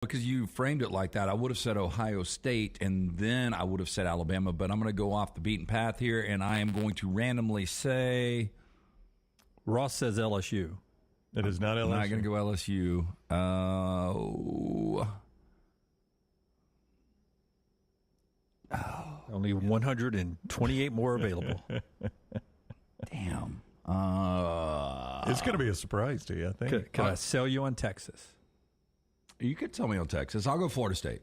Because you framed it like that, I would have said Ohio State, and then I would have said Alabama, but I'm going to go off the beaten path here, and I am going to randomly say... Ross says LSU. It is not LSU. I'm not going to go LSU. Only 128 more available. Damn. It's going to be a surprise to you, I think. Can I sell you on Texas? You could tell me on Texas. I'll go Florida State.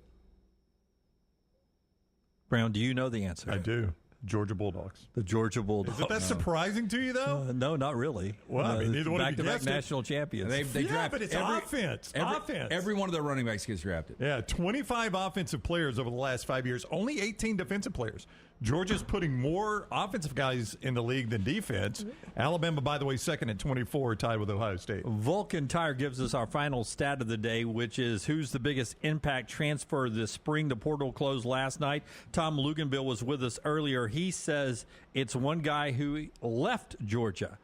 Brown, do you know the answer? I do. Georgia Bulldogs. The Georgia Bulldogs. Is that surprising to you, though? No, not really. Well, I mean, neither one of you back-to-back guessed it. national champions. They draft but it's offense. Every one of their running backs gets drafted. Yeah, 25 offensive players over the last 5 years, only 18 defensive players. Georgia's putting more offensive guys in the league than defense. Alabama, by the way, second at 24, tied with Ohio State. Vulcan Tire gives us our final stat of the day, which is who's the biggest impact transfer this spring. The portal closed last night. Tom Luganville was with us earlier. He says it's one guy who left Georgia.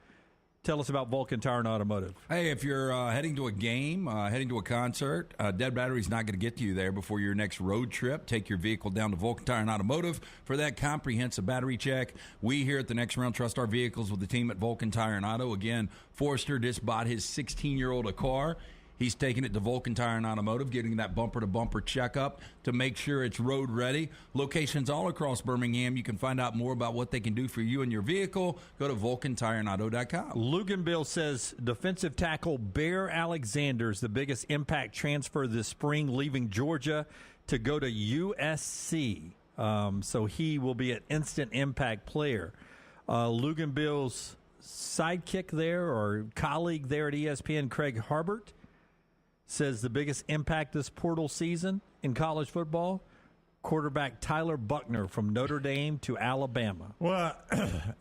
Tell us about Vulcan Tire and Automotive. Hey, if you're heading to a game, heading to a concert, Dead Battery's not going to get to you there before your next road trip. Take your vehicle down to Vulcan Tire and Automotive for that comprehensive battery check. We here at the Next Round trust our vehicles with the team at Vulcan Tire and Auto. Again, Forrester just bought his 16-year-old a car. He's taking it to Vulcan Tire and Automotive, getting that bumper-to-bumper checkup to make sure it's road ready. Locations all across Birmingham. You can find out more about what they can do for you and your vehicle. Go to VulcanTireandAuto.com. Luganville says defensive tackle Bear Alexander is the biggest impact transfer this spring, leaving Georgia to go to USC. So he will be an instant impact player. Luganville's sidekick there or colleague there at ESPN, Craig Harbert, says the biggest impact this portal season in college football, quarterback Tyler Buckner from Notre Dame to Alabama. Well,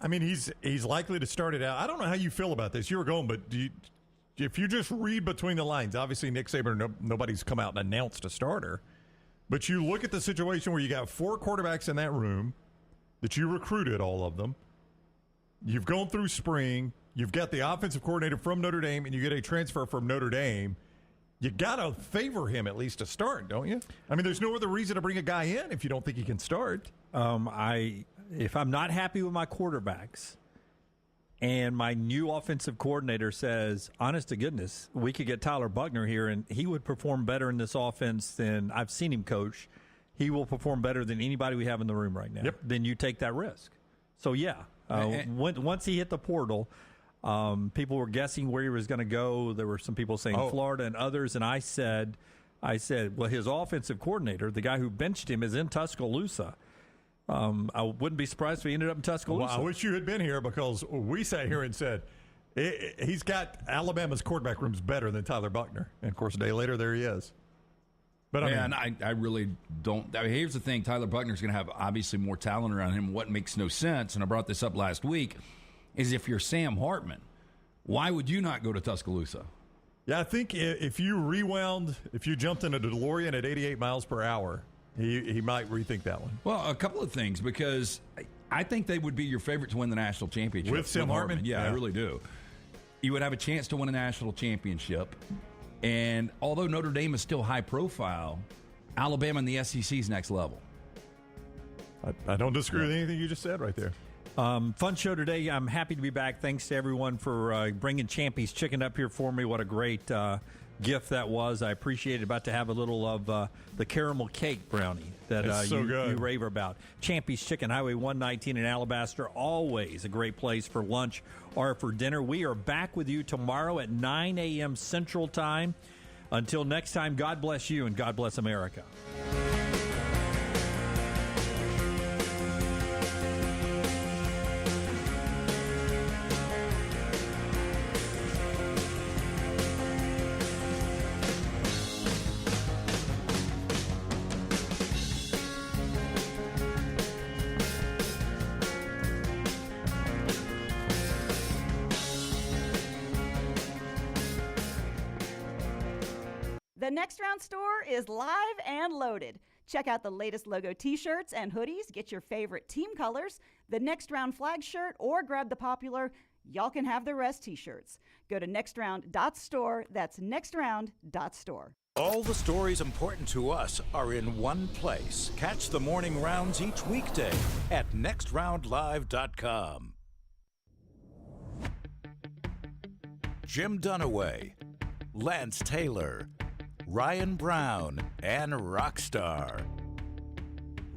I mean, he's likely to start it out. I don't know how you feel about this. You were going, but if you just read between the lines, obviously Nick Saban, nobody's come out and announced a starter. But you look at the situation where you got 4 quarterbacks in that room that you recruited, all of them. You've gone through spring. You've got the offensive coordinator from Notre Dame, and you get a transfer from Notre Dame. You got to favor him at least to start, don't you? I mean, there's no other reason to bring a guy in if you don't think he can start. If I'm not happy with my quarterbacks and my new offensive coordinator says, honest to goodness, we could get Tyler Buckner here and he would perform better in this offense than I've seen him coach. He will perform better than anybody we have in the room right now. Yep. Then you take that risk. So, yeah, once he hit the portal – people were guessing where he was going to go. There were some people saying Florida and others, and I said, well, his offensive coordinator, the guy who benched him, is in Tuscaloosa. I wouldn't be surprised if he ended up in Tuscaloosa. Well, I wish you had been here because we sat here and said he's got Alabama's quarterback room's better than Tyler Buckner. And, of course, a day later, there he is. But I really don't. I mean, here's the thing. Tyler Buckner's going to have obviously more talent around him. What makes no sense, and I brought this up last week, is if you're Sam Hartman, why would you not go to Tuscaloosa? Yeah, I think if you jumped in a DeLorean at 88 miles per hour, he might rethink that one. Well, a couple of things, because I think they would be your favorite to win the national championship. With Sam Hartman? Yeah, I really do. You would have a chance to win a national championship. And although Notre Dame is still high profile, Alabama and the SEC's next level. I don't disagree with anything you just said right there. Fun show today. I'm happy to be back. Thanks to everyone for bringing Champy's Chicken up here for me. What a great gift that was. I appreciate it. About to have a little of the caramel cake brownie that you rave about. Champy's Chicken, Highway 119 in Alabaster. Always a great place for lunch or for dinner. We are back with you tomorrow at 9 a.m. Central Time. Until next time, God bless you and God bless America. The Next Round store is live and loaded. Check out the latest logo t-shirts and hoodies. Get your favorite team colors, the Next Round flag shirt, or grab the popular Y'all Can Have the Rest t-shirts. Go to nextround.store. That's nextround.store. All the stories important to us are in one place. Catch the morning rounds each weekday at nextroundlive.com. Jim Dunaway, Lance Taylor, Ryan Brown, and Rockstar.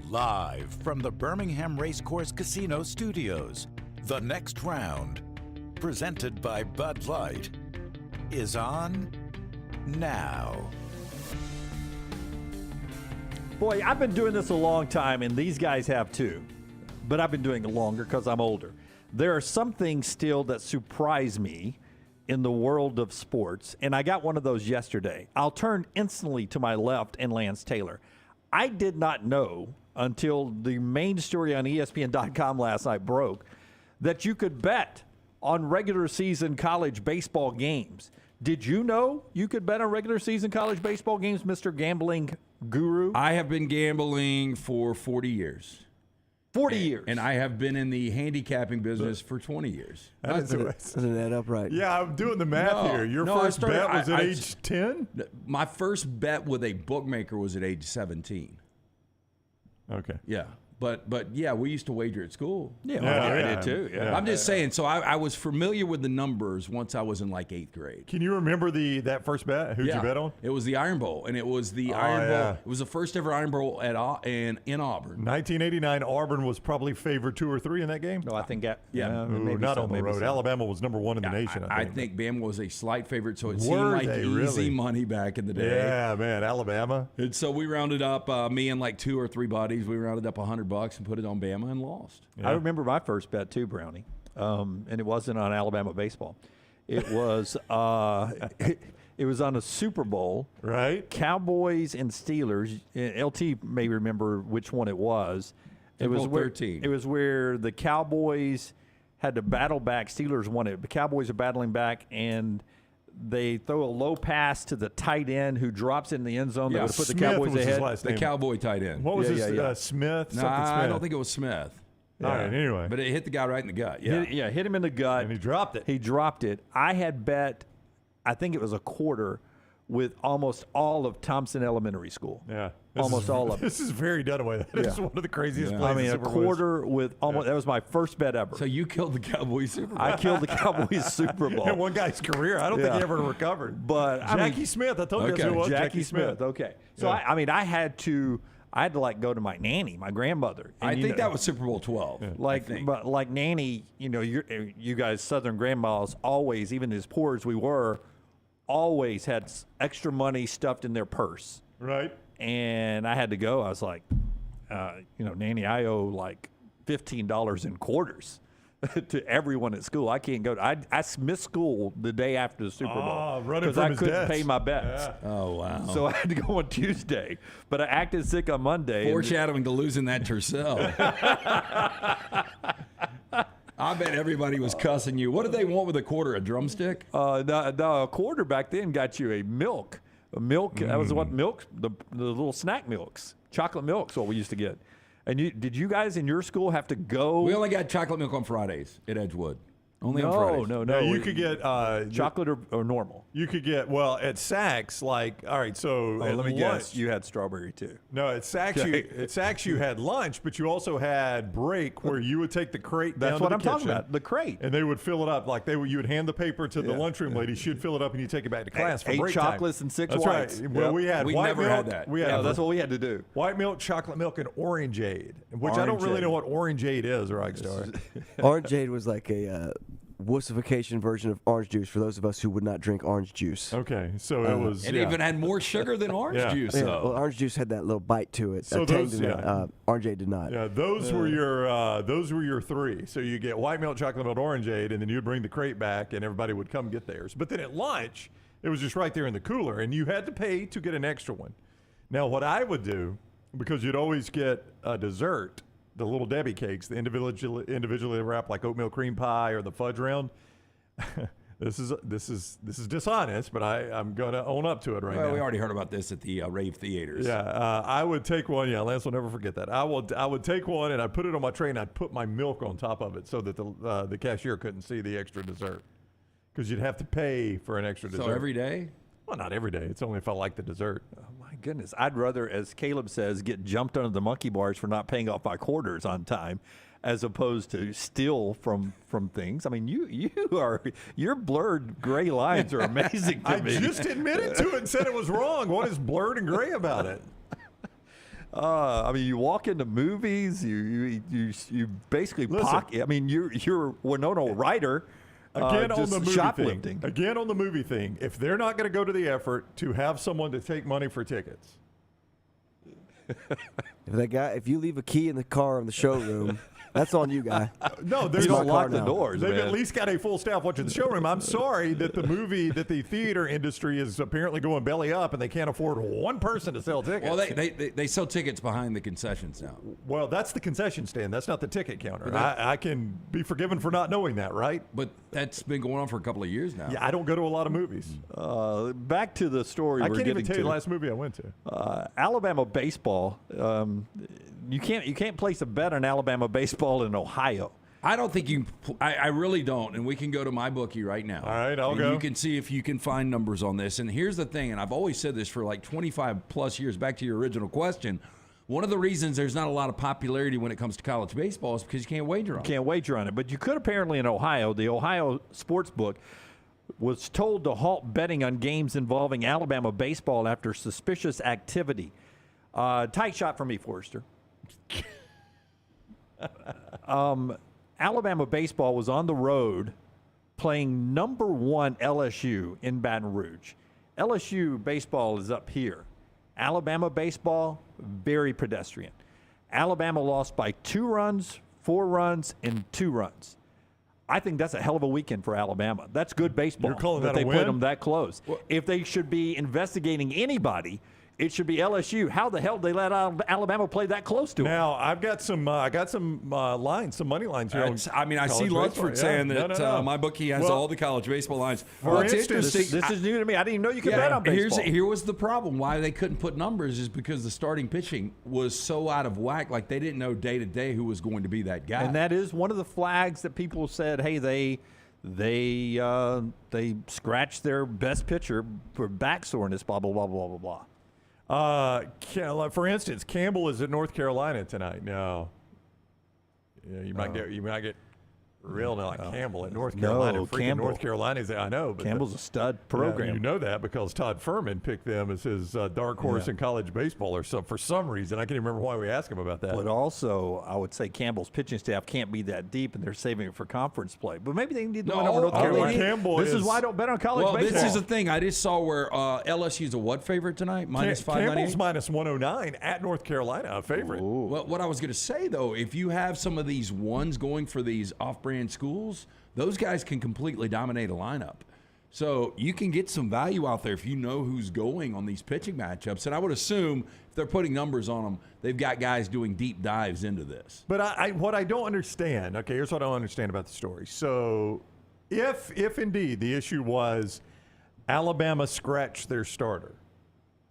Live from the Birmingham Racecourse Casino Studios, the next round, presented by Bud Light, is on now. Boy, I've been doing this a long time, and these guys have too. But I've been doing it longer because I'm older. There are some things still that surprise me in the world of sports, and I got one of those yesterday. I'll turn instantly to my left and Lance Taylor. I did not know until the main story on ESPN.com last night broke that you could bet on regular season college baseball games. Did you know you could bet on regular season college baseball games, Mr. Gambling Guru? I have been gambling for 40 years. 40 years. And I have been in the handicapping business for 20 years. Doesn't add up right. Yeah, I'm doing the math here. Your first bet was at age 10? My first bet with a bookmaker was at age 17. Okay. Yeah. But yeah, we used to wager at school. Yeah, Yeah, I yeah. did too. Yeah. I'm just saying, so I was familiar with the numbers once I was in like 8th grade. Can you remember that first bet? Who'd you bet on? It was the Iron Bowl, and it was the Iron yeah. Bowl. It was the first ever Iron Bowl in Auburn. 1989, Auburn was probably favored 2 or 3 in that game. No, I think Yeah. Ooh, not on the road. Alabama was number 1 in the nation, I think Bama was a slight favorite, so it seemed Were like they easy really? money back in the day. Yeah, man, Alabama. And so we rounded up, me and like 2 or 3 buddies, we rounded up $100 and put it on Bama and lost. I remember my first bet too, Brownie, and it wasn't on Alabama baseball. It was it was on a Super Bowl, Right? Cowboys and Steelers. LT may remember which one it was. It was Super Bowl 13. It was where the Cowboys had to battle back. Steelers won it. The Cowboys are battling back, and they throw a low pass to the tight end who drops in the end zone. Yeah, That would put the Smith Cowboys was his ahead. last The name. Cowboy tight end. What was Yeah, his yeah, yeah. Smith? Nah, Something Smith. I don't think it was Smith. All right, anyway. But it hit the guy right in the gut. Yeah. Hit him in the gut. And he dropped it. He dropped it. I had bet, I think it was a quarter, with almost all of Thompson Elementary School. Yeah. Almost all of it. This is very Dunaway. That is one of the craziest Yeah. plays. I mean, in a Super Bowl quarter with almost, that was my first bet ever. So you killed the Cowboys Super Bowl. I killed the Cowboys Super Bowl. in one guy's career. I don't think Yeah. he ever recovered. But I mean, Jackie Smith. I told you Okay. that's who it was. Jackie Smith. Okay. So, Yeah. I mean, I had to like go to my nanny, my grandmother. And, I you think know, that was Super Bowl 12. I think. But like Nanny, you know, you guys Southern grandmas always, even as poor as we were, always had extra money stuffed in their purse. Right? And I had to go. I was like, Nanny, I owe like $15 in quarters to everyone at school. I can't go. I missed school the day after the Super Bowl running because from I his couldn't desk. pay my bets. Oh, wow. So I had to go on Tuesday, but I acted sick on Monday. and- Foreshadowing to losing that Tercel. I bet everybody was cussing you. What did they want with a quarter? A drumstick? No, a quarter back then got you a milk. That was what milk, the little snack milks, chocolate milk's what we used to get. And did you guys in your school have to go? We only got chocolate milk on Fridays at Edgewood. Only on no, Fridays. no. No, you could get chocolate or normal. You could get at Saks. Like, all right, so At let me lunch, guess. you had strawberry too. No, at Saks you had lunch, but you also had break where you would take the crate down That's to what the I'm talking kitchen, about. The crate. and they would fill it up. Like you would hand the paper to the lunchroom lady. She'd fill it up, and you take it back to class for 8 break time. chocolates and 6 That's whites. right. Well, Yep. we had We white never milk. had that. We had Yeah, that's what we had to do. white milk, chocolate milk, and orangeade, which I don't really Orangeade. know what orangeade is, Rockstar. Orangeade was like a wussification version of orange juice for those of us who would not drink orange juice. Okay, so it was. It yeah. even had more sugar than orange Yeah. juice, Yeah, though. well, orange juice had that little bite to it. So Tang those- did not, yeah. Orangeade did not. Yeah, those were your 3. So you get white milk, chocolate milk, orangeade, and then you'd bring the crate back, and everybody would come get theirs. But then at lunch, it was just right there in the cooler, and you had to pay to get an extra one. Now, what I would do, because you'd always get a dessert, the little Debbie cakes, the individually wrapped like oatmeal cream pie or the fudge round. This is dishonest, but I'm gonna own up to it right Well, now. we already heard about this at the rave theaters. Yeah, I would take one. Yeah, Lance will never forget that. I would take one and I'd put it on my tray and I'd put my milk on top of it so that the cashier couldn't see the extra dessert because you'd have to pay for an extra dessert. So every day? Well, Well, not every day. It's only if I like the dessert. Oh, my goodness. I'd rather, as Caleb says, get jumped under the monkey bars for not paying off my quarters on time as opposed to steal from things. I mean, your blurred gray lines are amazing to me. I just admitted to it and said it was wrong. What is blurred and gray about it? I mean, you walk into movies, you basically pocket. I mean, you're Winona Ryder. Again on the movie shoplifting. thing. Again on the movie thing. If they're not going to go to the effort to have someone to take money for tickets, if you leave a key in the car in the showroom, that's on you, guy. No, there's You don't lock the doors, They've man. at least got a full staff watching the showroom. I'm sorry that the theater industry is apparently going belly up and they can't afford one person to sell tickets. Well, they sell tickets behind the concessions now. Well, that's the concession stand. That's not the ticket counter. I can be forgiven for not knowing that, right? But that's been going on for a couple of years now. Yeah, I don't go to a lot of movies. Back to the story I we're can't even getting tell you to. the last movie I went to. Alabama baseball. You can't place a bet on Alabama baseball in Ohio. I don't think you. I really don't. And we can go to my bookie right now. All right, I'll and go. You can see if you can find numbers on this. And here's the thing. And I've always said this for like 25 plus years. Back to your original question. One of the reasons there's not a lot of popularity when it comes to college baseball is because you can't wager on it. Can't wager on it, but you could apparently in Ohio. The Ohio Sportsbook was told to halt betting on games involving Alabama baseball after suspicious activity. Tight shot for me, Forrester. Alabama baseball was on the road playing number 1 LSU in Baton Rouge. LSU baseball is up here. Alabama baseball, very pedestrian. Alabama lost by 2 runs, 4 runs, and 2 runs. I think that's a hell of a weekend for Alabama. That's good baseball. You're calling that they a played win? them that close. If they should be investigating anybody, it should be LSU. How the hell did they let Alabama play that close to them? Now I've got some lines, some money lines here. I see Lunsford saying that my bookie has all the college baseball lines. For It's instance, interesting. This is new to me. I didn't even know you could bet on baseball. Here was the problem. Why they couldn't put numbers is because the starting pitching was so out of whack. Like they didn't know day to day who was going to be that guy. And that is one of the flags that people said, hey, they scratched their best pitcher for back soreness, blah, blah, blah, blah, blah, blah. For instance, Campbell is at North Carolina tonight. No, you might get real now, like Campbell at North Carolina. No, Freaking North Carolina's. I know. But Campbell's a stud program. Yeah, you know that because Todd Furman picked them as his dark horse in college baseball, or so for some reason. I can't even remember why we asked him about that. But also, I would say Campbell's pitching staff can't be that deep, and they're saving it for conference play. But maybe they need to win over North Carolina. Campbell this is why I don't bet on college baseball. This is the thing. I just saw where LSU's a what favorite tonight? Minus 598? Campbell's minus 109 at North Carolina, a favorite. Well, what I was going to say, though, if you have some of these ones going for these off-brand schools, those guys can completely dominate a lineup. So you can get some value out there if you know who's going on these pitching matchups. And I would assume if they're putting numbers on them, they've got guys doing deep dives into this. But what I don't understand, okay, here's what I don't understand about the story. So if indeed the issue was Alabama scratched their starter,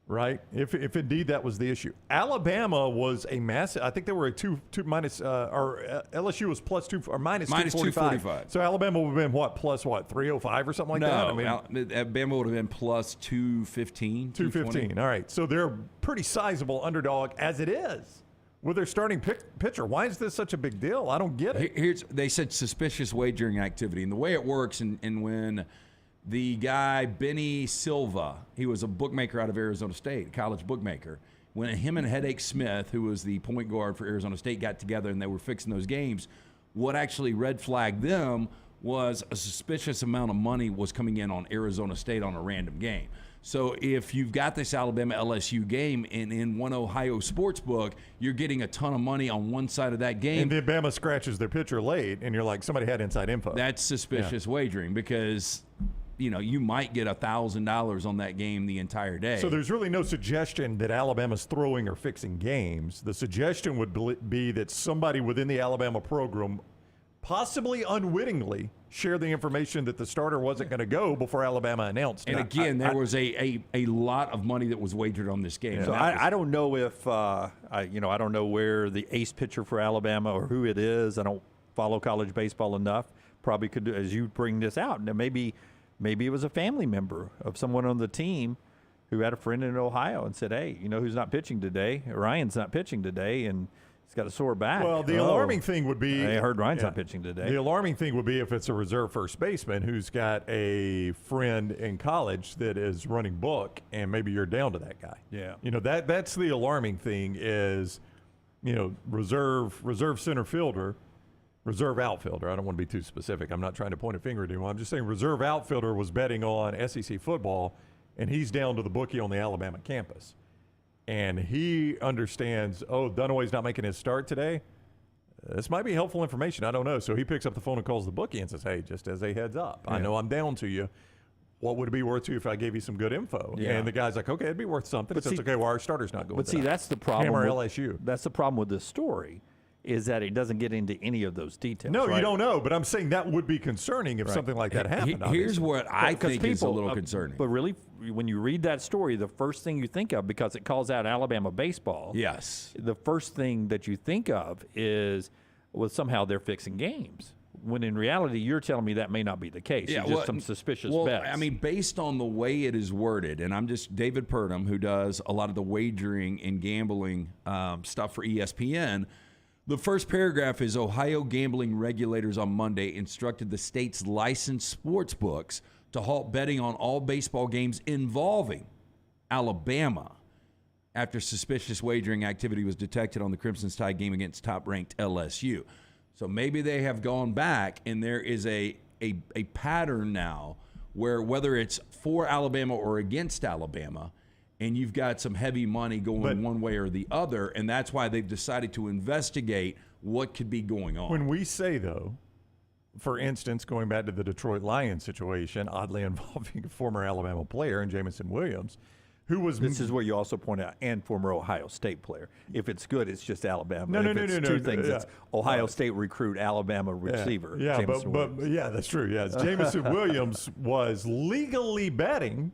right? If indeed that was the issue. Alabama was a massive, I think they were a two minus, or LSU was plus 2 or minus 245. So Alabama would have been plus 305 or something like that? No, Alabama would have been plus 215. 215, all right. So they're a pretty sizable underdog as it is with their starting pitcher. Why is this such a big deal? I don't get it. They said suspicious wagering activity. And the way it works, and when the guy, Benny Silva, he was a bookmaker out of Arizona State, college bookmaker. When him and Headache Smith, who was the point guard for Arizona State, got together and they were fixing those games, what actually red flagged them was a suspicious amount of money was coming in on Arizona State on a random game. So if you've got this Alabama-LSU game and in one Ohio sports book, you're getting a ton of money on one side of that game. And the Alabama scratches their pitcher late, and you're like, somebody had inside info. That's suspicious wagering because you might get $1,000 on that game the entire day. So there's really no suggestion that Alabama's throwing or fixing games. The suggestion would be that somebody within the Alabama program, possibly unwittingly, shared the information that the starter wasn't going to go before Alabama announced. And again, there was a lot of money that was wagered on this game. So I don't know if I don't know where the ace pitcher for Alabama or who it is. I don't follow college baseball enough. Probably could, as you bring this out, and maybe maybe it was a family member of someone on the team who had a friend in Ohio and said, hey, you know who's not pitching today? Ryan's not pitching today, and he's got a sore back. Well, the alarming thing would be... I heard Ryan's not pitching today. The alarming thing would be if it's a reserve first baseman who's got a friend in college that is running book, and maybe you're down to that guy. Yeah. You know, that's the alarming thing is, you know, reserve center fielder, reserve outfielder. I don't want to be too specific. I'm not trying to point a finger at anyone. I'm just saying reserve outfielder was betting on SEC football, and he's down to the bookie on the Alabama campus. And he understands, Dunaway's not making his start today. This might be helpful information. I don't know. So he picks up the phone and calls the bookie and says, hey, just as a heads up, I know I'm down to you. What would it be worth to you if I gave you some good info? Yeah. And the guy's like, okay, it'd be worth something. But okay, well, our starter's not going But see, that. that's the problem. Hammer with, LSU. That's the problem with this story, is that it doesn't get into any of those details. No, right? you don't know. But I'm saying that would be concerning if something like that happened. Here's obviously. what I Because think is a little concerning. But really, when you read that story, the first thing you think of, because it calls out Alabama baseball, Yes. the first thing that you think of is, well, somehow they're fixing games. When in reality, you're telling me that may not be the case. It's just some suspicious bets. I mean, based on the way it is worded, and I'm just David Purdom, who does a lot of the wagering and gambling stuff for ESPN. The first paragraph is Ohio gambling regulators on Monday instructed the state's licensed sports books to halt betting on all baseball games involving Alabama after suspicious wagering activity was detected on the Crimson's Tide game against top-ranked LSU. So maybe they have gone back, and there is a pattern now where whether it's for Alabama or against Alabama, and you've got some heavy money going one way or the other, and that's why they've decided to investigate what could be going on. When we say, though, for instance, going back to the Detroit Lions situation, oddly involving a former Alabama player in Jamison Williams, who was... This is where you also point out, and former Ohio State player. If it's good, it's just Alabama. No, if it's two things, it's Ohio State recruit, Alabama receiver. Yeah, Jamison but Williams. yeah, that's true. Yeah, Jamison Williams was legally betting,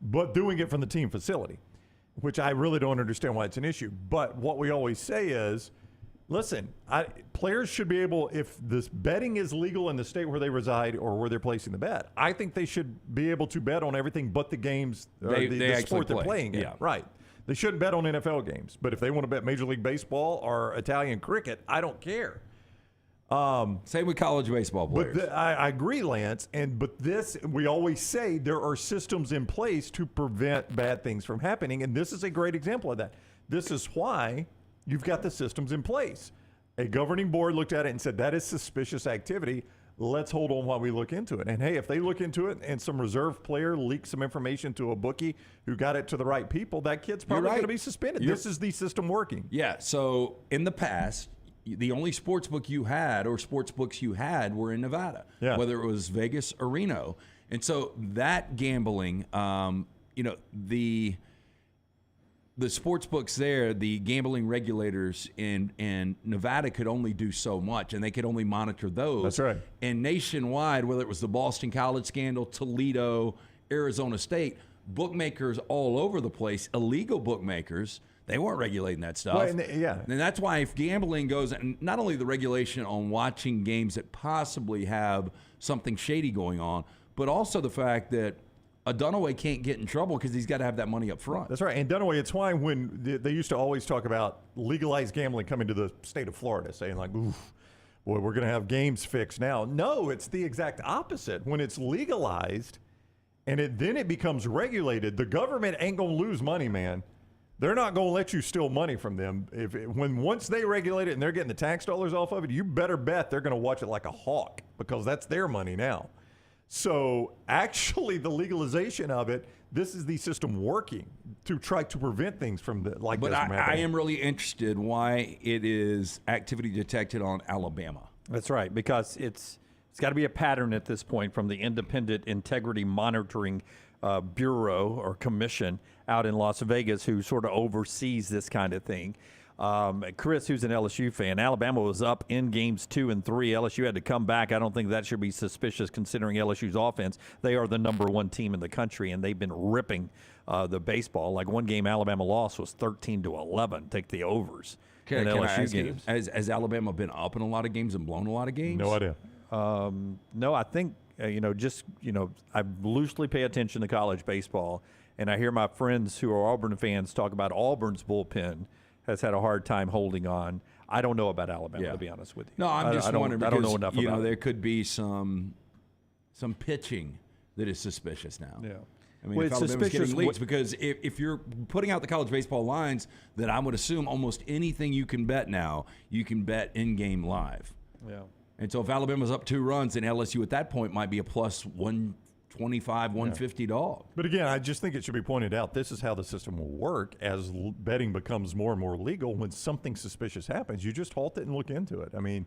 but doing it from the team facility, which I really don't understand why it's an issue. But what we always say is, listen, players should be able, if this betting is legal in the state where they reside or where they're placing the bet, I think they should be able to bet on everything but the games, the sport they're playing in. Yeah. Right. They shouldn't bet on NFL games. But if they want to bet Major League Baseball or Italian cricket, I don't care. Same with college baseball players. But I agree, Lance. But this, we always say there are systems in place to prevent bad things from happening. And this is a great example of that. This is why you've got the systems in place. A governing board looked at it and said, that is suspicious activity. Let's hold on while we look into it. And, hey, if they look into it and some reserve player leaks some information to a bookie who got it to the right people, that kid's probably going to be suspended. This is the system working. Yeah, so in the past, the only sports book you had or sports books you had were in Nevada, whether it was Vegas or Reno. And so that gambling, the sports books there, the gambling regulators in Nevada could only do so much, and they could only monitor those. That's right. And nationwide, whether it was the Boston College scandal, Toledo, Arizona State, bookmakers all over the place, illegal bookmakers, they weren't regulating that stuff. Well, and that's why if gambling goes, and not only the regulation on watching games that possibly have something shady going on, but also the fact that a Dunaway can't get in trouble because he's got to have that money up front. That's right. And Dunaway, it's why when they used to always talk about legalized gambling coming to the state of Florida, saying like, oof, boy, we're going to have games fixed now. No, it's the exact opposite. When it's legalized and then it becomes regulated, the government ain't going to lose money, man. They're not going to let you steal money from them. Once they regulate it and they're getting the tax dollars off of it, you better bet they're going to watch it like a hawk because that's their money now. So actually, the legalization of it, this is the system working to try to prevent things from this from happening. But I am really interested why it is activity detected on Alabama. That's right, because it's got to be a pattern at this point from the Independent Integrity Monitoring Bureau or Commission out in Las Vegas, who sort of oversees this kind of thing. Chris, who's an LSU fan, Alabama was up in games 2 and 3. LSU had to come back. I don't think that should be suspicious considering LSU's offense. They are the number 1 team in the country, and they've been ripping the baseball. Like one game Alabama lost was 13-11. Take the overs in LSU games. Has Alabama been up in a lot of games and blown a lot of games? No idea. No, I think I loosely pay attention to college baseball, and I hear my friends who are Auburn fans talk about Auburn's bullpen has had a hard time holding on. I don't know about Alabama, to be honest with you. No, I'm just wondering because I don't know enough about there it. could be some pitching that is suspicious now. Yeah. I mean, Well, if it's Alabama's suspicious getting leaks, because if you're putting out the college baseball lines, then I would assume almost anything you can bet now, you can bet in-game live. Yeah. And so if Alabama's up 2 runs, then LSU at that point might be a plus 125, 150 dog. But again, I just think it should be pointed out this is how the system will work as betting becomes more and more legal. When something suspicious happens, you just halt it and look into it. I mean,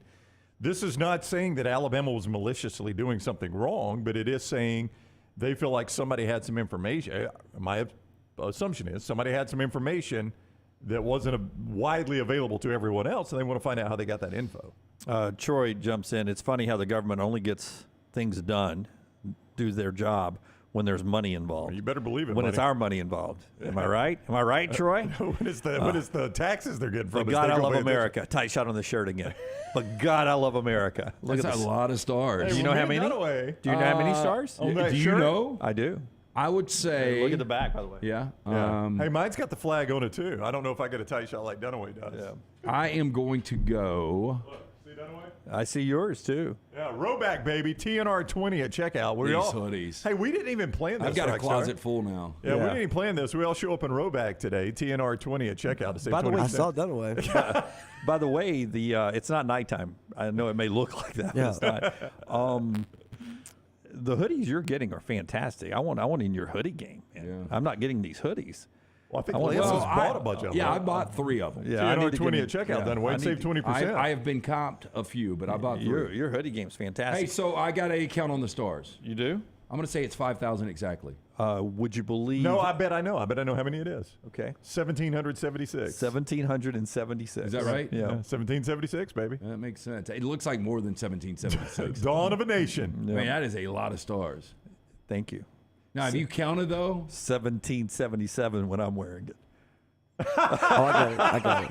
this is not saying that Alabama was maliciously doing something wrong, but it is saying they feel like somebody had some information. My assumption is somebody had some information that wasn't widely available to everyone else, and they want to find out how they got that info. Troy jumps in. It's funny how the government only gets things done, do their job, when there's money involved. You better believe it. When it's our money involved. Am I right? Am I right, Troy? when it's the taxes they're getting from But us, God, they I go love pay America. Tight shot on the shirt again. But God, I love America. Look That's at a this. lot of stars. Do you know how many? Do you know how many stars? on that Do you shirt? know? I do. I would say. Look at the back, by the way. Yeah. Yeah. Hey, mine's got the flag on it too. I don't know if I get a tight shot like Dunaway does. Yeah. I am going to go. Look, see Dunaway? I see yours too. Yeah, Roback, baby. TNR 20 at checkout. These hoodies. Hey, we didn't even plan this. I've got a Rockstar. closet full now. Yeah, we didn't even plan this. We all show up in Roback today. TNR 20 at checkout to save By the 20%. way, I saw Dunaway. By the way, it's not nighttime. I know it may look like that, but Yeah. it's not. The hoodies you're getting are fantastic. I want in your hoodie game. Man. Yeah. I'm not getting these hoodies. Well, I think I want- Lance Well, has bought a bunch of them. Yeah, I right? bought 3 of them. Yeah, I need TNR to 20 get at checkout, Dunaway. I Save need- 20%. I have been comped a few, but I bought 3. Your hoodie game's fantastic. Hey, so I got a count on the stars. You do? I'm going to say it's 5,000 exactly. Would you believe? No, I bet I know. I bet I know how many it is. Okay. 1,776. 1,776. Is that right? Yeah. 1,776, baby. That makes sense. It looks like more than 1776. Dawn of a nation. I mean, that is a lot of stars. Thank you. Now, have you counted, though? 1777 when I'm wearing it. Oh, I got it.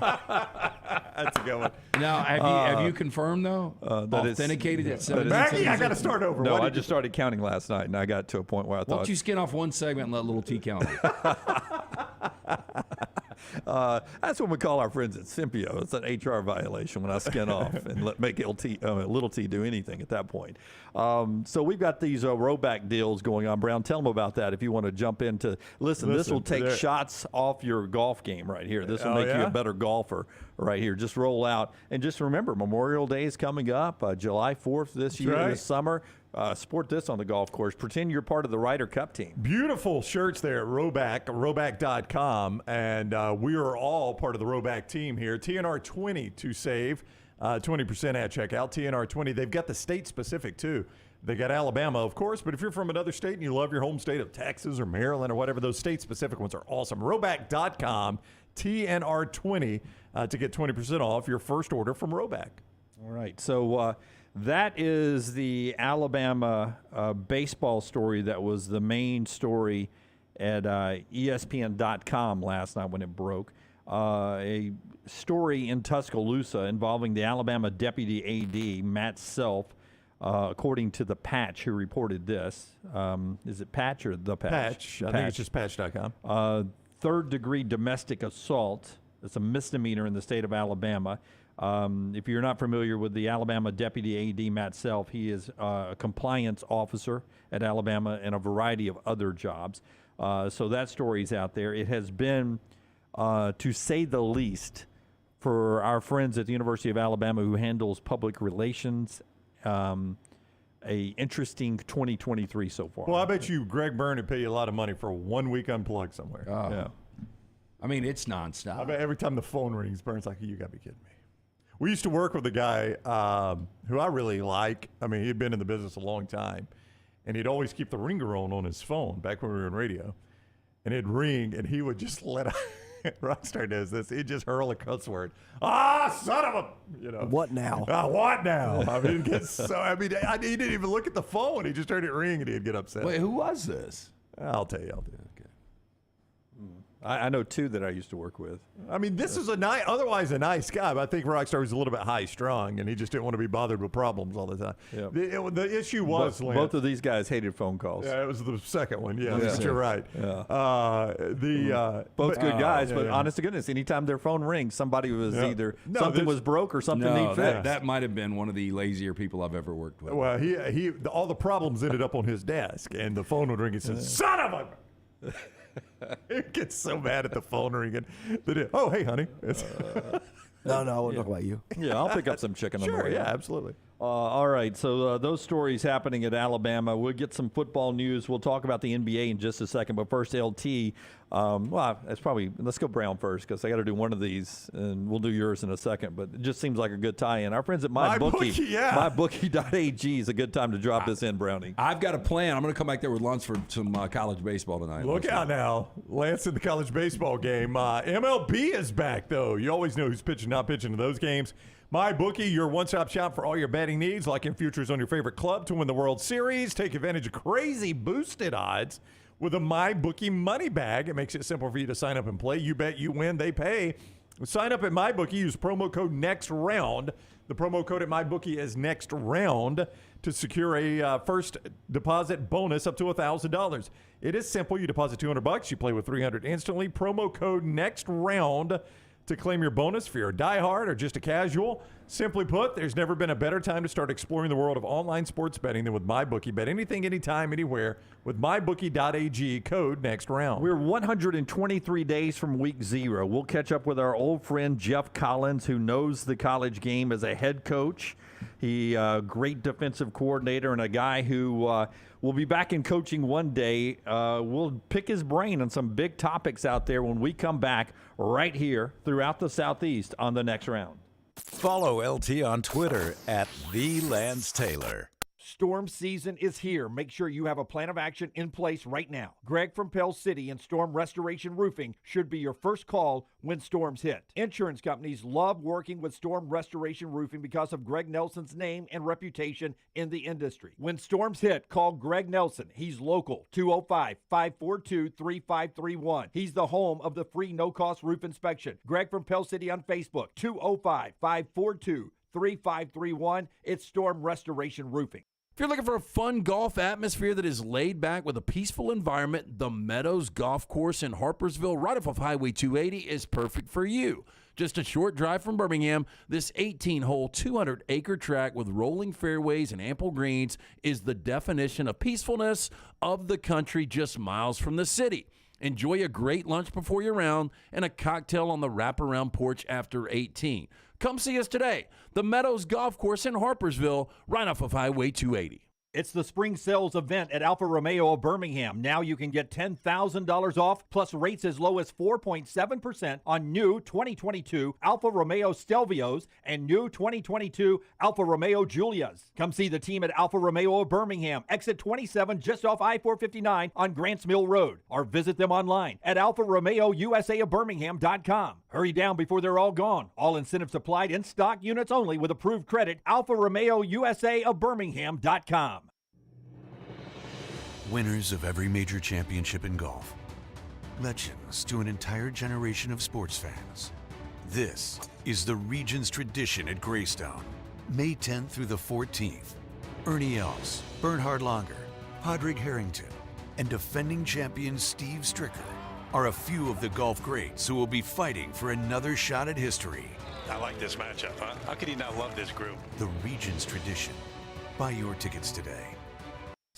That's a good one. Now, have you confirmed, though? that it's- Authenticated at that is- 1776? Maggie, I got to start over. No, What I did you- just started counting last night, and I got to a point where I Why thought don't you skin off one segment and let little T count it? that's what we call our friends at Simpio. It's an HR violation when I skin off and make little T do anything at that point. So we've got these Roback deals going on. Brown, tell them about that if you want to jump into. Listen, this will take shots off your golf game right here. This will make you a better golfer right here. Just roll out. And just remember, Memorial Day is coming up, July 4th this summer. Sport this on the golf course. Pretend you're part of the Ryder Cup team. Beautiful shirts there at roback.com. And we are all part of the Roback team here. TNR 20 to save 20% at checkout. TNR 20. They've got the state specific too. They got Alabama, of course, but if you're from another state and you love your home state of Texas or Maryland or whatever, those state specific ones are awesome. Roback.com, TNR 20 to get 20% off your first order from Roback. All right. So that is the Alabama baseball story that was the main story at ESPN.com last night when it broke. A story in Tuscaloosa involving the Alabama deputy AD, Matt Self, according to the Patch, who reported this. Is it Patch or the Patch? Patch. I think it's just patch.com. Third-degree domestic assault. It's a misdemeanor in the state of Alabama. If you're not familiar with the Alabama deputy AD, Matt Self, he is a compliance officer at Alabama and a variety of other jobs. So that story's out there. It has been, to say the least, for our friends at the University of Alabama who handles public relations, a interesting 2023 so far. Well, I bet you Greg Byrne would pay you a lot of money for 1 week unplugged somewhere. Yeah. I mean, it's nonstop. I bet every time the phone rings, Byrne's like, you got to be kidding me. We used to work with a guy who I really like. I mean, he'd been in the business a long time, and he'd always keep the ringer on his phone back when we were in radio. And it'd ring, and he would just let Rockstar does this. He'd just hurl a cuss word. Son of a, What now? What now? I mean, he didn't even look at the phone. He just heard it ring, and he'd get upset. Wait, who was this? I'll tell you. Okay. I know 2 that I used to work with. I mean, this is otherwise a nice guy, but I think Rockstar was a little bit high-strung, and he just didn't want to be bothered with problems all the time. Yep. The issue was, Lance, both of these guys hated phone calls. Yeah, it was the second one. Yeah, but you're right. Yeah. Both good guys, but honest to goodness, anytime their phone rings, somebody was either something was broke or something needed fixed. That might have been one of the lazier people I've ever worked with. Well, he all the problems ended up on his desk, and the phone would ring and said, "Son of a." He gets so mad at the phone ringing. Oh, hey, honey. No, I won't talk about you. Yeah, I'll pick up some chicken on the Sure, way. yeah, absolutely. All right, so those stories happening at Alabama. We'll get some football news. We'll talk about the NBA in just a second. But first, LT. Let's go Brown first because I got to do one of these, and we'll do yours in a second. But it just seems like a good tie-in. Our friends at MyBookie, MyBookie.ag is a good time to drop this in, Brownie. I've got a plan. I'm going to come back there with lunch for some college baseball tonight. Look out now. Lance in the college baseball game. MLB is back, though. You always know who's pitching, not pitching in those games. MyBookie, your one-stop shop for all your betting needs, like in futures on your favorite club to win the World Series. Take advantage of crazy boosted odds with a MyBookie money bag. It makes it simple for you to sign up and play. You bet, you win, they pay. Sign up at MyBookie. Use promo code NEXTROUND. The promo code at MyBookie is NEXTROUND to secure a first deposit bonus up to $1,000. It is simple. You deposit $200. You play with $300 instantly. Promo code NEXTROUND to claim your bonus if you're a diehard or just a casual. Simply put, there's never been a better time to start exploring the world of online sports betting than with MyBookie. Bet anything, anytime, anywhere with MyBookie.ag, code NEXTROUND. We're 123 days from week 0. We'll catch up with our old friend Geoff Collins, who knows the college game as a head coach. He great defensive coordinator and a guy who will be back in coaching one day. We'll pick his brain on some big topics out there when we come back right here throughout the Southeast on the next round. Follow LT on Twitter at @TheLanceTaylor. Storm season is here. Make sure you have a plan of action in place right now. Greg from Pell City and Storm Restoration Roofing should be your first call when storms hit. Insurance companies love working with Storm Restoration Roofing because of Greg Nelson's name and reputation in the industry. When storms hit, call Greg Nelson. He's local, 205-542-3531. He's the home of the free no-cost roof inspection. Greg from Pell City on Facebook, 205-542-3531. It's Storm Restoration Roofing. If you're looking for a fun golf atmosphere that is laid back with a peaceful environment, the Meadows Golf Course in Harpersville, right off of Highway 280, is perfect for you. Just a short drive from Birmingham, this 18-hole, 200-acre track with rolling fairways and ample greens is the definition of peacefulness of the country just miles from the city. Enjoy a great lunch before your round and a cocktail on the wraparound porch after 18. Come see us today. The Meadows Golf Course in Harpersville, right off of Highway 280. It's the spring sales event at Alfa Romeo of Birmingham. Now you can get $10,000 off, plus rates as low as 4.7% on new 2022 Alfa Romeo Stelvios and new 2022 Alfa Romeo Giulias. Come see the team at Alfa Romeo of Birmingham, exit 27 just off I-459 on Grants Mill Road, or visit them online at alfaromeousa of Birmingham.com. Hurry down before they're all gone. All incentives applied in stock units only with approved credit. alfaromeousa of Birmingham.com. Winners of every major championship in golf. Legends to an entire generation of sports fans. This is the region's tradition at Greystone. May 10th through the 14th. Ernie Els, Bernhard Langer, Padraig Harrington, and defending champion Steve Stricker are a few of the golf greats who will be fighting for another shot at history. I like this matchup, huh? How could he not love this group? The region's tradition. Buy your tickets today.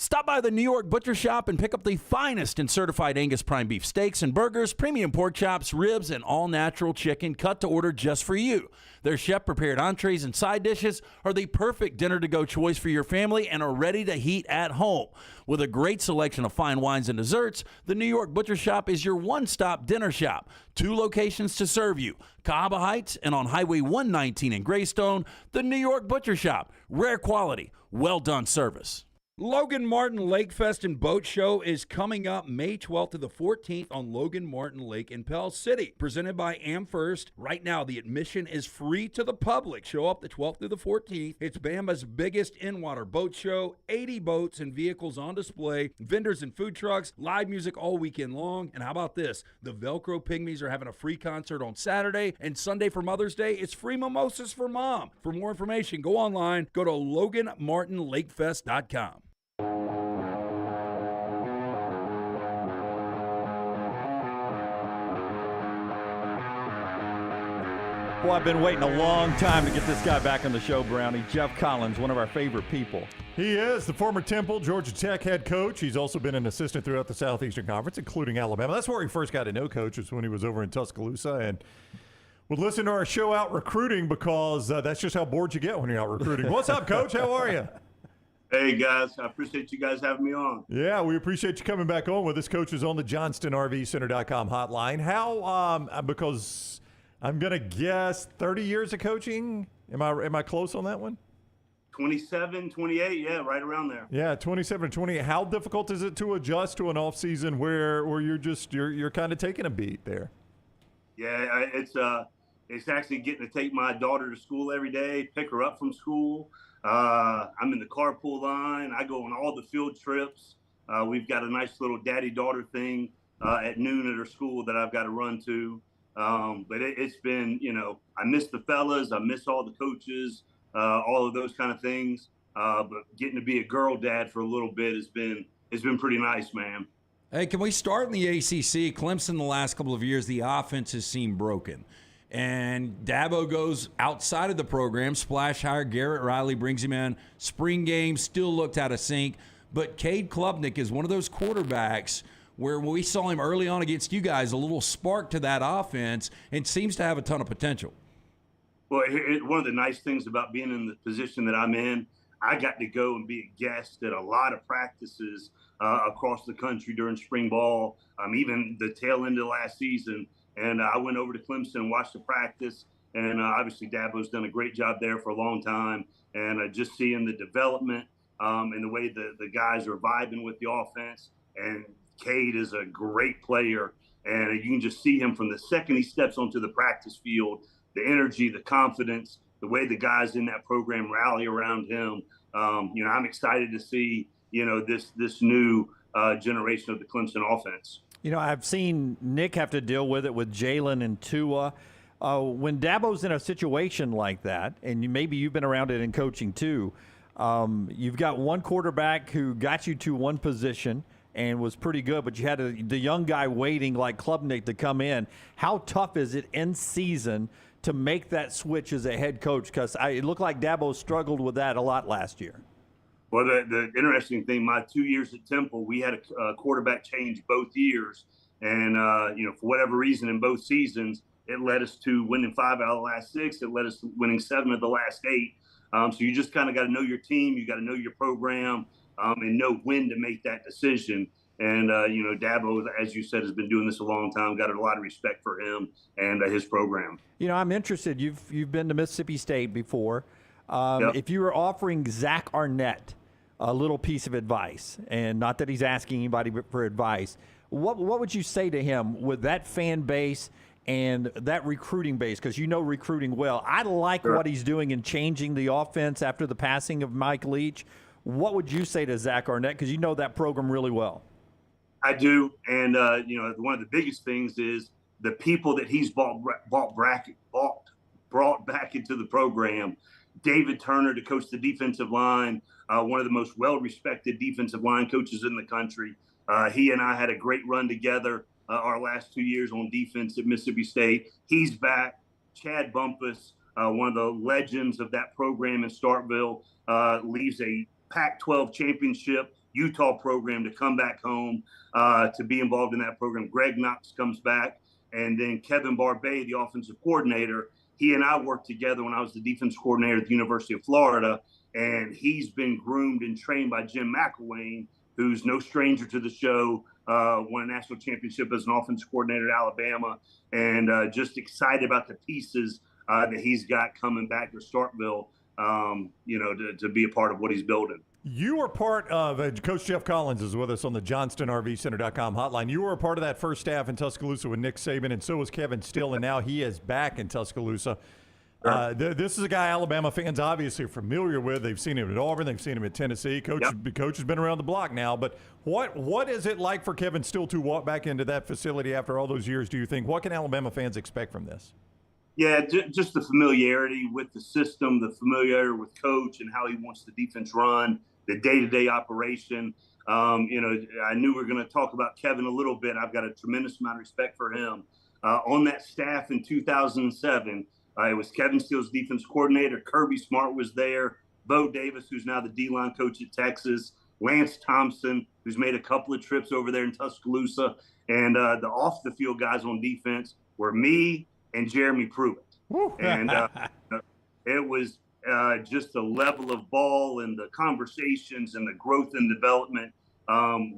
Stop by the New York Butcher Shop and pick up the finest in certified Angus prime beef steaks and burgers, premium pork chops, ribs, and all-natural chicken cut to order just for you. Their chef-prepared entrees and side dishes are the perfect dinner-to-go choice for your family and are ready to heat at home. With a great selection of fine wines and desserts, the New York Butcher Shop is your one-stop dinner shop. 2 locations to serve you, Cahaba Heights and on Highway 119 in Greystone. The New York Butcher Shop, rare quality, well-done service. Logan Martin Lake Fest and Boat Show is coming up May 12th to the 14th on Logan Martin Lake in Pell City. Presented by AmFirst. Right now, the admission is free to the public. Show up the 12th through the 14th. It's Bama's biggest in-water boat show. 80 boats and vehicles on display. Vendors and food trucks. Live music all weekend long. And how about this? The Velcro Pygmies are having a free concert on Saturday. And Sunday for Mother's Day, it's free mimosas for Mom. For more information, go online. Go to LoganMartinLakeFest.com. Boy, I've been waiting a long time to get this guy back on the show, Brownie. Geoff Collins, one of our favorite people. He is the former Temple, Georgia Tech head coach. He's also been an assistant throughout the Southeastern Conference, including Alabama. That's where he first got to know Coach, was when he was over in Tuscaloosa, and would listen to our show Out Recruiting, because that's just how bored you get when you're out recruiting. What's up, Coach? How are you? Hey, guys. I appreciate you guys having me on. Yeah, we appreciate you coming back on with us. Coach is on the JohnstonRVCenter.com hotline. How, because I'm going to guess 30 years of coaching. Am I close on that one? 27, 28, yeah, right around there. Yeah, 27, 28. How difficult is it to adjust to an off season where you're kind of taking a beat there? Yeah, it's actually getting to take my daughter to school every day, pick her up from school. I'm in the carpool line. I go on all the field trips. We've got a nice little daddy-daughter thing at noon at her school that I've got to run to. But it's been, I miss the fellas. I miss all the coaches, all of those kind of things. But getting to be a girl dad for a little bit has been pretty nice, man. Hey, can we start in the ACC? Clemson the last couple of years, the offense has seemed broken. And Dabo goes outside of the program, splash hire. Garrett Riley brings him in. Spring game still looked out of sync. But Cade Klubnik is one of those quarterbacks where we saw him early on against you guys, a little spark to that offense, and seems to have a ton of potential. Well, one of the nice things about being in the position that I'm in, I got to go and be a guest at a lot of practices across the country during spring ball, even the tail end of last season. And I went over to Clemson and watched the practice. And obviously Dabo's done a great job there for a long time. And just seeing the development and the way the guys are vibing with the offense. And Cade is a great player. And you can just see him from the second he steps onto the practice field, the energy, the confidence, the way the guys in that program rally around him. I'm excited to see, this new generation of the Clemson offense. I've seen Nick have to deal with it with Jalen and Tua. When Dabo's in a situation like that, and maybe you've been around it in coaching too, you've got one quarterback who got you to one position and was pretty good, but you had the young guy waiting like Klubnik to come in. How tough is it in season to make that switch as a head coach? Because it looked like Dabo struggled with that a lot last year. Well, the interesting thing, my 2 years at Temple, we had a quarterback change both years. And, for whatever reason in both seasons, it led us to winning 5 out of the last 6. It led us to winning 7 of the last 8. So you just kind of got to know your team. You got to know your program and know when to make that decision. And, Dabo, as you said, has been doing this a long time. Got a lot of respect for him and his program. I'm interested. You've been to Mississippi State before. Yep. If you were offering Zach Arnett a little piece of advice, and not that he's asking anybody for advice, what would you say to him with that fan base and that recruiting base? Because you know recruiting well. I like what he's doing in changing the offense after the passing of Mike Leach. What would you say to Zach Arnett? Because you know that program really well. I do. And, one of the biggest things is the people that he's brought back into the program. David Turner to coach the defensive line, one of the most well-respected defensive line coaches in the country. He and I had a great run together our last 2 years on defense at Mississippi State. He's back. Chad Bumpus, one of the legends of that program in Starkville, leaves a Pac-12 championship Utah program to come back home to be involved in that program. Greg Knox comes back. And then Kevin Barbay, the offensive coordinator, he and I worked together when I was the defense coordinator at the University of Florida, and he's been groomed and trained by Jim McElwain, who's no stranger to the show, won a national championship as an offensive coordinator at Alabama, and just excited about the pieces that he's got coming back to Starkville to be a part of what he's building. You were part of, Coach Geoff Collins is with us on the JohnstonRVCenter.com hotline. You were a part of that first staff in Tuscaloosa with Nick Saban, and so was Kevin Steele, and now he is back in Tuscaloosa. This is a guy Alabama fans obviously are familiar with. They've seen him at Auburn. They've seen him at Tennessee. Coach has been around the block now. But what is it like for Kevin Steele to walk back into that facility after all those years, do you think? What can Alabama fans expect from this? Yeah, just the familiarity with the system, the familiarity with Coach and how he wants the defense run, the day-to-day operation. I knew we were going to talk about Kevin a little bit. I've got a tremendous amount of respect for him. On that staff in 2007, it was Kevin Steele's defense coordinator. Kirby Smart was there. Bo Davis, who's now the D-line coach at Texas. Lance Thompson, who's made a couple of trips over there in Tuscaloosa. And the off-the-field guys on defense were me and Jeremy Pruitt. And it was just the level of ball and the conversations and the growth and development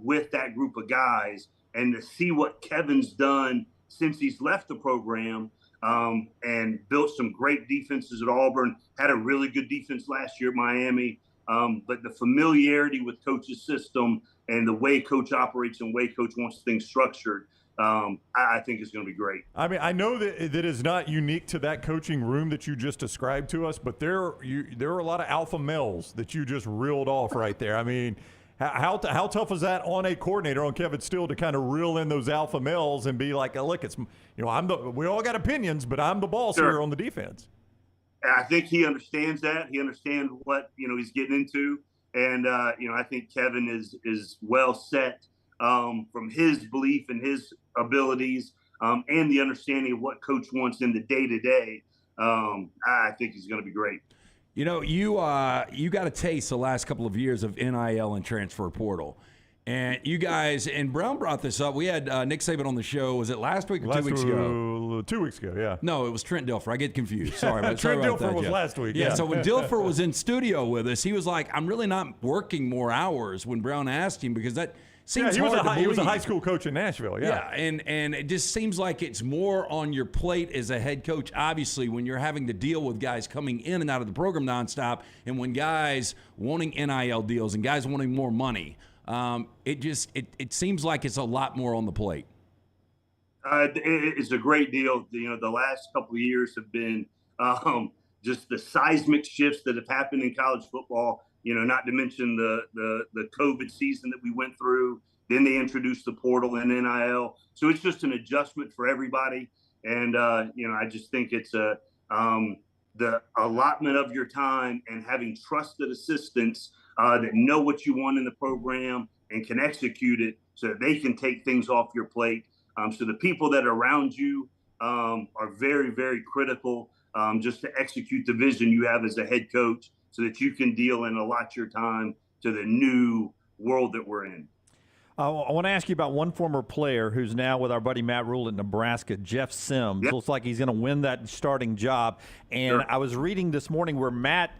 with that group of guys. And to see what Kevin's done since he's left the program, and built some great defenses at Auburn, had a really good defense last year at Miami. But the familiarity with Coach's system and the way Coach operates and the way Coach wants things structured, I think is going to be great. I mean, I know that is not unique to that coaching room that you just described to us, but there are a lot of alpha males that you just reeled off right there. I mean, how tough is that on a coordinator, on Kevin Steele, to kind of reel in those alpha males and be like, look, it's we all got opinions, but I'm the boss here on the defense. I think he understands that. He understands what he's getting into, and I think Kevin is well set from his belief and his abilities, and the understanding of what Coach wants in the day-to-day. I think he's going to be great. You got a taste the last couple of years of NIL and transfer portal. And you guys, and Brown brought this up. We had Nick Saban on the show. Was it last week or 2 weeks ago? 2 weeks ago, yeah. No, it was Trent Dilfer. I get confused. Sorry about Trent about Dilfer that, was Jeff. last week. Yeah, so when Dilfer was in studio with us, he was like, I'm really not working more hours when Brown asked him, because that seems hard to believe. He was a high school coach in Nashville, yeah. And it just seems like it's more on your plate as a head coach, obviously, when you're having to deal with guys coming in and out of the program nonstop, and when guys wanting NIL deals and guys wanting more money. It seems like it's a lot more on the plate. It's a great deal. The last couple of years have been just the seismic shifts that have happened in college football. Not to mention the COVID season that we went through. Then they introduced the portal and NIL. So it's just an adjustment for everybody. And I just think it's the allotment of your time and having trusted assistants that know what you want in the program and can execute it so that they can take things off your plate. So the people that are around you are very, very critical just to execute the vision you have as a head coach so that you can deal and allot your time to the new world that we're in. I want to ask you about one former player who's now with our buddy Matt Rule at Nebraska, Jeff Sims. Yep. Looks like he's going to win that starting job. And I was reading this morning where Matt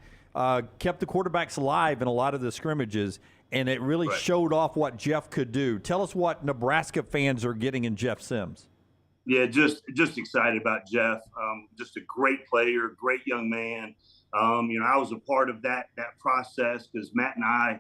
kept the quarterbacks alive in a lot of the scrimmages, and it really showed off what Jeff could do. Tell us what Nebraska fans are getting in Jeff Sims. Yeah, just excited about Jeff. Just a great player, great young man. I was a part of that process because Matt and I,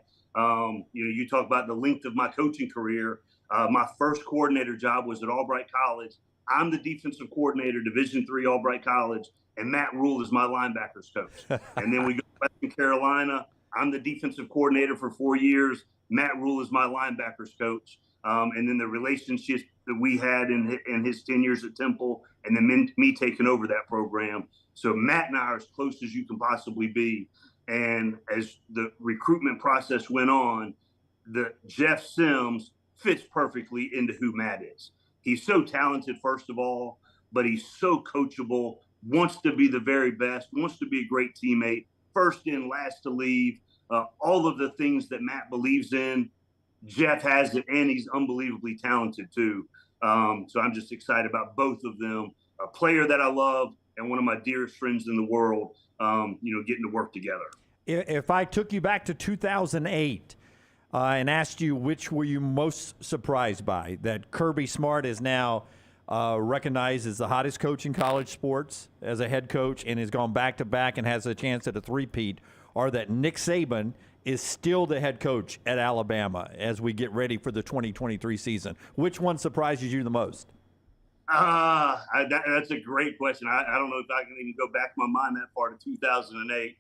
you talk about the length of my coaching career. My first coordinator job was at Albright College. I'm the defensive coordinator, Division III Albright College, and Matt Rule is my linebackers coach. And then we go to Western Carolina. I'm the defensive coordinator for 4 years. Matt Rule is my linebackers coach. And then the relationships that we had in his 10 years at Temple, and then me taking over that program. So Matt and I are as close as you can possibly be. And as the recruitment process went on, the Jeff Sims fits perfectly into who Matt is. He's so talented, first of all, but he's so coachable, wants to be the very best, wants to be a great teammate, first in, last to leave, all of the things that Matt believes in. Jeff has it, and he's unbelievably talented too. So I'm just excited about both of them, a player that I love and one of my dearest friends in the world, getting to work together. If I took you back to 2008 and asked you which were you most surprised by, that Kirby Smart is now recognized as the hottest coach in college sports as a head coach and has gone back-to-back and has a chance at a three-peat, are that Nick Saban is still the head coach at Alabama as we get ready for the 2023 season. Which one surprises you the most? That's a great question. I don't know if I can even go back my mind that far to 2008.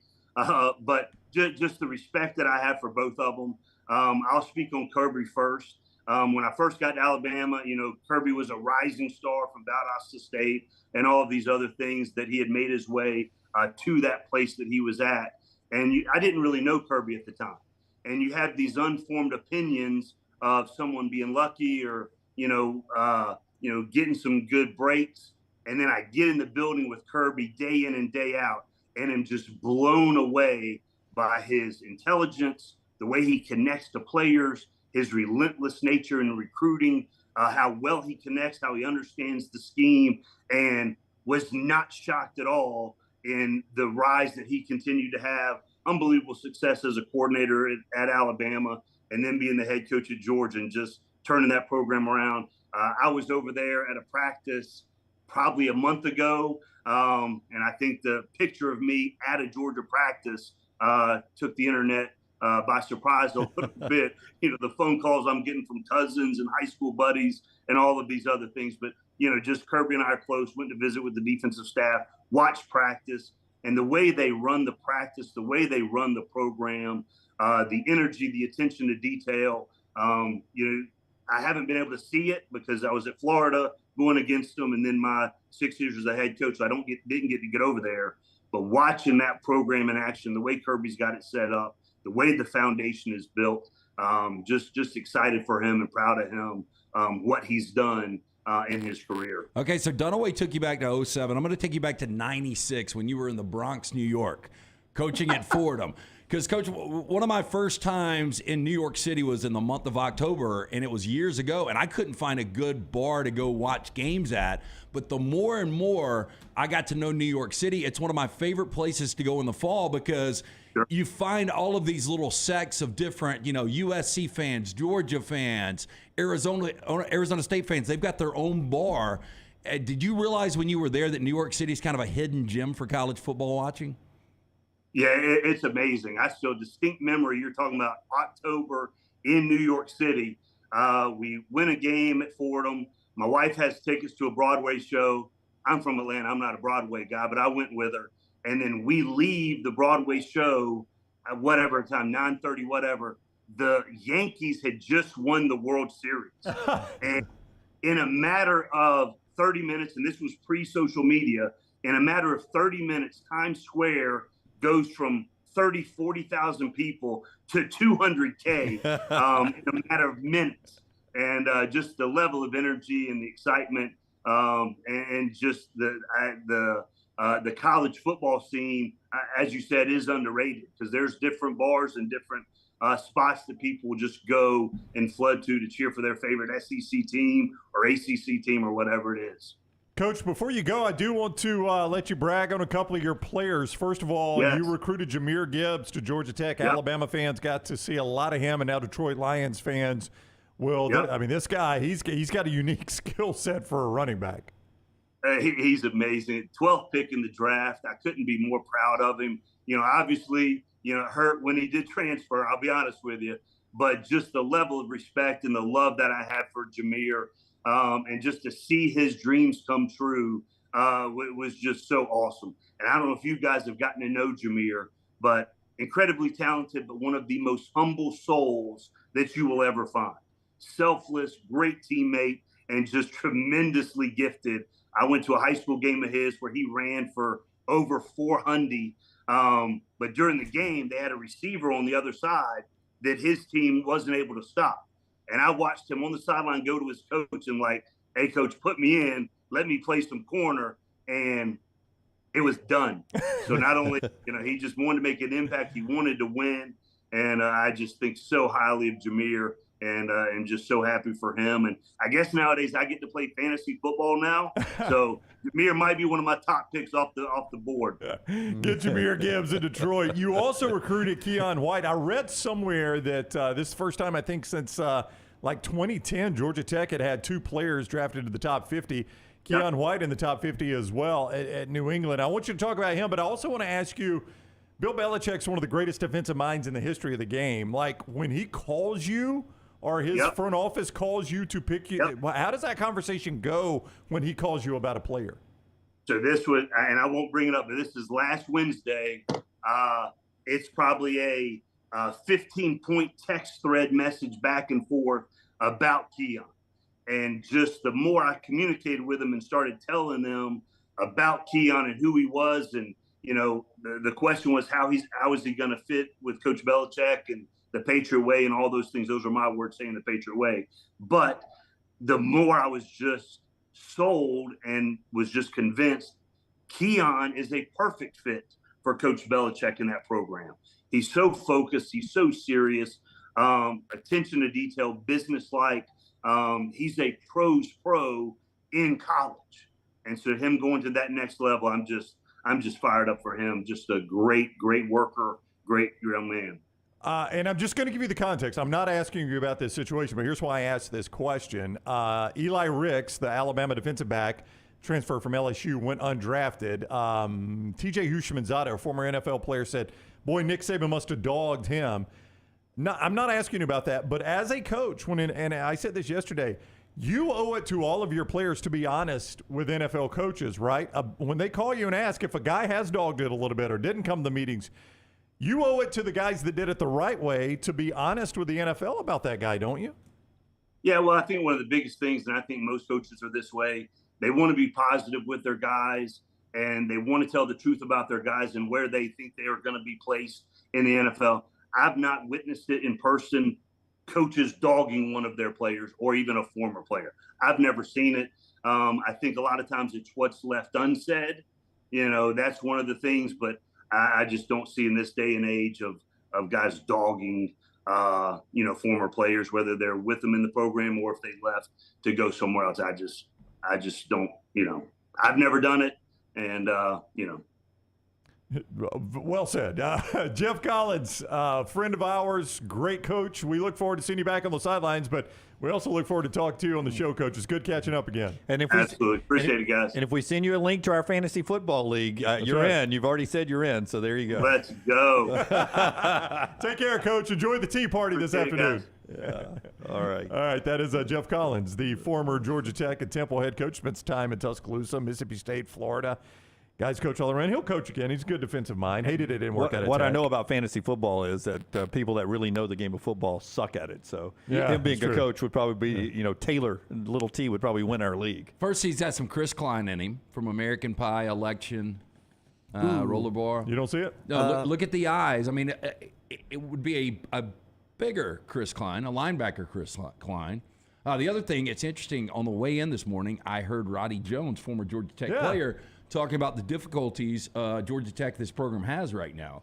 But just the respect that I have for both of them. I'll speak on Kirby first. When I first got to Alabama, Kirby was a rising star from Valdosta State and all of these other things that he had made his way to that place that he was at. And I didn't really know Kirby at the time. And you have these unformed opinions of someone being lucky or, getting some good breaks. And then I get in the building with Kirby day in and day out and am just blown away by his intelligence, the way he connects to players, his relentless nature in recruiting, how well he connects, how he understands the scheme, and was not shocked at all in the rise that he continued to have. Unbelievable success as a coordinator at Alabama, and then being the head coach at Georgia and just turning that program around. I was over there at a practice probably a month ago, and I think the picture of me at a Georgia practice took the internet by surprise a little bit. The phone calls I'm getting from cousins and high school buddies and all of these other things. But, just Kirby and I are close, went to visit with the defensive staff, watched practice, and the way they run the practice, the way they run the program, the energy, the attention to detail. I haven't been able to see it because I was at Florida going against them, and then my 6 years as a head coach, so I didn't get to get over there. But watching that program in action, the way Kirby's got it set up, the way the foundation is built, just excited for him and proud of him, what he's done in his career. Okay, so Dunaway took you back to 07. I'm going to take you back to 96 when you were in the Bronx, New York, coaching at Fordham. Because, Coach, one of my first times in New York City was in the month of October, and it was years ago, and I couldn't find a good bar to go watch games at. But the more and more I got to know New York City, it's one of my favorite places to go in the fall because you find all of these little sects of different, USC fans, Georgia fans, Arizona State fans. They've got their own bar. Did you realize when you were there that New York City is kind of a hidden gem for college football watching? Yeah, it's amazing. I still distinct memory. You're talking about October in New York City. We win a game at Fordham. My wife has tickets to a Broadway show. I'm from Atlanta. I'm not a Broadway guy, but I went with her. And then we leave the Broadway show at whatever time, 9:30, whatever. The Yankees had just won the World Series. And in a matter of 30 minutes, and this was pre-social media, in a matter of 30 minutes, Times Square goes from 40,000 people to 200K in a matter of minutes. And just the level of energy and the excitement and just the college football scene, as you said, is underrated because there's different bars and different spots that people will just go and flood to cheer for their favorite SEC team or ACC team or whatever it is. Coach, before you go, I do want to let you brag on a couple of your players. First of all, You recruited Jahmyr Gibbs to Georgia Tech. Yep. Alabama fans got to see a lot of him, and now Detroit Lions fans will. Yep. I mean, this guy, he's got a unique skill set for a running back. He's amazing. 12th pick in the draft. I couldn't be more proud of him. Obviously, it hurt when he did transfer, I'll be honest with you. But just the level of respect and the love that I have for Jahmyr, and just to see his dreams come true was just so awesome. And I don't know if you guys have gotten to know Jahmyr, but incredibly talented, but one of the most humble souls that you will ever find. Selfless, great teammate, and just tremendously gifted. I went to a high school game of his where he ran for over 400. But during the game, they had a receiver on the other side that his team wasn't able to stop. And I watched him on the sideline go to his coach and like, hey, coach, put me in, let me play some corner. And it was done. So not only, he just wanted to make an impact, he wanted to win. And I just think so highly of Jahmyr and just so happy for him. And I guess nowadays I get to play fantasy football now. So Jahmyr might be one of my top picks off the board. Get Jahmyr Gibbs in Detroit. You also recruited Keon White. I read somewhere that this is the first time I think since like 2010, Georgia Tech had 2 players drafted to the top 50. Keon White in the top 50 as well at New England. I want you to talk about him, but I also want to ask you, Bill Belichick's one of the greatest defensive minds in the history of the game. Like, when he calls you or his front office calls you to pick you, how does that conversation go when he calls you about a player? So this was, and I won't bring it up, but this is last Wednesday. It's probably a 15-point text thread message back and forth about Keon. And just the more I communicated with them and started telling them about Keon and who he was, and the question was how is he going to fit with Coach Belichick and the Patriot way and all those things. Those are my words saying the Patriot way. But the more I was just sold and was just convinced Keon is a perfect fit for Coach Belichick in that program. He's so focused. He's so serious. Attention to detail, business-like. He's a pro's pro in college. And so him going to that next level, I'm just fired up for him. Just a great worker, great young man. And I'm just going to give you the context. I'm not asking you about this situation, but here's why I asked this question. Eli Ricks, the Alabama defensive back, transfer from LSU, went undrafted. TJ Houshmandzadeh, a former NFL player, said, boy, Nick Saban must have dogged him. No, I'm not asking you about that, but as a coach, and I said this yesterday, you owe it to all of your players to be honest with NFL coaches, right? When they call you and ask if a guy has dogged it a little bit or didn't come to the meetings, you owe it to the guys that did it the right way to be honest with the NFL about that guy, don't you? Yeah, well, I think one of the biggest things, and I think most coaches are this way, they want to be positive with their guys, and they want to tell the truth about their guys and where they think they are going to be placed in the NFL. I've not witnessed it in person, coaches dogging one of their players or even a former player. I've never seen it. I think a lot of times it's what's left unsaid. That's one of the things, but I just don't see in this day and age of guys dogging, former players, whether they're with them in the program or if they left to go somewhere else. I just don't, I've never done it. And, Well said. Geoff Collins, friend of ours, great coach. We look forward to seeing you back on the sidelines, but we also look forward to talking to you on the show, Coach. It's good catching up again. And absolutely. Appreciate it, guys. And if we send you a link to our fantasy football league, you're right. in. You've already said you're in, so there you go. Let's go. Take care, Coach. Enjoy the tea party this afternoon. Yeah. All right. All right. That is Geoff Collins, the former Georgia Tech and Temple head coach, spent some time in Tuscaloosa, Mississippi State, Florida. Guys coach all around. He'll coach again. He's a good defensive mind. Hated it didn't work out. What I know about fantasy football is that people that really know the game of football suck at it. So him being a coach would probably be, Taylor, little T, would probably win our league. First, he's got some Chris Klein in him from American Pie, Election, Rollerball. You don't see it? No, look at the eyes. I mean, it would be a bigger Chris Klein, a linebacker Chris Klein. The other thing, it's interesting, on the way in this morning, I heard Roddy Jones, former Georgia Tech player, talking about the difficulties Georgia Tech, this program, has right now.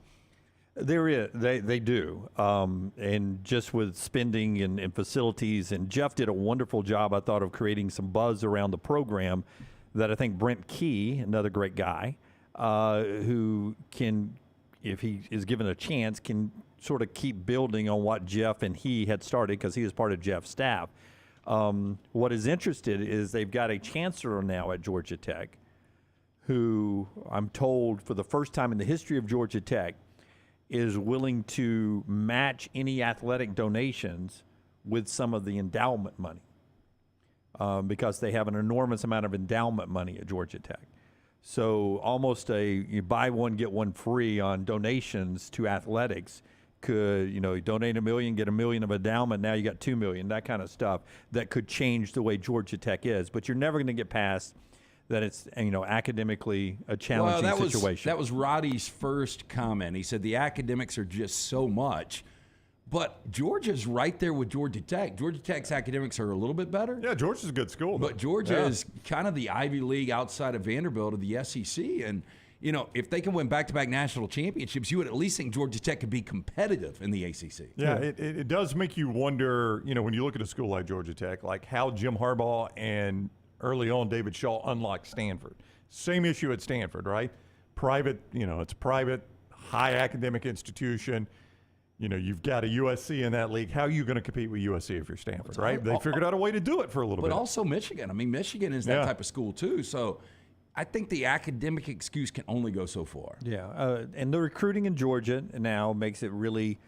There is. They do. And just with spending and facilities, and Geoff did a wonderful job, I thought, of creating some buzz around the program that I think Brent Key, another great guy, who can, if he is given a chance, can sort of keep building on what Geoff and he had started, because he was part of Geoff's staff. What is interesting is they've got a chancellor now at Georgia Tech who, I'm told, for the first time in the history of Georgia Tech, is willing to match any athletic donations with some of the endowment money, because they have an enormous amount of endowment money at Georgia Tech. So almost you buy one, get one free on donations to athletics. Could, you donate $1 million, get $1 million of endowment, now you got $2 million, that kind of stuff that could change the way Georgia Tech is. But you're never going to get past that it's, academically a challenging situation. That was Roddy's first comment. He said the academics are just so much. But Georgia's right there with Georgia Tech. Georgia Tech's academics are a little bit better. Yeah, Georgia's a good school. But Georgia is kind of the Ivy League outside of Vanderbilt of the SEC. And, if they can win back-to-back national championships, you would at least think Georgia Tech could be competitive in the ACC. Yeah, it does make you wonder, when you look at a school like Georgia Tech, like how Jim Harbaugh and early on David Shaw unlocked Stanford. Same issue at Stanford, right? Private, it's a private, high academic institution. you've got a USC in that league. How are you going to compete with USC if you're Stanford, right? They figured out a way to do it for a little bit. But also Michigan. I mean, Michigan is that type of school too. So I think the academic excuse can only go so far. Yeah, and the recruiting in Georgia now makes it really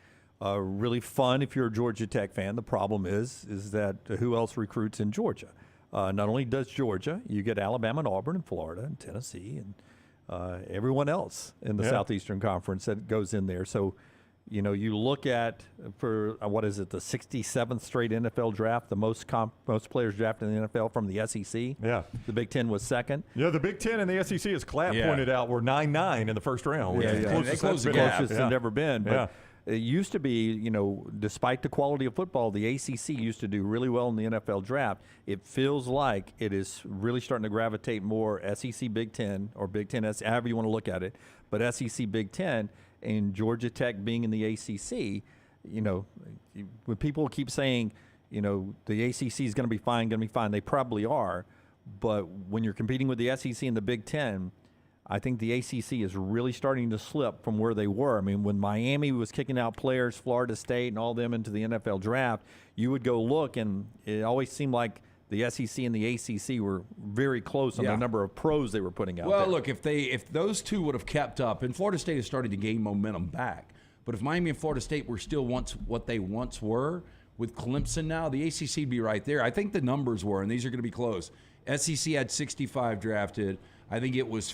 fun if you're a Georgia Tech fan. The problem is that who else recruits in Georgia? Not only does Georgia, you get Alabama and Auburn and Florida and Tennessee and everyone else in the Southeastern Conference that goes in there. So, you look at, for the 67th straight NFL draft, the most players drafted in the NFL from the SEC. Yeah. The Big Ten was second. Yeah, the Big Ten and the SEC, as Clapp pointed out, were 9-9 in the first round. Closest it's never been. But it used to be, despite the quality of football, the ACC used to do really well in the NFL draft. It feels like it is really starting to gravitate more SEC Big Ten or Big Ten, however you want to look at it, but SEC Big Ten. And Georgia Tech being in the ACC, when people keep saying, the ACC is going to be fine, they probably are. But when you're competing with the SEC and the Big Ten, I think the ACC is really starting to slip from where they were. I mean, when Miami was kicking out players, Florida State and all them into the NFL draft, you would go look, and it always seemed like the SEC and the ACC were very close on the number of pros they were putting out there. Well, look, if those two would have kept up, and Florida State has started to gain momentum back, but if Miami and Florida State were still what they once were, with Clemson now, the ACC would be right there. I think the numbers were, and these are going to be close. SEC had 65 drafted. I think it was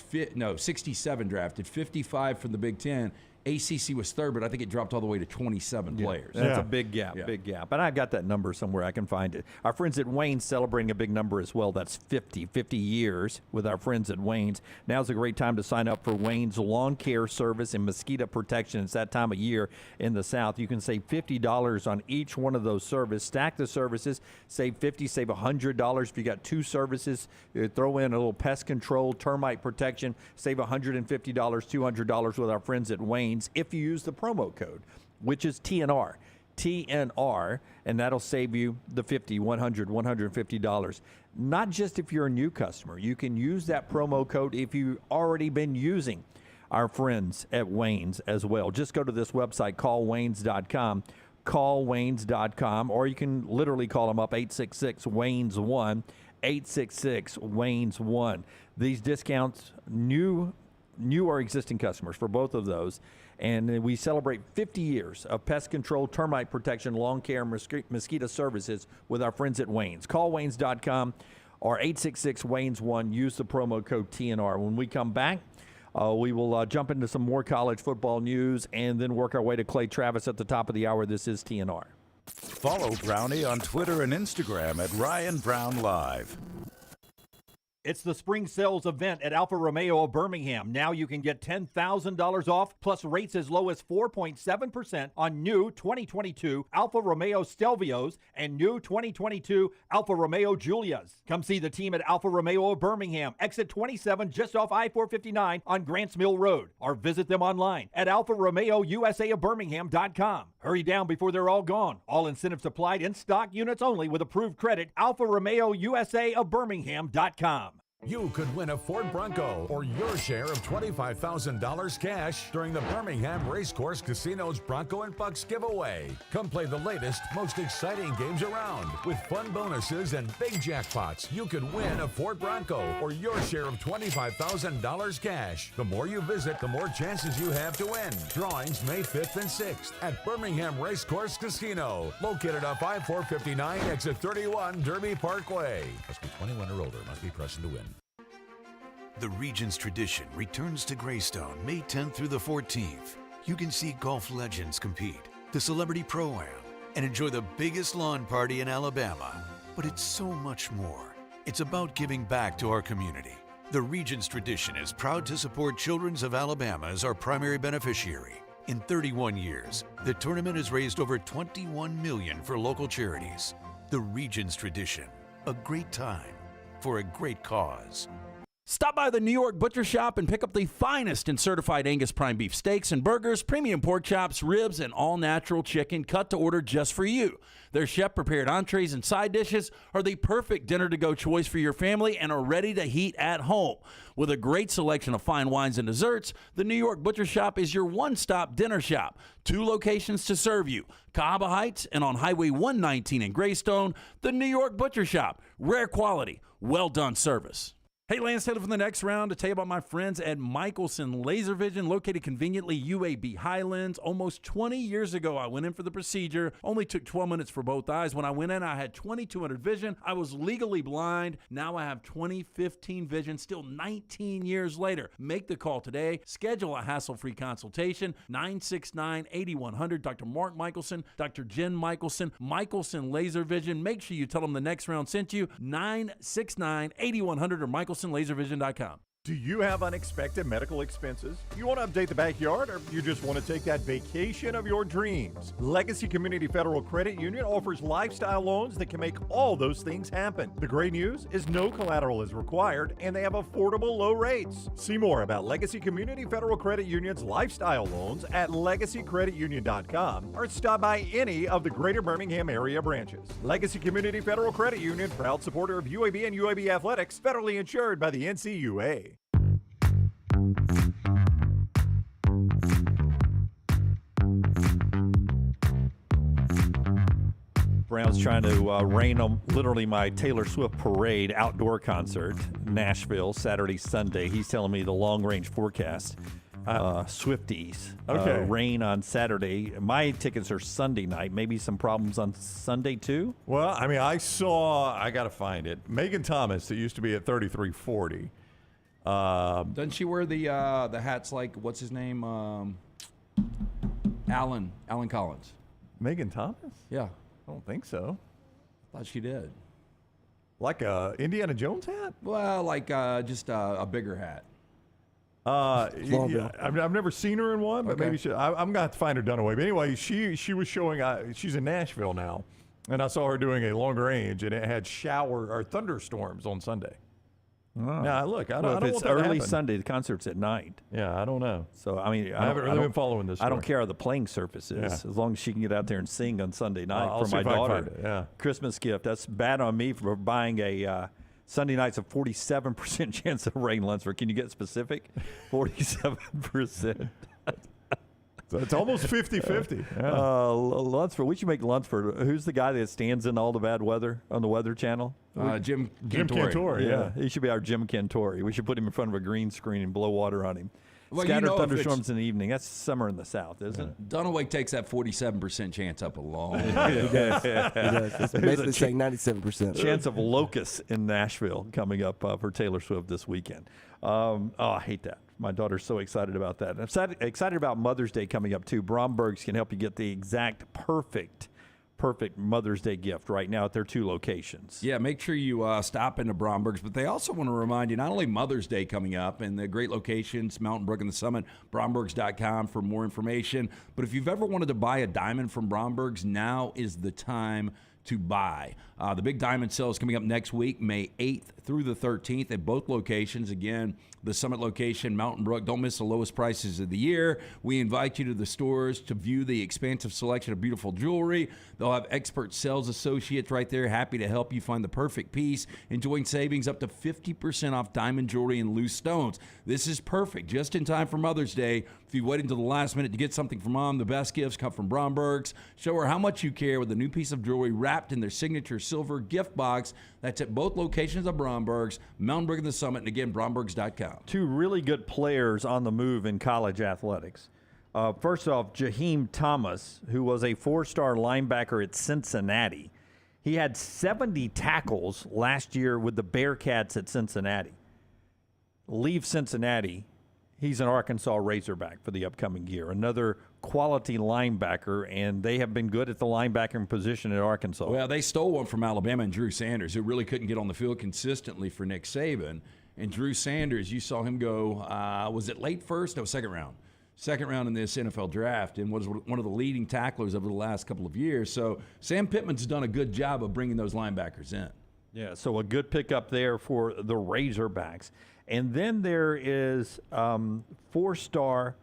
67 drafted, 55 from the Big Ten. ACC was third, but I think it dropped all the way to 27 players. That's a big gap, big gap. And I got that number somewhere. I can find it. Our friends at Wayne's celebrating a big number as well. That's 50 years with our friends at Wayne's. Now's a great time to sign up for Wayne's lawn care service and mosquito protection. It's that time of year in the South. You can save $50 on each one of those services. Stack the services, save $50, save $100. If you got two services, throw in a little pest control, termite protection, save $150, $200 with our friends at Wayne's. If you use the promo code, which is TNR, and that'll save you the $50, $100, $150. Not just if you're a new customer. You can use that promo code if you've already been using our friends at Wayne's as well. Just go to this website, callwaynes.com, callwaynes.com, or you can literally call them up, 866-WAYNES-1, 866-WAYNES-1. These discounts, new or existing customers for both of those. And we celebrate 50 years of pest control, termite protection, lawn care, mosquito services with our friends at Wayne's. Call Waynes.com or 866-WAYNES-1. Use the promo code TNR. When we come back, we will jump into some more college football news and then work our way to Clay Travis at the top of the hour. This is TNR. Follow Brownie on Twitter and Instagram at Ryan Brown Live. It's the spring sales event at Alfa Romeo of Birmingham. Now you can get $10,000 off, plus rates as low as 4.7% on new 2022 Alfa Romeo Stelvios and new 2022 Alfa Romeo Giulias. Come see the team at Alfa Romeo of Birmingham, exit 27, just off I-459 on Grants Mill Road, or visit them online at alfaromeousa of Birmingham.com. Hurry down before they're all gone. All incentives applied, in stock units only with approved credit. alfaromeousa of Birmingham.com. You could win a Ford Bronco or your share of $25,000 cash during the Birmingham Racecourse Casino's Bronco and Bucks giveaway. Come play the latest, most exciting games around. With fun bonuses and big jackpots, you could win a Ford Bronco or your share of $25,000 cash. The more you visit, the more chances you have to win. Drawings May 5th and 6th at Birmingham Racecourse Casino, located off I-459, exit 31, Derby Parkway. Must be 21 or older. Must be present to win. The region's tradition returns to Greystone May 10th through the 14th. You can see golf legends compete, the Celebrity Pro-Am, and enjoy the biggest lawn party in Alabama. But it's so much more. It's about giving back to our community. The region's tradition is proud to support Children's of Alabama as our primary beneficiary. In 31 years, the tournament has raised over $21 million for local charities. The region's tradition, a great time for a great cause. Stop by the New York Butcher Shop and pick up the finest in certified Angus prime beef steaks and burgers, premium pork chops, ribs, and all-natural chicken cut to order just for you. Their chef-prepared entrees and side dishes are the perfect dinner-to-go choice for your family and are ready to heat at home. With a great selection of fine wines and desserts, the New York Butcher Shop is your one-stop dinner shop. 2 locations to serve you, Cahaba Heights and on Highway 119 in Greystone. The New York Butcher Shop, rare quality, well-done service. Hey, Lance Taylor from the next round to tell you about my friends at Michelson Laser Vision, located conveniently UAB Highlands. Almost 20 years ago, I went in for the procedure. Only took 12 minutes for both eyes. When I went in, I had 2200 vision. I was legally blind. Now I have 20/15 vision, still 19 years later. Make the call today. Schedule a hassle-free consultation, 969-8100. Dr. Mark Michelson, Dr. Jen Michelson, Michelson Laser Vision. Make sure you tell them the next round sent you, 969-8100 or MichelsonLaserVision.com. Do you have unexpected medical expenses? You want to update the backyard, or you just want to take that vacation of your dreams? Legacy Community Federal Credit Union offers lifestyle loans that can make all those things happen. The great news is no collateral is required, and they have affordable low rates. See more about Legacy Community Federal Credit Union's lifestyle loans at LegacyCreditUnion.com or stop by any of the Greater Birmingham area branches. Legacy Community Federal Credit Union, proud supporter of UAB and UAB Athletics, federally insured by the NCUA. Brown's trying to rain on literally my Taylor Swift parade outdoor concert, Nashville, Saturday, Sunday. He's telling me the long-range forecast, Swifties, okay. Rain on Saturday. My tickets are Sunday night. Maybe some problems on Sunday, too? Well, I mean, I got to find it. Megan Thomas, that used to be at 3340. Doesn't she wear the hats like, what's his name? Alan Collins. Megan Thomas? Yeah. I don't think so. Thought she did. Like a Indiana Jones hat? Well, like just a bigger hat. Yeah, I've never seen her in one, but maybe I'm going to have to find her Dunaway. But anyway, she was showing, she's in Nashville now, and I saw her doing a long range, and it had thunderstorms on Sunday. Oh. Now, look, I don't if want it's that to early happen. Sunday, the concert's at night. Yeah, I don't know. So, I mean, I haven't really been following this I don't story. care how the playing surface is, Yeah. as long as she can get out there and sing on Sunday night I'll for see my if I can daughter. find it, yeah. Christmas gift. That's bad on me for buying a Sunday night's a 47% chance of rain, Lunsford. Can you get specific? 47%. So it's almost 50-50. Yeah. Lunsford, we should make Lunsford. Who's the guy that stands in all the bad weather on the Weather Channel? Jim Cantori, yeah. He should be our Jim Cantori. We should put him in front of a green screen and blow water on him. Well, Scattered if thunderstorms in the evening. That's summer in the South, isn't it? Dunaway takes that 47% chance up a long He does. It's basically saying 97%. Chance of locusts in Nashville coming up for Taylor Swift this weekend. I hate that. My daughter's so excited about that. I'm excited about Mother's Day coming up, too. Bromberg's can help you get the exact perfect Mother's Day gift right now at their 2 locations. Yeah, make sure you stop into Bromberg's. But they also want to remind you, not only Mother's Day coming up and the great locations, Mountain Brook and the Summit, Brombergs.com for more information. But if you've ever wanted to buy a diamond from Bromberg's, now is the time to buy. The big diamond sale is coming up next week, May 8th through the 13th at both locations. Again, the Summit location, Mountain Brook. Don't miss the lowest prices of the year. We invite you to the stores to view the expansive selection of beautiful jewelry. They'll have expert sales associates right there, happy to help you find the perfect piece, enjoying savings up to 50% off diamond jewelry and loose stones. This is perfect, just in time for Mother's Day. If you wait until the last minute to get something from Mom, the best gifts come from Bromberg's. Show her how much you care with a new piece of jewelry wrapped in their signature silver gift box. That's at both locations of Bromberg's, Mountain Brook and the Summit, and again, Brombergs.com. 2 really good players on the move in college athletics. First off, Jaheim Thomas, who was a 4-star linebacker at Cincinnati. He had 70 tackles last year with the Bearcats at Cincinnati. Leave Cincinnati. He's an Arkansas Razorback for the upcoming year. Another quality linebacker, and they have been good at the linebacking position at Arkansas. Well, they stole one from Alabama and Drew Sanders, who really couldn't get on the field consistently for Nick Saban. And Drew Sanders, you saw him go, was it late first? No, second round. Second round in this NFL draft, and was one of the leading tacklers over the last couple of years. So Sam Pittman's done a good job of bringing those linebackers in. Yeah, so a good pickup there for the Razorbacks. And then there is 4-star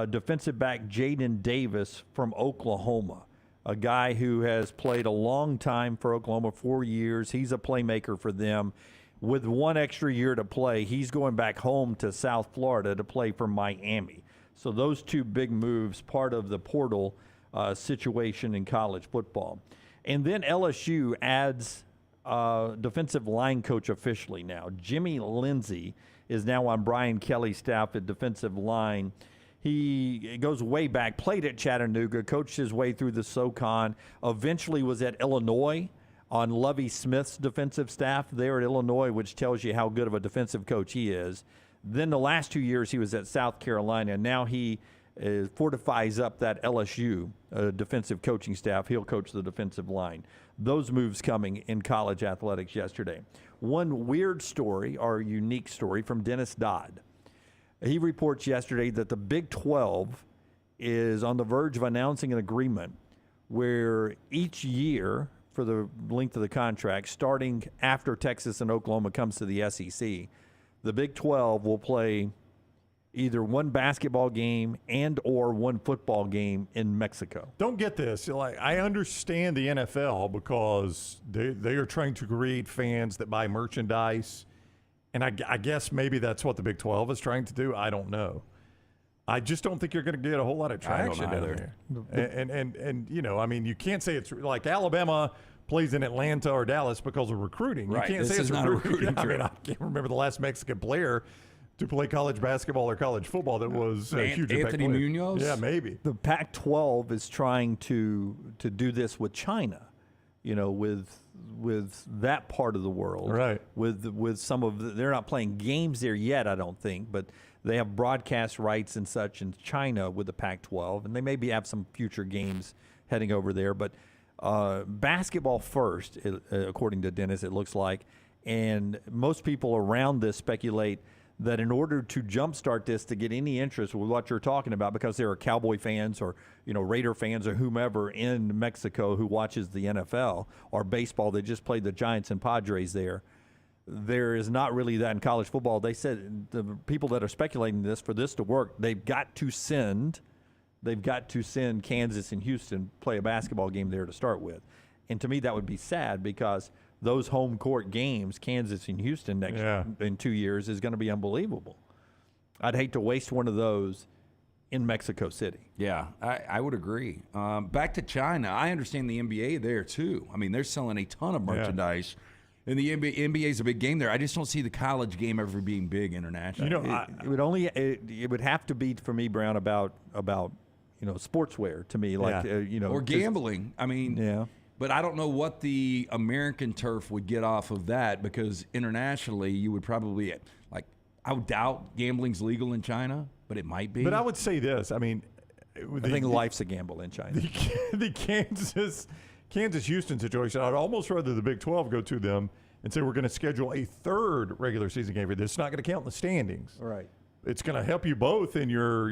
defensive back Jaden Davis from Oklahoma, a guy who has played a long time for Oklahoma, 4 years. He's a playmaker for them. With 1 extra year to play, he's going back home to South Florida to play for Miami. So those 2 big moves, part of the portal situation in college football. And then LSU adds defensive line coach officially now. Jimmy Lindsey is now on Brian Kelly's staff at defensive line. He goes way back, played at Chattanooga, coached his way through the SoCon, eventually was at Illinois on Lovie Smith's defensive staff there at Illinois, which tells you how good of a defensive coach he is. Then the last 2 years he was at South Carolina. Now he fortifies up that LSU defensive coaching staff. He'll coach the defensive line. Those moves coming in college athletics yesterday. One weird story, or unique story, from Dennis Dodd. He reports yesterday that the Big 12 is on the verge of announcing an agreement where each year, for the length of the contract, starting after Texas and Oklahoma comes to the SEC, the Big 12 will play either one basketball game and or one football game in Mexico. Don't get this. Like, I understand the NFL because they are trying to create fans that buy merchandise. And I guess maybe that's what the Big 12 is trying to do. I don't know. I just don't think you're going to get a whole lot of traction down there. And you know, I mean, you can't say it's like Alabama plays in Atlanta or Dallas because of recruiting. Right. You can't This say is it's not a recruiting. recruiting I mean, I can't remember the last Mexican player to play college basketball or college football that was a huge impact Anthony player. Munoz? Yeah, maybe. The Pac-12 is trying to do this with China, you know, with that part of the world. Right. With some of they're not playing games there yet, I don't think, but they have broadcast rights and such in China with the Pac-12, and they maybe have some future games heading over there. But basketball first, according to Dennis, it looks like, and most people around this speculate that in order to jumpstart this, to get any interest with what you're talking about, because there are Cowboy fans or, you know, Raider fans or whomever in Mexico who watches the NFL or baseball, they just played the Giants and Padres there. There is not really that in college football. They said the people that are speculating this, for this to work, they've got to send Kansas and Houston play a basketball game there to start with. And to me, that would be sad because those home court games, Kansas and Houston in 2 years, is going to be unbelievable. I'd hate to waste one of those in Mexico City. Yeah, I would agree. Back to China, I understand the NBA there too. I mean, they're selling a ton of merchandise. And the NBA is a big game there. I just don't see the college game ever being big internationally. You know, it would have to be for me, Brown, about you know, sportswear to me, like you know, or gambling. I mean, yeah. But I don't know what the American turf would get off of that, because internationally you would probably, like, I would doubt gambling's legal in China, but it might be. But I would say this. I mean, I think life's a gamble in China. The Kansas-Houston situation, I'd almost rather the Big 12 go to them and say we're going to schedule a third regular season game. That's not going to count in the standings. Right. It's going to help you both in your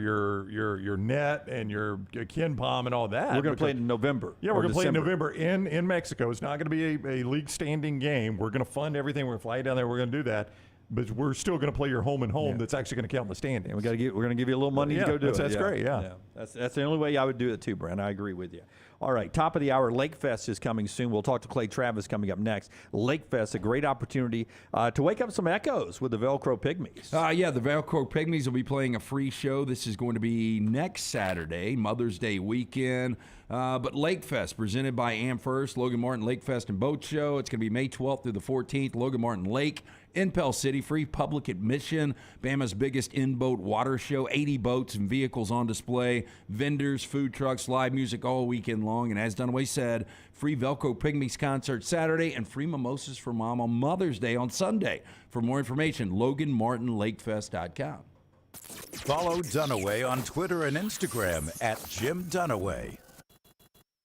net and your Ken Palm and all that. We're going to play in November. Yeah, we're going to play in November in Mexico. It's not going to be a league standing game. We're going to fund everything. We're going to fly down there. We're going to do that. But we're still going to play your home and home. That's actually going to count in the standings. And we're going to give you a little money to go do it. That's great. Yeah. That's the only way I would do it too, Brent. I agree with you. All right, top of the hour, Lake Fest is coming soon. We'll talk to Clay Travis coming up next. Lake Fest, a great opportunity to wake up some echoes with the Velcro Pygmies. Yeah, the Velcro Pygmies will be playing a free show. This is going to be next Saturday, Mother's Day weekend. But Lake Fest, presented by AmFirst, Logan Martin Lake Fest and Boat Show. It's going to be May 12th through the 14th, Logan Martin Lake in Pell City, free public admission. Bama's biggest in-boat water show, 80 boats and vehicles on display, vendors, food trucks, live music all weekend long. And as Dunaway said, free Velcro Pygmies concert Saturday and free mimosas for Mom on Mother's Day on Sunday. For more information, LoganMartinLakeFest.com. Follow Dunaway on Twitter and Instagram at Jim Dunaway.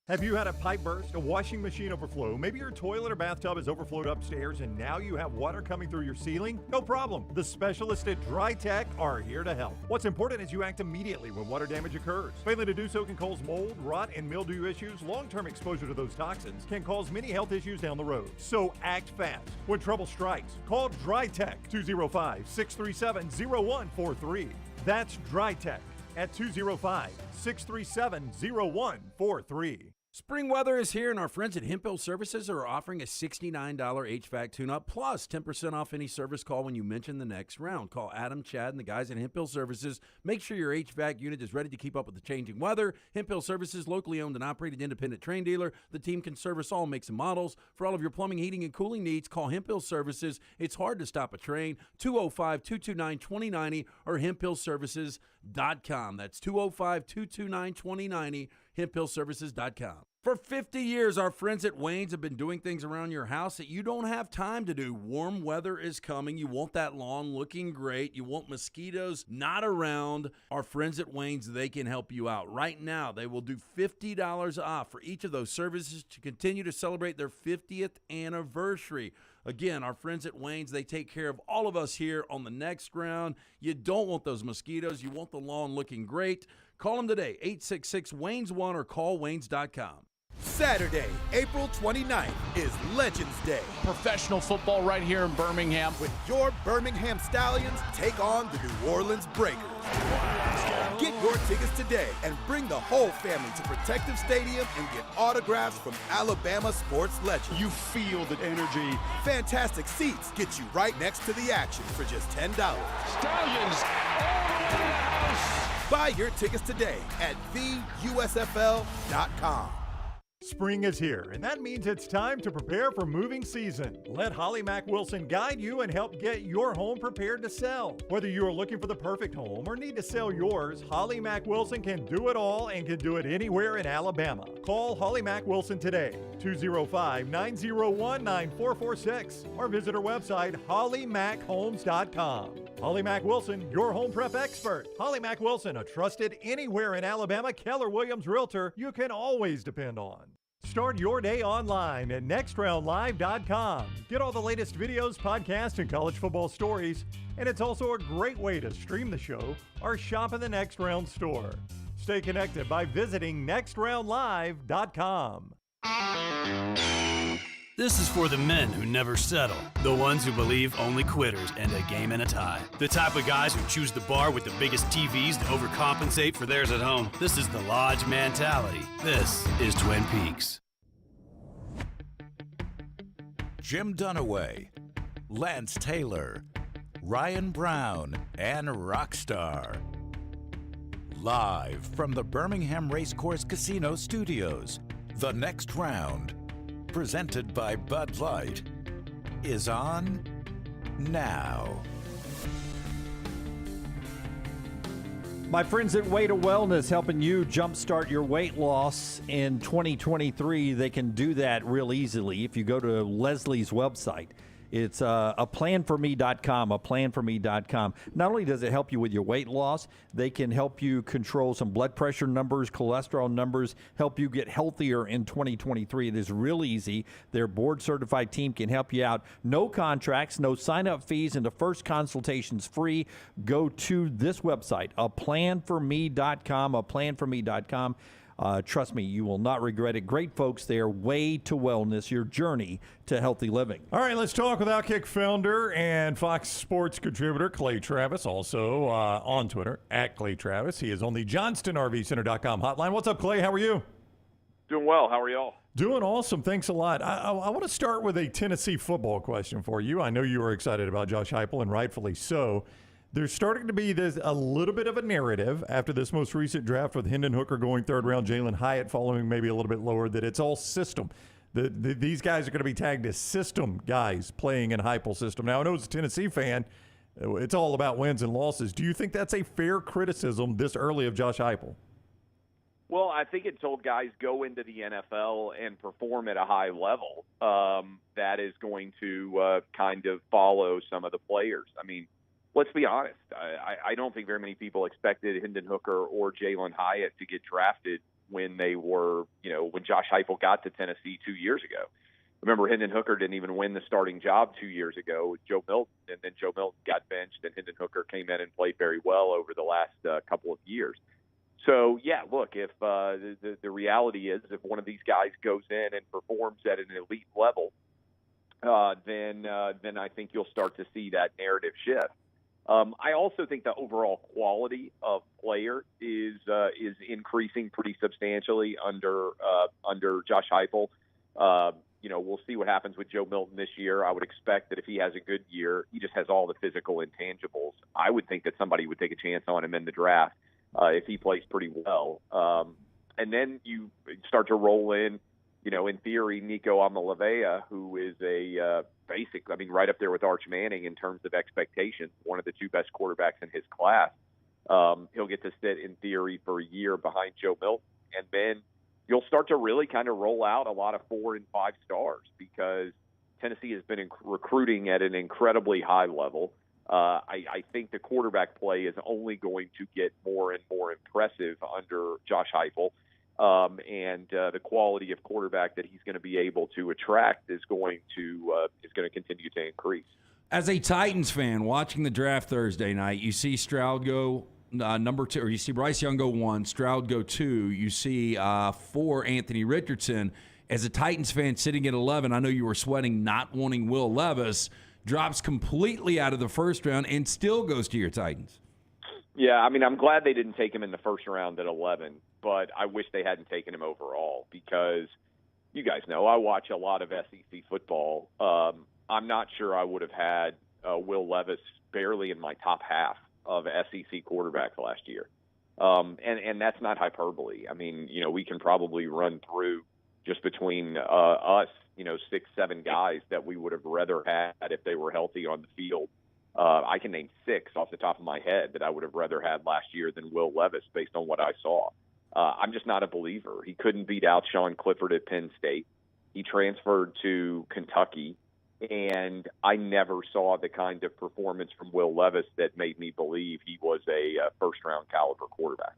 Have you had a pipe burst, a washing machine overflow? Maybe your toilet or bathtub has overflowed upstairs and now you have water coming through your ceiling? No problem. The specialists at Dry Tech are here to help. What's important is you act immediately when water damage occurs. Failing to do so can cause mold, rot, and mildew issues. Long-term exposure to those toxins can cause many health issues down the road. So act fast. When trouble strikes, call Dry Tech 205-637-0143. That's Dry Tech at 205-637-0143. Spring weather is here, and our friends at Hemphill Services are offering a $69 HVAC tune-up plus 10% off any service call when you mention the next round. Call Adam, Chad, and the guys at Hemphill Services. Make sure your HVAC unit is ready to keep up with the changing weather. Hemphill Services, locally owned and operated independent Trane dealer. The team can service all makes and models. For all of your plumbing, heating, and cooling needs, call Hemphill Services. It's hard to stop a Trane. 205-229-2090 or hemphillservices.com. That's 205-229-2090. hemphillservices.com. For 50 years, our friends at Wayne's have been doing things around your house that you don't have time to do. Warm weather is coming. You want that lawn looking great. You want mosquitoes not around. Our friends at Wayne's, they can help you out. Right now, they will do $50 off for each of those services to continue to celebrate their 50th anniversary. Again, our friends at Wayne's, they take care of all of us here on the next round. You don't want those mosquitoes. You want the lawn looking great. Call them today, 866-WAYNES1 or call Waynes.com. Saturday, April 29th is Legends Day. Professional football right here in Birmingham. When your Birmingham Stallions take on the New Orleans Breakers. Get your tickets today and bring the whole family to Protective Stadium and get autographs from Alabama sports legends. You feel the energy. Fantastic seats get you right next to the action for just $10. Stallions all the way to the house. Buy your tickets today at theusfl.com. Spring is here, and that means it's time to prepare for moving season. Let Holly Mack Wilson guide you and help get your home prepared to sell. Whether you are looking for the perfect home or need to sell yours, Holly Mack Wilson can do it all and can do it anywhere in Alabama. Call Holly Mack Wilson today, 205-901-9446, or visit her website, hollymachomes.com. Holly Mack Wilson, your home prep expert. Holly Mack Wilson, a trusted anywhere in Alabama Keller Williams realtor you can always depend on. Start your day online at nextroundlive.com. Get all the latest videos, podcasts, and college football stories. And it's also a great way to stream the show or shop in the Next Round store. Stay connected by visiting nextroundlive.com. This is for the men who never settle, the ones who believe only quitters end a game in a tie, the type of guys who choose the bar with the biggest TVs to overcompensate for theirs at home. This is the Lodge mentality. This is Twin Peaks. Jim Dunaway, Lance Taylor, Ryan Brown, and Rockstar. Live from the Birmingham Racecourse Casino Studios, the next round, presented by Bud Light, is on now. My friends at Way to Wellness helping you jumpstart your weight loss in 2023. They can do that real easily if you go to Leslie's website. It's aplanforme.com, aplanforme.com. Not only does it help you with your weight loss, they can help you control some blood pressure numbers, cholesterol numbers, help you get healthier in 2023. It is real easy. Their board-certified team can help you out. No contracts, no sign-up fees, and the first consultation's free. Go to this website, aplanforme.com, aplanforme.com. Trust me, you will not regret it. Great folks there. Way to Wellness, your journey to healthy living. All right, let's talk with Outkick founder and Fox Sports contributor Clay Travis, also on Twitter, at Clay Travis. He is on the JohnstonRVCenter.com hotline. What's up, Clay? How are you? Doing well. How are y'all? Doing awesome. Thanks a lot. I want to start with a Tennessee football question for you. I know you were excited about Josh Heupel, and rightfully so. There's starting to be a little bit of a narrative after this most recent draft with Hendon Hooker going third round, Jalen Hyatt following maybe a little bit lower, that it's all system. These guys are going to be tagged as system guys playing in Heupel's system. Now, I know as a Tennessee fan, it's all about wins and losses. Do you think that's a fair criticism this early of Josh Heupel? Well, I think until guys go into the NFL and perform at a high level, that is going to kind of follow some of the players. I mean, let's be honest. I don't think very many people expected Hendon Hooker or Jalen Hyatt to get drafted when they were, when Josh Heupel got to Tennessee 2 years ago. Remember, Hendon Hooker didn't even win the starting job 2 years ago with Joe Milton, and then Joe Milton got benched, and Hendon Hooker came in and played very well over the last couple of years. So, yeah, look, if the reality is if one of these guys goes in and performs at an elite level, then I think you'll start to see that narrative shift. I also think the overall quality of player is increasing pretty substantially under Josh Heupel. We'll see what happens with Joe Milton this year. I would expect that if he has a good year, he just has all the physical intangibles. I would think that somebody would take a chance on him in the draft if he plays pretty well. And then you start to roll in, in theory, Nico Amalavea, who is right up there with Arch Manning in terms of expectations, one of the two best quarterbacks in his class. He'll get to sit, in theory, for a year behind Joe Milton. And then you'll start to really kind of roll out a lot of 4 and 5 stars because Tennessee has been recruiting at an incredibly high level. I think the quarterback play is only going to get more and more impressive under Josh Heupel. And the quality of quarterback that he's going to be able to attract is going to continue to increase. As a Titans fan, watching the draft Thursday night, you see Stroud go number 2, or you see Bryce Young go 1, Stroud go 2. You see 4, Anthony Richardson. As a Titans fan sitting at 11, I know you were sweating not wanting Will Levis. Drops completely out of the first round and still goes to your Titans. Yeah, I'm glad they didn't take him in the first round at 11, but I wish they hadn't taken him overall because you guys know I watch a lot of SEC football. I'm not sure I would have had Will Levis barely in my top half of SEC quarterbacks last year. And that's not hyperbole. We can probably run through just between us, 6, 7 guys that we would have rather had if they were healthy on the field. I can name 6 off the top of my head that I would have rather had last year than Will Levis based on what I saw. I'm just not a believer. He couldn't beat out Sean Clifford at Penn State. He transferred to Kentucky, and I never saw the kind of performance from Will Levis that made me believe he was a first-round caliber quarterback.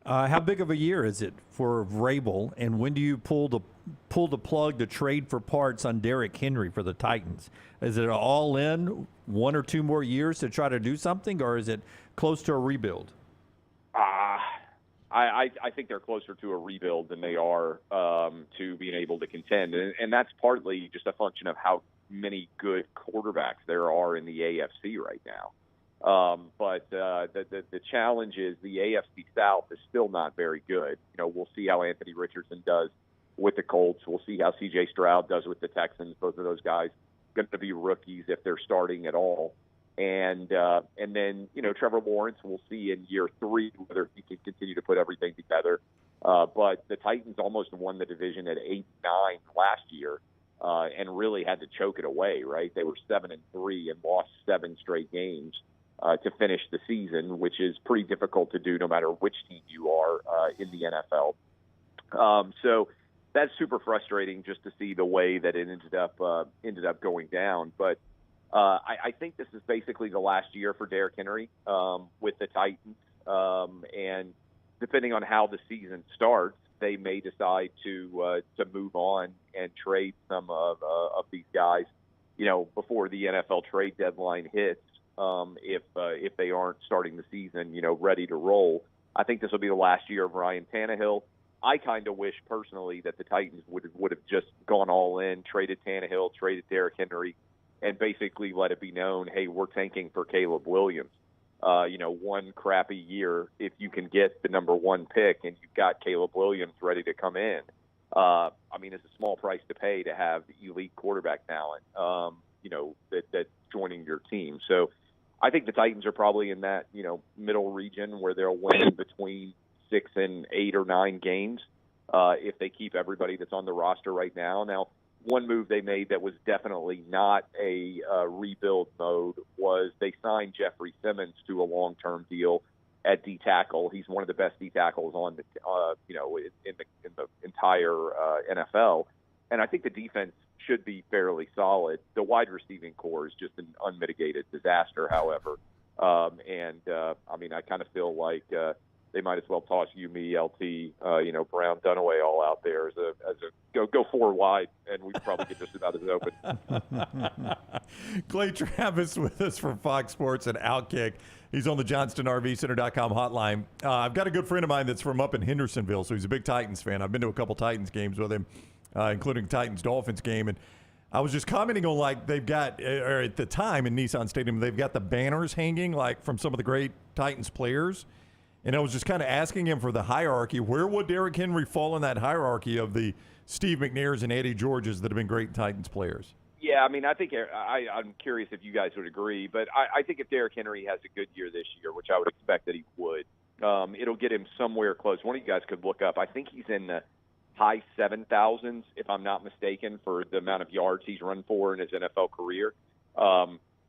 How big of a year is it for Vrabel, and when do you pull the plug to trade for parts on Derrick Henry for the Titans? Is it all in 1 or 2 more years to try to do something, or is it close to a rebuild? I think they're closer to a rebuild than they are to being able to contend, and that's partly just a function of how many good quarterbacks there are in the AFC right now. But the challenge is the AFC South is still not very good. We'll see how Anthony Richardson does with the Colts. We'll see how C.J. Stroud does with the Texans. Both of those guys going to be rookies if they're starting at all. And then, Trevor Lawrence, we'll see in year 3 whether he can continue to put everything together. But the Titans almost won the division at 8-9 last year and really had to choke it away, right? They were 7-3 and lost 7 straight games to finish the season, which is pretty difficult to do no matter which team you are in the NFL. So that's super frustrating just to see the way that it ended up going down. But I think this is basically the last year for Derrick Henry with the Titans. And depending on how the season starts, they may decide to move on and trade some of these guys, before the NFL trade deadline hits. If they aren't starting the season, ready to roll. I think this will be the last year of Ryan Tannehill. I kind of wish personally that the Titans would have just gone all in, traded Tannehill, traded Derrick Henry, and basically let it be known, hey, we're tanking for Caleb Williams. One crappy year, if you can get the number 1 pick and you've got Caleb Williams ready to come in, it's a small price to pay to have elite quarterback talent, that's joining your team. So I think the Titans are probably in that, middle region where they'll win between 6 and 8 or 9 games if they keep everybody that's on the roster right now. Now, one move they made that was definitely not a rebuild mode was they signed Jeffrey Simmons to a long-term deal at D tackle. He's one of the best D tackles on the in the entire NFL, and I think the defense should be fairly solid. The wide receiving core is just an unmitigated disaster, however, I kind of feel like they might as well toss you, me, LT, Brown, Dunaway all out there as a go 4 wide, and we probably get just about as open. Clay Travis with us from Fox Sports and Outkick. He's on the JohnstonRVCenter.com hotline. I've got a good friend of mine that's from up in Hendersonville, so he's a big Titans fan. I've been to a couple Titans games with him, including Titans-Dolphins game, and I was just commenting on, like, they've got, or at the time in Nissan Stadium, they've got the banners hanging, like, from some of the great Titans players. And I was just kind of asking him for the hierarchy. Where would Derrick Henry fall in that hierarchy of the Steve McNairs and Eddie Georges that have been great Titans players? Yeah, I mean, I think I'm curious if you guys would agree, but I think if Derrick Henry has a good year this year, which I would expect that he would, it'll get him somewhere close. One of you guys could look up. I think he's in the high 7,000s, if I'm not mistaken, for the amount of yards he's run for in his NFL career.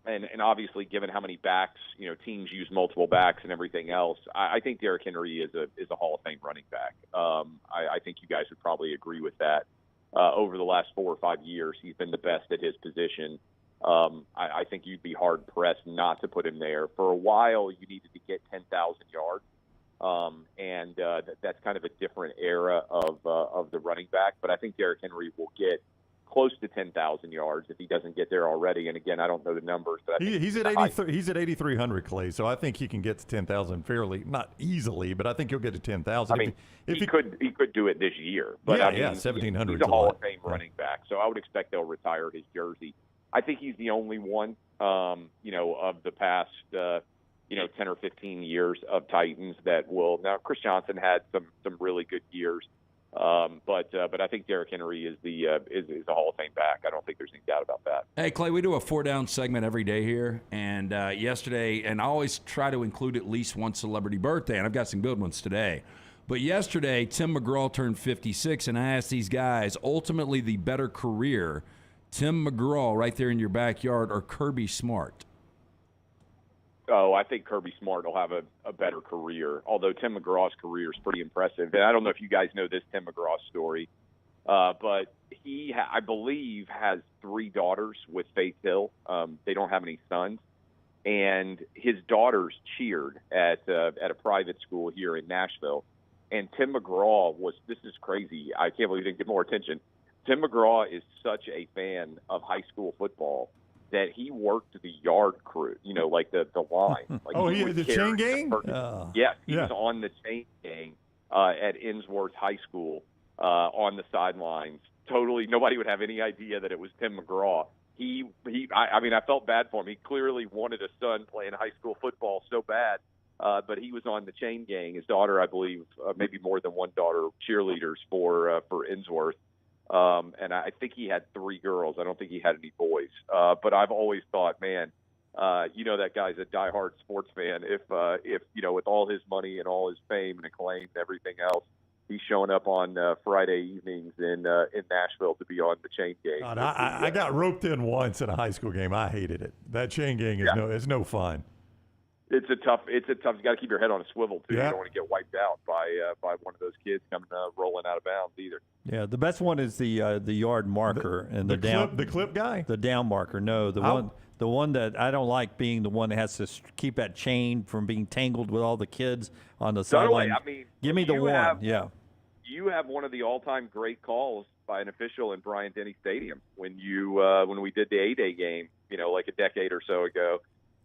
And obviously, given how many backs, teams use multiple backs and everything else, I think Derrick Henry is a Hall of Fame running back. I think you guys would probably agree with that. Over the last 4 or 5 years, he's been the best at his position. I think you'd be hard-pressed not to put him there. For a while, you needed to get 10,000 yards. That's kind of a different era of the running back. But I think Derrick Henry will get close to 10,000 yards if he doesn't get there already. And again, I don't know the numbers, but he's at 8,300, Clay. So I think he can get to 10,000 fairly, not easily, but I think he'll get to 10,000. I mean, he could do it this year. But yeah, I mean, 1,700. He's a Hall of Fame running back, so I would expect they'll retire his jersey. I think he's the only one, of the past, 10 or 15 years of Titans that will. Now, Chris Johnson had some really good years. But I think Derrick Henry is a Hall of Fame back. I don't think there's any doubt about that. Hey, Clay, we do a 4-down segment every day here, and yesterday, and I always try to include at least one celebrity birthday, and I've got some good ones today. But yesterday, Tim McGraw turned 56, and I asked these guys, ultimately the better career, Tim McGraw right there in your backyard or Kirby Smart? Oh, I think Kirby Smart will have a better career, although Tim McGraw's career is pretty impressive. And I don't know if you guys know this Tim McGraw story, but he, I believe, has 3 daughters with Faith Hill. They don't have any sons. And his daughters cheered at a private school here in Nashville. And Tim McGraw this is crazy. I can't believe he didn't get more attention. Tim McGraw is such a fan of high school football that he worked the yard crew, like the line. Like the chain gang? Yes, he was on the chain gang at Innsworth High School on the sidelines. Totally, nobody would have any idea that it was Tim McGraw. I felt bad for him. He clearly wanted a son playing high school football so bad, but he was on the chain gang. His daughter, I believe, maybe more than one daughter, cheerleaders for Innsworth. And I think he had 3 girls. I don't think he had any boys. But I've always thought, man, that guy's a diehard sports fan. If with all his money and all his fame and acclaim and everything else, he's showing up on Friday evenings in Nashville to be on the chain gang. God, I got roped in once in a high school game. I hated it. That chain gang is no fun. It's a tough. You got to keep your head on a swivel too. Yeah. You don't want to get wiped out by one of those kids coming rolling out of bounds either. Yeah, the best one is the yard marker and the clip guy. The down marker. No, the one that I don't like being the one that has to keep that chain from being tangled with all the kids on the sideline. I mean, give me the one. You have one of the all-time great calls by an official in Bryant-Denny Stadium when we did the A-Day game, like a decade or so ago.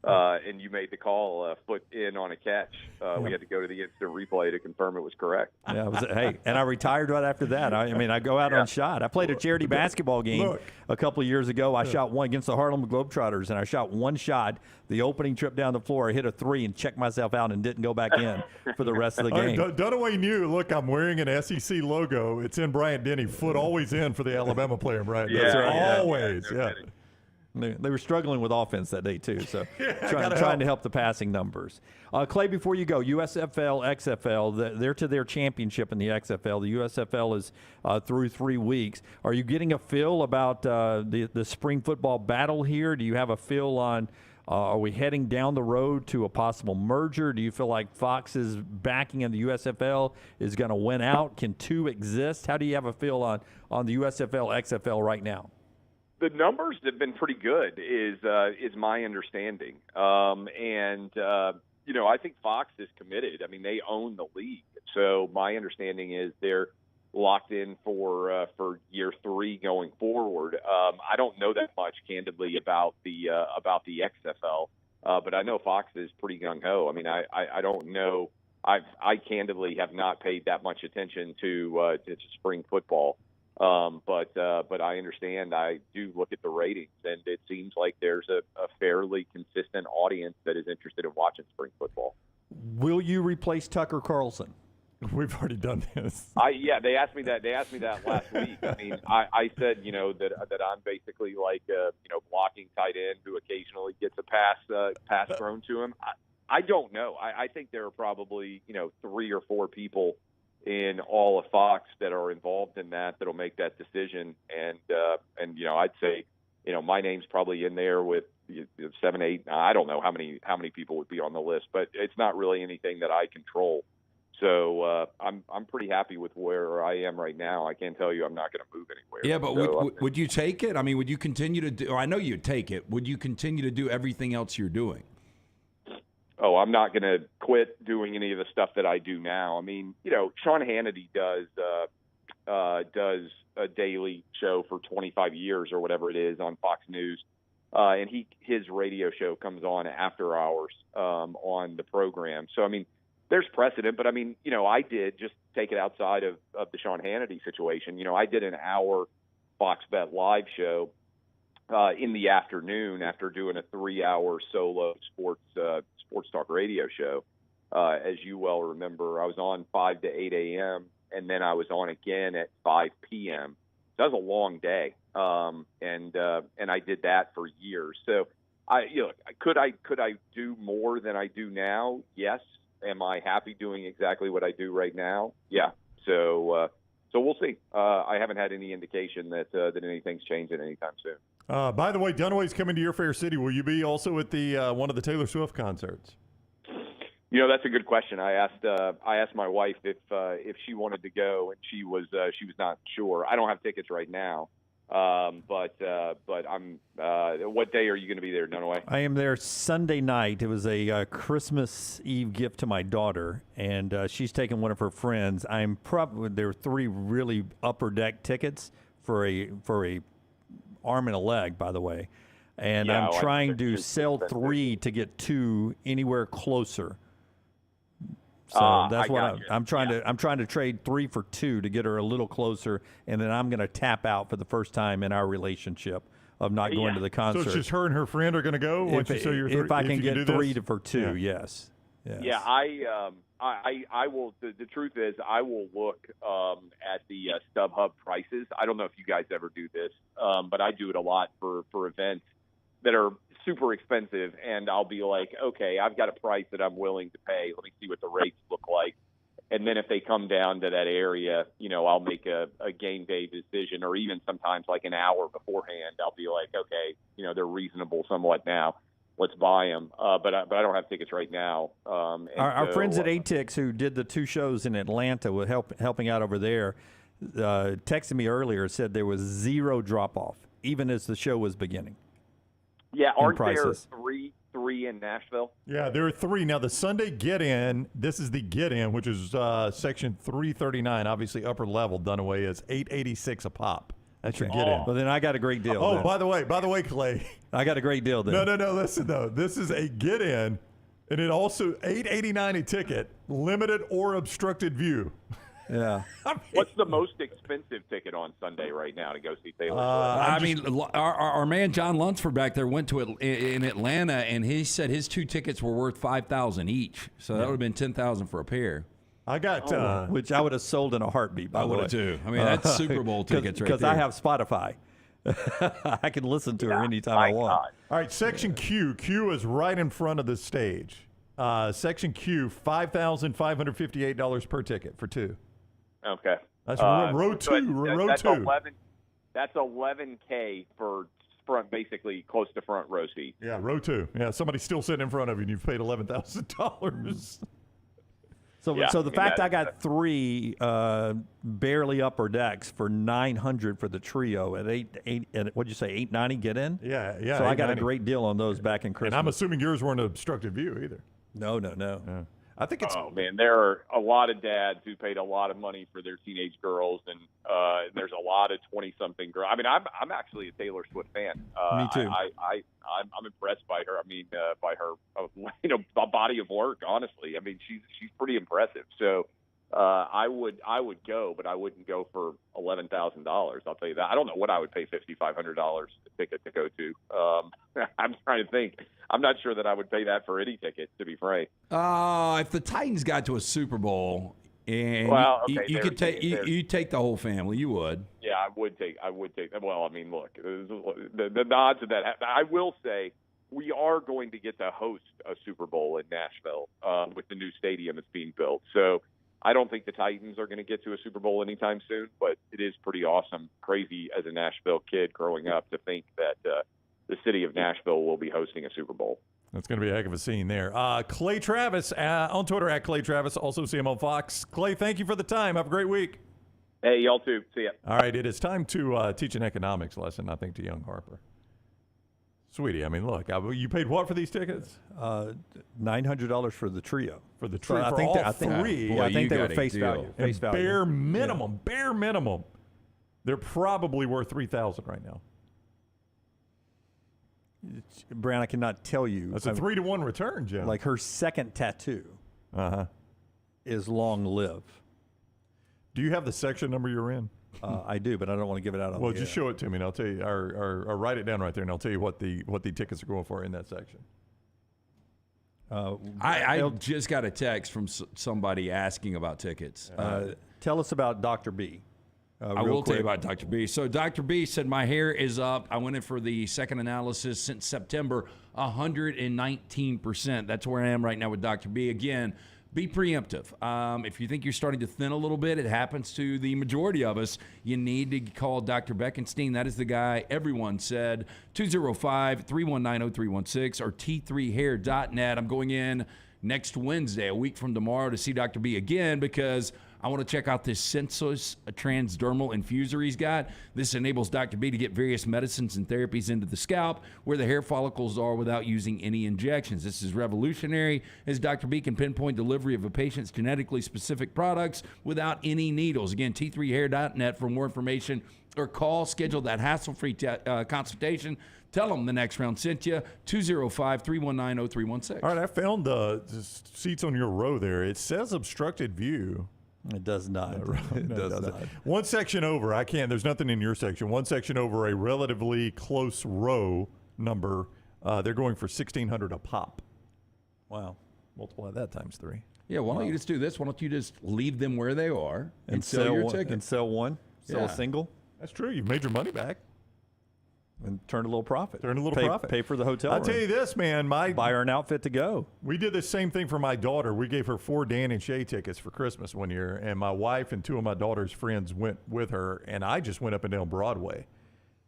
And you made the call foot in on a catch. We had to go to the instant replay to confirm it was correct. Yeah, and I retired right after that. I go out on shot. I played a charity basketball game a couple of years ago. I shot one against the Harlem Globetrotters, and I shot one shot. The opening trip down the floor, I hit a 3 and checked myself out and didn't go back in for the rest of the game. Dunaway knew, look, I'm wearing an SEC logo. It's in Bryant-Denny. Foot always in for the Alabama player, Bryant. Always. They were struggling with offense that day, too, so trying to help the passing numbers. Clay, before you go, USFL, XFL, they're to their championship in the XFL. The USFL is through 3 weeks. Are you getting a feel about the spring football battle here? Do you have a feel on are we heading down the road to a possible merger? Do you feel like Fox's backing in the USFL is going to win out? Can 2 exist? How do you have a feel on the USFL, XFL right now? The numbers have been pretty good, is my understanding. I think Fox is committed. I mean, they own the league. So my understanding is they're locked in for year 3 going forward. I don't know that much, candidly, about the XFL, but I know Fox is pretty gung ho. I mean, I don't know. I candidly have not paid that much attention to spring football, but I understand. I do look at the ratings, and it seems like there's a fairly consistent audience that is interested in watching spring football. Will you replace Tucker Carlson? We've already done this. They asked me that. They asked me that last week. I mean, I said, that I'm basically like blocking tight end who occasionally gets a pass thrown to him. I don't know. I think there are probably 3 or 4 people in all of Fox that are involved in that'll make that decision. And I'd say my name's probably in there with 7, 8. I don't know how many people would be on the list, but it's not really anything that I control. So I'm pretty happy with where I am right now. I can't tell you I'm not going to move anywhere. Yeah, but would you take it? I mean, would you continue to do? Or I know you'd take it. Would you continue to do everything else you're doing? Oh, I'm not going to quit doing any of the stuff that I do now. I mean, Sean Hannity does a daily show for 25 years or whatever it is on Fox News, and his radio show comes on after hours on the program. So I mean, there's precedent, but I mean, I did just take it outside of the Sean Hannity situation. I did an hour Fox Bet live show in the afternoon after doing a 3-hour solo sports talk radio show. As you well remember, I was on 5 to 8 a.m. and then I was on again at 5 p.m. That was a long day, and I did that for years. So, could I do more than I do now? Yes. Am I happy doing exactly what I do right now? Yeah. So we'll see. I haven't had any indication that anything's changing anytime soon. By the way, Dunaway's coming to your fair city. Will you be also at the one of the Taylor Swift concerts? That's a good question. I asked my wife if she wanted to go, and she was not sure. I don't have tickets right now. But I'm. What day are you going to be there, Dunaway? I am there Sunday night. It was a Christmas Eve gift to my daughter, and she's taking one of her friends. I'm probably there are 3 really upper deck tickets for a arm and a leg, by the way, and I'm trying to sell 3 to get 2 anywhere closer. So that's what I'm trying to. I'm trying to trade 3 for 2 to get her a little closer, and then I'm going to tap out for the first time in our relationship of not going to the concert. So it's just her and her friend are going to go. If I can get 3 for 2, yes. Yeah, I will. The truth is, I will look at the StubHub prices. I don't know if you guys ever do this, but I do it a lot for events that are super expensive, and I'll be like, okay, I've got a price that I'm willing to pay. Let me see what the rates look like. And then if they come down to that area, I'll make a game day decision, or even sometimes like an hour beforehand, I'll be like, okay, they're reasonable somewhat now. Let's buy them. But I don't have tickets right now. Our friends at ATIX who did the 2 shows in Atlanta with helping out over there texted me earlier, said there was 0 drop-off, even as the show was beginning. Yeah, aren't there 3 in Nashville? Yeah, there are 3. Now, the Sunday get-in, this is the get-in, which is section 339, obviously upper level, Dunaway, is $886 a pop. That's your get-in. Well, then I got a great deal. Oh, by the way, Clay. I got a great deal then. No, listen, though. This is a get-in, and it also $889 a ticket, limited or obstructed view. Yeah. What's the most expensive ticket on Sunday right now to go see Taylor Swift? I mean, our man John Lunsford back there went to it in Atlanta, and he said his 2 tickets were worth $5,000 each. So that would have been $10,000 for a pair. I got which I would have sold in a heartbeat. By the way, I would have too. I mean, that's Super Bowl tickets right there. Because I have Spotify. I can listen to her anytime I want. God. All right, section Q. Q is right in front of the stage. Section Q, $5,558 per ticket for 2. Okay. That's row 2. That's 2. That's $11K for basically close to front row seat. Yeah, row 2. Yeah, somebody's still sitting in front of you, and you've paid $11,000. So the fact I got 3 barely upper decks for $900 for the trio at what'd you say, $890 get in? Yeah. So I got a great deal on those back in Christmas. And I'm assuming yours weren't an obstructed view either. No. Yeah. I think it's. Oh man, there are a lot of dads who paid a lot of money for their teenage girls, and there's a lot of 20-something girls. I mean, I'm actually a Taylor Swift fan. Me too. I'm impressed by her. I mean, by her body of work. Honestly, I mean, she's pretty impressive. So I would go, but I wouldn't go for $11,000. I'll tell you that. I don't know what I would pay $5,500 a ticket to go to. I'm trying to think. I'm not sure that I would pay that for any ticket, to be frank. If the Titans got to a Super Bowl, and you could take the whole family, you would. Yeah, I would take. Well, I mean, look, the odds of that. I will say we are going to get to host a Super Bowl in Nashville with the new stadium that's being built. So I don't think the Titans are going to get to a Super Bowl anytime soon, but it is pretty awesome, crazy as a Nashville kid growing up to think that the city of Nashville will be hosting a Super Bowl. That's going to be a heck of a scene there. Clay Travis on Twitter at Clay Travis. Also see him on Fox. Clay, thank you for the time. Have a great week. Hey, y'all too. See ya. All right, it is time to teach an economics lesson, I think, to young Harper. Sweetie, I mean, look, you paid what for these tickets? $900 for the trio. For the trio, so for all three. I think they were face value. Face value. Bare minimum. They're probably worth $3,000 right now. Brown, I cannot tell you. That's a 3-to-1 return, Jim. Like her second tattoo is long live. Do you have the section number you're in? I do, but I don't want to give it out on Well, the just show it to me, and I'll tell you, or write it down right there, and I'll tell you what the tickets are going for in that section. I just got a text from somebody asking about tickets. Tell us about Dr. B. I will tell you about Dr. B. So Dr. B said, my hair is up. I went in for the second analysis since September, 119%. That's where I am right now with Dr. B. Again, be preemptive. If you think you're starting to thin a little bit, it happens to the majority of us. You need to call Dr. Beckenstein. That is the guy everyone said. 205-319-0316 or t3hair.net. I'm going in next Wednesday, a week from tomorrow, to see Dr. B again because I want to check out this senseless transdermal infuser he's got. This enables Dr. B to get various medicines and therapies into the scalp where the hair follicles are without using any injections. This is revolutionary, as Dr. B can pinpoint delivery of a patient's genetically specific products without any needles. Again, t3hair.net for more information, or schedule that hassle-free consultation. Tell them the next round sent you, 205-319-0316. All right, I found the seats on your row there. It says obstructed view. It does not. It does not. One section over, I can't. There's nothing in your section. One section over, a relatively close row number. They're going for $1,600 a pop. Wow. Multiply that times 3. Yeah, why don't you just do this? Why don't you just leave them where they are and sell your ticket? And sell one? Sell a single? That's true. You've made your money back. And turn a little profit. Profit. Pay for the hotel I'll room. tell you this, man. Buy her an outfit to go. We did the same thing for my daughter. We gave her 4 Dan and Shay tickets for Christmas one year, and my wife and 2 of my daughter's friends went with her, and I just went up and down Broadway.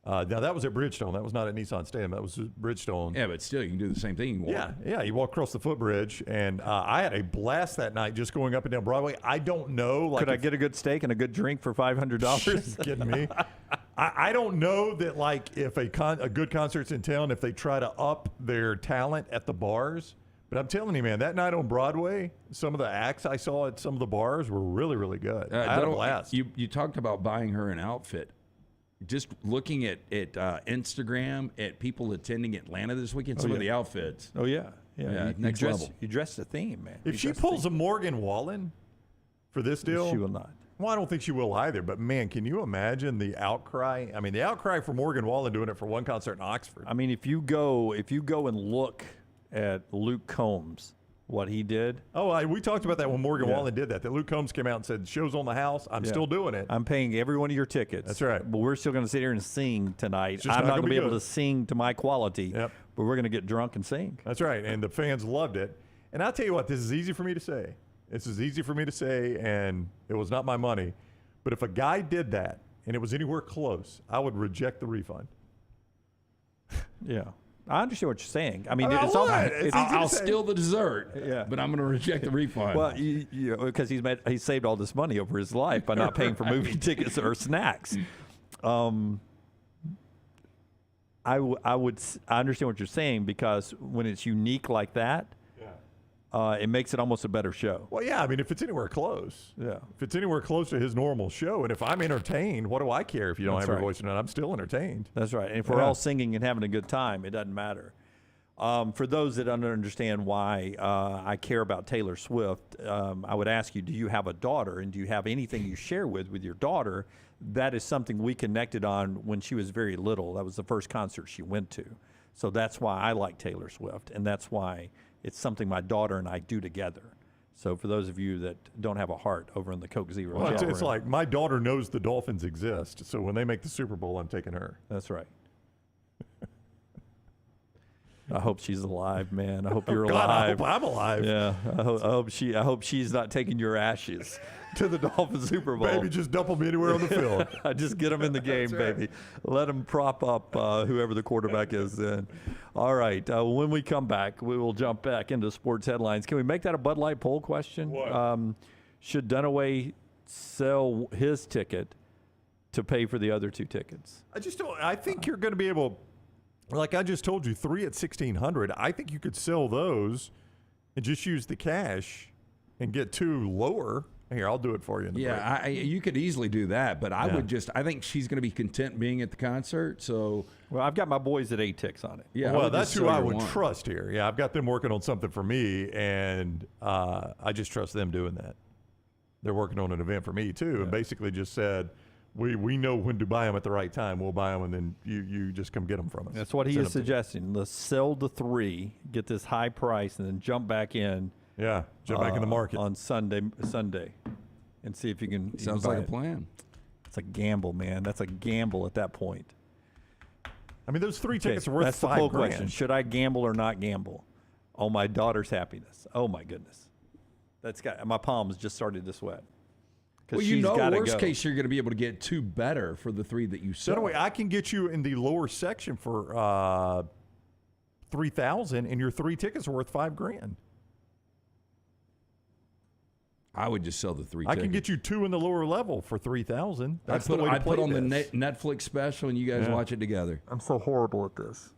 Now, that was at Bridgestone. That was not at Nissan Stadium. That was Bridgestone. Yeah, but still, you can do the same thing. Yeah. You walk across the footbridge, and I had a blast that night just going up and down Broadway. I don't know. Could I get a good steak and a good drink for $500? Kidding me? I don't know that, like, if a good concert's in town, if they try to up their talent at the bars. But I'm telling you, man, that night on Broadway, some of the acts I saw at some of the bars were really, really good. I had a blast. You talked about buying her an outfit. Just looking at Instagram at people attending Atlanta this weekend, some of the outfits. Oh, yeah. Next level. You dressed a theme, man. If she pulls a Morgan Wallen for this deal, she will not. Well, I don't think she will either. But, man, can you imagine the outcry? I mean, the outcry for Morgan Wallen doing it for one concert in Oxford. I mean, if you go and look at Luke Combs, what he did. Oh, we talked about that when Morgan Wallen did that. That Luke Combs came out and said, show's on the house. I'm still doing it. I'm paying every one of your tickets. That's right. But we're still going to sit here and sing tonight. I'm not going to be able to sing to my quality, but we're going to get drunk and sing. That's right. And the fans loved it. And I'll tell you what, this is easy for me to say. This is easy for me to say, and it was not my money. But if a guy did that and it was anywhere close, I would reject the refund. Yeah. I understand what you're saying. I mean, I'll steal the dessert, but I'm going to reject the refund. Well, because he's saved all this money over his life by not paying for movie tickets or snacks. I understand what you're saying, because when it's unique like that, it makes it almost a better show. Well, yeah, I mean, if it's anywhere close. Yeah. If it's anywhere close to his normal show, and if I'm entertained, what do I care if you don't That's have your right. voice in it? I'm still entertained. That's right. And if we're all singing and having a good time, it doesn't matter. For those that don't understand why I care about Taylor Swift, I would ask you, do you have a daughter, and do you have anything you share with your daughter? That is something we connected on when she was very little. That was the first concert she went to. So that's why I like Taylor Swift, and that's why it's something my daughter and I do together. So for those of you that don't have a heart over in the Coke Zero, well, it's like my daughter knows the Dolphins exist, so when they make the Super Bowl, I'm taking her. That's right. I hope she's alive, man. I hope you're God, alive. I hope I'm alive. Yeah, I hope she's not taking your ashes to the Dolphins Super Bowl. Baby, just dump them anywhere on the field. Just get them in the game, baby. Let them prop up whoever the quarterback is then. All right, when we come back, we will jump back into sports headlines. Can we make that a Bud Light poll question? What? Should Dunaway sell his ticket to pay for the other 2 tickets? I just don't. I think you're going to be able. Like I just told you, 3 at $1,600. I think you could sell those and just use the cash and get 2 lower. Here, I'll do it for you. In the break. You could easily do that, but I think she's going to be content being at the concert. So, well, I've got my boys at ATIX on it. Yeah, well, that's who I would trust here. Yeah, I've got them working on something for me, and I just trust them doing that. They're working on an event for me too, and basically just said, We know when to buy them at the right time. We'll buy them, and then you just come get them from us. That's what he is suggesting. Let's sell the 3, get this high price, and then jump back in. Yeah, jump back in the market on Sunday, and see if you can. Sounds like a plan. It's a gamble, man. That's a gamble at that point. I mean, those 3 tickets are worth that's $5,000. The poll question: should I gamble or not gamble? Oh, my daughter's happiness. Oh my goodness, my palms just started to sweat. Well, worst case, you're going to be able to get 2 better for the 3 that you sell. So anyway, I can get you in the lower section for $3,000, and your 3 tickets are worth $5,000. I would just sell the 3 I tickets. can get you 2 in the lower level for $3,000. That's the way to play put on this. the Netflix special, and you guys watch it together. I'm so horrible at this.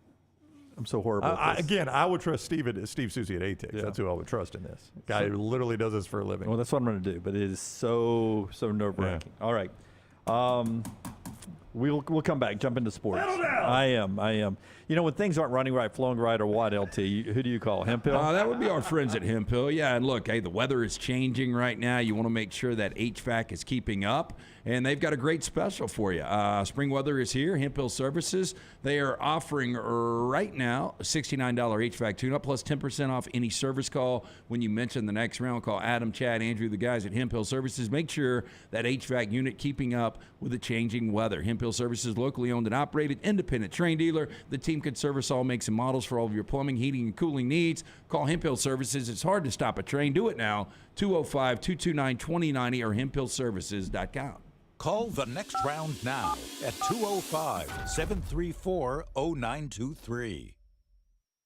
Again, I would trust Steve Susie at ATIX. Yeah. That's who I would trust in this. Guy who literally does this for a living. Well, that's what I'm going to do, but it is so nerve-wracking. Yeah. All right. We'll come back, jump into sports. I am. You know, when things aren't running right, flowing right, or what, LT, who do you call? Hemphill? That would be our friends at Hemphill. Yeah, and look, hey, the weather is changing right now. You want to make sure that HVAC is keeping up, and they've got a great special for you. Spring weather is here. Hemphill Services, they are offering right now a $69 HVAC tune-up plus 10% off any service call. When you mention the next round, call Adam, Chad, Andrew, the guys at Hemphill Services. Make sure that HVAC unit keeping up with the changing weather. Hemphill Services, locally owned and operated, independent Train dealer. The team can service all makes and models for all of your plumbing, heating, and cooling needs. Call Hemphill Services. It's hard to stop a train. Do it now. 205-229-2090 or hemphillservices.com. Call the next round now at 205-734-0923.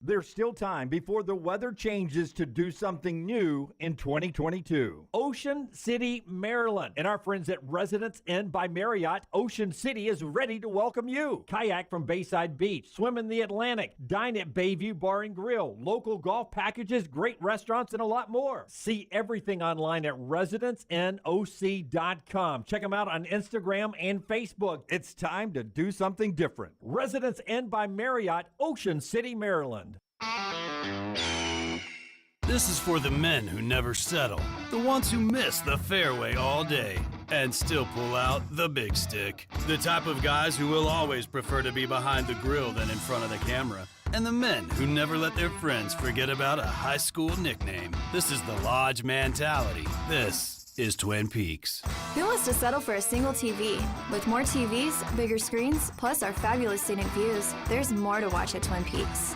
There's still time before the weather changes to do something new in 2022. Ocean City, Maryland, and our friends at Residence Inn by Marriott, Ocean City is ready to welcome you. Kayak from Bayside Beach, swim in the Atlantic, dine at Bayview Bar and Grill, local golf packages, great restaurants, and a lot more. See everything online at residenceinnoc.com. Check them out on Instagram and Facebook. It's time to do something different. Residence Inn by Marriott, Ocean City, Maryland. This is for the men who never settle, the ones who miss the fairway all day and still pull out the big stick, the type of guys who will always prefer to be behind the grill than in front of the camera, and the men who never let their friends forget about a high school nickname. This is the Lodge mentality. This is Twin Peaks. Who wants to settle for a single TV? With more TVs, bigger screens, plus our fabulous scenic views, there's more to watch at Twin Peaks.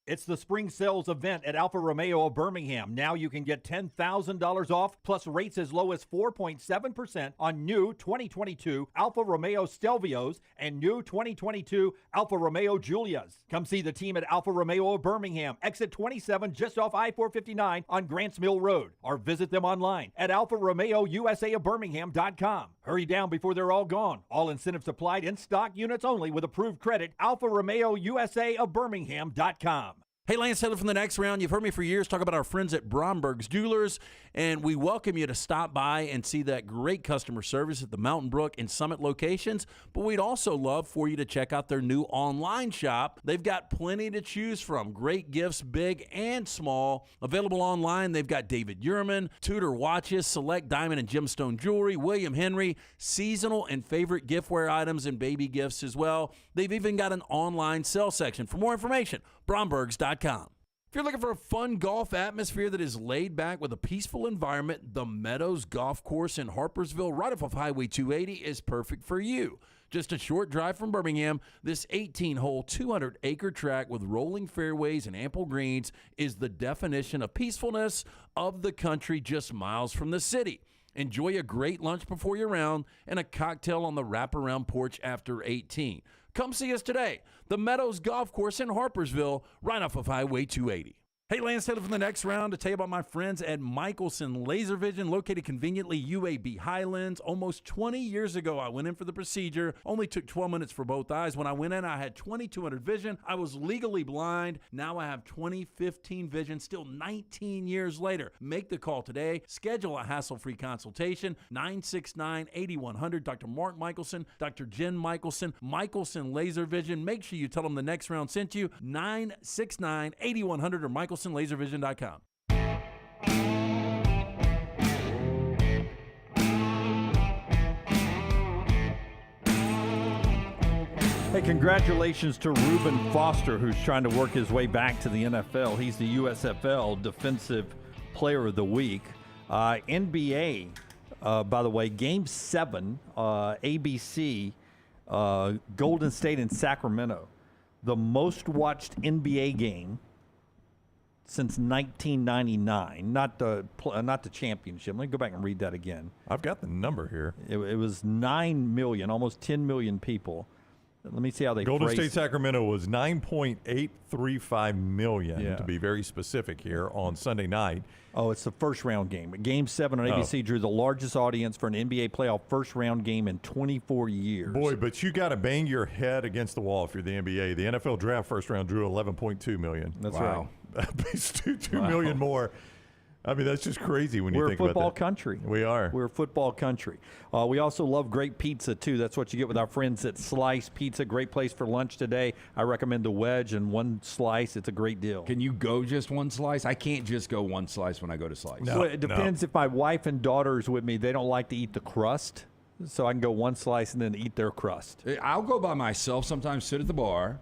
It's the spring sales event at Alfa Romeo of Birmingham. Now you can get $10,000 off, plus rates as low as 4.7% on new 2022 Alfa Romeo Stelvios and new 2022 Alfa Romeo Giulias. Come see the team at Alfa Romeo of Birmingham, exit 27 just off I-459 on Grants Mill Road, or visit them online at alfaromeousa of Birmingham.com. Hurry down before they're all gone. All incentives applied, in stock units only with approved credit. Alfa Romeo USA of Birmingham.com. Hey, Lance Taylor from the Next Round. You've heard me for years talk about our friends at Bromberg's Jewelers, and we welcome you to stop by and see that great customer service at the Mountain Brook and Summit locations. But we'd also love for you to check out their new online shop. They've got plenty to choose from. Great gifts, big and small. Available online, they've got David Yurman, Tudor watches, select diamond and gemstone jewelry, William Henry, seasonal and favorite giftware items and baby gifts as well. They've even got an online sale section. For more information, Brombergs.com. If you're looking for a fun golf atmosphere that is laid back with a peaceful environment, the Meadows Golf Course in Harpersville, right off of Highway 280, is perfect for you. Just a short drive from Birmingham, this 18-hole, 200-acre track with rolling fairways and ample greens is the definition of peacefulness of the country just miles from the city. Enjoy a great lunch before your round and a cocktail on the wraparound porch after 18. Come see us today. The Meadows Golf Course in Harpersville, right off of Highway 280. Hey, Lance Taylor from the Next Round to tell you about my friends at Michelson Laser Vision, located conveniently UAB Highlands. Almost 20 years ago, I went in for the procedure. Only took 12 minutes for both eyes. When I went in, I had 2200 vision. I was legally blind. Now I have 20/15 vision, still 19 years later. Make the call today. Schedule a hassle-free consultation, 969-8100. Dr. Mark Michelson, Dr. Jen Michelson, Michelson Laser Vision. Make sure you tell them the Next Round sent you, 969-8100 or MichelsonLaserVision.com. Hey, congratulations to Reuben Foster, who's trying to work his way back to the NFL. He's the USFL Defensive Player of the Week. NBA, by the way, Game 7, ABC, Golden State and Sacramento. The most watched NBA game since 1999, not the championship. Let me go back and read that again. I've got the number here. It was 9 million, almost 10 million people. Let me see how they Golden phrased State Sacramento was 9.835 million, to be very specific here, on Sunday night. Oh, it's the first round game. Game 7 on ABC drew the largest audience for an NBA playoff first round game in 24 years. Boy, but you got to bang your head against the wall if you're the NBA. The NFL draft first round drew 11.2 million. That's right. It's 2 million more. I mean, that's just crazy when you think about that. We're a football country. We are. We're a football country. We also love great pizza, too. That's what you get with our friends at Slice Pizza. Great place for lunch today. I recommend the wedge and one slice. It's a great deal. Can you go just one slice? I can't just go one slice when I go to Slice. No, well, it depends. If my wife and daughter's with me, they don't like to eat the crust. So I can go one slice and then eat their crust. I'll go by myself sometimes, sit at the bar,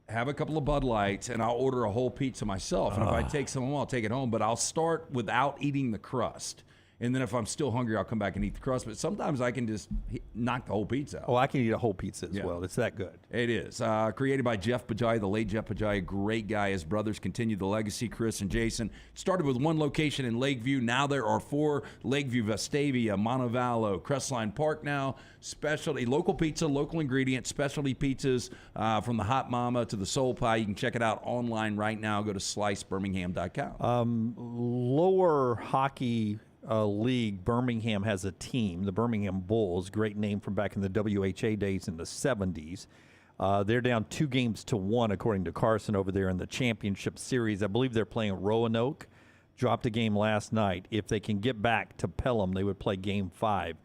have a couple of Bud Lights, and I'll order a whole pizza myself. And if I take some home, I'll take it home. But I'll start without eating the crust. And then if I'm still hungry, I'll come back and eat the crust. But sometimes I can just knock the whole pizza out. Oh, I can eat a whole pizza as well. It's that good. It is. Created by Jeff Bajai, the late Jeff Bajai, great guy. His brothers continue the legacy, Chris and Jason. Started with one location in Lakeview. Now there are 4, Lakeview, Vestavia, Montevallo, Crestline Park now. Specialty, local pizza, local ingredients, specialty pizzas from the Hot Mama to the Soul Pie. You can check it out online right now. Go to slicebirmingham.com. Lower hockey league, Birmingham has a team, the Birmingham Bulls, great name from back in the WHA days in the 70s. They're down 2-1 according to Carson over there in the championship series. I believe they're playing Roanoke. Dropped a game last night. If they can get back to Pelham, they would play Game 5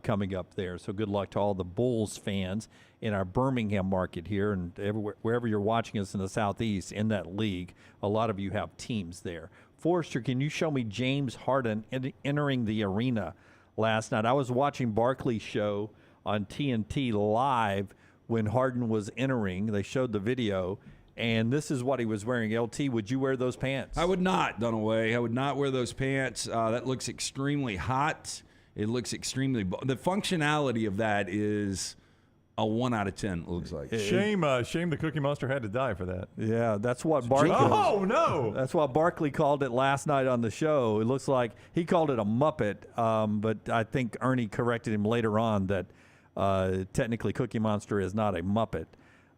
coming up there. So good luck to all the Bulls fans in our Birmingham market here and everywhere, wherever you're watching us in the Southeast in that league. A lot of you have teams there. Forrester, can you show me James Harden entering the arena last night? I was watching Barkley's show on TNT live when Harden was entering. They showed the video, and this is what he was wearing. LT, would you wear those pants? I would not, Dunaway. I would not wear those pants. That looks extremely hot. It looks extremely... The functionality of that is... a 1 out of 10, it looks like. Shame the Cookie Monster had to die for that. Yeah, that's what Barkley. Oh no! That's what Barkley called it last night on the show. It looks like he called it a Muppet, but I think Ernie corrected him later on that technically Cookie Monster is not a Muppet.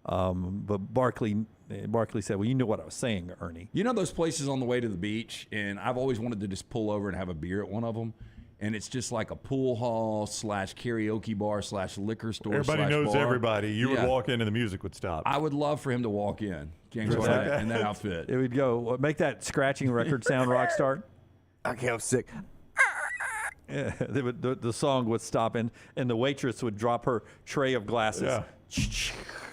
But Barkley said, "Well, you know what I was saying, Ernie." You know those places on the way to the beach, and I've always wanted to just pull over and have a beer at one of them. and it's just like a pool hall / karaoke bar / liquor store. Everybody knows bar. everybody. You would walk in and the music would stop. I would love for him to walk in, James Harden, in that outfit. It would go, make that scratching record sound, Rockstar. Okay, I'm sick. Yeah, the song would stop, and the waitress would drop her tray of glasses. Yeah.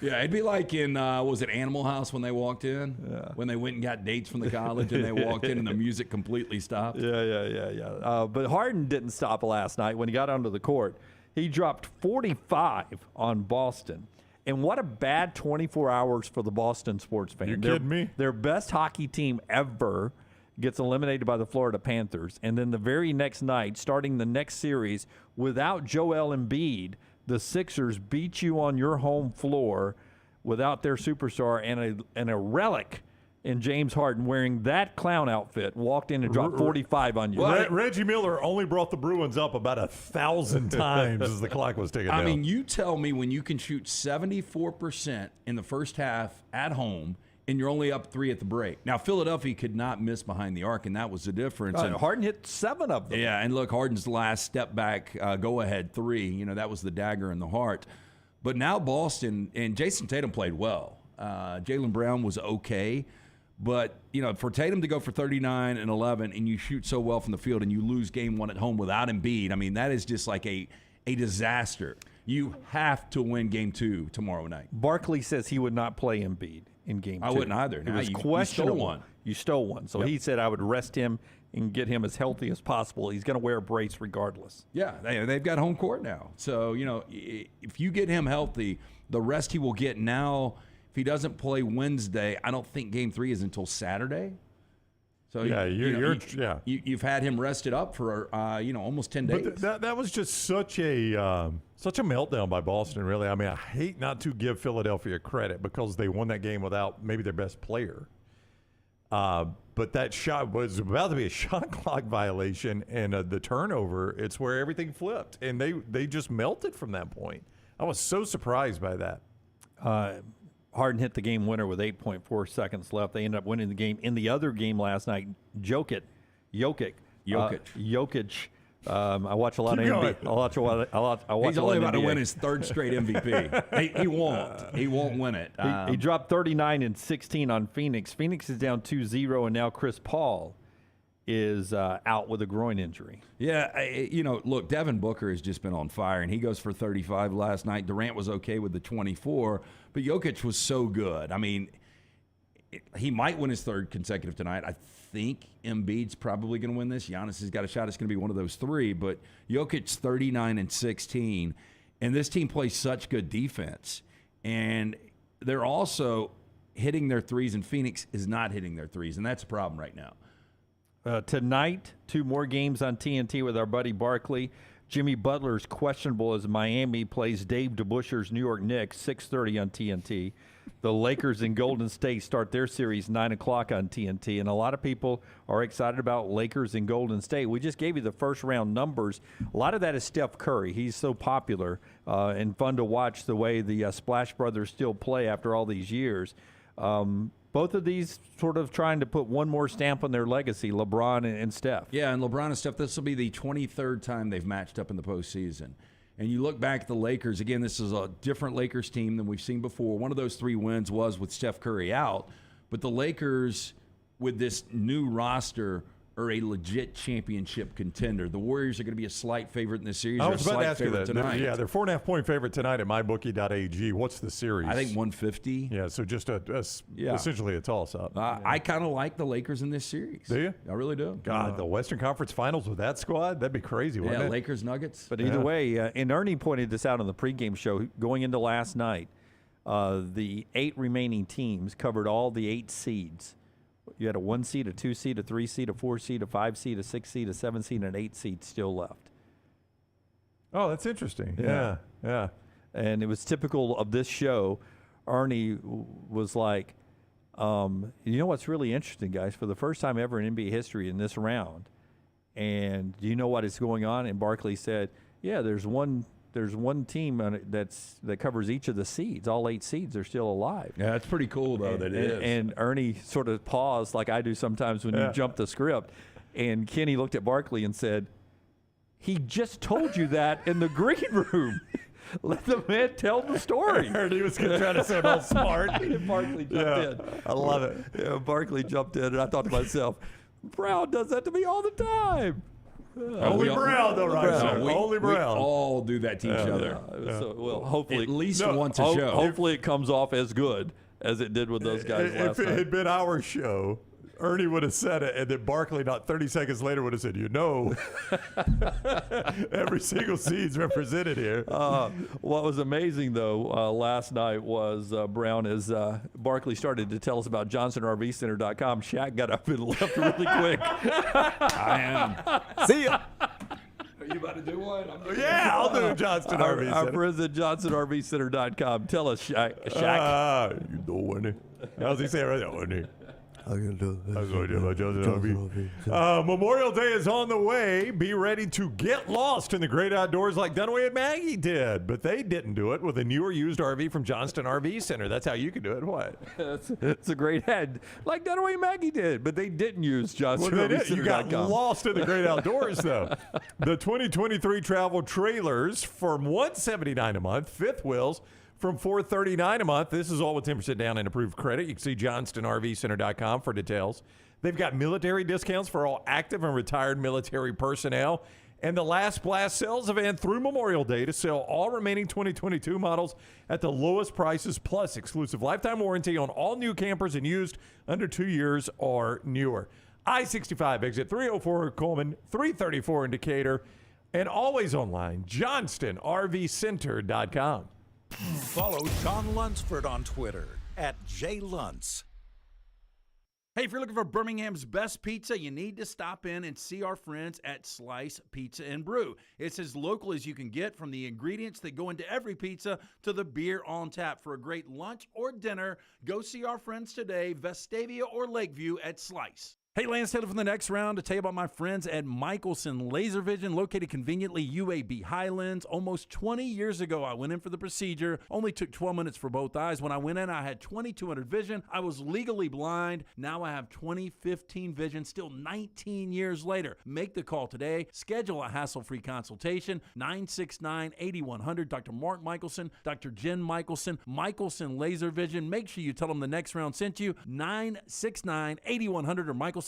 Yeah, it'd be like in, was it Animal House when they walked in? Yeah. When they went and got dates from the college and they walked in and the music completely stopped? Yeah. But Harden didn't stop last night when he got onto the court. He dropped 45 on Boston. And what a bad 24 hours for the Boston sports fan. You're kidding me? Their best hockey team ever gets eliminated by the Florida Panthers. And then the very next night, starting the next series, without Joel Embiid, the Sixers beat you on your home floor without their superstar and a relic in James Harden wearing that clown outfit walked in and dropped 45 on you. Reggie Miller only brought the Bruins up about 1,000 times as the clock was ticking down. I mean, you tell me when you can shoot 74% in the first half at home and you're only up 3 at the break. Now, Philadelphia could not miss behind the arc, and that was the difference. And Harden hit 7 of them. Yeah, and look, Harden's last step back, go-ahead 3, that was the dagger in the heart. But now Boston, and Jason Tatum played well. Jaylen Brown was okay. But, for Tatum to go for 39 and 11 and you shoot so well from the field and you lose game 1 at home without Embiid, I mean, that is just like a disaster. You have to win game 2 tomorrow night. Barkley says he would not play Embiid in game 2. I wouldn't either. It was questionable. You stole one. So he said I would rest him and get him as healthy as possible. He's going to wear a brace regardless. Yeah, they've got home court now. So, if you get him healthy, the rest he will get now. If he doesn't play Wednesday, I don't think game 3 is until Saturday. So you've had him rested up for almost 10 days. But that was just such a meltdown by Boston. Really, I mean, I hate not to give Philadelphia credit because they won that game without maybe their best player. But that shot was about to be a shot clock violation, and the turnover. It's where everything flipped, and they just melted from that point. I was so surprised by that. Harden hit the game winner with 8.4 seconds left. They ended up winning the game. In the other game last night, Jokic. I watch a lot of NBA. I watch He's only about to win his 3rd straight MVP. He won't. He won't win it. He dropped 39 and 16 on Phoenix. Phoenix is down 2-0, and now Chris Paul is out with a groin injury. Yeah, look, Devin Booker has just been on fire, and he goes for 35 last night. Durant was okay with the 24, but Jokic was so good. I mean, he might win his 3rd consecutive tonight. I think Embiid's probably going to win this. Giannis has got a shot. It's going to be one of those 3, but Jokic's 39 and 16, and this team plays such good defense, and they're also hitting their threes, and Phoenix is not hitting their threes, and that's a problem right now. Tonight, 2 more games on TNT with our buddy Barkley. Jimmy Butler's questionable as Miami plays Dave DeBusschere's New York Knicks, 6:30 on TNT. The Lakers and Golden State start their series 9 o'clock on TNT, and a lot of people are excited about Lakers and Golden State. We just gave you the first round numbers. A lot of that is Steph Curry. He's so popular and fun to watch the way the Splash Brothers still play after all these years. Both of these sort of trying to put one more stamp on their legacy, LeBron and Steph. Yeah, and LeBron and Steph, this will be the 23rd time they've matched up in the postseason. And you look back at the Lakers, again, this is a different Lakers team than we've seen before. One of those 3 wins was with Steph Curry out. But the Lakers, with this new roster, are a legit championship contender. The Warriors are going to be a slight favorite in this series. I was about to ask you that. Tonight. They're 4.5-point favorite tonight at mybookie.ag. What's the series? I think 150. Yeah, so just essentially a toss-up. I kind of like the Lakers in this series. Do you? I really do. God, the Western Conference Finals with that squad? That'd be crazy, wouldn't it? Lakers, Nuggets. But either way, and Ernie pointed this out on the pregame show going into last night, the 8 remaining teams covered all the 8 seeds. You had a 1 seed, a 2 seed, a 3 seed, a 4 seed, a 5 seed, a 6 seed, a 7 seed, and an 8 seed still left. Oh, that's interesting. Yeah. And it was typical of this show. Ernie was like, you know what's really interesting, guys? For the first time ever in NBA history in this round, and do you know what is going on? And Barkley said, yeah, there's one team on it that covers each of the seeds. All 8 seeds are still alive. Yeah, that's pretty cool, though, that it is. And Ernie sort of paused like I do sometimes when you jump the script. And Kenny looked at Barkley and said, He just told you that in the green room. Let the man tell the story. I heard he was going to try to sound all smart. Barkley jumped in. I love it. Yeah, Barkley jumped in, and I thought to myself, Brown does that to me all the time. Only Brown, though, right? Only Brown. We all do that to each other. So, well, hopefully, at least once a show. Hopefully, it comes off as good as it did with those guys last If it night. had been our show, Ernie would have said it, and then Barkley, not 30 seconds later, would have said, every single seed's represented here. What was amazing, though, last night was, Brown, is Barkley started to tell us about JohnsonRVCenter.com. Shaq got up and left really quick. I am. See ya. Are you about to do one? I'll do Johnston RV Center. Our friends at JohnsonRVCenter.com. Tell us, Shaq. You know, Ernie. How's he say right now, Ernie? Memorial Day is on the way. Be ready to get lost in the great outdoors like Dunaway and Maggie did. But they didn't do it with a newer used RV from Johnston RV Center. That's how you can do it. What? It's a great head. Like Dunaway and Maggie did, but they didn't use JohnsonRVCenter.com. You got lost in the great outdoors, though. The 2023 travel trailers from $179 a month, fifth wheels from $439 a month. This is all with 10% down and approved credit. You can see JohnstonRVCenter.com for details. They've got military discounts for all active and retired military personnel. And the Last Blast sales event through Memorial Day to sell all remaining 2022 models at the lowest prices, plus exclusive lifetime warranty on all new campers and used under 2 years or newer. I-65 exit 304 Coleman, 334 in Decatur, and always online, JohnstonRVCenter.com. Follow Sean Lunsford on Twitter @JLuntz. Hey, if you're looking for Birmingham's best pizza, you need to stop in and see our friends at Slice Pizza and Brew. It's as local as you can get, from the ingredients that go into every pizza to the beer on tap. For a great lunch or dinner, go see our friends today, Vestavia or Lakeview at Slice. Hey, Lance Taylor from the next round to tell you about my friends at Michelson Laser Vision, located conveniently UAB Highlands. Almost 20 years ago, I went in for the procedure. Only took 12 minutes for both eyes. When I went in, I had 2200 vision. I was legally blind. Now I have 20/15 vision, still 19 years later. Make the call today. Schedule a hassle-free consultation. 969-8100. Dr. Mark Michelson, Dr. Jen Michelson, Michelson Laser Vision. Make sure you tell them the next round sent you. 969-8100 or MichelsonLaserVision.com.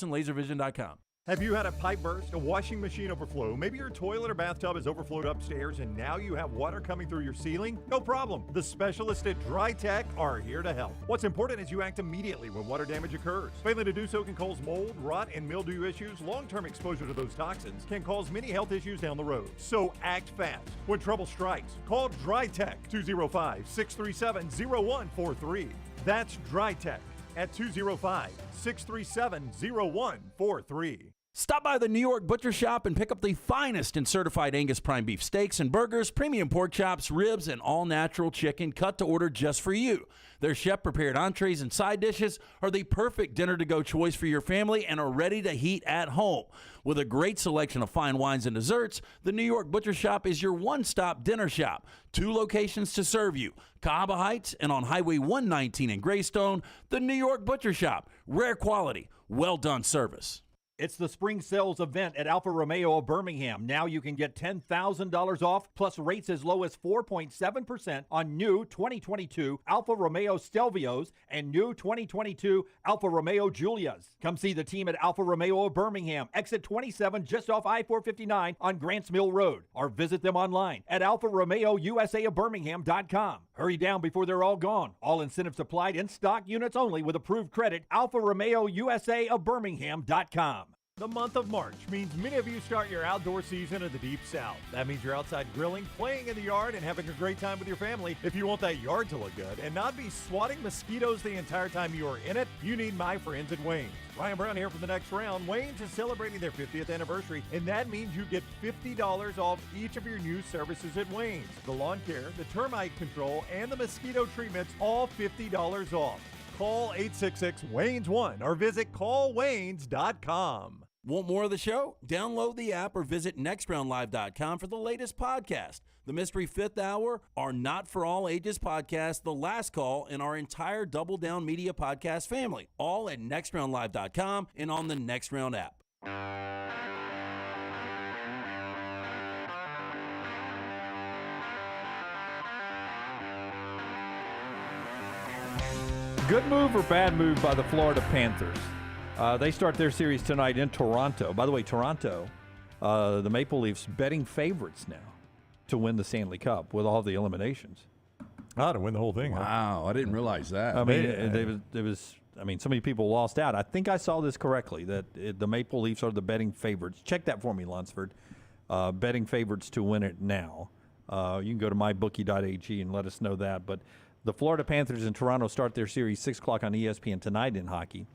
Have you had a pipe burst, a washing machine overflow? Maybe your toilet or bathtub has overflowed upstairs and now you have water coming through your ceiling? No problem. The specialists at Dry Tech are here to help. What's important is you act immediately when water damage occurs. Failing to do so can cause mold, rot, and mildew issues. Long-term exposure to those toxins can cause many health issues down the road. So act fast. When trouble strikes, call Dry Tech 205-637-0143. That's Dry Tech at 205-637-0143. Stop by the New York Butcher Shop and pick up the finest in certified Angus prime beef steaks and burgers, premium pork chops, ribs, and all-natural chicken cut to order just for you. Their chef-prepared entrees and side dishes are the perfect dinner-to-go choice for your family and are ready to heat at home. With a great selection of fine wines and desserts, the New York Butcher Shop is your one-stop dinner shop. 2 locations to serve you, Cahaba Heights and on Highway 119 in Greystone. The New York Butcher Shop, rare quality, well-done service. It's the spring sales event at Alfa Romeo of Birmingham. Now you can get $10,000 off, plus rates as low as 4.7% on new 2022 Alfa Romeo Stelvios and new 2022 Alfa Romeo Giulias. Come see the team at Alfa Romeo of Birmingham, exit 27 just off I-459 on Grants Mill Road, or visit them online at alfaromeousaofbirmingham.com. Hurry down before they're all gone. All incentives applied, in stock units only with approved credit. Alfa Romeo USA of Birmingham.com. The month of March means many of you start your outdoor season in the Deep South. That means you're outside grilling, playing in the yard, and having a great time with your family. If you want that yard to look good and not be swatting mosquitoes the entire time you are in it, you need my friends at Wayne's. Ryan Brown here for the next round. Wayne's is celebrating their 50th anniversary, and that means you get $50 off each of your new services at Wayne's. The lawn care, the termite control, and the mosquito treatments, all $50 off. Call 866-WAYNES1 or visit callwaynes.com. Want more of the show? Download the app or visit nextroundlive.com for the latest podcast. The Mystery Fifth Hour, our Not For All Ages podcast, The Last Call, and our entire Double Down Media podcast family. All at nextroundlive.com and on the Next Round app. Good move or bad move by the Florida Panthers? They start their series tonight in Toronto. By the way, Toronto, the Maple Leafs betting favorites now to win the Stanley Cup with all the eliminations. To win the whole thing. Wow, I didn't realize that. I mean, so many people lost out. I think I saw this correctly, that the Maple Leafs are the betting favorites. Check that for me, Lunsford. Betting favorites to win it now. You can go to mybookie.ag and let us know that. But the Florida Panthers and Toronto start their series 6 o'clock on ESPN tonight in hockey.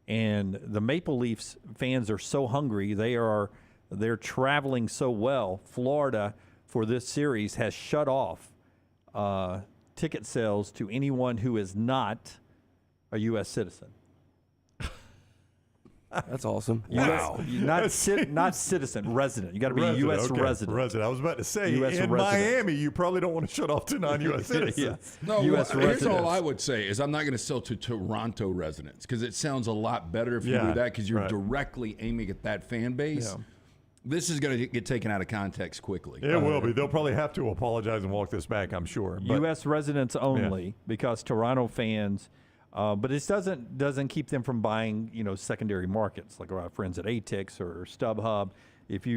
And the Maple Leafs fans are so hungry. They're traveling so well. Florida, for this series, has shut off ticket sales to anyone who is not a U.S. citizen. That's awesome. Wow. Not citizen, resident. You got to be a U.S. resident. I was about to say, US in resident. Miami, you probably don't want to shut off to non-U.S. citizens. No, US here's residents. all I would say is I'm not going to sell to Toronto residents because it sounds a lot better if you do that because you're directly aiming at that fan base. Yeah. This is going to get taken out of context quickly. It will be. They'll probably have to apologize and walk this back, I'm sure. But, U.S. residents only because Toronto fans, but it doesn't keep them from buying, secondary markets like our friends at ATIX or StubHub. If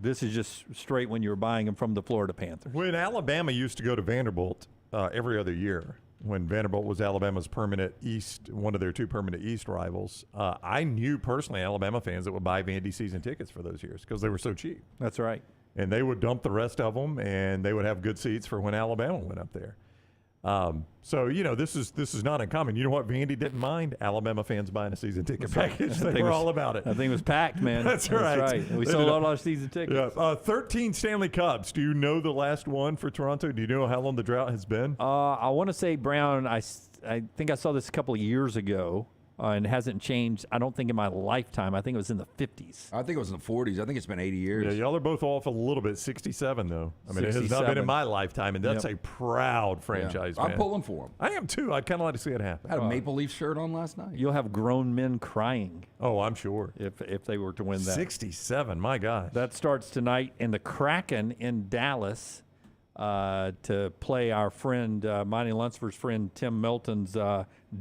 this is just straight when you're buying them from the Florida Panthers. When Alabama used to go to Vanderbilt every other year, when Vanderbilt was Alabama's permanent East, one of their 2 permanent East rivals, I knew personally Alabama fans that would buy Vandy season tickets for those years because they were so cheap. That's right. And they would dump the rest of them, and they would have good seats for when Alabama went up there. So this is not uncommon. You know what? Vandy didn't mind Alabama fans buying a season ticket package. They were all about it. I think it was packed, man. That's right. We sold all our season tickets. Yeah. 13 Stanley Cups. Do you know the last one for Toronto? Do you know how long the drought has been? I want to say, Brown, I think I saw this a couple of years ago. And it hasn't changed, I don't think, in my lifetime. I think it was in the 50s. I think it was in the 40s. I think it's been 80 years. Yeah, y'all are both off a little bit. 67, though. I mean, it has not been in my lifetime, and that's a proud franchise, man. I'm pulling for them. I am, too. I'd kind of like to see it happen. I had a Maple Leaf shirt on last night. You'll have grown men crying. Oh, I'm sure. If they were to win that. 67, my gosh. That starts tonight in the Kraken in Dallas to play our friend, Monty Lunsford's friend, Tim Milton's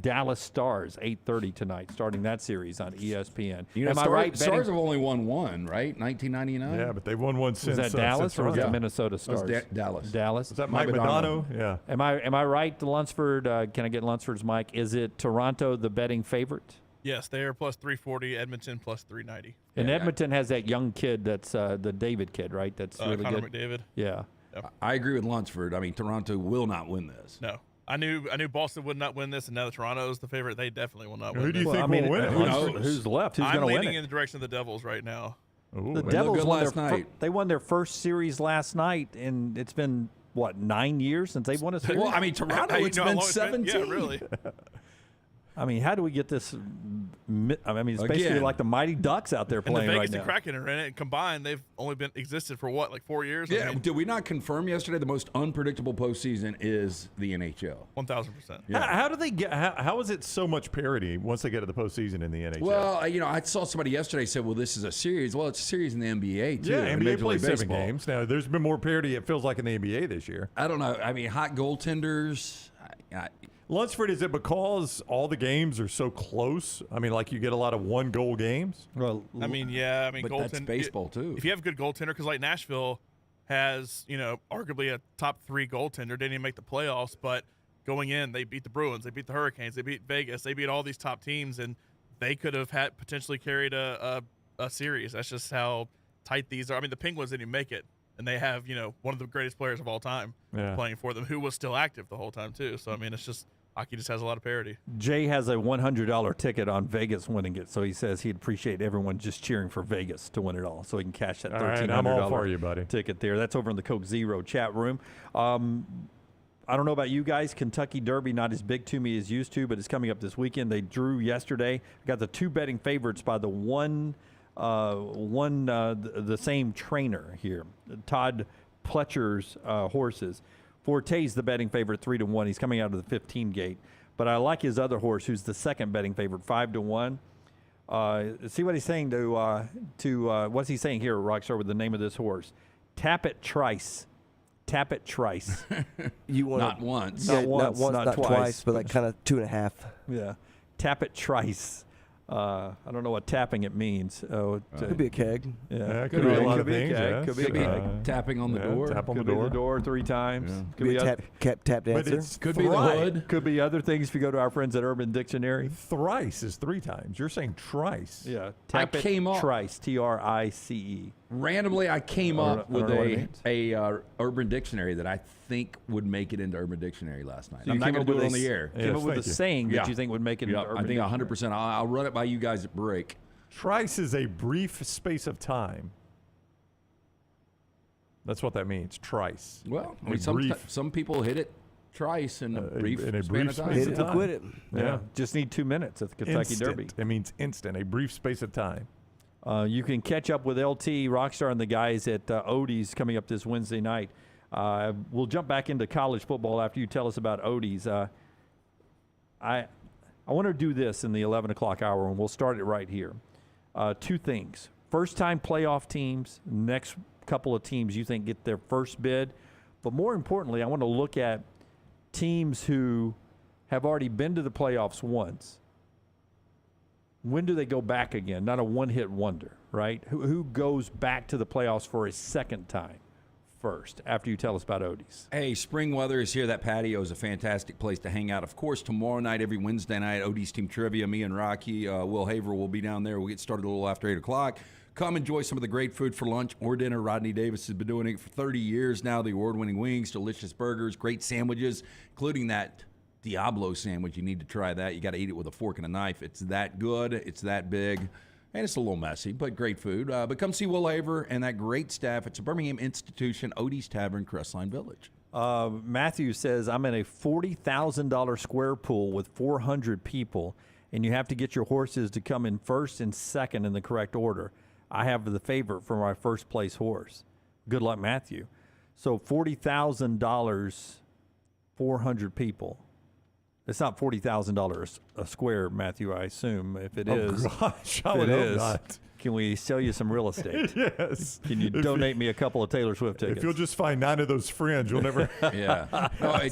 Dallas Stars, 8:30 tonight, starting that series on ESPN. Am I right? Stars have only won one, right? 1999. Yeah, but they've won one since. Was that Dallas or was that Minnesota Stars? Dallas. Dallas. Was that Mike Modano? Yeah. Am I right, Lunsford? Can I get Lunsford's mic? Is it Toronto the betting favorite? Yes, they are plus 340. Edmonton plus 390. And Edmonton has that young kid that's the David kid, right? That's really Connor good. McDavid. Yeah. Yep. I agree with Lunsford. I mean, Toronto will not win this. No. I knew Boston would not win this, and now that Toronto is the favorite, they definitely will not win this. Who do you think will win it? Who knows? Who's left? Who's going to win it? I'm leaning in the direction of the Devils right now. Ooh, the Devils won they won their first series last night, and it's been, 9 years since they've won a series? Well, I mean, Toronto, it's been 17. Yeah, really. I mean, how do we get this? I mean, it's basically like the Mighty Ducks out there playing right now. And the Vegas and Kraken are in it. And combined, they've only been existed for 4 years? Yeah. Did we not confirm yesterday the most unpredictable postseason is the NHL? 1,000%. Yeah. How do they get? How is it so much parity once they get to the postseason in the NHL? Well, I saw somebody yesterday said, "Well, this is a series." Well, it's a series in the NBA too. Yeah, NBA plays 7 games now. There's been more parity. It feels like in the NBA this year. I don't know. I mean, hot goaltenders. Lunsford, is it because all the games are so close? I mean, like you get a lot of 1-goal games? Well, I mean, yeah. I mean, but that's baseball too. If you have a good goaltender, because like Nashville has, arguably a top 3 goaltender, didn't even make the playoffs, but going in, they beat the Bruins, they beat the Hurricanes, they beat Vegas, they beat all these top teams, and they could have potentially carried a series. That's just how tight these are. I mean, the Penguins didn't even make it, and they have, one of the greatest players of all time playing for them, who was still active the whole time too. So, I mean, it's just hockey just has a lot of parity. Jay has a $100 ticket on Vegas winning it, so he says he'd appreciate everyone just cheering for Vegas to win it all, so he can cash that $1,300 I'm all for you, buddy. ticket there. That's over in the Coke Zero chat room. I don't know about you guys. Kentucky Derby, not as big to me as used to, but it's coming up this weekend. They drew yesterday. Got the 2 betting favorites by the the same trainer here, Todd Pletcher's horses. Forte's the betting favorite 3-1. He's coming out of the 15 gate, but I like his other horse, who's the second betting favorite 5-1. See what he's saying to what's he saying here, Rockstar, with the name of this horse? Tappet Trice Tapit Trice. You want Not once. Yeah, Not once, not twice, but like kind of 2.5. Yeah. Tapit Trice. I don't know what tapping it means. Could be a keg. Yeah, could be a lot of things. Yeah. Could be a keg. Tapping on the door. Tap on Could the be door. the door 3 times. Yeah. Could be tap dancer. Could be the hood. Could be other things if you go to our friends at Urban Dictionary. Thrice is 3 times. You're saying trice. Yeah. I came up Trice. Trice. randomly. I came up with know what it a Urban Dictionary that I think would make it into Urban Dictionary last night. So I'm you not came going up to do with it on the air. Came up with a saying that you think would make it into Urban I think Dictionary. 100%. I'll run it by you guys at break. Trice is a brief space of time. That's what that means. Trice. Well, I mean, some people hit it twice in a brief span of time. Hit it to quit it. Yeah. Just need 2 minutes at the Kentucky Instant. Derby. It means instant. A brief space of time. You can catch up with LT, Rockstar, and the guys at Odie's coming up this Wednesday night. We'll jump back into college football after you tell us about Odie's. I want to do this in the 11 o'clock hour, and we'll start it right here. 2 things. First-time playoff teams, next couple of teams you think get their first bid. But more importantly, I want to look at teams who have already been to the playoffs once. When do they go back again? Not a one-hit wonder, right? Who goes back to the playoffs for a second time first after you tell us about Odie's? Hey, spring weather is here. That patio is a fantastic place to hang out. Of course, tomorrow night, every Wednesday night, Odie's Team Trivia, me and Rocky, Will Haver will be down there. We'll get started a little after 8 o'clock. Come enjoy some of the great food for lunch or dinner. Rodney Davis has been doing it for 30 years now. The award-winning wings, delicious burgers, great sandwiches, including that Diablo sandwich. You need to try that. You got to eat it with a fork and a knife. It's that good. It's that big. And it's a little messy, but great food. But come see Will Haver and that great staff. It's a Birmingham institution, Odie's Tavern, Crestline Village. Matthew says, I'm in a $40,000 square pool with 400 people, and you have to get your horses to come in first and second in the correct order. I have the favorite for my first place horse. Good luck, Matthew. So $40,000, 400 people. It's not $40,000 a square, Matthew, I assume. If it is, gosh, I would hope not. Can we sell you some real estate? Yes. Can you donate me a couple of Taylor Swift tickets? If you'll just find 9 of those friends, you'll never. Yeah. No, I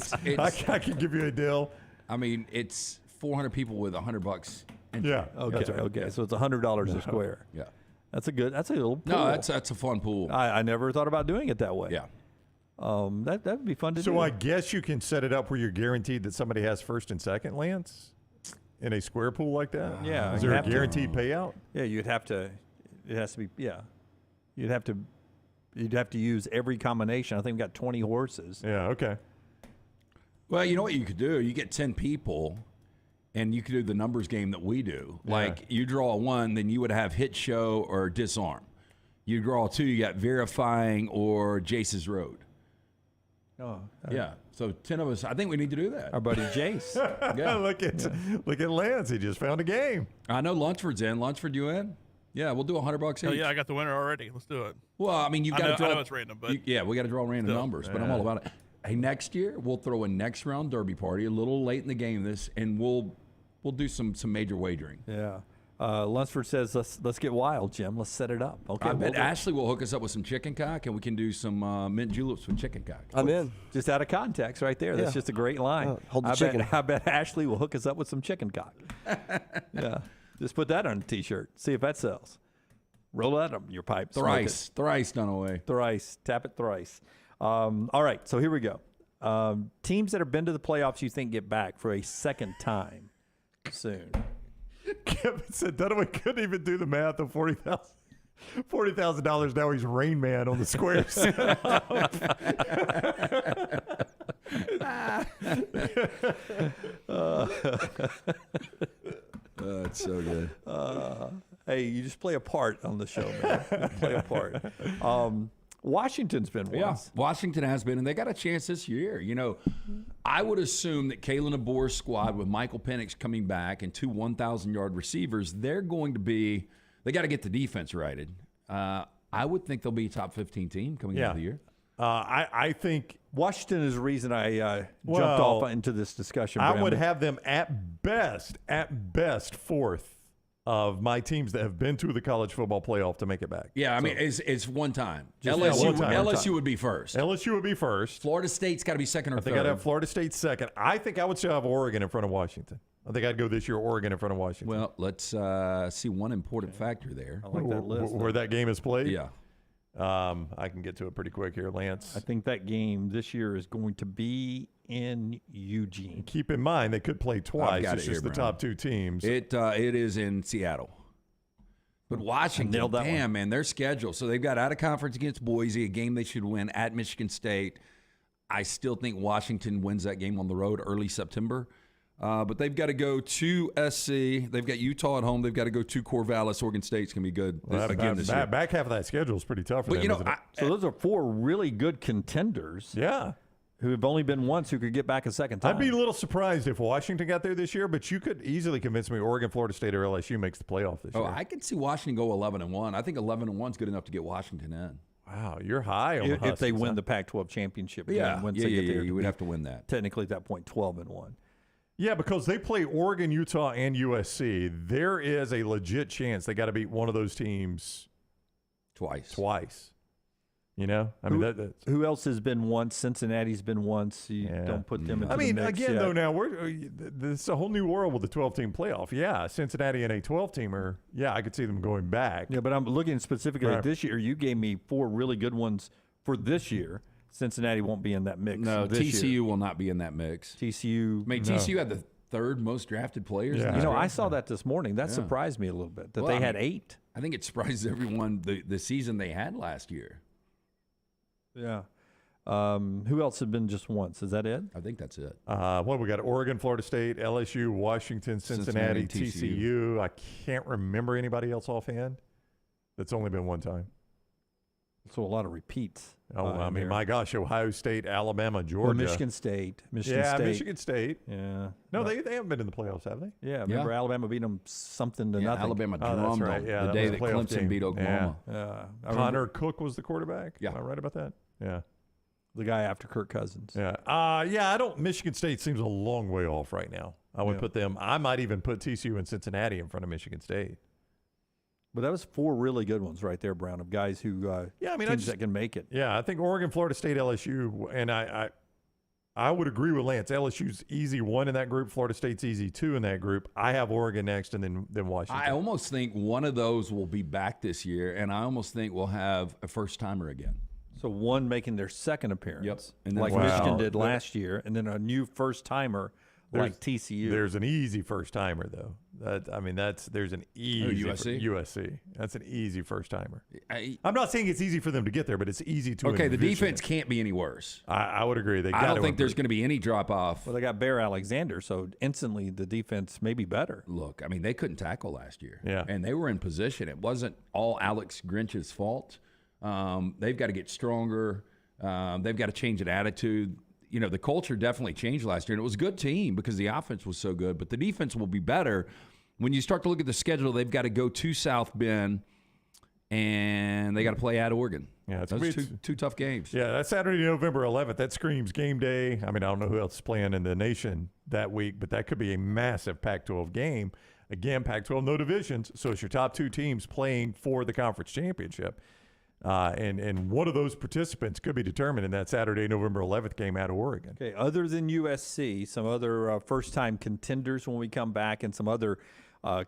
can give you a deal. I mean, it's 400 people with $100. Yeah. Okay. That's right. Okay. So it's $100 a square. Yeah. That's a little pool. No, that's a fun pool. I never thought about doing it that way. Yeah. That would be fun to do. So I guess you can set it up where you're guaranteed that somebody has first and second, Lance, in a square pool like that. Yeah. Is there a guaranteed payout? Yeah, you'd have to. It has to be. Yeah. You'd have to use every combination. I think we've got 20 horses. Yeah. Okay. Well, you know what you could do? You get 10 people, and you could do the numbers game that we do. Like, you draw a 1, then you would have hit show or disarm. You draw a 2, you got verifying or Jace's Road. Oh, yeah. So 10 of us. I think we need to do that. Our buddy Jace. Yeah. Look at Lance. He just found a game. I know Lunsford's in. Lunsford, you in? Yeah, we'll do $100 each. Oh, yeah, I got the winner already. Let's do it. Well, I mean, you got to draw. I know it's random, but we got to draw random numbers. But I'm all about it. Hey, next year we'll throw a next round derby party a little late in the game. And we'll do some major wagering. Yeah. Lunsford says, let's get wild, Jim. Let's set it up. Okay. I bet Ashley will hook us up with some chicken cock, and we can do some mint juleps with chicken cock. I'm in. Just out of context right there. That's just a great line. Hold the chicken. I bet Ashley will hook us up with some chicken cock. Yeah. Just put that on a T-shirt. See if that sells. Roll that up your pipe. Thrice done away. Thrice. Tap it thrice. All right. So here we go. Teams that have been to the playoffs you think get back for a second time soon. Kevin said Dunaway couldn't even do the math of $40,000. Now he's Rain Man on the squares. That's so good. Hey, you just play a part on the show, man. Play a part. Washington's been once. Yeah, Washington has been, and they got a chance this year. You know, I would assume that Kalen DeBoer's squad with Michael Penix coming back and 2 1,000-yard receivers, they got to get the defense righted. I would think they'll be a top 15 team coming into the year. I think Washington is the reason I jumped off into this discussion. I would have them at best fourth of my teams that have been to the college football playoff to make it back. Yeah, I mean, it's one time. Just LSU would be first. LSU would be first. Florida State's got to be second or I think third. I'd have Florida State second. I think I would still have Oregon in front of Washington. I think I'd go this year Oregon in front of Washington. Well, let's see one important factor there. I like that list. Where that game is played? Yeah. I can get to it pretty quick here, Lance. I think that game this year is going to be in Eugene. Keep in mind, they could play twice. got It's it just here, the Brown. top two teams. It is in Seattle. But Washington, nailed that damn, one. man, their schedule. So they've got out of conference against Boise, a game they should win at Michigan State. I still think Washington wins that game on the road early September. But they've got to go to SC. They've got Utah at home. They've got to go to Corvallis. Oregon State's going to be good again this year. Back half of that schedule is pretty tough for them, isn't it? So those are four really good contenders. Yeah. Who have only been once who could get back a second time. I'd be a little surprised if Washington got there this year, but you could easily convince me Oregon, Florida State, or LSU makes the playoff this year. I could see Washington go 11-1. I think 11-1 is good enough to get Washington in. Wow, you're high on the if Huskies, they win the Pac-12 championship. Again, once they get there, you would have to win that. Technically, at that point, 12-1. Yeah, because they play Oregon, Utah, and USC. There is a legit chance they got to beat one of those teams twice. You know, I mean, who else has been once? Cincinnati's been once. You don't put them into I mean, the mix again, yet. though, now this is a whole new world with the 12-team playoff. Yeah, Cincinnati and a 12-teamer. Yeah, I could see them going back. Yeah, but I'm looking specifically at this year. You gave me four really good ones for this year. Cincinnati won't be in that mix. No, this TCU year. will not be in that mix. TCU. I mean, TCU had the third most drafted players. Yeah. in You this know, draft. I saw that this morning. That surprised me a little bit that they had 8. I think it surprised everyone the season they had last year. Yeah. Who else had been just once? Is that it? I think that's it. What we got? Oregon, Florida State, LSU, Washington, Cincinnati, TCU. I can't remember anybody else offhand. That's only been one time. So a lot of repeats. Oh, I mean, my gosh, Ohio State, Alabama, Georgia. Well, Michigan State. Michigan State. Yeah. No, they haven't been in the playoffs, have they? Yeah, remember Alabama beat them something to nothing. Alabama Oh, drummed that's right. them Yeah, the that day was that a playoff Clemson game. beat Oklahoma. Yeah. Connor Cook was the quarterback. Yeah. Am I right about that? Yeah. The guy after Kirk Cousins. Yeah. I don't. Michigan State seems a long way off right now. I would put them. I might even put TCU and Cincinnati in front of Michigan State. But that was 4 really good ones right there, Brown, of guys who teams that can make it. Yeah, I think Oregon, Florida State, LSU, and I would agree with Lance. LSU's easy 1 in that group. Florida State's easy 2 in that group. I have Oregon next, and then Washington. I almost think one of those will be back this year, and I almost think we'll have a first-timer again. So one making their second appearance, Yep. And then like Michigan did last year, and then a new first-timer like TCU. There's an easy first-timer, though. There's an easy USC. That's an easy first-timer. I'm not saying it's easy for them to get there, but it's easy to Okay, the envision defense it. can't be any worse. I would agree. I don't think there's going to be any drop-off. Well, they got Bear Alexander, so instantly the defense may be better. Look, I mean, they couldn't tackle last year. Yeah. And they were in position. It wasn't all Alex Grinch's fault. They've got to get stronger. They've got to change an attitude. You know, the culture definitely changed last year, and it was a good team because the offense was so good, but the defense will be better. When you start to look at the schedule, they've got to go to South Bend, and they got to play at Oregon. Yeah, it's Those two tough games. Yeah, that's Saturday, November 11th. That screams game day. I mean, I don't know who else is playing in the nation that week, but that could be a massive Pac-12 game. Again, Pac-12, no divisions, so it's your top 2 teams playing for the conference championship. And one of those participants could be determined in that Saturday, November 11th game at Oregon. Okay, other than USC, some other first-time contenders when we come back, and some other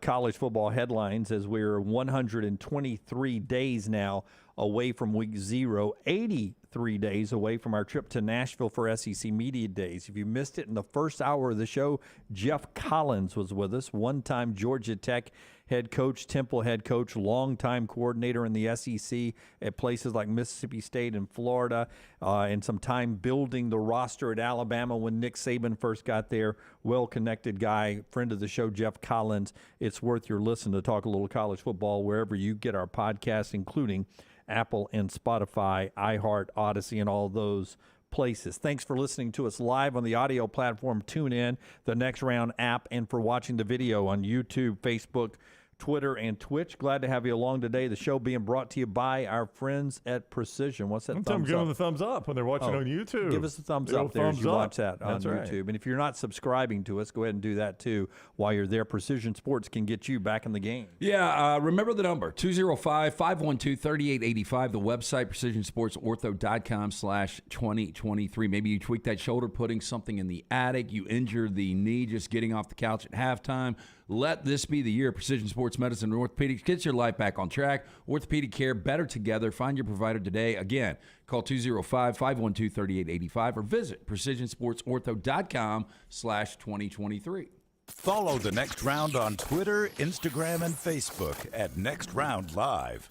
college football headlines as we're 123 days now away from week 0, 83 days away from our trip to Nashville for SEC Media Days. If you missed it in the first hour of the show, Geoff Collins was with us, one-time Georgia Tech head coach, Temple head coach, longtime coordinator in the SEC at places like Mississippi State and Florida, and some time building the roster at Alabama when Nick Saban first got there. Well-connected guy, friend of the show, Geoff Collins. It's worth your listen to talk a little college football wherever you get our podcasts, including Apple and Spotify, iHeart, Odyssey, and all those places. Thanks for listening to us live on the audio platform TuneIn, the Next Round app, and for watching the video on YouTube, Facebook, Twitter, and Twitch. Glad to have you along today. The show being brought to you by our friends at Precision. What's that thumbs Sometimes give up? them the thumbs up when they're watching on YouTube. Give us a thumbs The up old there thumbs as you up. watch that on That's right. YouTube. And if you're not subscribing to us, go ahead and do that too. While you're there, Precision Sports can get you back in the game. Yeah, remember the number, 205-512-3885, the website, precisionsportsortho.com/2023. Maybe you tweak that shoulder, putting something in the attic. You injure the knee just getting off the couch at halftime. Let this be the year Precision Sports Medicine and Orthopedics gets your life back on track. Orthopedic care, better together. Find your provider today. Again, call 205-512-3885 or visit precisionsportsortho.com/2023. Follow The Next Round on Twitter, Instagram, and Facebook at Next Round Live.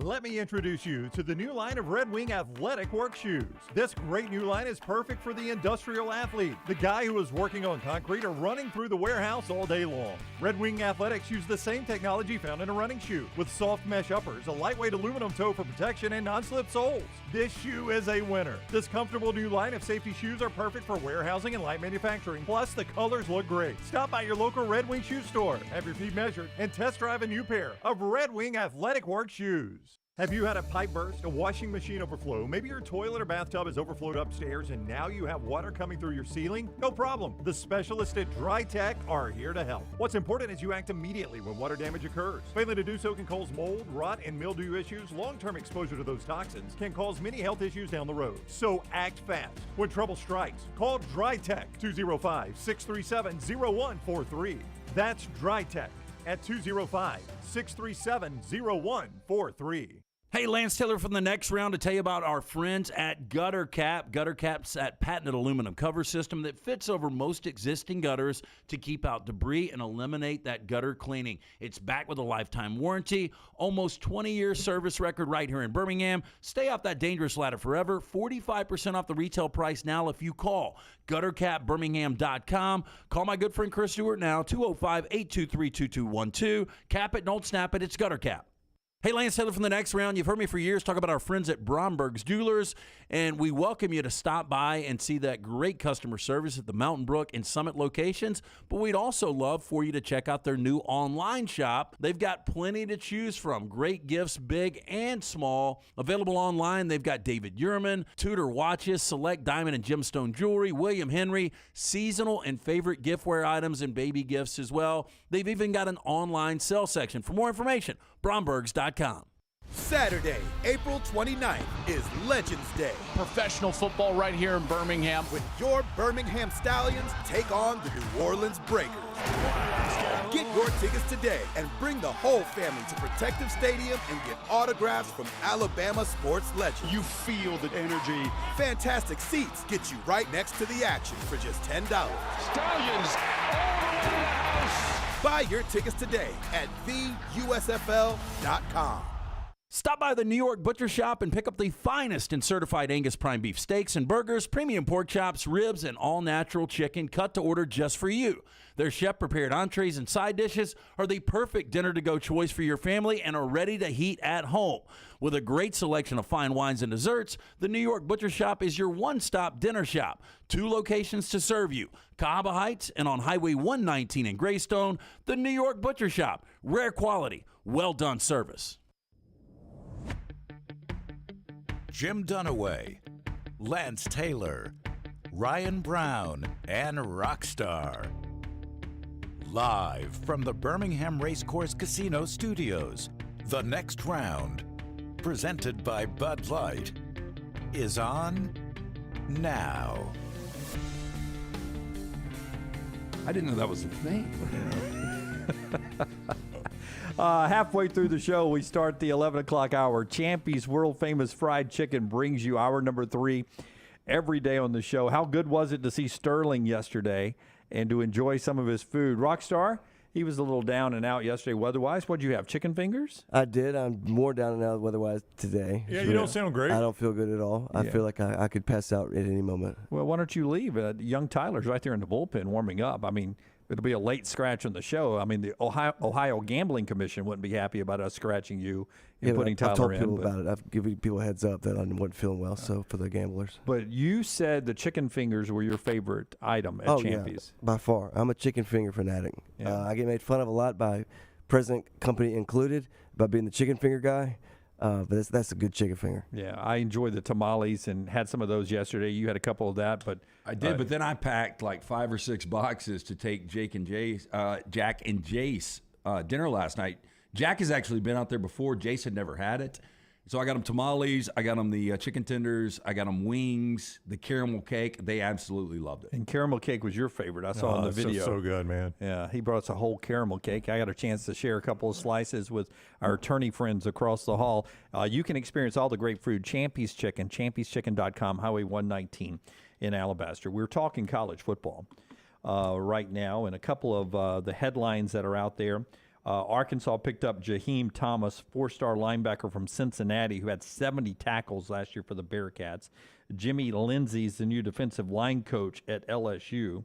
Let me introduce you to the new line of Red Wing athletic work shoes. This great new line is perfect for the industrial athlete, the guy who is working on concrete or running through the warehouse all day long. Red Wing Athletics use the same technology found in a running shoe, with soft mesh uppers, a lightweight aluminum toe for protection, and non-slip soles. This shoe is a winner. This comfortable new line of safety shoes are perfect for warehousing and light manufacturing. Plus, the colors look great. Stop by your local Red Wing shoe store, have your feet measured, and test drive a new pair of Red Wing athletic work shoes. Have you had a pipe burst, a washing machine overflow? Maybe your toilet or bathtub has overflowed upstairs and now you have water coming through your ceiling? No problem. The specialists at Dry Tech are here to help. What's important is you act immediately when water damage occurs. Failing to do so can cause mold, rot, and mildew issues. Long-term exposure to those toxins can cause many health issues down the road. So act fast. When trouble strikes, call Dry Tech 205-637-0143. That's Dry Tech at 205-637-0143. Hey, Lance Taylor from The Next Round to tell you about our friends at Gutter Cap. Gutter Cap's that patented aluminum cover system that fits over most existing gutters to keep out debris and eliminate that gutter cleaning. It's backed with a lifetime warranty, almost 20-year service record right here in Birmingham. Stay off that dangerous ladder forever. 45% off the retail price now if you call guttercapbirmingham.com. Call my good friend Chris Stewart now, 205-823-2212. Cap it, don't snap it. It's Gutter Cap. Hey, Lance Taylor from The Next Round. You've heard me for years talk about our friends at Bromberg's Jewelers, and we welcome you to stop by and see that great customer service at the Mountain Brook and Summit locations, but we'd also love for you to check out their new online shop. They've got plenty to choose from. Great gifts, big and small. Available online, they've got David Yurman, Tudor watches, select diamond and gemstone jewelry, William Henry, seasonal and favorite giftware items, and baby gifts as well. They've even got an online sale section. For more information, Brombergs.com. Saturday, April 29th is Legends Day. Professional football right here in Birmingham. When your Birmingham Stallions take on the New Orleans Breakers. Get your tickets today and bring the whole family to Protective Stadium and get autographs from Alabama sports legends. You feel the energy. Fantastic seats get you right next to the action for just $10. Stallions all the way to the house. Buy your tickets today at theusfl.com. Stop by the New York Butcher Shop and pick up the finest in certified Angus prime beef steaks and burgers, premium pork chops, ribs, and all-natural chicken cut to order just for you. Their chef-prepared entrees and side dishes are the perfect dinner-to-go choice for your family and are ready to heat at home. With a great selection of fine wines and desserts, the New York Butcher Shop is your one-stop dinner shop. 2 locations to serve you, Cahaba Heights and on Highway 119 in Greystone. The New York Butcher Shop, rare quality, well-done service. Jim Dunaway, Lance Taylor, Ryan Brown, and Rockstar. Live from the Birmingham Racecourse Casino Studios, The Next Round, presented by Bud Light, is on now. I didn't know that was a thing. Halfway through the show, we start the 11 o'clock hour. Champy's World Famous Fried Chicken brings you hour number 3 every day on the show. How good was it to see Sterling yesterday and to enjoy some of his food? Rockstar, he was a little down and out yesterday weather-wise. What'd you have, chicken fingers? I did. I'm more down and out weather-wise today. Yeah, you don't sound great. I don't feel good at all. I feel like I could pass out at any moment. Well, why don't you leave? Young Tyler's right there in the bullpen warming up. I mean, it'll be a late scratch on the show. I mean, the Ohio Gambling Commission wouldn't be happy about us scratching you and putting Tyler in. I've told people about it. I've given people a heads up that I wasn't feeling well, so for the gamblers. But you said the chicken fingers were your favorite item at Champy's. Yeah, by far. I'm a chicken finger fanatic. Yeah. I get made fun of a lot by present company included, about being the chicken finger guy. But that's a good chicken finger. Yeah, I enjoyed the tamales and had some of those yesterday. You had a couple of that, but I did. But then I packed like 5 or 6 boxes to take Jack and Jace dinner last night. Jack has actually been out there before. Jace had never had it. So I got them tamales, I got them the chicken tenders, I got them wings, the caramel cake. They absolutely loved it. And caramel cake was your favorite. I saw in the video. So good, man. Yeah, he brought us a whole caramel cake. I got a chance to share a couple of slices with our attorney friends across the hall. You can experience all the great food. Champy's Chicken, champy'schicken.com, Highway 119 in Alabaster. We're talking college football right now, and a couple of the headlines that are out there. Arkansas picked up Jaheim Thomas, 4-star linebacker from Cincinnati, who had 70 tackles last year for the Bearcats. Jimmy Lindsey's the new defensive line coach at LSU.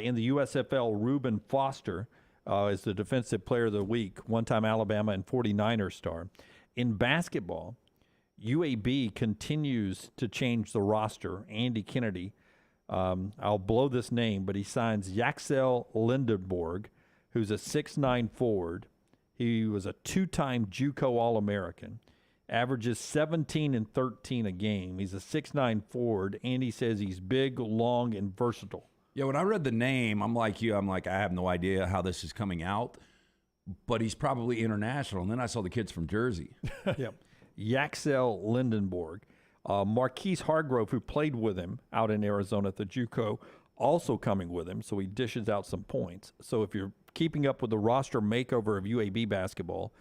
In the USFL, Reuben Foster is the defensive player of the week, one-time Alabama and 49er star. In basketball, UAB continues to change the roster. Andy Kennedy, I'll blow this name, but he signs Yaxel Lindenborg, who's a 6'9" forward. He was a 2-time JUCO All-American, averages 17 and 13 a game. He's a 6'9" forward, and he says he's big, long, and versatile. Yeah, when I read the name, I'm like you. I have no idea how this is coming out, but he's probably international. And then I saw the kids from Jersey. Yep. Yaxel Lindenborg. Marquise Hargrove, who played with him out in Arizona at the JUCO, also coming with him, so he dishes out some points. So if you're keeping up with the roster makeover of UAB basketball,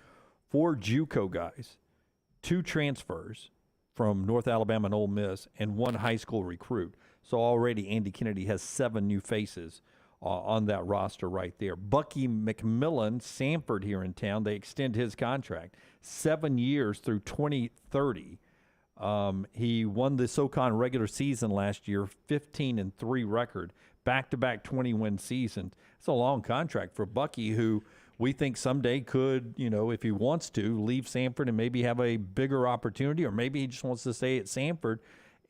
4 JUCO guys, 2 transfers from North Alabama and Ole Miss, and 1 high school recruit. So already Andy Kennedy has 7 new faces on that roster right there. Bucky McMillan, Samford here in town, they extend his contract 7 years through 2030. He won the SoCon regular season last year, 15-3 record, back-to-back 20-win seasons. It's a long contract for Bucky, who we think someday could, if he wants to, leave Samford and maybe have a bigger opportunity, or maybe he just wants to stay at Samford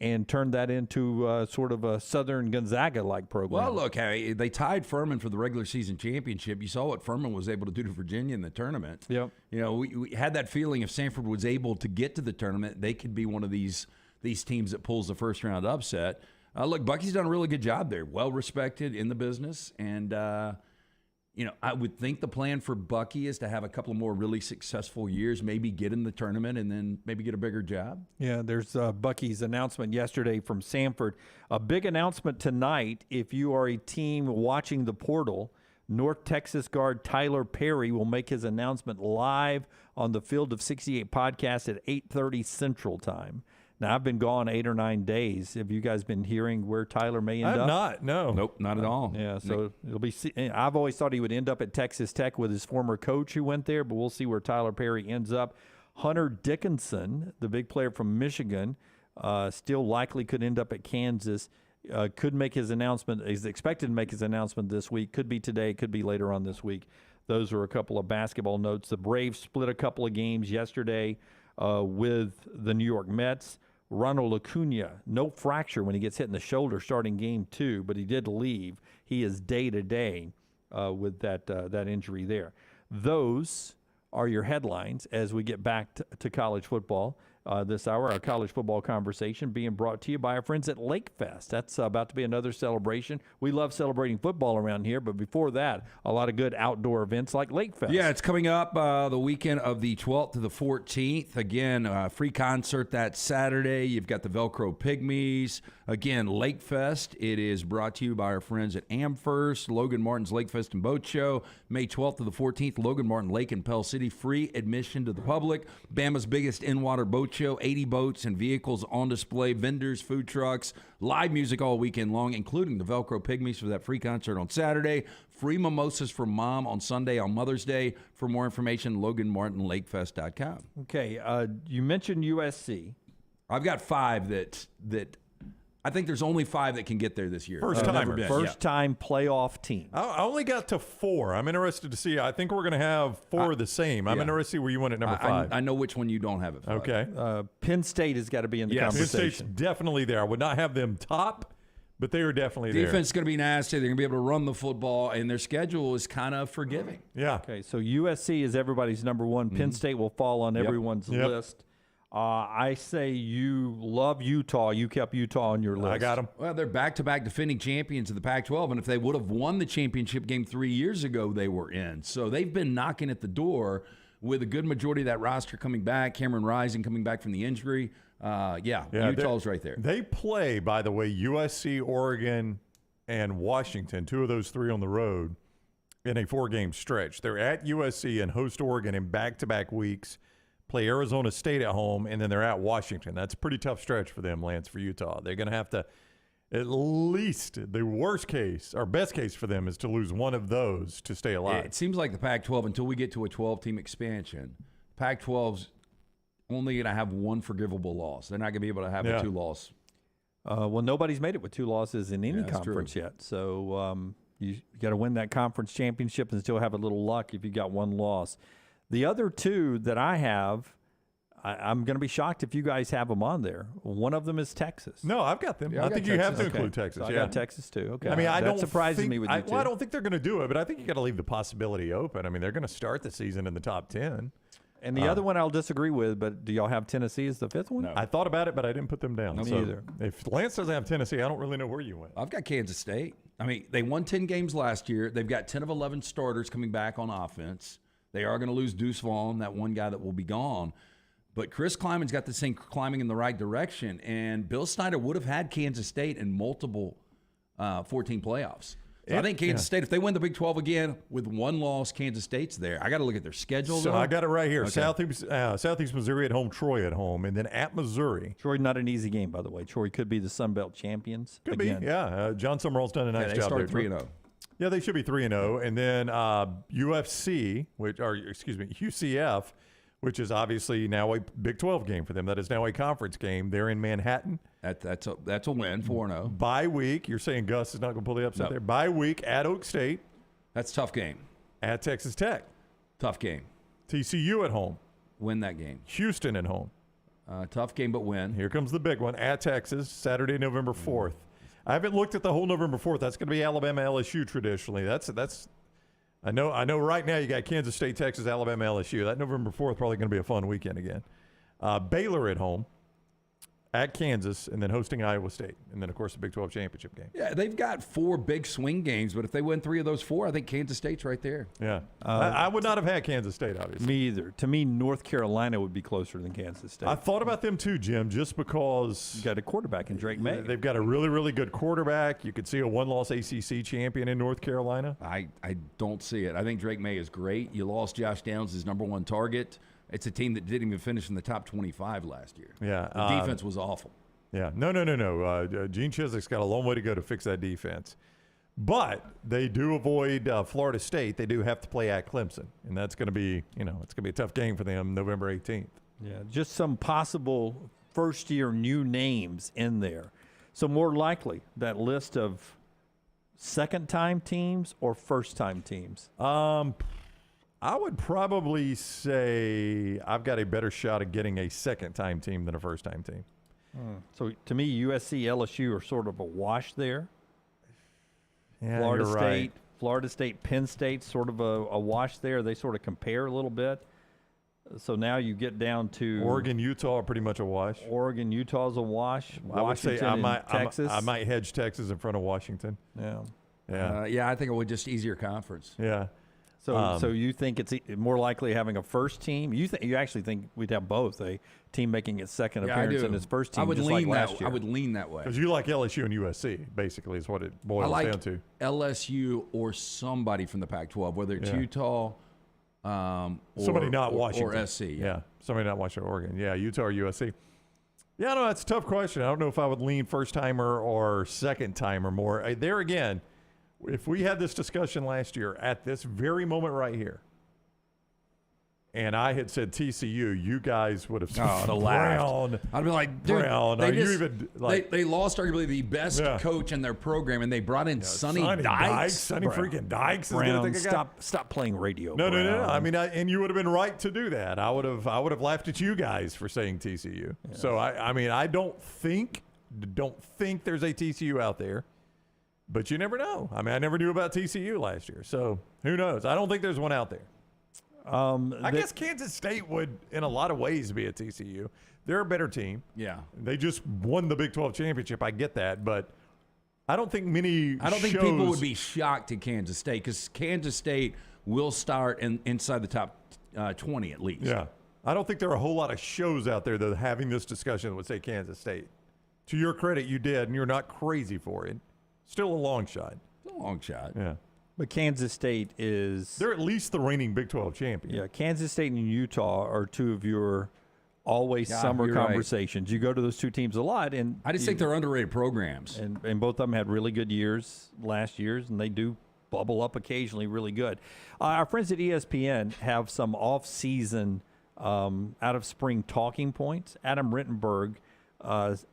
and turn that into sort of a Southern Gonzaga-like program. Well, look, Harry, they tied Furman for the regular season championship. You saw what Furman was able to do to Virginia in the tournament. Yep. We had that feeling if Samford was able to get to the tournament, they could be one of these teams that pulls the first-round upset. Look, Bucky's done a really good job there. Well-respected in the business, and I would think the plan for Bucky is to have a couple more really successful years, maybe get in the tournament, and then maybe get a bigger job. Yeah, there's Bucky's announcement yesterday from Samford. A big announcement tonight, if you are a team watching the portal, North Texas guard Tyler Perry will make his announcement live on the Field of 68 podcast at 8:30 Central Time. Now, I've been gone 8 or 9 days. Have you guys been hearing where Tyler may end up? Not, no. Nope, not at all. Yeah, so it'll be. I've always thought he would end up at Texas Tech with his former coach who went there, but we'll see where Tyler Perry ends up. Hunter Dickinson, the big player from Michigan, still likely could end up at Kansas. Could make his announcement. Is expected to make his announcement this week. Could be today. Could be later on this week. Those are a couple of basketball notes. The Braves split a couple of games yesterday with the New York Mets. Ronald Acuna, no fracture when he gets hit in the shoulder starting game 2, but he did leave. He is day-to-day with that injury there. Those are your headlines as we get back to college football this hour. Our college football conversation being brought to you by our friends at Lake Fest. That's about to be another celebration. We love celebrating football around here, but before that, a lot of good outdoor events like Lake Fest. Yeah, it's coming up the weekend of the 12th to the 14th. Again, free concert that Saturday. You've got the Velcro Pygmies. Again, Lake Fest. It is brought to you by our friends at Amherst, Logan Martin's Lake Fest and Boat Show. May 12th to the 14th, Logan Martin Lake in Pell City. Free admission to the public. Bama's biggest in-water boat show, 80 boats and vehicles on display, vendors, food trucks, live music all weekend long, including the Velcro Pygmies for that free concert on Saturday. Free mimosas for Mom on Sunday on Mother's Day. For more information, LoganMartinLakeFest.com. Okay, you mentioned USC. I've got 5 that I think there's only 5 that can get there this year. First-timers. First-time playoff team. I only got to 4. I'm interested to see. I think we're going to have 4 of the same. I'm interested to see where you went at number 5. I know which one you don't have at 5. Okay. Penn State has got to be in the conversation. Penn State's definitely there. I would not have them top, But they are definitely Defense is going to be nasty. They're going to be able to run the football, and their schedule is kind of forgiving. Yeah. Okay, so USC is everybody's number one. Penn State will fall on everyone's list. I say you love Utah. You kept Utah on your list. I got them. Well, they're back-to-back defending champions of the Pac-12, and if they would have won the championship game 3 years ago, they were in. So they've been knocking at the door with a good majority of that roster coming back. Cameron Rising coming back from the injury. Utah's right there. They play, by the way, USC, Oregon, and Washington, 2 of those 3 on the road in a 4-game stretch. They're at USC and host Oregon in back-to-back weeks, play Arizona State at home, and then they're at Washington. That's a pretty tough stretch for them, Lance, for Utah. They're going to have to, at least the worst case, or best case for them is to lose one of those to stay alive. It seems like the Pac-12, until we get to a 12-team expansion, Pac-12's only going to have one forgivable loss. They're not going to be able to have a 2-loss. Well, nobody's made it with 2 losses in any conference yet. So you got to win that conference championship and still have a little luck if you got 1 loss. The other 2 that I have, I'm going to be shocked if you guys have them on there. One of them is Texas. No, I've got them. Yeah, I think you have to include Texas. So I got Texas too. Okay. I mean, that surprises me with you two. Well, I don't think they're going to do it, but I think you got to leave the possibility open. I mean, they're going to start the season in the top 10. And the other one I'll disagree with, but do y'all have Tennessee as the 5th one? No. I thought about it, but I didn't put them down. Me so either. If Lance doesn't have Tennessee, I don't really know where you went. I've got Kansas State. I mean, they won 10 games last year. They've got 10 of 11 starters coming back on offense. They are going to lose Deuce Vaughn, that one guy that will be gone. But Chris Kleiman's got this thing climbing in the right direction, and Bill Snyder would have had Kansas State in multiple 14 playoffs. So I think Kansas State, if they win the Big 12 again with 1 loss, Kansas State's there. I got to look at their schedule. So I got it right here. Okay. Southeast Missouri at home, Troy at home, and then at Missouri. Troy, not an easy game, by the way. Troy could be the Sun Belt champions. Could again. be, yeah. John Summerall's done a nice job there. They start 3-0. Yeah, they should be 3-0. And then UCF, which is obviously now a Big 12 game for them. That is now a conference game. They're in Manhattan. That's a win, 4-0. Bye week. You're saying Gus is not going to pull the upset there. Bye week at Oak State. That's a tough game. At Texas Tech. Tough game. TCU at home. Win that game. Houston at home. Tough game, but win. Here comes the big one. At Texas, Saturday, November 4th. I haven't looked at the whole November 4th. That's going to be Alabama, LSU traditionally. That's. I know. Right now you got Kansas State, Texas, Alabama, LSU. That November 4th probably going to be a fun weekend again. Baylor at home, at Kansas, and then hosting Iowa State, and then of course the Big 12 championship game. Yeah, they've got 4 big swing games, but if they win 3 of those 4, I think Kansas State's right there. Yeah, I would not have had Kansas State, obviously. Me either. To me, North Carolina would be closer than Kansas State. I thought about them too, Jim, just because you got a quarterback in Drake May. They've got a really, really good quarterback. You could see a 1-loss ACC champion in North Carolina. I don't see it. I think Drake May is great. You lost Josh Downs, his number 1 target. It's a team that didn't even finish in the top 25 last year. Yeah, the defense was awful. Yeah, no. Gene Chiswick's got a long way to go to fix that defense. But they do avoid Florida State. They do have to play at Clemson, and that's going to be, it's going to be a tough game for them November 18th. Yeah, just some possible first-year new names in there. So more likely, that list of second-time teams or first-time teams? I would probably say I've got a better shot at getting a second-time team than a first-time team. So to me, USC, LSU are sort of a wash there. Yeah, Florida you're State, right. Florida State, Penn State, sort of a wash there. They sort of compare a little bit. So now you get down to Oregon, Utah are pretty much a wash. Oregon, Utah's a wash. I would say Texas. I might hedge Texas in front of Washington. Yeah. I think it would just easier conference. Yeah. So you think it's more likely having a first team? You actually think we'd have both, a team making its second appearance and its first team, just like last year. I would lean that way. Because you like LSU and USC, basically, is what it boils down to. LSU or somebody from the Pac-12, whether it's Utah somebody not Washington. Or SC. Yeah, somebody not Washington or Oregon. Yeah, Utah or USC. Yeah, no, that's a tough question. I don't know if I would lean first-timer or second-timer more. There again, if we had this discussion last year at this very moment right here, and I had said TCU, you guys would have said Brown. I'd be like, dude, Brown. They lost arguably the best coach in their program, and they brought in Sonny Dykes. Sonny freaking Dykes. Brown, stop playing radio. No. I mean, and you would have been right to do that. I would have laughed at you guys for saying TCU. Yeah. So I mean, I don't think don't think there's a TCU out there, but you never know. I mean, I never knew about TCU last year, so who knows? I don't think there's one out there. I guess Kansas State would, in a lot of ways, be a TCU. They're a better team. Yeah. They just won the Big 12 championship. I get that, but I don't think many I don't think people would be shocked at Kansas State because Kansas State will start inside the top 20 at least. Yeah. I don't think there are a whole lot of shows out there that having this discussion would say Kansas State. To your credit, you did, and you're not crazy for it. Still a long shot. It's a long shot. Yeah. But Kansas State is... They're at least the reigning Big 12 champion. Yeah, Kansas State and Utah are two of your always summer you're conversations. Right. You go to those two teams a lot. And I just think they're underrated programs. And both of them had really good years last year's, and they do bubble up occasionally really good. Our friends at ESPN have some off-season, out-of-spring talking points. Adam Rittenberg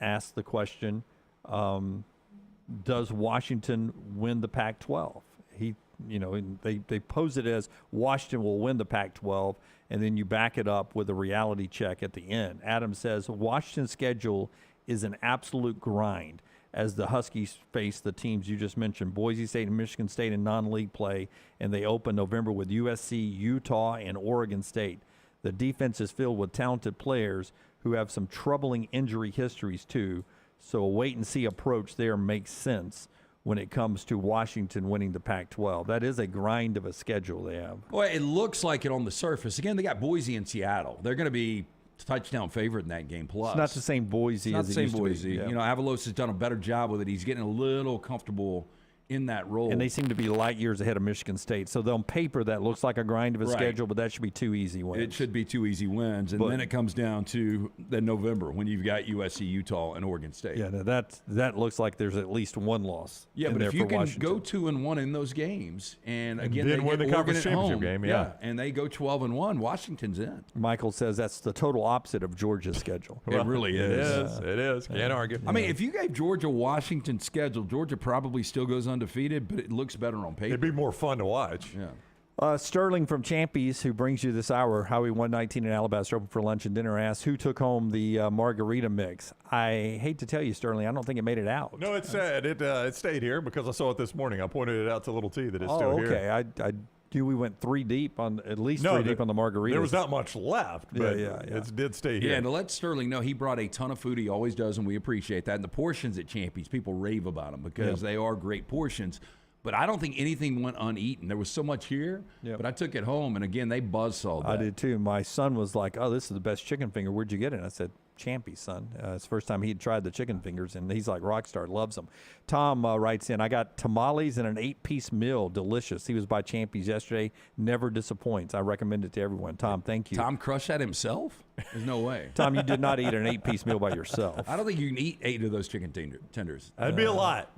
asked the question, does Washington win the Pac-12? They pose it as Washington will win the Pac-12, and then you back it up with a reality check at the end. Adam says Washington's schedule is an absolute grind as the Huskies face the teams you just mentioned, Boise State and Michigan State in non-league play, and they open November with USC, Utah, and Oregon State. The defense is filled with talented players who have some troubling injury histories too, so a wait-and-see approach there makes sense when it comes to Washington winning the Pac-12. That is a grind of a schedule they have. Well, it looks like it on the surface. Again, they got Boise and Seattle. They're going to be touchdown favorite in that game plus. It's not the same Boise as it used to be. Yeah. Avalos has done a better job with it. He's getting a little comfortable in that role. And they seem to be light years ahead of Michigan State. So on paper, that looks like a grind of a schedule, but that should be 2 easy wins. It should be 2 easy wins. And then it comes down to the November when you've got USC, Utah, and Oregon State. Yeah, that looks like there's at least one loss. Yeah, but if you can go 2-1 in those games, and again, then they win get the conference Oregon at championship home, game, yeah. and they go 12-1, Washington's in. Michael says that's the total opposite of Georgia's schedule. It really is. It is. Can't argue. I mean, if you gave Georgia Washington's schedule, Georgia probably still goes undefeated, but it looks better on paper. It'd be more fun to watch. Yeah. Sterling from Champies, who brings you this hour, Highway 119 in Alabaster, open for lunch and dinner, asks who took home the margarita mix. I hate to tell you, Sterling, I don't think it made it out. No, it said it stayed here because I saw it this morning. I pointed it out to Little T that it's still here. Okay. I knew we went three deep on the margaritas. There was not much left, but it did stay here. Yeah, and to let Sterling know, he brought a ton of food. He always does, and we appreciate that. And the portions at Champies, people rave about them because they are great portions. But I don't think anything went uneaten. There was so much here, but I took it home, and again, they buzzsawed that. I did too. My son was like, "Oh, this is the best chicken finger. Where'd you get it?" And I said, "Champy's, son." It's the first time he'd tried the chicken fingers, and he's like rockstar, loves them. Tom writes in, "I got tamales and an 8-piece meal, delicious. He was by Champy's yesterday. Never disappoints. I recommend it to everyone." Tom, thank you. Tom crushed that himself? There's no way. Tom, you did not eat an 8-piece meal by yourself. I don't think you can eat 8 of those chicken tenders. That'd be a lot.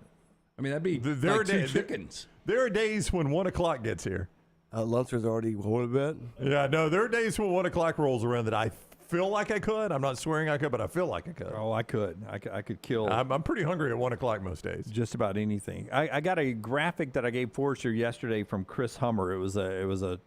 I mean, that'd be like 2 chickens. There are days when 1 o'clock gets here. Lunsford's already going to bed. Yeah, no, there are days when 1 o'clock rolls around that I feel like I could. I'm not swearing I could, but I feel like I could. Oh, I could. I could kill. I'm pretty hungry at 1 o'clock most days. Just about anything. I got a graphic that I gave Forrester yesterday from Chris Hummer. It was a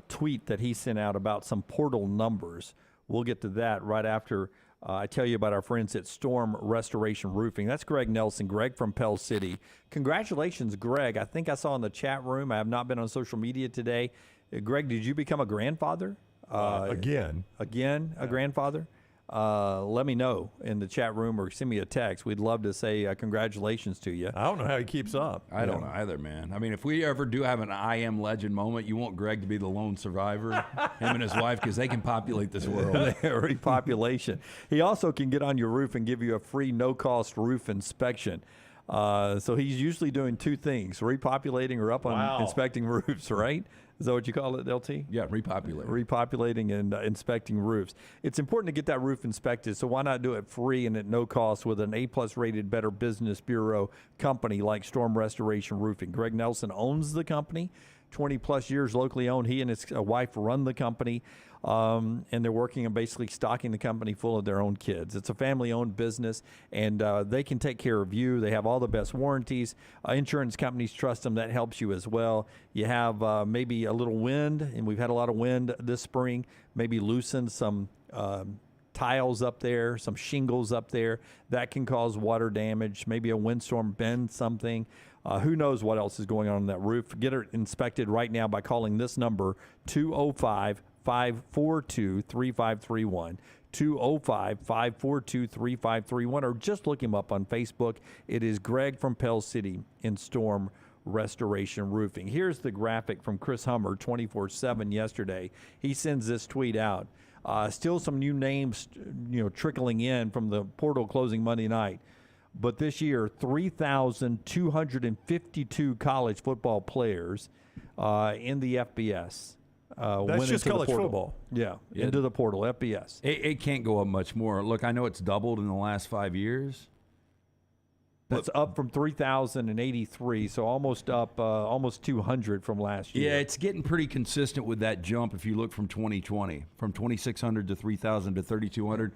tweet that he sent out about some portal numbers. We'll get to that right after I tell you about our friends at Storm Restoration Roofing. That's Greg Nelson. Greg from Pell City. Congratulations, Greg. I think I saw in the chat room. I have not been on social media today. Greg, did you become a grandfather? Again, a grandfather? Let me know in the chat room or send me a text. We'd love to say congratulations to you. I don't know how he keeps up. I don't know either, man. I mean, if we ever do have an I Am Legend moment, you want Greg to be the lone survivor, him and his wife, because they can populate this world. Repopulation. He also can get on your roof and give you a free no-cost roof inspection. So he's usually doing 2 things, repopulating or inspecting roofs, right? Is that what you call it, LT? Yeah, repopulating. Repopulating and inspecting roofs. It's important to get that roof inspected, so why not do it free and at no cost with an A-plus rated Better Business Bureau company like Storm Restoration Roofing. Greg Nelson owns the company, 20-plus years locally owned. He and his wife run the company, and they're working on basically stocking the company full of their own kids. It's a family-owned business, and they can take care of you. They have all the best warranties. Insurance companies trust them. That helps you as well. You have maybe a little wind, and we've had a lot of wind this spring, maybe loosen some tiles up there, some shingles up there. That can cause water damage. Maybe a windstorm bends something. Who knows what else is going on that roof. Get it inspected right now by calling this number, 205-542-3531. 205-542-3531, or just look him up on Facebook. It is Greg from Pell City in Storm Restoration Roofing. Here's the graphic from Chris Hummer, 24/7 yesterday. He sends this tweet out. Still some new names, trickling in from the portal closing Monday night. But this year, 3,252 college football players in the FBS. That's just college football. Yeah, into the portal, FBS. It can't go up much more. Look, I know it's doubled in the last 5 years. That's up from 3,083, so almost up, almost 200 from last year. Yeah, it's getting pretty consistent with that jump if you look from 2020, from 2,600 to 3,000 to 3,200.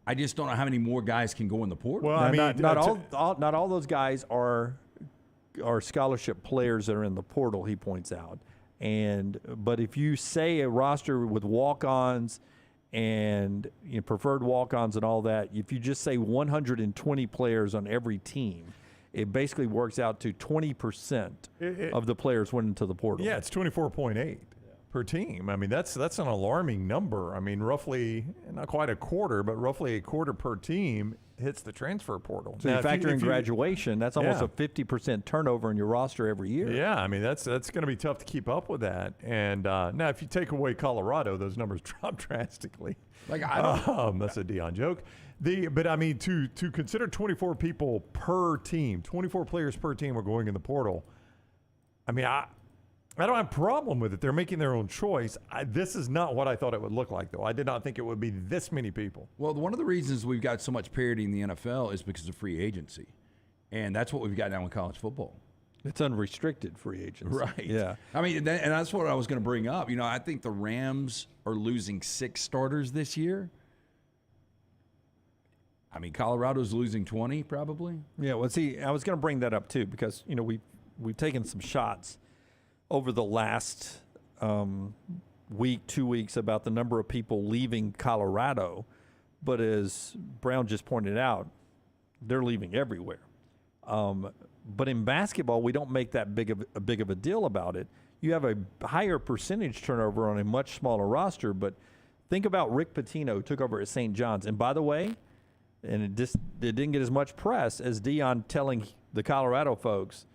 I just don't know how many more guys can go in the portal. Well, not all those guys are scholarship players that are in the portal, he points out. But if you say a roster with walk-ons and preferred walk-ons and all that, if you just say 120 players on every team, it basically works out to 20% of the players went into the portal. Yeah, it's 24.8 per team. I mean, that's an alarming number. I mean, roughly, not quite a quarter, but roughly a quarter per team hits the transfer portal. So you factor in graduation, that's almost a 50% turnover in your roster every year. Yeah, I mean, that's going to be tough to keep up with that. And now, if you take away Colorado, those numbers drop drastically. Like I don't. That's a Dion joke. But I mean, to consider 24 people per team, 24 players per team are going in the portal. I mean, I don't have a problem with it. They're making their own choice. This is not what I thought it would look like, though. I did not think it would be this many people. Well, one of the reasons we've got so much parity in the NFL is because of free agency. And that's what we've got now in college football. It's unrestricted free agency. Right. Yeah. I mean, and that's what I was going to bring up. I think the Rams are losing 6 starters this year. I mean, Colorado's losing 20 probably. Yeah, well, see, I was going to bring that up, too, because, we've taken some shots over the last week, 2 weeks, about the number of people leaving Colorado. But as Brown just pointed out, they're leaving everywhere. But in basketball, we don't make that big of a deal about it. You have a higher percentage turnover on a much smaller roster. But think about Rick Pitino, who took over at St. John's. And by the way, and it didn't get as much press as Dion telling the Colorado folks,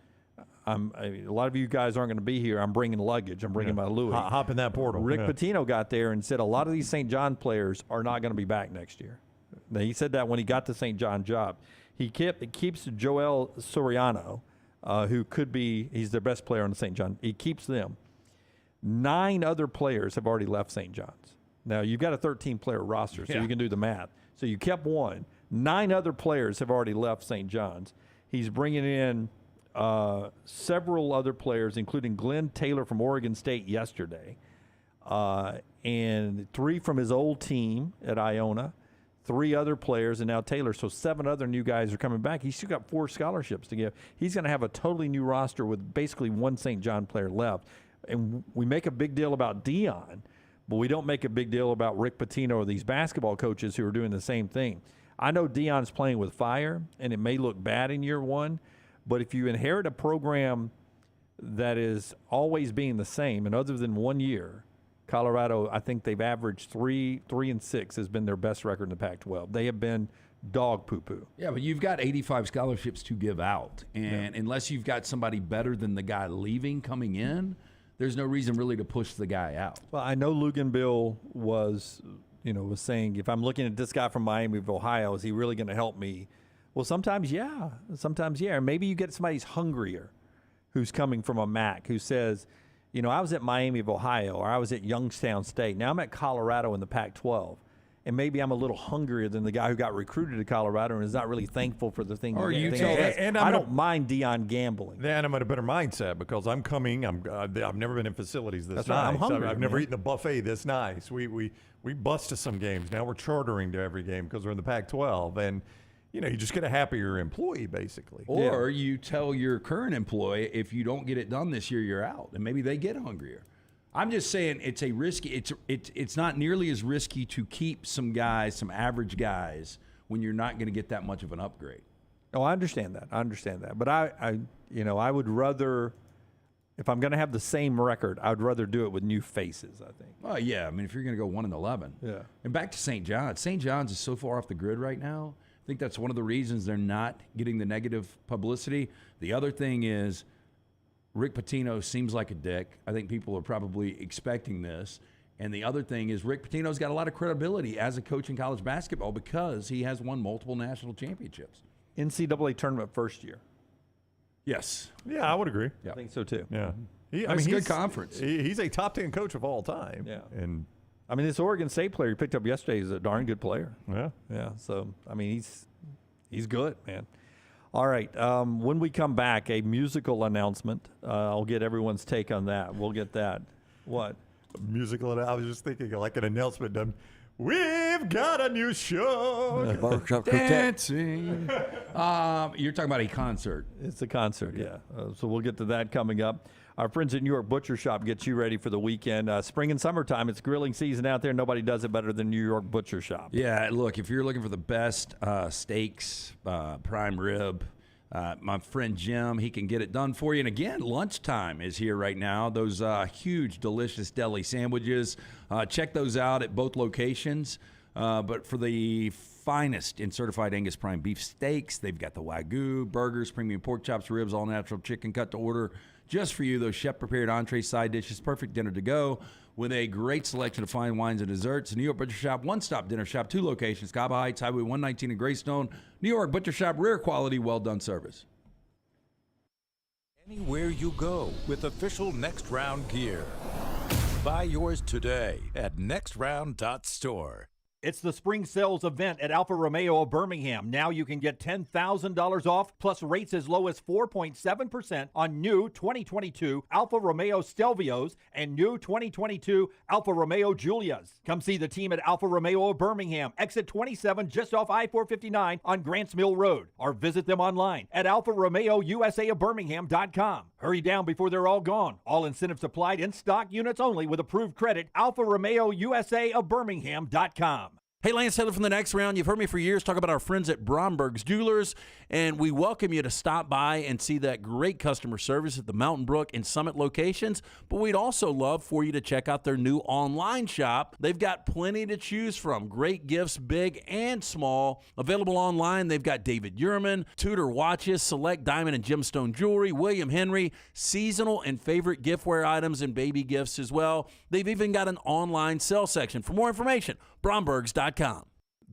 a lot of you guys aren't going to be here. I'm bringing luggage. I'm bringing my Louis. Hop in that portal. Rick Pitino got there and said a lot of these St. John players are not going to be back next year. Now, he said that when he got the St. John job. He keeps Joel Soriano, who could be, he's their best player on the St. John. He keeps them. 9 other players have already left St. John's. Now, you've got a 13-player roster, so you can do the math. So you kept 1. 9 other players have already left St. John's. He's bringing in several other players, including Glenn Taylor from Oregon State yesterday, and 3 from his old team at Iona, 3 other players, and now Taylor. So 7 other new guys are coming back. He's still got 4 scholarships to give. He's going to have a totally new roster with basically 1 St. John player left. And we make a big deal about Dion, but we don't make a big deal about Rick Pitino or these basketball coaches who are doing the same thing. I know Dion's playing with fire, and it may look bad in year 1, but if you inherit a program that is always being the same, and other than 1 year, Colorado, I think they've averaged 3-6 has been their best record in the Pac-12. They have been dog poo-poo. Yeah, but you've got 85 scholarships to give out, and unless you've got somebody better than the guy leaving coming in, there's no reason really to push the guy out. Well, I know Luganville was saying, if I'm looking at this guy from Miami of Ohio, is he really going to help me? Well, sometimes, yeah. And maybe you get somebody who's hungrier, who's coming from a MAC, who says, I was at Miami of Ohio, or I was at Youngstown State. Now I'm at Colorado in the Pac-12. And maybe I'm a little hungrier than the guy who got recruited to Colorado and is not really thankful for the thing. I don't mind Dion gambling. And I'm at a better mindset because I'm coming. I've never been in facilities this That's nice. right, I'm hungry, I've never eaten a buffet this nice. We bust to some games. Now we're chartering to every game because we're in the Pac-12. And, you just get a happier employee, basically. Or you tell your current employee, if you don't get it done this year, you're out. And maybe they get hungrier. I'm just saying it's a risky. It's not nearly as risky to keep some guys, some average guys, when you're not going to get that much of an upgrade. Oh, I understand that. But I would rather, if I'm going to have the same record, I'd rather do it with new faces, I think. Well, yeah. I mean, if you're going to go 1-11. Yeah. And back to St. John's. St. John's is so far off the grid right now. I think that's one of the reasons they're not getting the negative publicity. The other thing is Rick Pitino seems like a dick. I think people are probably expecting this. And the other thing is Rick Pitino's got a lot of credibility as a coach in college basketball because he has won multiple national championships. NCAA tournament first year. Yes. Yeah, I would agree. I think so too. Yeah. It's a good conference. He's a top 10 coach of all time. Yeah. And I mean, this Oregon State player he picked up yesterday is a darn good player. Yeah. Yeah. So, I mean, he's good, man. All right. When we come back, a musical announcement. I'll get everyone's take on that. We'll get that. What? Musical. I was just thinking like an announcement done. We've got a new show. Barbershop Dancing. You're talking about a concert. It's a concert, yeah. So we'll get to that coming up. Our friends at New York Butcher Shop get you ready for the weekend. Spring and summertime, it's grilling season out there. Nobody does it better than New York Butcher Shop. Yeah, look, if you're looking for the best steaks, prime rib, my friend Jim, he can get it done for you. And again, lunchtime is here right now. Those huge, delicious deli sandwiches. Check those out at both locations. But for the finest in certified Angus prime beef steaks, they've got the Wagyu, burgers, premium pork chops, ribs, all natural chicken cut to order just for you. Those chef-prepared entrees, side dishes, perfect dinner to go with a great selection of fine wines and desserts. The New York Butcher Shop, one-stop dinner shop, 2 locations, Cabo Heights, Highway 119 in Greystone. New York Butcher Shop, rare quality, well-done service. Anywhere you go with official Next Round gear. Buy yours today at nextround.store. It's the spring sales event at Alfa Romeo of Birmingham. Now you can get $10,000 off, plus rates as low as 4.7% on new 2022 Alfa Romeo Stelvios and new 2022 Alfa Romeo Giulias. Come see the team at Alfa Romeo of Birmingham, exit 27 just off I-459 on Grants Mill Road, or visit them online at alfaromeousaofbirmingham.com. Hurry down before they're all gone. All incentives applied in stock units only with approved credit. alfaromeousaofbirmingham.com. Hey, Lance Taylor from the Next Round. You've heard me for years talk about our friends at Bromberg's Jewelers, and we welcome you to stop by and see that great customer service at the Mountain Brook and Summit locations. But we'd also love for you to check out their new online shop. They've got plenty to choose from. Great gifts, big and small. Available online, they've got David Yurman, Tudor watches, select diamond and gemstone jewelry, William Henry, seasonal and favorite giftware items and baby gifts as well. They've even got an online sale section. For more information, brombergs.com.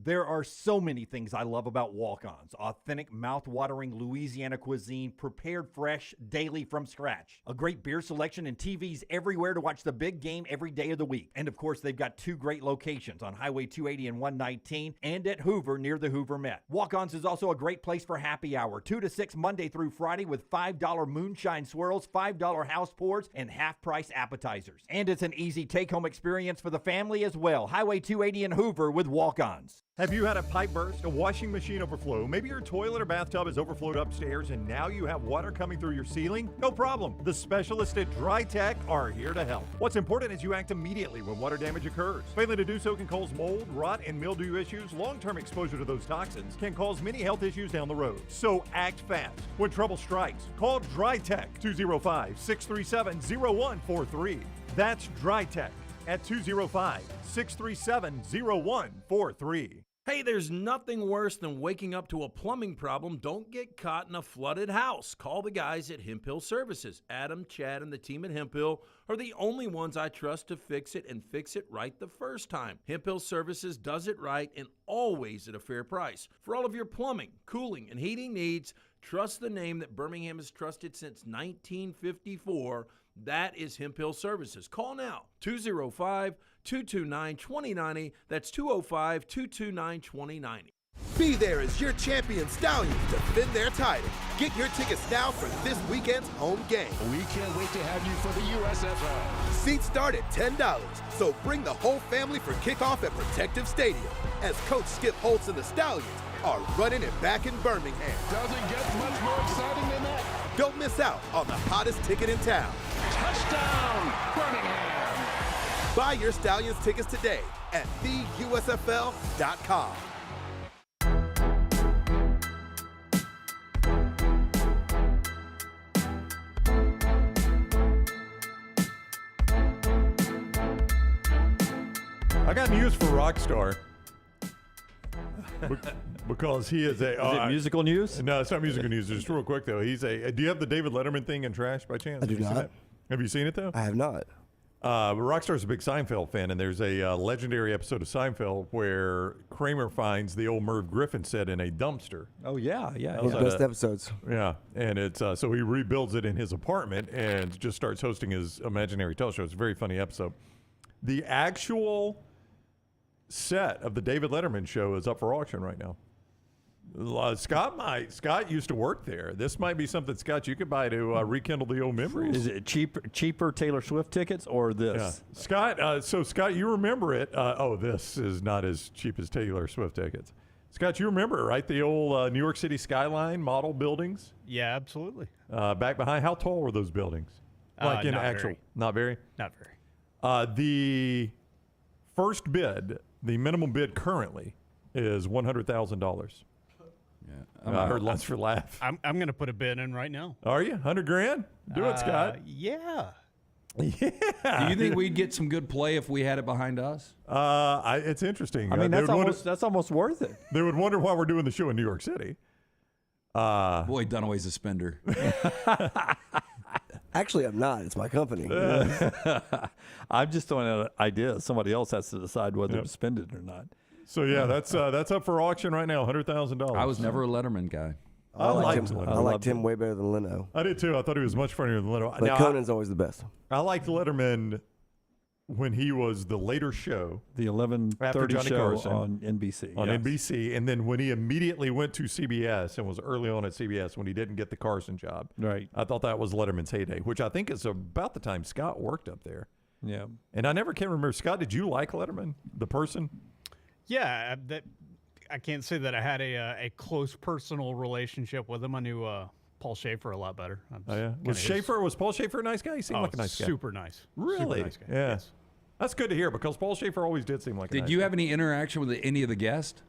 There are so many things I love about walk-ons. Authentic, mouth-watering Louisiana cuisine, prepared fresh, daily from scratch. A great beer selection and TVs everywhere to watch the big game every day of the week. And of course, they've got 2 great locations on Highway 280 and 119 and at Hoover near the Hoover Met. Walk-ons is also a great place for happy hour, 2 to 6 Monday through Friday with $5 moonshine swirls, $5 house pours, and half-price appetizers. And it's an easy take-home experience for the family as well. Highway 280 and Hoover with walk-ons. Have you had a pipe burst, a washing machine overflow? Maybe your toilet or bathtub has overflowed upstairs and now you have water coming through your ceiling? No problem. The specialists at Dry Tech are here to help. What's important is you act immediately when water damage occurs. Failing to do so can cause mold, rot, and mildew issues. Long-term exposure to those toxins can cause many health issues down the road. So act fast. When trouble strikes, call Dry Tech 205-637-0143. That's Dry Tech at 205-637-0143. Hey, there's nothing worse than waking up to a plumbing problem. Don't get caught in a flooded house. Call the guys at Hemp Hill Services. Adam, Chad, and the team at Hemp Hill are the only ones I trust to fix it and fix it right the first time. Hemp Hill Services does it right and always at a fair price. For all of your plumbing, cooling, and heating needs, trust the name that Birmingham has trusted since 1954. That is Hemp Hill Services. Call now, 205-229-2090. That's 205-229-2090. Be there as your champion Stallions defend their title. Get your tickets now for this weekend's home game. We can't wait to have you for the USFL. Seats start at $10, so bring the whole family for kickoff at Protective Stadium as Coach Skip Holtz and the Stallions are running it back in Birmingham. Doesn't get much more exciting than that. Don't miss out on the hottest ticket in town. Touchdown, Birmingham! Buy your Stallions tickets today at theusfl.com. I got news for Rockstar. Because he is a... Is it musical news? No, it's not musical news. Just real quick, though. He's a... Do you have the David Letterman thing in trash by chance? I do not. Have you seen it, though? I have not. But Rockstar's a big Seinfeld fan, and there's a legendary episode of Seinfeld where Kramer finds the old Merv Griffin set in a dumpster. Oh, yeah. His best episodes. Yeah, and it's so he rebuilds it in his apartment and just starts hosting his imaginary tell show. It's a very funny episode. The actual set of the David Letterman show is up for auction right now. Scott used to work there. This might be something, Scott, you could buy to rekindle the old memories. Is it cheaper Taylor Swift tickets or this? Yeah. Scott, Scott, you remember it. This is not as cheap as Taylor Swift tickets. Scott, you remember it, right? The old New York City skyline model buildings? Yeah, absolutely. Back behind. How tall were those buildings? Like in not actual? Very. Not very? Not very. The first bid, the minimum bid currently is $100,000. Yeah, I heard lots for laugh. I'm going to put a bid in right now. Are you? $100,000? Do it, Scott. Yeah. Yeah. Do you think we'd get some good play if we had it behind us? It's interesting. I mean, that's almost worth it. They would wonder why we're doing the show in New York City. Boy, Dunaway's a spender. Actually, I'm not. It's my company. I'm just throwing out ideas. Somebody else has to decide whether to spend it or not. So yeah, that's up for auction right now. $100,000. I was never a Letterman guy. I liked him way better than Leno. I did too. I thought he was much funnier than Leno. But Conan's always the best. I liked Letterman when he was the later show, the 11:30 show Carson, on NBC. On NBC, and then when he immediately went to CBS and was early on at CBS when he didn't get the Carson job. Right. I thought that was Letterman's heyday, which I think is about the time Scott worked up there. Yeah. And I never can remember. Scott, did you like Letterman, the person? Yeah, I can't say that I had a close personal relationship with him. I knew Paul Schaefer a lot better. Oh yeah, was Paul Schaefer a nice guy? He seemed like a nice guy. Super nice. Really? Super nice guy. Yeah. Yes. That's good to hear because Paul Schaefer always did seem like a nice guy. Did you have any interaction with any of the guests?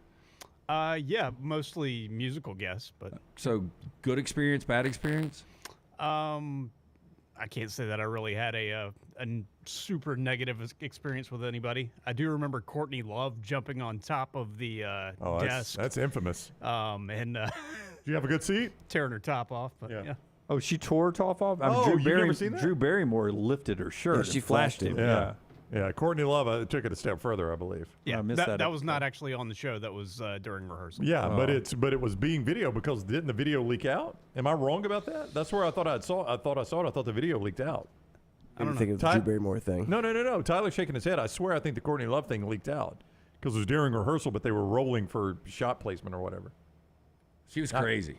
Yeah, mostly musical guests, but so good experience, bad experience. I can't say that I really had a super negative experience with anybody. I do remember Courtney Love jumping on top of the desk. That's infamous. And did you have a good seat? Tearing her top off, but yeah. Oh, she tore her top off? You've never seen that? Drew Barrymore lifted her shirt. Yeah, she and flashed flashed him. Yeah. Yeah, Courtney Love took it a step further, I believe. Yeah, I missed that was not actually on the show. That was during rehearsal. Yeah, but it was being video because didn't the video leak out? Am I wrong about that? That's where I thought I saw it. I thought the video leaked out. I don't think it was the Drew Barrymore thing. No. Tyler's shaking his head. I swear I think the Courtney Love thing leaked out because it was during rehearsal, but they were rolling for shot placement or whatever. She was crazy.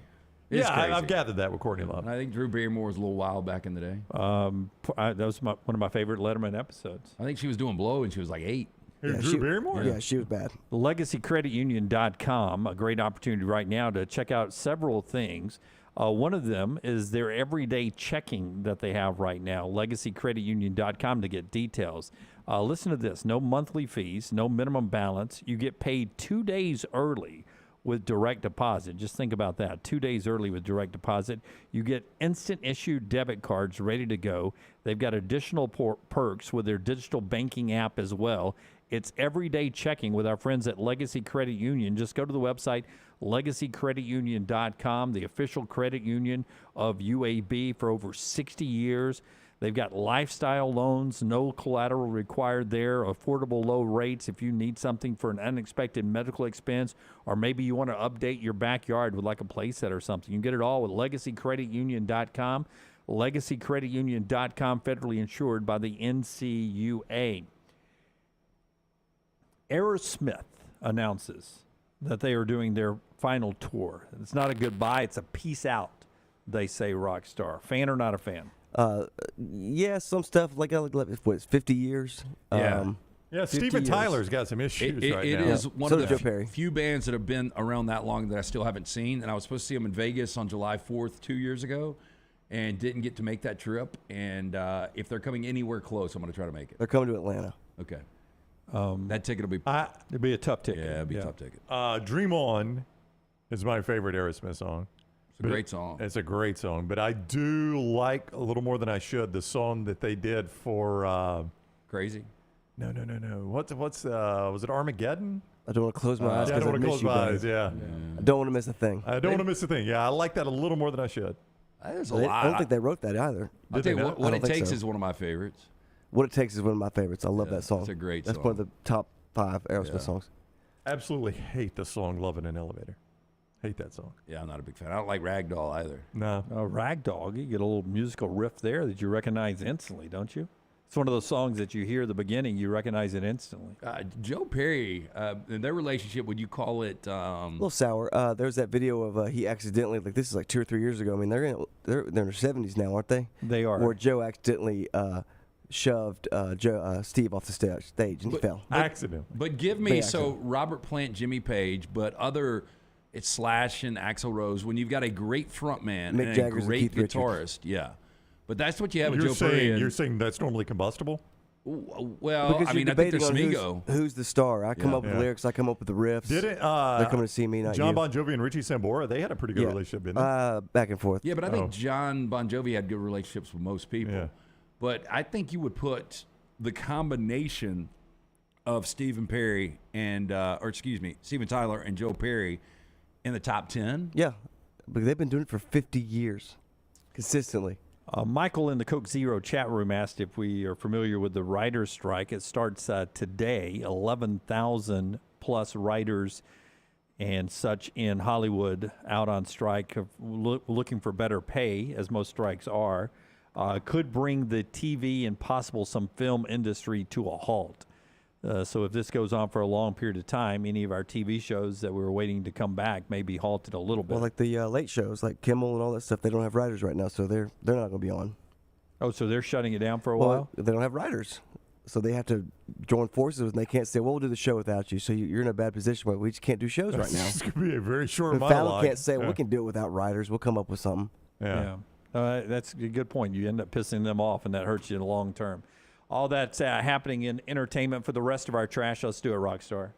I've gathered that with Courtney Love. I think Drew Barrymore was a little wild back in the day. That was one of my favorite Letterman episodes. I think she was doing blow and she was like 8. Drew Barrymore? Yeah, she was bad. LegacyCreditUnion.com, a great opportunity right now to check out several things. One of them is their everyday checking that they have right now, LegacyCreditUnion.com to get details. Listen to this. No monthly fees, no minimum balance. You get paid 2 days early with direct deposit. Just think about that. 2 days early with direct deposit. You get instant issue debit cards ready to go. They've got additional perks with their digital banking app as well. It's everyday checking with our friends at Legacy Credit Union. Just go to the website, LegacyCreditUnion.com, the official credit union of UAB for over 60 years. They've got lifestyle loans, no collateral required there, affordable low rates if you need something for an unexpected medical expense, or maybe you want to update your backyard with like a playset or something. You can get it all with LegacyCreditUnion.com. LegacyCreditUnion.com, federally insured by the NCUA. Aerosmith announces that they are doing their final tour. It's not a goodbye, it's a peace out, they say, Rockstar. Fan or not a fan? Yeah, some stuff like it's 50 years. Yeah, Steven Tyler's got some issues right now. It is one So of does the Joe Perry. few bands that have been around that long that I still haven't seen. And I was supposed to see them in Vegas on July 4th 2 years ago and didn't get to make that trip. And if they're coming anywhere close, I'm going to try to make it. They're coming to Atlanta. Okay. That ticket will be. It'd be a tough ticket. Yeah, it'd be a tough ticket. Dream On is my favorite Aerosmith song. It's a great song. It's a great song, but I do like a little more than I should the song that they did for Crazy. No. What's was it Armageddon? I don't want to close my eyes. I don't want to close my eyes. Buddy. Yeah. I don't want to miss a thing. I don't want to miss a thing. Yeah, I like that a little more than I should. There's a I lot. don't think they wrote that either. I'll tell you what I It don't think Takes so. is one of my favorites. What It Takes is one of my favorites. I love that song. It's a great That's song. one of the top 5 Aerosmith songs. Absolutely hate the song "Love in an Elevator." Hate that song. Yeah, I'm not a big fan. I don't like Ragdoll either. No. Ragdoll, you get a little musical riff there that you recognize instantly, don't you? It's one of those songs that you hear at the beginning, you recognize it instantly. Joe Perry, in their relationship, would you call it? A little sour. There's that video of he accidentally, like this is like 2 or 3 years ago. I mean, they're in their 70s now, aren't they? They are. Where Joe accidentally shoved Steve off the stage and he fell. Accident. But give me Robert Plant, Jimmy Page, but it's Slash and Axl Rose. When you've got a great frontman Mick and Jagger's a great and Keith guitarist, Richards. yeah. But that's what you have with Joe Perry. You're saying that's normally combustible? Well, Because I mean, you're I think debating there's some on ego. who's the star. I come Yeah. up with the lyrics. I come up with the riffs. Did it? They're coming to see me, not John you. Bon Jovi and Richie Sambora, they had a pretty good relationship, didn't they? Back and forth. Yeah, but I think John Bon Jovi had good relationships with most people. Yeah. But I think you would put the combination of Stephen Tyler and Joe Perry in the top 10. Yeah, but they've been doing it for 50 years, consistently. Michael in the Coke Zero chat room asked if we are familiar with the writer's strike. It starts today. 11,000 plus writers and such in Hollywood out on strike, looking for better pay, as most strikes are. Could bring the TV and possible some film industry to a halt. So if this goes on for a long period of time, any of our TV shows that we were waiting to come back may be halted a little bit. Well, like the late shows, like Kimmel and all that stuff, they don't have writers right now, so they're not going to be on. Oh, so they're shutting it down for a while? They don't have writers, so they have to join forces, and they can't say, "Well, we'll do the show without you." So you're in a bad position where we just can't do shows right now. It's going to be a very short And monologue. Fallon can't say, "Well, we can do it without writers. We'll come up with something." Yeah. That's a good point. You end up pissing them off, and that hurts you in the long term. All that's happening in entertainment for the rest of our trash. Let's do it, Rockstar.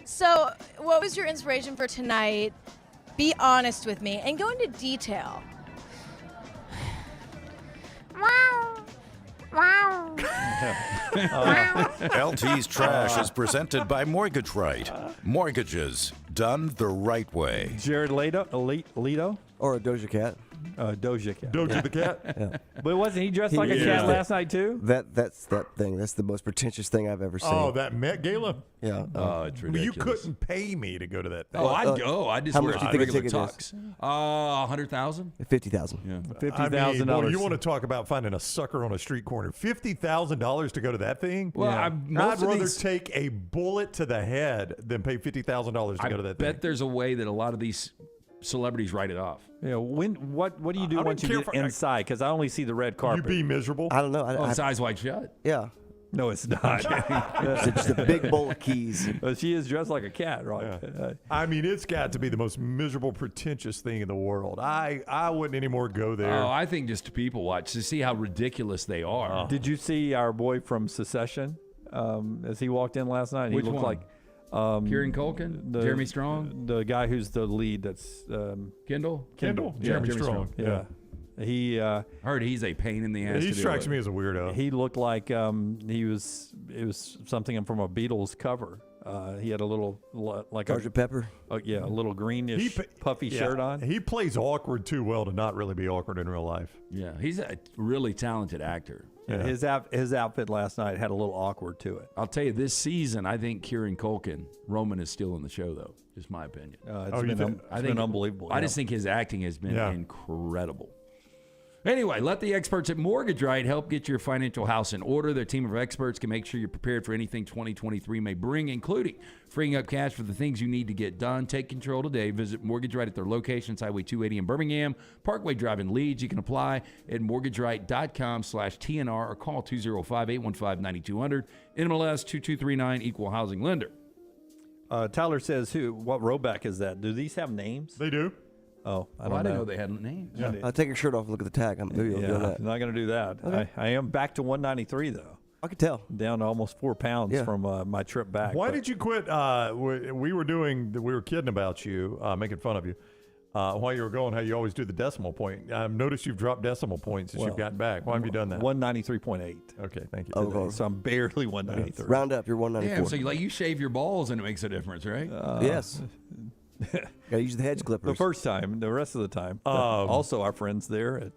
So, what was your inspiration for tonight? Be honest with me and go into detail. LT's Trash is presented by Mortgage Right. Mortgages done the right way. Jared Leto? Or a Doja Cat. Doja Cat. Doja the cat? Yeah. But wasn't he dressed like a cat last night, too? That's that thing. That's the most pretentious thing I've ever seen. Oh, that Met Gala? Yeah. Oh, it's ridiculous. You couldn't pay me to go to that thing. Oh, I'd go. I just how wear much do you think a regular ticket tux. 100,000. 50,000. Yeah. $50,000. Boy, you want to talk about finding a sucker on a street corner? $50,000 to go to that thing? Well, I'd most of rather these- take a bullet to the head than pay $50,000 to go to that thing. I bet there's a way that a lot of these celebrities write it off. Yeah. What do you do I don't once you care get for- inside? Because I only see the red You carpet. be miserable. I don't know. It's eyes wide shut. Yeah. No, it's not. It's just a big bowl of keys. Well, she is dressed like a cat, right? I mean, it's got to be the most miserable, pretentious thing in the world. I wouldn't anymore go there. Oh, I think just to people watch to see how ridiculous they are. Did you see our boy from Secession as he walked in last night? Which he looked one? like Kieran Culkin, Jeremy Strong, the guy who's the lead. That's Kendall. Kendall? Yeah, Jeremy Strong. Yeah. He heard he's a pain in the ass. He to strikes deal me with. as a weirdo. He looked like it was something from a Beatles cover. He had a little like Sgt. Pepper. a little greenish puffy shirt on. He plays awkward too well to not really be awkward in real life. Yeah, he's a really talented actor. Yeah. His outfit last night had a little awkward to it. I'll tell you, this season, I think Kieran Culkin, Roman is still in the show, though. Just my opinion. It's been unbelievable. I just think his acting has been incredible. Anyway, let the experts at Mortgage Right help get your financial house in order. Their team of experts can make sure you're prepared for anything 2023 may bring, including freeing up cash for the things you need to get done. Take control today. Visit Mortgage Right at their locations, Highway 280 in Birmingham, Parkway Drive in Leeds. You can apply at mortgageright.com/TNR or call 205-815-9200. NMLS 2239, Equal Housing Lender. Tyler says, what Roback is that? Do these have names? They do. Oh, I didn't know they had names. Yeah. I'll take your shirt off and look at the tag. I'm doing that. I'm not going to do that. Okay. I am back to 193 though. I could tell. Down to almost 4 pounds from my trip back. Why did you quit? We were kidding about you, making fun of you. While you were going, how you always do the decimal point. I've noticed you've dropped decimal points since you've gotten back. Why have you done that? 193.8. Okay, thank you. Okay. So I'm barely 193. Round up, you're 194. Yeah, so you shave your balls and it makes a difference, right? Yes. Got to use the hedge clippers. The first time, the rest of the time. Also, our friends there at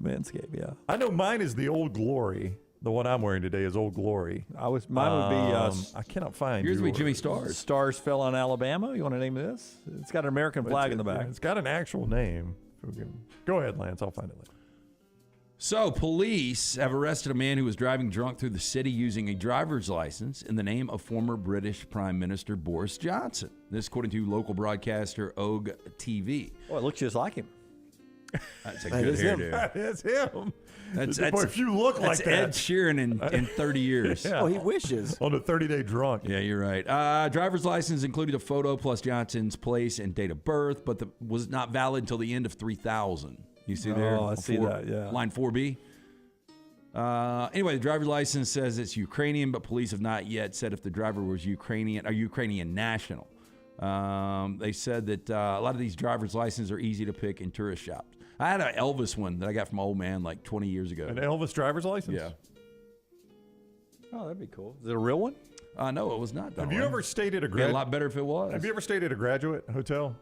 Manscaped, yeah. I know mine is the Old Glory. The one I'm wearing today is Old Glory. Mine would be. I cannot find. Yours would be Jimmy Stars. Stars fell on Alabama. You want to name this? It's got an American flag in the back. It's got an actual name. Go ahead, Lance. I'll find it later. So, police have arrested a man who was driving drunk through the city using a driver's license in the name of former British Prime Minister Boris Johnson. This, according to local broadcaster OG TV. Oh, it looks just like him. That's a good hairdo. That is him. Boy, if you look like that's that. Ed Sheeran in 30 years. Yeah. Oh, he wishes. On a 30-day drunk. Yeah, you're right. Driver's license included a photo plus Johnson's place and date of birth, but was not valid until the end of 3000. You see there? Oh, I see that, yeah. Line 4B. Anyway, the driver's license says it's Ukrainian, but police have not yet said if the driver was Ukrainian or Ukrainian national. They said that a lot of these driver's licenses are easy to pick in tourist shops. I had an Elvis one that I got from an old man like 20 years ago. An Elvis driver's license? Yeah. Oh, that'd be cool. Is it a real one? No, it was not. Have you ever stayed at a a lot better if it was. Have you ever stayed at a graduate hotel?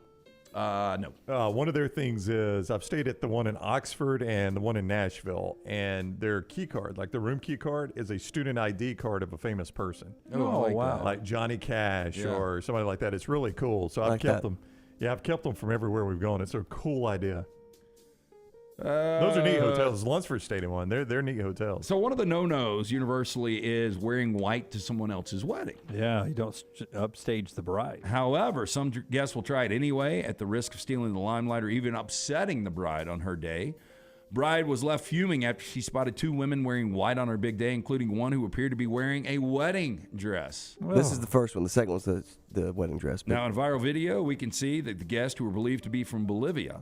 No. One of their things is I've stayed at the one in Oxford and the one in Nashville, and their key card, like the room key card, is a student ID card of a famous person. Oh, wow. Like Johnny Cash Yeah. or somebody like that. It's really cool. So I've like kept that. them. Yeah, I've kept them from everywhere we've gone. It's a cool idea. Those are neat hotels. Lunsford stayed in one. They're neat hotels. So one of the no-nos universally is wearing white to someone else's wedding. Yeah, you don't upstage the bride. However, some guests will try it anyway at the risk of stealing the limelight or even upsetting the bride on her day. Bride was left fuming after she spotted 2 women wearing white on her big day, including one who appeared to be wearing a wedding dress. This is the first one. The second one's the wedding dress. But Now, in viral video, we can see that the guests, who were believed to be from Bolivia,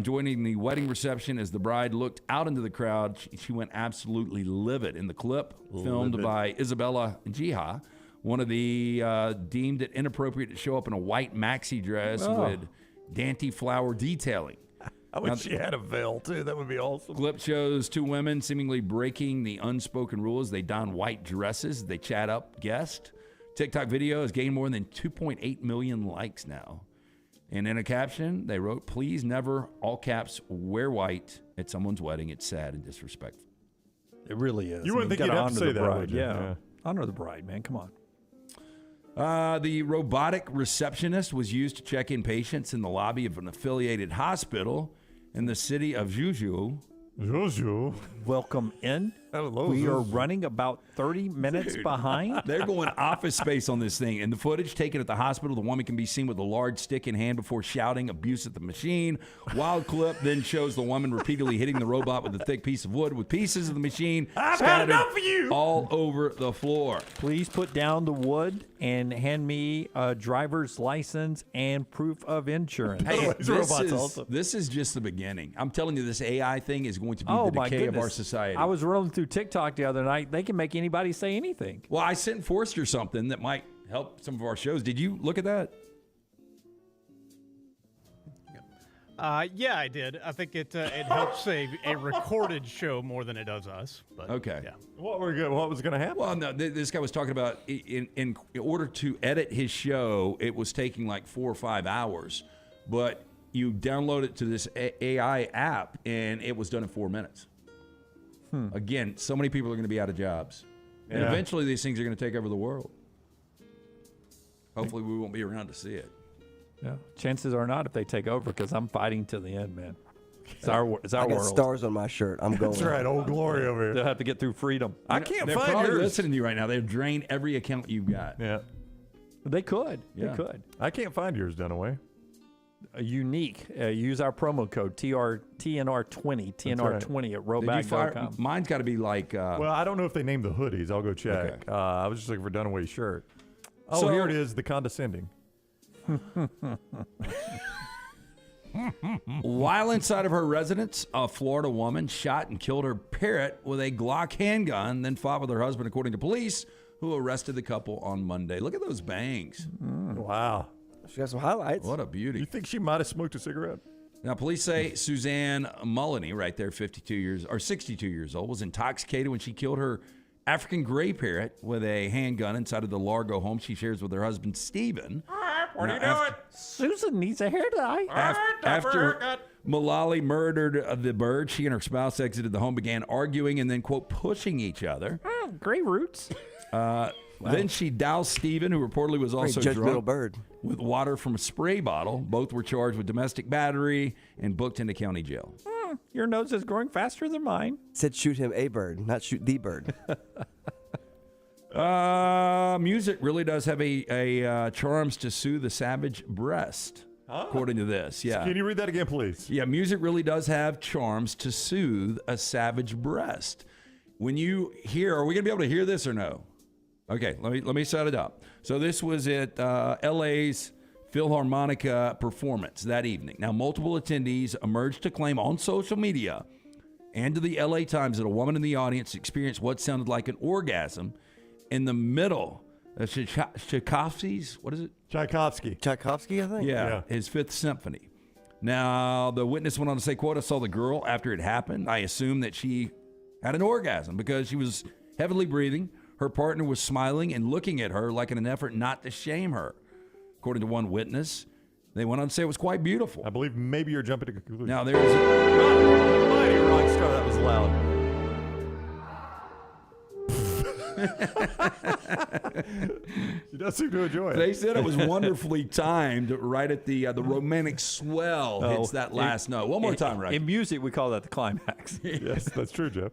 joining the wedding reception as the bride looked out into the crowd. She went absolutely livid. In the clip, filmed by Isabella Jija, one of the deemed it inappropriate to show up in a white maxi dress with dainty flower detailing. I wish she had a veil, too. That would be awesome. Clip shows 2 women seemingly breaking the unspoken rules. They don white dresses. They chat up guests. TikTok video has gained more than 2.8 million likes now. And in a caption, they wrote, "Please never, all caps, wear white at someone's wedding. It's sad and disrespectful." It really is. You wouldn't think you'd have to say that, would you? Yeah. Honor the bride, man. Come on. The robotic receptionist was used to check in patients in the lobby of an affiliated hospital in the city of Juju. Welcome in. Hello, we are running about 30 minutes behind. They're going Office Space on this thing. In the footage taken at the hospital, the woman can be seen with a large stick in hand before shouting abuse at the machine. Wild clip then shows the woman repeatedly hitting the robot with a thick piece of wood with pieces of the machine scattered all over the floor. Please put down the wood and hand me a driver's license and proof of insurance. Hey, this is just the beginning. I'm telling you, this AI thing is going to be the decay of our society. I was rolling through TikTok the other night. They can make anybody say anything. Well, I sent Forrester something that might help some of our shows. Did you look at that? Yeah, I did. I think it helps a recorded show more than it does us. But okay. Yeah. What was going to happen? Well, no, this guy was talking about in order to edit his show, it was taking like 4 or 5 hours, but you download it to this AI app, and it was done in 4 minutes. Again, so many people are going to be out of jobs. And eventually these things are going to take over the world. Hopefully we won't be around to see it. Yeah. Chances are not if they take over, because I'm fighting to the end, man. It's our I got world. stars on my shirt. I'm going. That's right. Old Glory over here. They'll have to get through freedom. I can't They're find probably yours. listening to you right now. They've drained every account you've got. Yeah. They could. Yeah. They could. I can't find yours, Dunaway. Unique. Use our promo code TNR20, TNR20 at roback.com. Mine's got to be like. Well, I don't know if they named the hoodies. I'll go check. Okay. I was just looking for Dunaway's shirt. Oh, So- here it is. The condescending. While inside of her residence, a Florida woman shot and killed her parrot with a Glock handgun, then fought with her husband, according to police, who arrested the couple on Monday. Look at those bangs. Wow. She got some highlights. What a beauty. You think she might have smoked a cigarette? Now, police say Suzanne Mullany, right there, 62 years old, was intoxicated when she killed her African gray parrot with a handgun inside of the Largo home she shares with her husband, Stephen. What are you doing? Susan needs a hair dye. After Mullally murdered the bird, she and her spouse exited the home, began arguing, and then, quote, pushing each other. Gray roots. Then she doused Stephen, who reportedly was also drunk, bird, with water from a spray bottle. Both were charged with domestic battery and booked into county jail. Your nose is growing faster than mine. Said shoot him a bird, not shoot the bird. Music really does have a charms to soothe the savage breast, according to this. Yeah. Can you read that again, please? Yeah, music really does have charms to soothe a savage breast. When you hear, are we going to be able to hear this or no? Okay, let me set it up. So this was at LA's Philharmonica performance that evening. Now, multiple attendees emerged to claim on social media and to the LA Times that a woman in the audience experienced what sounded like an orgasm in the middle of Tchaikovsky's, what is it? Tchaikovsky, I think. Yeah, his Fifth Symphony. Now, the witness went on to say, quote, I saw the girl after it happened. I assumed that she had an orgasm because she was heavily breathing. Her partner was smiling and looking at her like in an effort not to shame her. According to one witness, they went on to say it was quite beautiful. I believe maybe you're jumping to conclusion. Now, there's mighty rock star, that was loud. She does seem to enjoy it. They said it was wonderfully timed right at the romantic swell hits that last note. One more time, right? In music, we call that the climax. Yes, that's true, Jeff.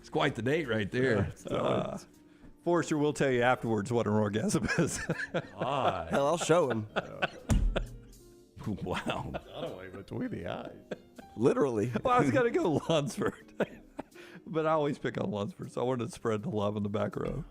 It's quite the date right there. Forrester will tell you afterwards what an orgasm is. Hell, I'll show him. Wow. Not away between the eyes. Literally. Well, I was going to go Lunsford. But I always pick on Lunsford, so I wanted to spread the love in the back row.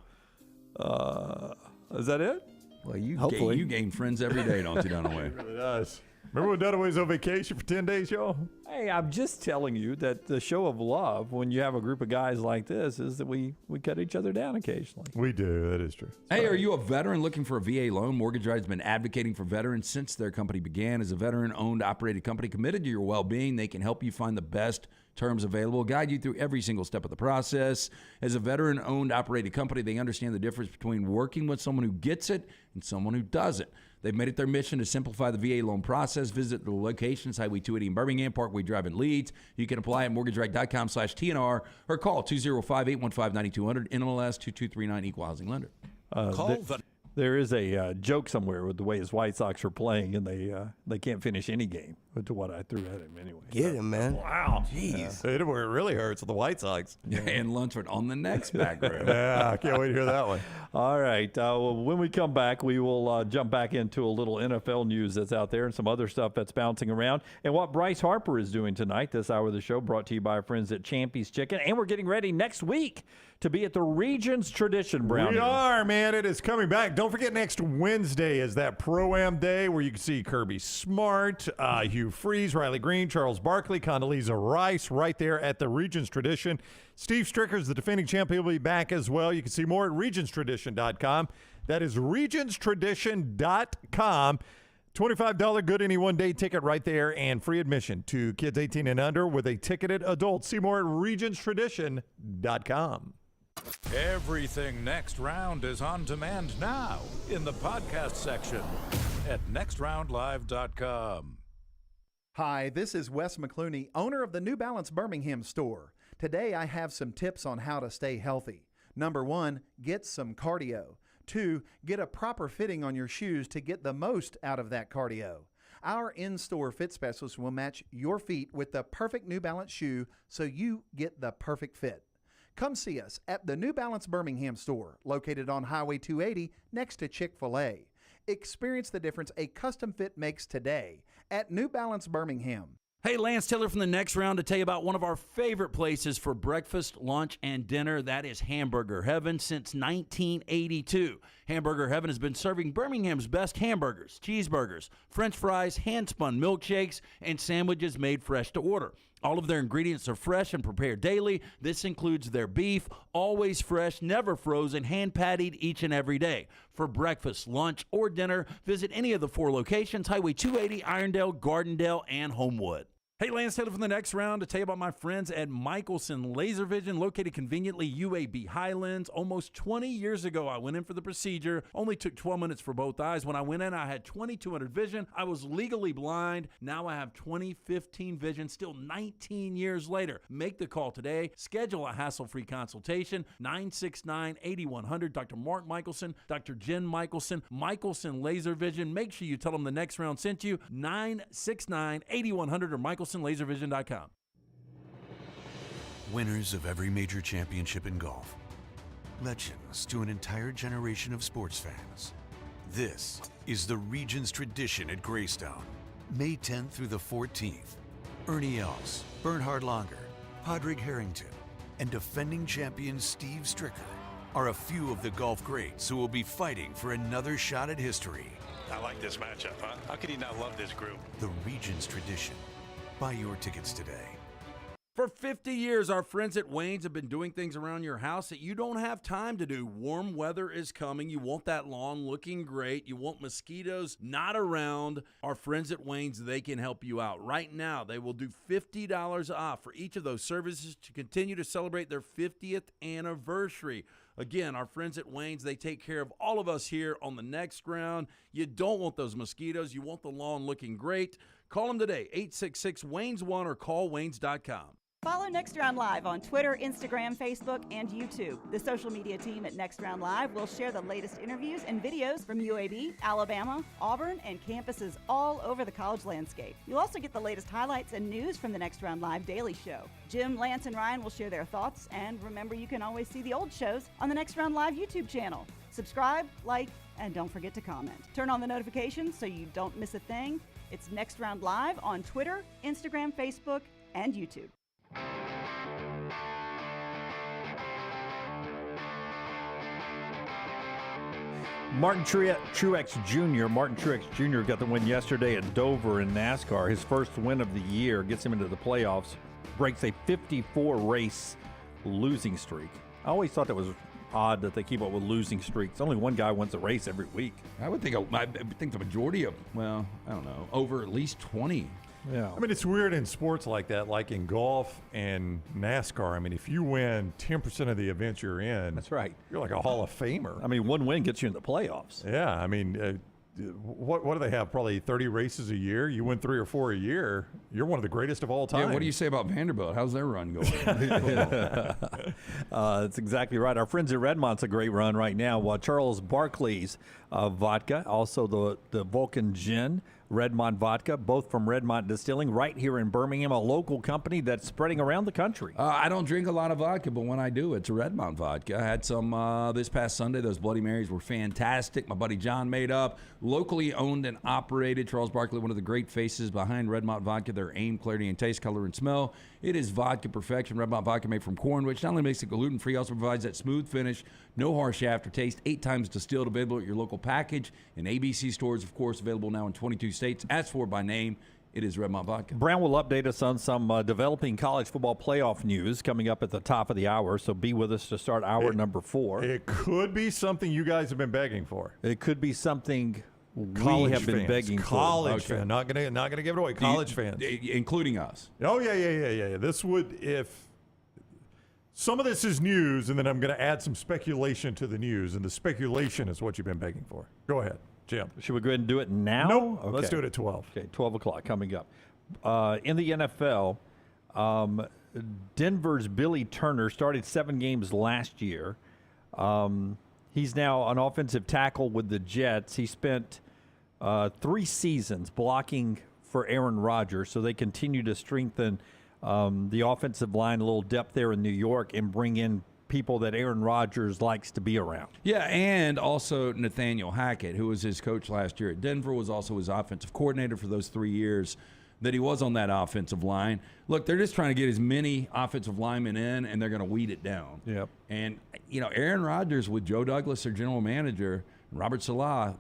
Is that it? Well, you Hopefully. gain friends every day, don't you, Dunaway? It really does. Remember when Dunaway's on vacation for 10 days, y'all? Hey, I'm just telling you that the show of love, when you have a group of guys like this, is that we cut each other down occasionally. We do. That is true. Hey, are you a veteran looking for a VA loan? Mortgage Right has been advocating for veterans since their company began. As a veteran-owned, operated company committed to your well-being, they can help you find the best terms available, guide you through every single step of the process. As a veteran-owned, operated company, they understand the difference between working with someone who gets it and someone who doesn't. They've made it their mission to simplify the VA loan process. Visit the locations, Highway 280 in Birmingham, Parkway Drive in Leeds. You can apply at mortgagerect.com/TNR or call 205-815-9200, NMLS 2239, Equal Housing Lender. There is a joke somewhere with the way his White Sox are playing, and they can't finish any game, to what I threw at him anyway. Get him, man. Wow. Jeez. It where it really hurts with the White Sox. And Lunsford on the next back row. Yeah, I can't wait to hear that one. All right. When we come back, we will jump back into a little NFL news that's out there and some other stuff that's bouncing around. And what Bryce Harper is doing tonight, this hour of the show, brought to you by our friends at Champy's Chicken. And we're getting ready next week to be at the Regions Tradition Brownie. We are, man. It is coming back. Don't forget, next Wednesday is that Pro-Am Day where you can see Kirby Smart, Hugh Freeze, Riley Green, Charles Barkley, Condoleezza Rice right there at the Regions Tradition. Steve Strickers, the defending champion, will be back as well. You can see more at regionstradition.com. That is regionstradition.com. $25 good any one-day ticket right there, and free admission to kids 18 and under with a ticketed adult. See more at regionstradition.com. Everything Next Round is on demand now in the podcast section at nextroundlive.com. Hi, this is Wes McClooney, owner of the New Balance Birmingham store. Today I have some tips on how to stay healthy. Number 1, get some cardio. 2, get a proper fitting on your shoes to get the most out of that cardio. Our in-store fit specialist will match your feet with the perfect New Balance shoe so you get the perfect fit. Come see us at the New Balance Birmingham store, located on Highway 280 next to Chick-fil-A. Experience the difference a custom fit makes today at New Balance Birmingham. Hey, Lance Taylor from the Next Round to tell you about one of our favorite places for breakfast, lunch, and dinner. That is Hamburger Heaven since 1982. Hamburger Heaven has been serving Birmingham's best hamburgers, cheeseburgers, French fries, hand-spun milkshakes, and sandwiches made fresh to order. All of their ingredients are fresh and prepared daily. This includes their beef, always fresh, never frozen, hand-pattied each and every day. For breakfast, lunch, or dinner, visit any of the 4 locations, Highway 280, Irondale, Gardendale, and Homewood. Hey, Lance Taylor from the Next Round to tell you about my friends at Michelson Laser Vision, located conveniently UAB Highlands. Almost 20 years ago, I went in for the procedure. Only took 12 minutes for both eyes. When I went in, I had 2200 vision. I was legally blind. Now I have 20/15 vision, still 19 years later. Make the call today. Schedule a hassle-free consultation. 969-8100. Dr. Mark Michelson, Dr. Jen Michelson, Michelson Laser Vision. Make sure you tell them the Next Round sent you. 969-8100 or MichelsonLaserVision.com. Winners of every major championship in golf. Legends to an entire generation of sports fans. This is the region's tradition at Greystone. May 10th through the 14th. Ernie Els, Bernhard Langer, Padraig Harrington, and defending champion Steve Stricker are a few of the golf greats who will be fighting for another shot at history. I like this matchup, huh? How could he not love this group? The region's tradition. Buy your tickets today. For 50 years, our friends at Wayne's have been doing things around your house that you don't have time to do. Warm weather is coming. You want that lawn looking great. You want mosquitoes not around. Our friends at Wayne's, they can help you out. Right now, they will do $50 off for each of those services to continue to celebrate their 50th anniversary. Again, our friends at Wayne's, they take care of all of us here on the Next Round. You don't want those mosquitoes. You want the lawn looking great. Call them today, 866-WAYNES1 or call Waynes.com. Follow Next Round Live on Twitter, Instagram, Facebook, and YouTube. The social media team at Next Round Live will share the latest interviews and videos from UAB, Alabama, Auburn, and campuses all over the college landscape. You'll also get the latest highlights and news from the Next Round Live Daily Show. Jim, Lance, and Ryan will share their thoughts, and remember, you can always see the old shows on the Next Round Live YouTube channel. Subscribe, like, and don't forget to comment. Turn on the notifications so you don't miss a thing. It's Next Round Live on Twitter, Instagram, Facebook, and YouTube. Martin Truex Jr. Martin Truex Jr. got the win yesterday at Dover in NASCAR. His first win of the year, gets him into the playoffs, breaks a 54-race losing streak. I always thought that was odd that they keep up with losing streaks. Only one guy wins a race every week. I would think the majority of, well, I don't know, over at least 20. Yeah. I mean, it's weird in sports like that, like in golf and NASCAR. I mean, if you win 10% of the events you're in, that's right. You're like a Hall of Famer. I mean, one win gets you in the playoffs. Yeah. I mean, what do they have? Probably 30 races a year. You win 3 or 4 a year. You're one of the greatest of all time. Yeah, what do you say about Vanderbilt? How's their run going? That's exactly right. Our friends at Redmont's a great run right now. Charles Barkley's vodka, also the Vulcan Gin, Redmont Vodka, both from Redmont Distilling, right here in Birmingham, a local company that's spreading around the country. I don't drink a lot of vodka, but when I do, it's a Redmont vodka. I had some this past Sunday. Those Bloody Marys were fantastic. My buddy John made up. Locally owned and operated. Charles Barkley, one of the great faces behind Redmont Vodka. Their aim, clarity, and taste, color, and smell. It is vodka perfection. Redmont Vodka made from corn, which not only makes it gluten-free, also provides that smooth finish, no harsh aftertaste, 8 times distilled, available at your local package and ABC stores, of course, available now in 22 states. Ask for it by name. It is Redmont Vodka. Brown will update us on some developing college football playoff news coming up at the top of the hour, so be with us to start hour number 4. It could be something you guys have been begging for. It could be something college we have been fans. begging college for. fans. Not gonna give it away. College fans, including us. Oh yeah. This would, if some of this is news, and then I'm going to add some speculation to the news, and the speculation is what you've been begging for. Go ahead, Jim. Should we go ahead and do it now? Nope. Okay. Let's do it at 12. Okay, 12 o'clock coming up. In the NFL, Denver's Billy Turner started 7 games last year. He's now an offensive tackle with the Jets. He spent 3 seasons blocking for Aaron Rodgers, so they continue to strengthen the offensive line, a little depth there in New York, and bring in people that Aaron Rodgers likes to be around. Yeah, and also Nathaniel Hackett, who was his coach last year at Denver, was also his offensive coordinator for those 3 years that he was on that offensive line. Look, they're just trying to get as many offensive linemen in, and they're going to weed it down. Yep. And, Aaron Rodgers with Joe Douglas, their general manager, Robert Salah,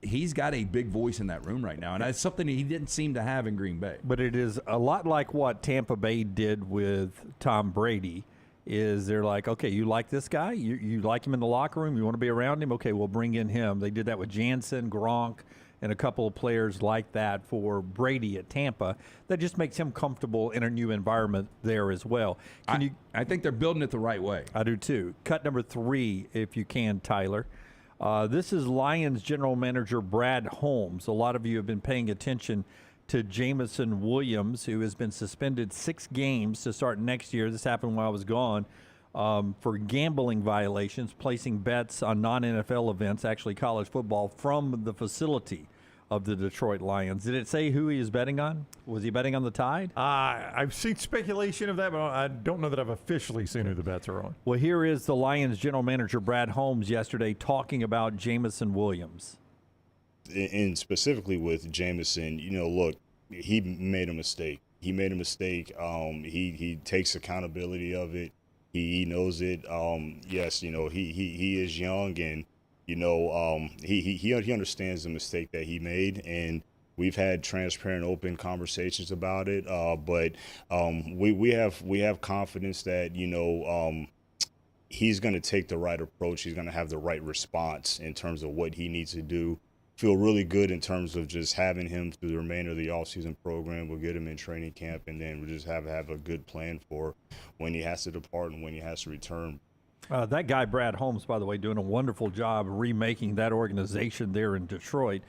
he's got a big voice in that room right now, and that's something he didn't seem to have in Green Bay. But it is a lot like what Tampa Bay did with Tom Brady. Is they're like, okay, you like this guy? You like him in the locker room? You want to be around him? Okay, we'll bring in him. They did that with Jansen, Gronk, and a couple of players like that for Brady at Tampa. That just makes him comfortable in a new environment there as well. I think they're building it the right way. I do too. Cut number 3, if you can, Tyler. This is Lions general manager Brad Holmes. A lot of you have been paying attention to Jameson Williams, who has been suspended 6 games to start next year. This happened while I was gone. For gambling violations, placing bets on non-NFL events, actually college football, from the facility of the Detroit Lions. Did it say who he is betting on? Was he betting on the Tide? I've seen speculation of that, but I don't know that I've officially seen who the bets are on. Well, here is the Lions general manager Brad Holmes yesterday talking about Jameson Williams. And specifically with Jameson, look, he made a mistake. He made a mistake. He takes accountability of it. He knows it. Yes, he is young, and he understands the mistake that he made, and we've had transparent, open conversations about it. But we have confidence that he's going to take the right approach. He's going to have the right response in terms of what he needs to do. Feel really good in terms of just having him through the remainder of the offseason program. We'll get him in training camp, and then we'll just have a good plan for when he has to depart and when he has to return. That guy, Brad Holmes, by the way, doing a wonderful job remaking that organization there in Detroit.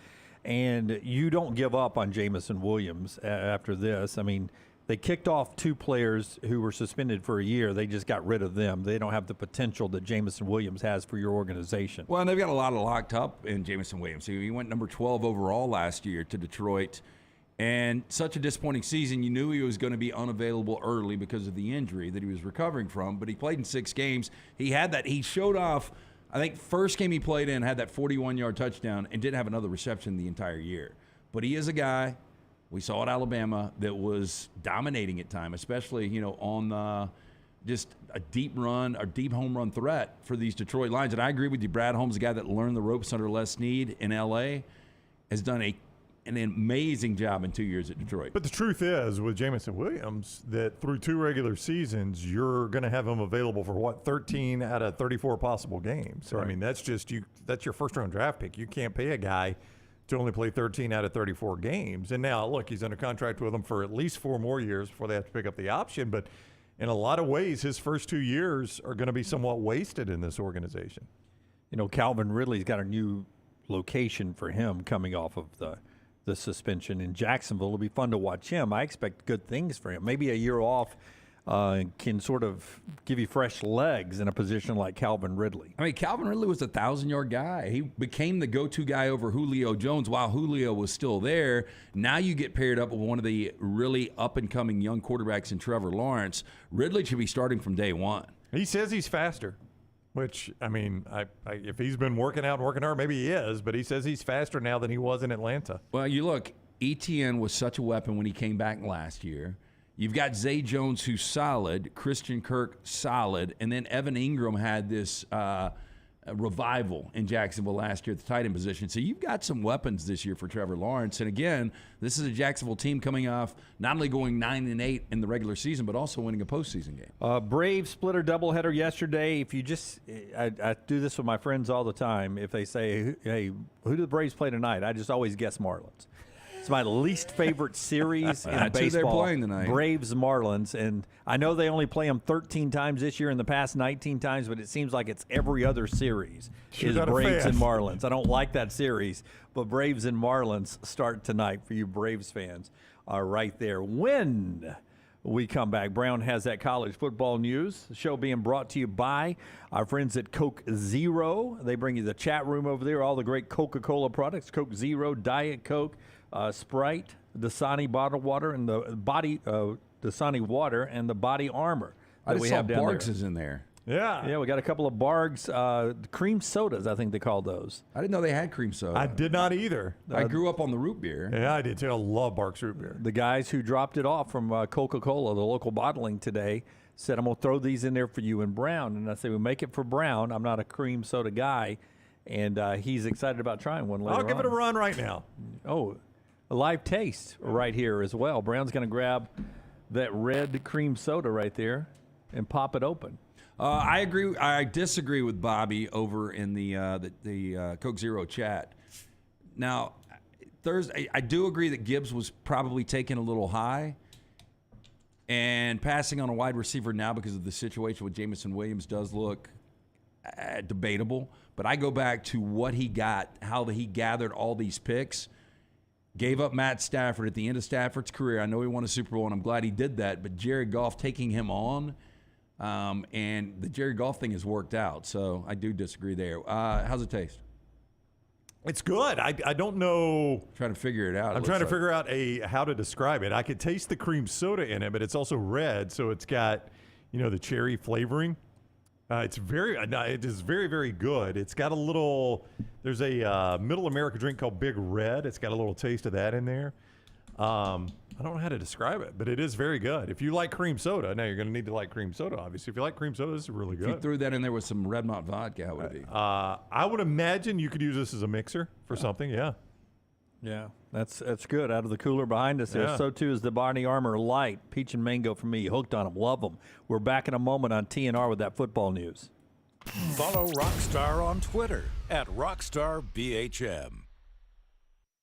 And you don't give up on Jameson Williams after this. I mean, they kicked off 2 players who were suspended for a year. They just got rid of them. They don't have the potential that Jameson Williams has for your organization. Well, and they've got a lot of locked up in Jameson Williams. He went number 12 overall last year to Detroit. And such a disappointing season. You knew he was going to be unavailable early because of the injury that he was recovering from. But he played in 6 games. He showed off, I think, first game he played in, had that 41-yard touchdown and didn't have another reception the entire year. But he is a guy we saw at Alabama that was dominating at time, especially, on just a deep run, a deep home run threat for these Detroit Lions. And I agree with you, Brad Holmes, a guy that learned the ropes under Les Snead in L.A., has done an amazing job in 2 years at Detroit. But the truth is, with Jameson Williams, that through 2 regular seasons, you're going to have him available for 13 out of 34 possible games. So, right. I mean, that's your first-round draft pick. You can't pay a guy to only play 13 out of 34 games. And now, look, he's under contract with them for at least 4 more years before they have to pick up the option. But in a lot of ways, his first 2 years are going to be somewhat wasted in this organization. Calvin Ridley's got a new location for him coming off of the suspension in Jacksonville. It'll be fun to watch him. I expect good things for him. Maybe a year off can sort of give you fresh legs in a position like Calvin Ridley. I mean, Calvin Ridley was a 1,000-yard guy. He became the go-to guy over Julio Jones while Julio was still there. Now you get paired up with one of the really up-and-coming young quarterbacks in Trevor Lawrence. Ridley should be starting from day one. He says he's faster, which, I mean, if he's been working out and working hard, maybe he is, but he says he's faster now than he was in Atlanta. Well, you look, ETN was such a weapon when he came back last year. You've got Zay Jones, who's solid, Christian Kirk, solid, and then Evan Ingram had this revival in Jacksonville last year at the tight end position. So you've got some weapons this year for Trevor Lawrence. And again, this is a Jacksonville team coming off not only going 9-8 in the regular season, but also winning a postseason game. Braves splitter doubleheader yesterday. If you just, I do this with my friends all the time. If they say, hey, who do the Braves play tonight? I just always guess Marlins. It's my least favorite series in baseball. They're playing tonight. Braves Marlins, and I know they only play them 13 times this year. In the past 19 times, but it seems like it's every other series is Braves and Marlins. I don't like that series, but Braves and Marlins start tonight for you Braves fans. Are right there. When we come back, Brown has that college football news. The show being brought to you by our friends at Coke Zero. They bring you the chat room over there, all the great Coca-Cola products, Coke Zero, Diet Coke, Sprite, Dasani bottled water, and the Dasani water and the body armor that we have down there. Barks is in there. Yeah, we got a couple of Bargs cream sodas, I think they call those. I didn't know they had cream soda. I did not either. I grew up on the root beer. Yeah, I did too. I love Barks root beer. The guys who dropped it off from Coca-Cola, the local bottling today, said, I'm going to throw these in there for you and Brown. And I said, we make it for Brown. I'm not a cream soda guy. And he's excited about trying one later on. I'll give it a run right now. Oh, a live taste right here as well. Brown's going to grab that red cream soda right there and pop it open. I agree. I disagree with Bobby over in the Coke Zero chat. Now, Thursday, I do agree that Gibbs was probably taken a little high, and passing on a wide receiver now because of the situation with Jameson Williams does look debatable. But I go back to what he got, how he gathered all these picks. Gave up Matt Stafford at the end of Stafford's career. I know he won a Super Bowl, and I'm glad he did that. But Jared Goff taking him on. And the Jared Goff thing has worked out, so I do disagree there. How's it taste? It's good. I don't know. Trying to figure it out. I'm trying to figure out how to describe it. I could taste the cream soda in it, but it's also red, so it's got, the cherry flavoring. It is very, very good. It's got a little. There's a Middle America drink called Big Red. It's got a little taste of that in there. I don't know how to describe it, but it is very good. If you like cream soda, now you're going to need to like cream soda, obviously. If you like cream soda, this is really good. If you threw that in there with some Redmont vodka, how would it be? I would imagine you could use this as a mixer for something, yeah. Yeah, that's good. Out of the cooler behind us there. Yeah. So, too, is the Barney Armour Light. Peach and mango for me. Hooked on them. Love them. We're back in a moment on TNR with that football news. Follow Rockstar on Twitter @RockstarBHM.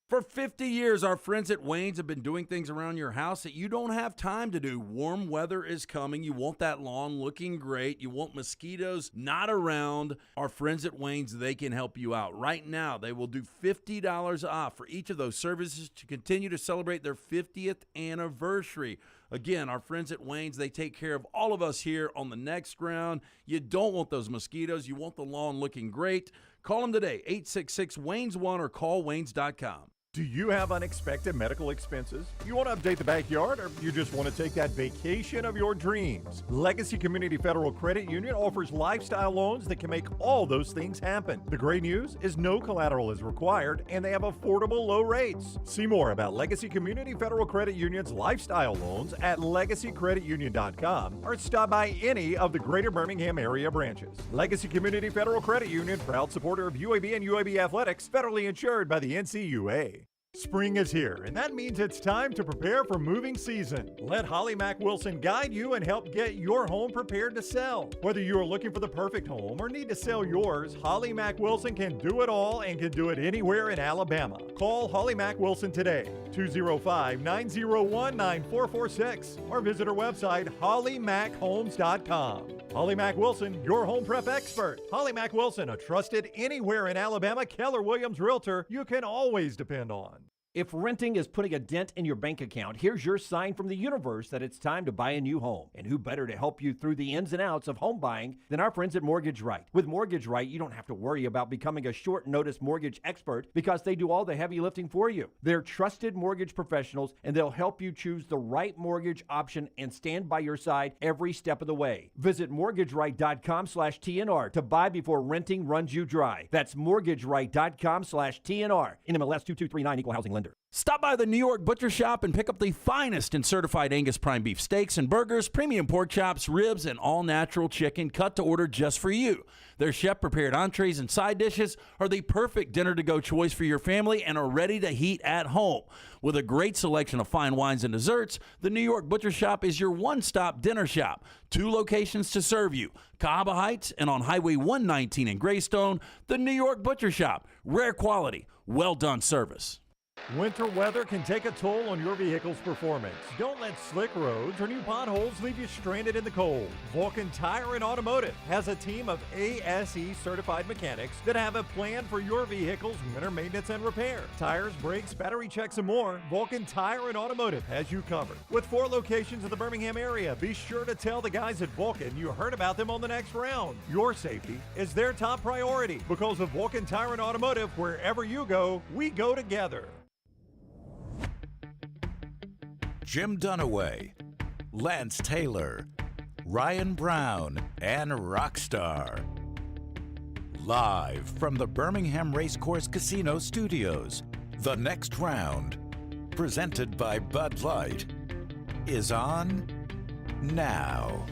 For 50 years, our friends at Wayne's have been doing things around your house that you don't have time to do. Warm weather is coming. You want that lawn looking great. You want mosquitoes not around. Our friends at Wayne's, they can help you out. Right now, they will do $50 off for each of those services to continue to celebrate their 50th anniversary. Again, our friends at Wayne's, they take care of all of us here on the next round. You don't want those mosquitoes. You want the lawn looking great. Call them today, 866-WAYNES1 or call Waynes.com. Do you have unexpected medical expenses? You want to update the backyard, or you just want to take that vacation of your dreams? Legacy Community Federal Credit Union offers lifestyle loans that can make all those things happen. The great news is no collateral is required, and they have affordable low rates. See more about Legacy Community Federal Credit Union's lifestyle loans at legacycreditunion.com or stop by any of the greater Birmingham area branches. Legacy Community Federal Credit Union, proud supporter of UAB and UAB athletics, federally insured by the NCUA. Spring is here, and that means it's time to prepare for moving season. Let Holly Mack Wilson guide you and help get your home prepared to sell. Whether you are looking for the perfect home or need to sell yours, Holly Mack Wilson can do it all and can do it anywhere in Alabama. Call Holly Mack Wilson today, 205-901-9446, or visit her website, hollymackhomes.com. Holly Mack Wilson, your home prep expert. Holly Mack Wilson, a trusted anywhere in Alabama Keller Williams realtor you can always depend on. If renting is putting a dent in your bank account, here's your sign from the universe that it's time to buy a new home. And who better to help you through the ins and outs of home buying than our friends at Mortgage Right. With Mortgage Right, you don't have to worry about becoming a short notice mortgage expert because they do all the heavy lifting for you. They're trusted mortgage professionals, and they'll help you choose the right mortgage option and stand by your side every step of the way. Visit mortgageright.com/TNR to buy before renting runs you dry. That's mortgageright.com/TNR. NMLS 2239, Equal Housing Lender. Stop by the New York Butcher Shop and pick up the finest in certified Angus prime beef steaks and burgers, premium pork chops, ribs, and all-natural chicken cut to order just for you. Their chef-prepared entrees and side dishes are the perfect dinner-to-go choice for your family and are ready to heat at home. With a great selection of fine wines and desserts, the New York Butcher Shop is your one-stop dinner shop. 2 locations to serve you, Cahaba Heights and on Highway 119 in Greystone. The New York Butcher Shop, rare quality, well-done service. Winter weather can take a toll on your vehicle's performance. Don't let slick roads or new potholes leave you stranded in the cold. Vulcan Tire and Automotive has a team of ASE certified mechanics that have a plan for your vehicle's winter maintenance and repair. Tires, brakes, battery checks, and more, Vulcan Tire and Automotive has you covered. With 4 locations in the Birmingham area, be sure to tell the guys at Vulcan you heard about them on the next round. Your safety is their top priority because of Vulcan Tire and Automotive. Wherever you go, we go together. Jim Dunaway, Lance Taylor, Ryan Brown, and Rockstar. Live from the Birmingham Racecourse Casino Studios, the next round, presented by Bud Light, is on now.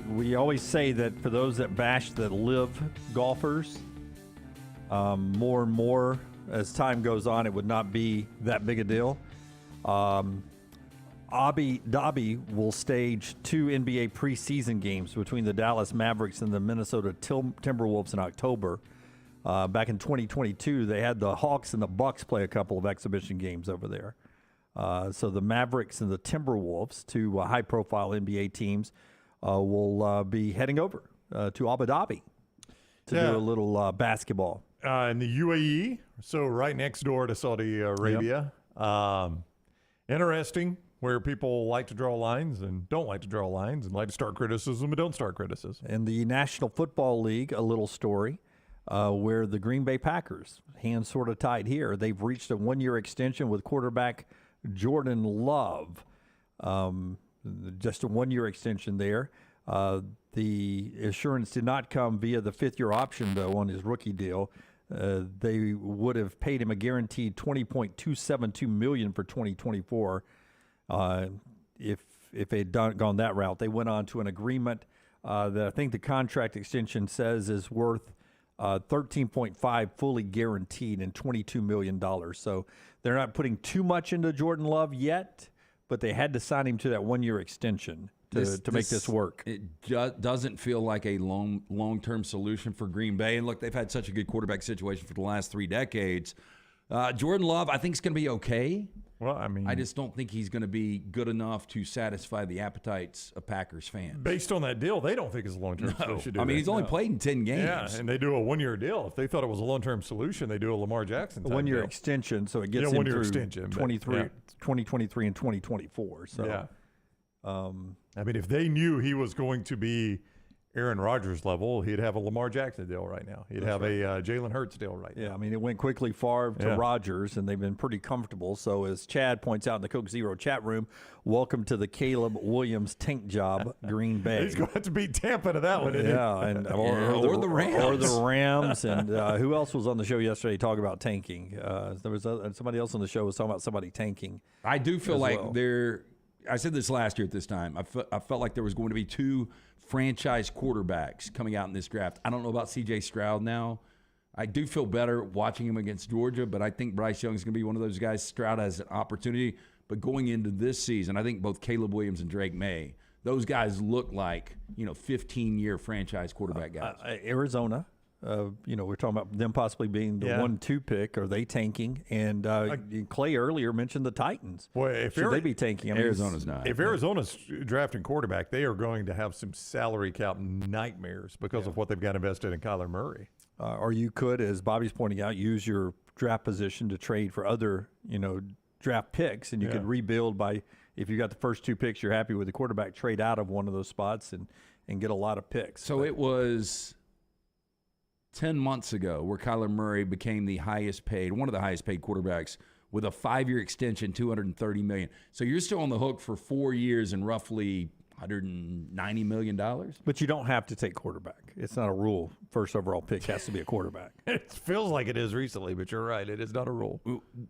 We always say that for those that bash the live golfers, more and more as time goes on, it would not be that big a deal. Abu Dhabi will stage 2 NBA preseason games between the Dallas Mavericks and the Minnesota Timberwolves in October. Back in 2022, they had the Hawks and the Bucks play a couple of exhibition games over there. So the Mavericks and the Timberwolves, two high-profile NBA teams, will be heading over to Abu Dhabi to do a little basketball. In the UAE, so right next door to Saudi Arabia. Yep. Interesting, where people like to draw lines and don't like to draw lines and like to start criticism and don't start criticism. In the National Football League, a little story where the Green Bay Packers, hands sort of tied here, they've reached a 1-year extension with quarterback Jordan Love. Just a 1-year extension there. The assurance did not come via the 5th-year option, though, on his rookie deal. They would have paid him a guaranteed $20.272 million for 2024 if they had gone that route. They went on to an agreement that I think the contract extension says is worth $13.5 fully guaranteed and $22 million. So they're not putting too much into Jordan Love yet, but they had to sign him to that 1-year extension to make this work. It doesn't feel like a long-term solution for Green Bay. And look, they've had such a good quarterback situation for the last 3 decades. Jordan Love, I think, is going to be okay. Well, I mean, I just don't think he's going to be good enough to satisfy the appetites of Packers fans. Based on that deal, they don't think it's a long-term solution. I mean, he's only played in 10 games. Yeah, and they do a 1-year deal. If they thought it was a long-term solution, they do a Lamar Jackson type 1-year deal. extension, so it gets him through 2023 and 2024. So, yeah. I mean, if they knew he was going to be Aaron Rodgers level, he'd have a Lamar Jackson deal right now. He'd have a Jalen Hurts deal right now. Yeah, I mean, it went quickly far to Rodgers, and they've been pretty comfortable. So as Chad points out in the Coke Zero chat room, welcome to the Caleb Williams tank job, Green Bay. He's going to have to beat Tampa to that one, isn't he? And or the Rams. Or the Rams. And who else was on the show yesterday talking about tanking? There was somebody else on the show was talking about somebody tanking. I do feel like I said this last year at this time. I felt like there was going to be 2 franchise quarterbacks coming out in this draft. I don't know about C.J. Stroud now. I do feel better watching him against Georgia, but I think Bryce Young is going to be one of those guys. Stroud has an opportunity. But going into this season, I think both Caleb Williams and Drake May, those guys look like 15-year franchise quarterback guys. Arizona. We're talking about them possibly being the 1-2 pick. Are they tanking? And Clay earlier mentioned the Titans. Boy, should they be tanking? I mean, Arizona's not. If Arizona's drafting quarterback, they are going to have some salary cap nightmares because of what they've got invested in Kyler Murray. Or you could, as Bobby's pointing out, use your draft position to trade for other, draft picks, and you could rebuild by, if you got the first 2 picks, you're happy with the quarterback, trade out of one of those spots and get a lot of picks. So it was 10 months ago where Kyler Murray became one of the highest paid quarterbacks with a 5-year extension, $230 million. So you're still on the hook for 4 years and roughly $190 million. But you don't have to take quarterback. It's not a rule. First overall pick has to be a quarterback. It feels like it is recently, but you're right. It is not a rule.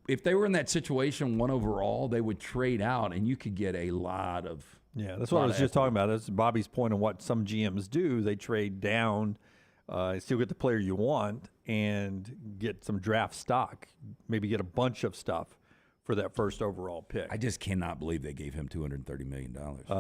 If they were in that situation, 1 overall, they would trade out and you could get a lot of. Yeah, that's what I was just talking about. That's Bobby's point on what some GMs do. They trade down. Still get the player you want and get some draft stock, maybe get a bunch of stuff for that first overall pick. I just cannot believe they gave him $230 million.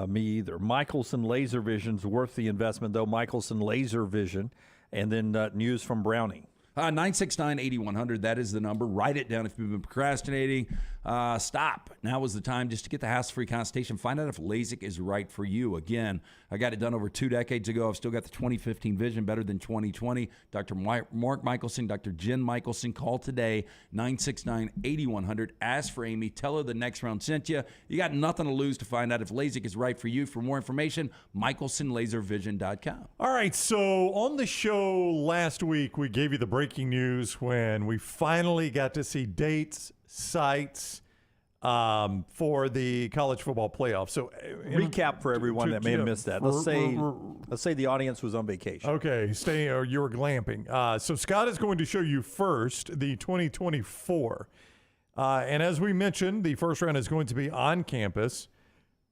Me either. Michelson Laser Vision's worth the investment, though. Michelson Laser Vision. And then news from Browning. 969-8100, that is the number. Write it down if you've been procrastinating. Stop. Now is the time just to get the hassle-free consultation. Find out if LASIK is right for you. Again, I got it done over 2 decades ago. I've still got the 2015 vision, better than 2020. Dr. Mark Michelson, Dr. Jen Michelson. Call today, 969-8100. Ask for Amy. Tell her the next round sent you. You got nothing to lose to find out if LASIK is right for you. For more information, michelsonlaservision.com. All right, so on the show last week, we gave you the breaking news when we finally got to see dates, sites, for the college football playoff. So recap for everyone that may have missed that. Let's say the audience was on vacation. Okay, or you were glamping. So Scott is going to show you first the 2024. And as we mentioned, the first round is going to be on campus.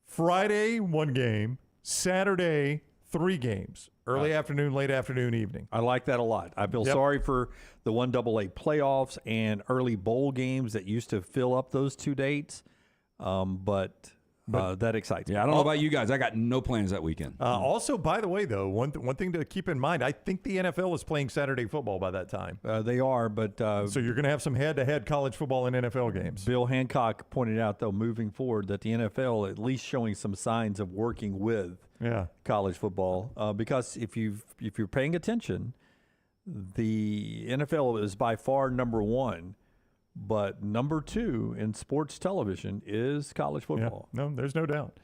Friday, 1 game. Saturday, 3 games. Early afternoon, late afternoon, evening. I like that a lot. I feel sorry for the 1AA playoffs and early bowl games that used to fill up those 2 dates, but that excites me. Yeah, I don't know about you guys. I got no plans that weekend. Also, by the way, though, one thing to keep in mind, I think the NFL is playing Saturday football by that time. They are, but so you're going to have some head-to-head college football and NFL games. Bill Hancock pointed out, though, moving forward, that the NFL at least showing some signs of working with college football, because if you're paying attention, the NFL is by far number 1. But number 2 in sports television is college football. Yeah. No, there's no doubt.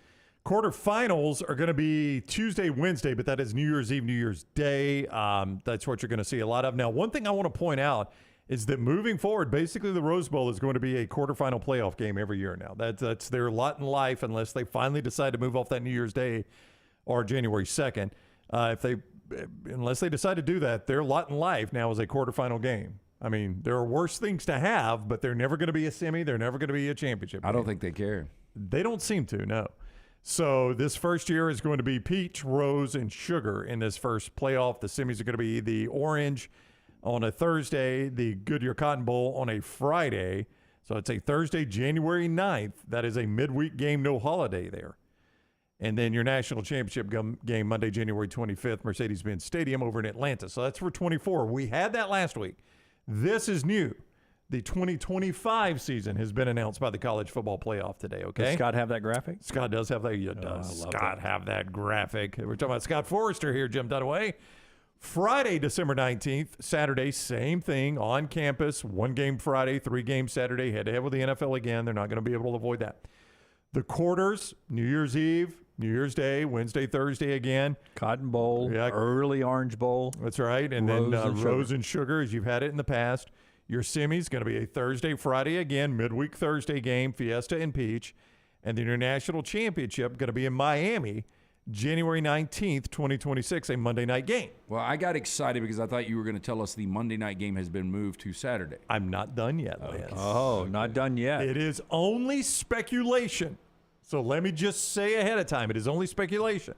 Quarterfinals are going to be Tuesday, Wednesday, but that is New Year's Eve, New Year's Day. That's what you're going to see a lot of. Now, one thing I want to point out is that moving forward, basically the Rose Bowl is going to be a quarterfinal playoff game every year now. That's their lot in life unless they finally decide to move off that New Year's Day or January 2nd. Unless they decide to do that, their lot in life now is a quarterfinal game. I mean, there are worse things to have, but they're never going to be a semi. They're never going to be a championship game. I don't think they care. They don't seem to, no. So this first year is going to be peach, rose, and sugar in this first playoff. The semis are going to be the orange on a Thursday, the Goodyear Cotton Bowl on a Friday. So it's a Thursday, January 9th. That is a midweek game, no holiday there. And then your national championship game Monday, January 25th, Mercedes-Benz Stadium over in Atlanta. So that's for 24. We had that last week. This is new. The 2025 season has been announced by the college football playoff today, okay? Does Scott have that graphic? Scott does have that. Does Scott have that graphic? We're talking about Scott Forrester here, Jim Dunaway. Friday, December 19th. Saturday, same thing, on campus. 1 game Friday, 3 games Saturday, head-to-head with the NFL again. They're not going to be able to avoid that. The quarters, New Year's Eve, New Year's Day, Wednesday, Thursday again. Cotton Bowl, early Orange Bowl. That's right. And then Rose and Sugar, as you've had it in the past. Your semi's going to be a Thursday, Friday again, midweek Thursday game, Fiesta and Peach. And then your national championship going to be in Miami, January 19th, 2026, a Monday night game. Well, I got excited because I thought you were going to tell us the Monday night game has been moved to Saturday. I'm not done yet, Lance. Oh, not done yet. It is only speculation. So let me just say ahead of time, it is only speculation.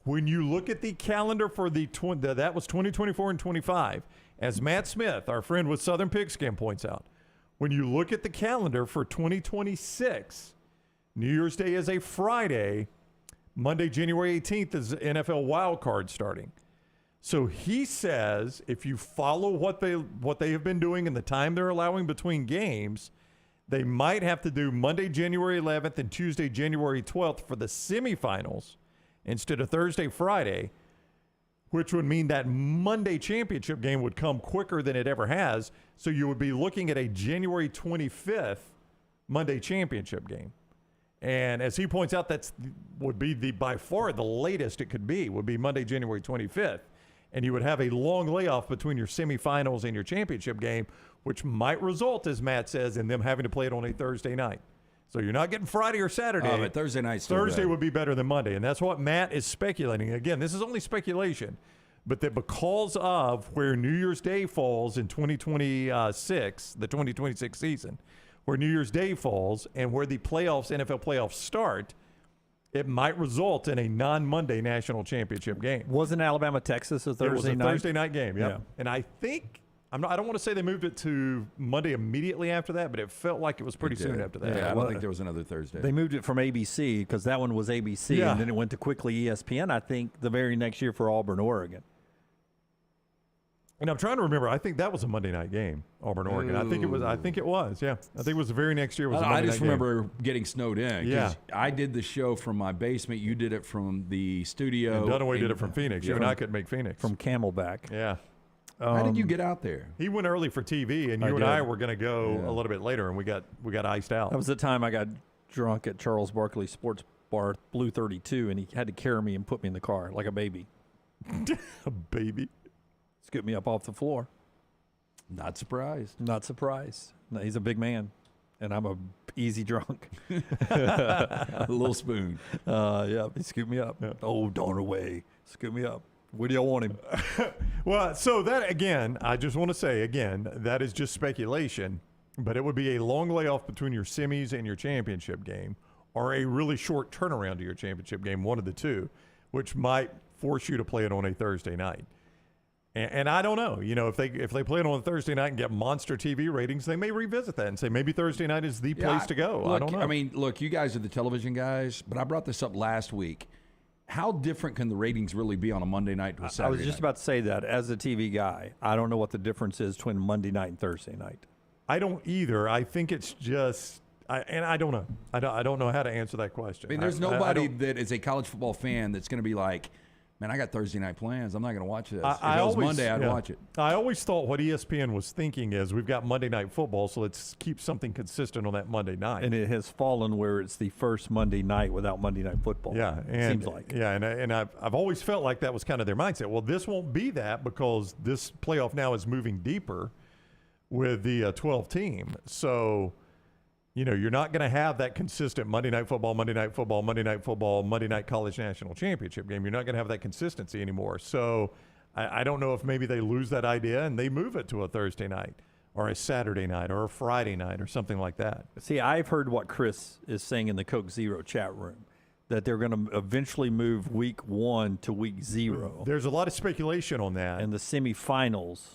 When you look at the calendar for that was 2024 and 25, as Matt Smith, our friend with Southern Pigskin, points out, when you look at the calendar for 2026, New Year's Day is a Friday. Monday, January 18th is NFL wild card starting. So he says if you follow what they have been doing and the time they're allowing between games, they might have to do Monday, January 11th and Tuesday, January 12th for the semifinals instead of Thursday, Friday, which would mean that Monday championship game would come quicker than it ever has. So you would be looking at a January 25th Monday championship game. And as he points out, that would be by far the latest it could be, would be Monday, January 25th. And you would have a long layoff between your semifinals and your championship game, which might result, as Matt says, in them having to play it on a Thursday night. So you're not getting Friday or Saturday. But Thursday night's still Thursday better. would be better than Monday. And that's what Matt is speculating. Again, this is only speculation. But that because of where New Year's Day falls in 2026, the 2026 season, where New Year's Day falls and where the playoffs, NFL playoffs start, it might result in a non-Monday national championship game. Wasn't Alabama, Texas a Thursday night? It was a Thursday night game, yeah. And I think, I don't want to say they moved it to Monday immediately after that, but it felt like it was pretty soon after that. Yeah, I don't think there was another Thursday. They moved it from ABC because that one was ABC, and then it went to quickly ESPN, I think, the very next year for Auburn, Oregon. And I'm trying to remember. I think that was a Monday night game, Auburn, Oregon. I think it was. Yeah. I think it was the very next year. I just remember getting snowed in. Yeah. I did the show from my basement. You did it from the studio. And Dunaway did it from Phoenix. You and I couldn't make Phoenix. From Camelback. Yeah. How did you get out there? He went early for TV, and you and I were going to go a little bit later, and we got iced out. That was the time I got drunk at Charles Barkley Sports Bar, Blue 32, and he had to carry me and put me in the car like a baby. A baby. Scoop me up off the floor. Not surprised. Not surprised. No, he's a big man. and I'm a easy drunk. A little spoon. Yeah, he scooped me up. Yeah. Oh, darn away. Scoop me up. Where do y'all want him? Well, so that, again, I just want to say, again, that is just speculation, but it would be a long layoff between your semis and your championship game, or a really short turnaround to your championship game, one of the two, which might force you to play it on a Thursday night. And I don't know. You know, if they play it on a Thursday night and get monster TV ratings, they may revisit that and say maybe Thursday night is the place to go. Look, I don't know. I mean, look, you guys are the television guys, but I brought this up last week. How different can the ratings really be on a Monday night to a Saturday I was just night? about to say that. As a TV guy, I don't know what the difference is between Monday night and Thursday night. I don't either. I think it's just I don't know. I don't know how to answer that question. I mean, there's nobody that is a college football fan that's going to be like, man, I got Thursday night plans. I'm not going to watch this. If it was Monday, I'd watch it. I always thought what ESPN was thinking is we've got Monday Night Football, so let's keep something consistent on that Monday night. And it has fallen where it's the first Monday night without Monday Night Football. Yeah, seems like. Yeah, and I've always felt like that was kind of their mindset. Well, this won't be that because this playoff now is moving deeper with the 12 team. So, you know, you're not going to have that consistent Monday Night Football, Monday Night Football, Monday Night Football, Monday Night College National Championship game. You're not going to have that consistency anymore. So I don't know if maybe they lose that idea and they move it to a Thursday night or a Saturday night or a Friday night or something like that. See, I've heard what Chris is saying in the Coke Zero chat room, that they're going to eventually move week 1 to week 0. There's a lot of speculation on that. And the semifinals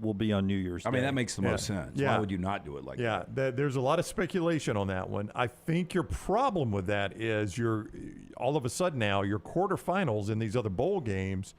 will be on New Year's Day. I mean, that makes the most sense. Yeah. Why would you not do it like that? Yeah, there's a lot of speculation on that one. I think your problem with that is all of a sudden now your quarterfinals in these other bowl games,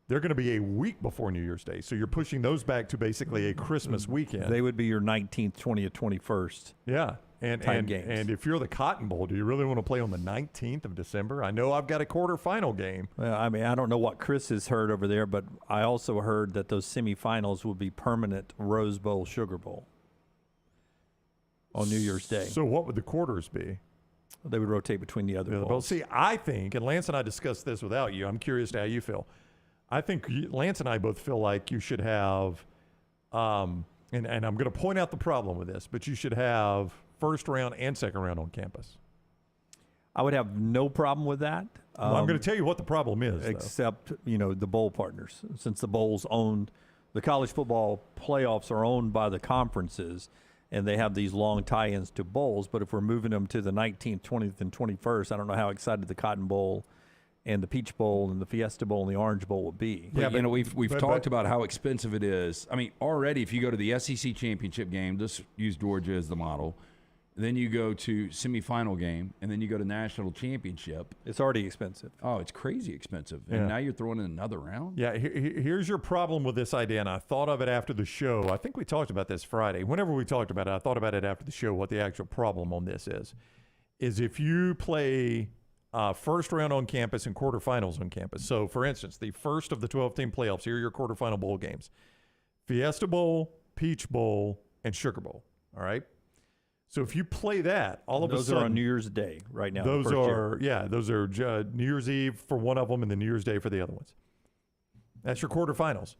they're going to be a week before New Year's Day. So you're pushing those back to basically a Christmas weekend. They would be your 19th, 20th, 21st. Yeah. And games. And if you're the Cotton Bowl, do you really want to play on the 19th of December? I know I've got a quarterfinal game. Well, I mean, I don't know what Chris has heard over there, but I also heard that those semifinals will be permanent Rose Bowl, Sugar Bowl on New Year's Day. So what would the quarters be? They would rotate between the other bowls. See, I think, and Lance and I discussed this without you. I'm curious to how you feel. I think Lance and I both feel like you should have, and I'm going to point out the problem with this, but you should have first round and second round on campus. I would have no problem with that. Well, I'm going to tell you what the problem is, except the bowl partners, since the bowls owned, the college football playoffs are owned by the conferences, and they have these long tie-ins to bowls. But if we're moving them to the 19th, 20th, and 21st, I don't know how excited the Cotton Bowl and the Peach Bowl and the Fiesta Bowl and the Orange Bowl will be. Yeah, but, we've talked about how expensive it is. I mean, already if you go to the SEC championship game, just use Georgia as the model. Then you go to semifinal game, and then you go to national championship. It's already expensive. Oh, it's crazy expensive. Yeah. And now you're throwing in another round? Yeah, here's your problem with this idea, and I thought of it after the show. I think we talked about this Friday. Whenever we talked about it, I thought about it after the show, what the actual problem on this is if you play first round on campus and quarterfinals on campus. So, for instance, the first of the 12-team playoffs, here are your quarterfinal bowl games. Fiesta Bowl, Peach Bowl, and Sugar Bowl, all right? So if you play that, all of a sudden... Those are on New Year's Day right now. Those are New Year's Eve for one of them and then New Year's Day for the other ones. That's your quarterfinals.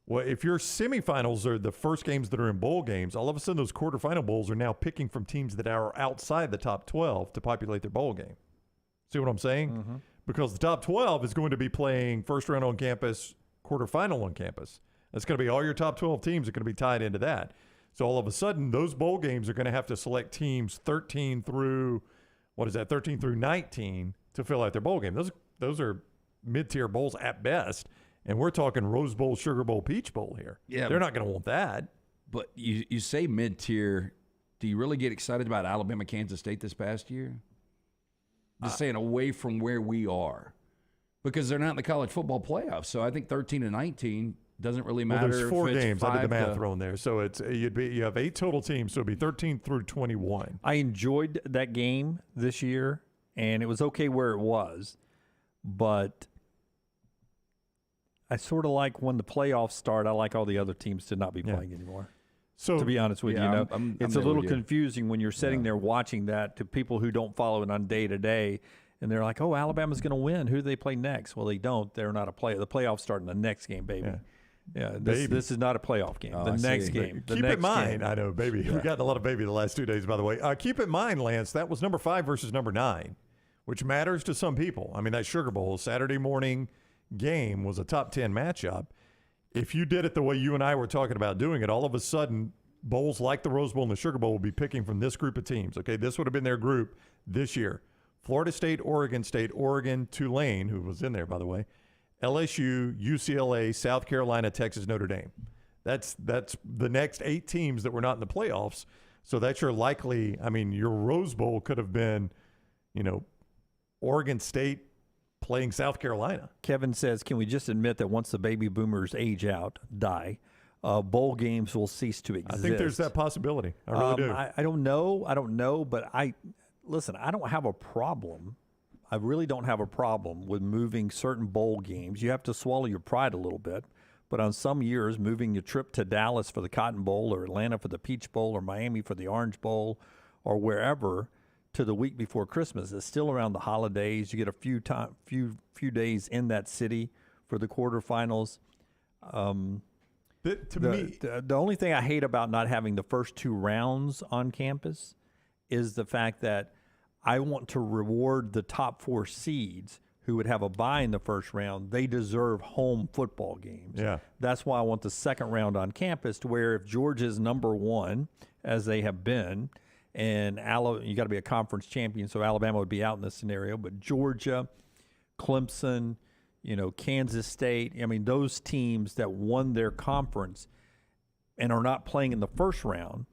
Well, if your semifinals are the first games that are in bowl games, all of a sudden those quarterfinal bowls are now picking from teams that are outside the top 12 to populate their bowl game. See what I'm saying? Mm-hmm. Because the top 12 is going to be playing first round on campus, quarterfinal on campus. That's going to be all your top 12 teams are going to be tied into that. So all of a sudden, those bowl games are going to have to select teams 13 through 19 to fill out their bowl game. Those are mid-tier bowls at best, and we're talking Rose Bowl, Sugar Bowl, Peach Bowl here. Yeah, they're not going to want that. But you say mid-tier. Do you really get excited about Alabama, Kansas State this past year? Just saying away from where we are, because they're not in the college football playoffs. So I think 13 and 19. Doesn't really matter. Well, there's 4 games. I did the math to... thrown there. So you have 8 total teams, so it'd be 13 through 21. I enjoyed that game this year, and it was okay where it was, but I sort of like when the playoffs start, I like all the other teams to not be playing anymore. So to be honest with you, it's a little confusing when you're sitting there watching that to people who don't follow it on day to day. And they're like, oh, Alabama's going to win. Who do they play next? Well, they don't. They're not a player. The playoffs start in the next game, baby. Yeah. Yeah, this is not a playoff game. The next game. Keep in mind, I know, baby. We've gotten a lot of baby the last 2 days, by the way. Keep in mind, Lance, that was number 5 versus number 9, which matters to some people. I mean, that Sugar Bowl Saturday morning game was a top 10 matchup. If you did it the way you and I were talking about doing it, all of a sudden, bowls like the Rose Bowl and the Sugar Bowl will be picking from this group of teams. Okay, this would have been their group this year. Florida State, Oregon, Tulane, who was in there, by the way, LSU, UCLA, South Carolina, Texas, Notre Dame. That's the next 8 teams that were not in the playoffs. So that's your likely, I mean, your Rose Bowl could have been, Oregon State playing South Carolina. Kevin says, can we just admit that once the baby boomers age out, die, bowl games will cease to exist? I think there's that possibility. I really do. I don't know, but listen, I don't have a problem. I really don't have a problem with moving certain bowl games. You have to swallow your pride a little bit. But on some years, moving your trip to Dallas for the Cotton Bowl or Atlanta for the Peach Bowl or Miami for the Orange Bowl or wherever to the week before Christmas is still around the holidays. You get a few days in that city for the quarterfinals. The only thing I hate about not having the first 2 rounds on campus is the fact that I want to reward the top 4 seeds who would have a bye in the first round. They deserve home football games. Yeah. That's why I want the second round on campus, to where if Georgia's number 1, as they have been, and you got to be a conference champion, so Alabama would be out in this scenario, but Georgia, Clemson, Kansas State, I mean, those teams that won their conference and are not playing in the first round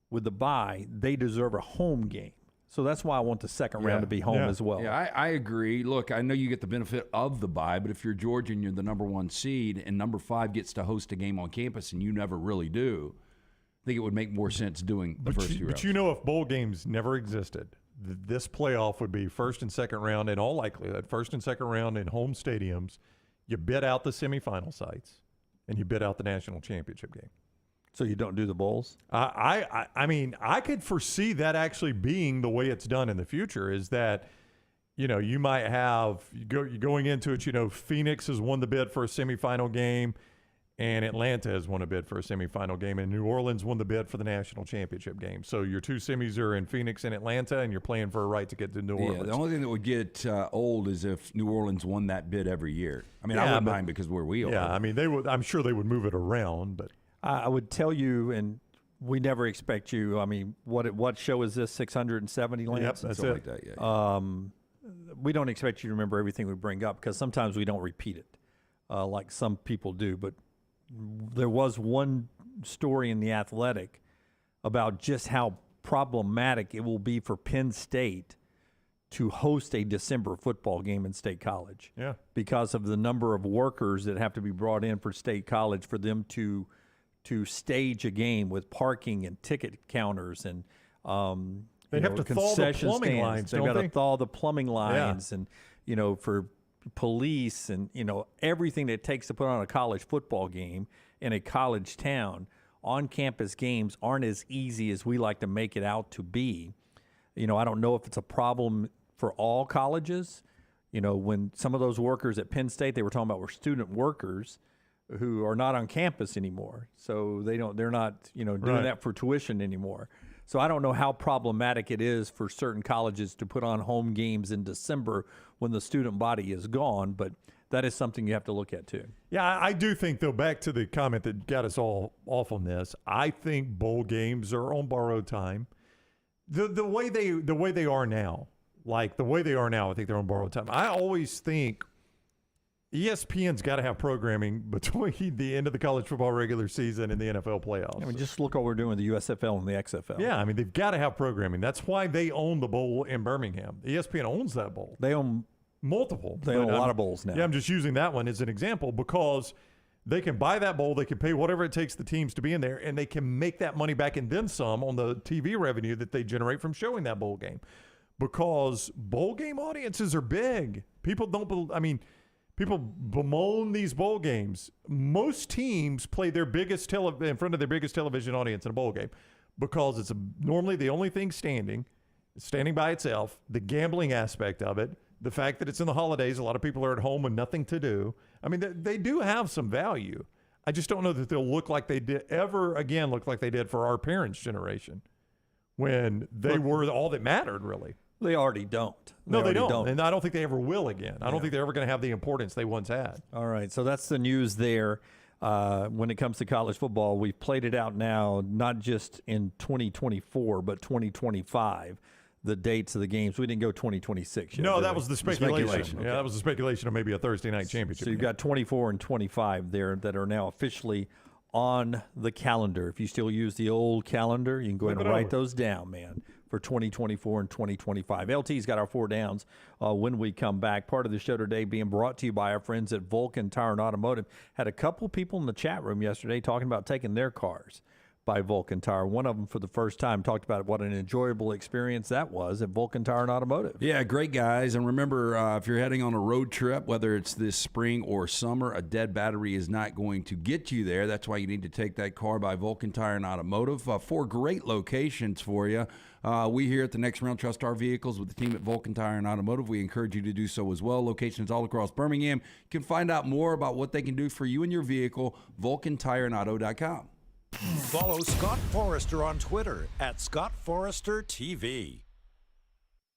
with the bye, they deserve a home game. So that's why I want the second round to be home as well. Yeah, I agree. Look, I know you get the benefit of the bye, but if you're Georgia and you're the number 1 seed and number 5 gets to host a game on campus and you never really do, I think it would make more sense doing the first 2 rounds. But if bowl games never existed, this playoff would be first and second round in all likelihood, first and second round in home stadiums. You bid out the semifinal sites, and you bid out the national championship game. So you don't do the bowls? I mean, I could foresee that actually being the way it's done in the future, is that, you might have, going into it, Phoenix has won the bid for a semifinal game, and Atlanta has won a bid for a semifinal game, and New Orleans won the bid for the national championship game. So your 2 semis are in Phoenix and Atlanta, and you're playing for a right to get to New Orleans. The only thing that would get old is if New Orleans won that bid every year. I mean, I wouldn't mind because where we are. Yeah, I mean, I'm sure they would move it around, but I would tell you, and we never expect you. I mean, what show is this? 670, Lance? Yep, that's it. Like that, yeah. We don't expect you to remember everything we bring up, because sometimes we don't repeat it like some people do. But there was one story in The Athletic about just how problematic it will be for Penn State to host a December football game in State College. Yeah. Because of the number of workers that have to be brought in for State College for them to stage a game with parking and ticket counters and they have to thaw the plumbing lines. They've got to thaw the plumbing lines, and for police and everything that it takes to put on a college football game in a college town. On-campus games aren't as easy as we like to make it out to be. I don't know if it's a problem for all colleges. When some of those workers at Penn State, they were talking about, were student workers who are not on campus anymore. So they're not, doing that for tuition anymore. So I don't know how problematic it is for certain colleges to put on home games in December when the student body is gone, but that is something you have to look at too. Yeah, I do think, though, back to the comment that got us all off on this, I think bowl games are on borrowed time. The way they are now, I think they're on borrowed time. I always think ESPN's got to have programming between the end of the college football regular season and the NFL playoffs. I mean, just look what we're doing with the USFL and the XFL. Yeah, I mean, they've got to have programming. That's why they own the bowl in Birmingham. ESPN owns that bowl. They own multiple. They own a lot of bowls now. Yeah, I'm just using that one as an example because they can buy that bowl, they can pay whatever it takes the teams to be in there, and they can make that money back and then some on the TV revenue that they generate from showing that bowl game. Because bowl game audiences are big. People bemoan these bowl games. Most teams play their biggest in front of their biggest television audience in a bowl game because it's normally the only thing standing by itself, the gambling aspect of it, the fact that it's in the holidays, a lot of people are at home with nothing to do. I mean, they do have some value. I just don't know that they'll look like they did for our parents' generation when they were all that mattered, really. They already don't. They don't. And I don't think they ever will again. I don't think they're ever going to have the importance they once had. All right, so that's the news there. When it comes to college football, we've played it out now, not just in 2024, but 2025, the dates of the games. We didn't go 2026 yet. No, that was the speculation. Yeah, that was the speculation of maybe a Thursday night championship. So you've got 24 and 25 there that are now officially on the calendar. If you still use the old calendar, you can go ahead and write those down, man, for 2024 and 2025. LT's got our 4 downs when we come back. Part of the show today being brought to you by our friends at Vulcan Tire and Automotive. Had a couple people in the chat room yesterday talking about taking their cars by Vulcan Tire. One of them, for the first time, talked about what an enjoyable experience that was at Vulcan Tire and Automotive. Yeah, great guys. And remember, if you're heading on a road trip, whether it's this spring or summer, a dead battery is not going to get you there. That's why you need to take that car by Vulcan Tire and Automotive. 4 great locations for you. We here at the Next Round trust our vehicles with the team at Vulcan Tire and Automotive. We encourage you to do so as well. Locations all across Birmingham. You can find out more about what they can do for you and your vehicle, VulcanTireandAuto.com. Follow Scott Forrester on Twitter at ScottForresterTV.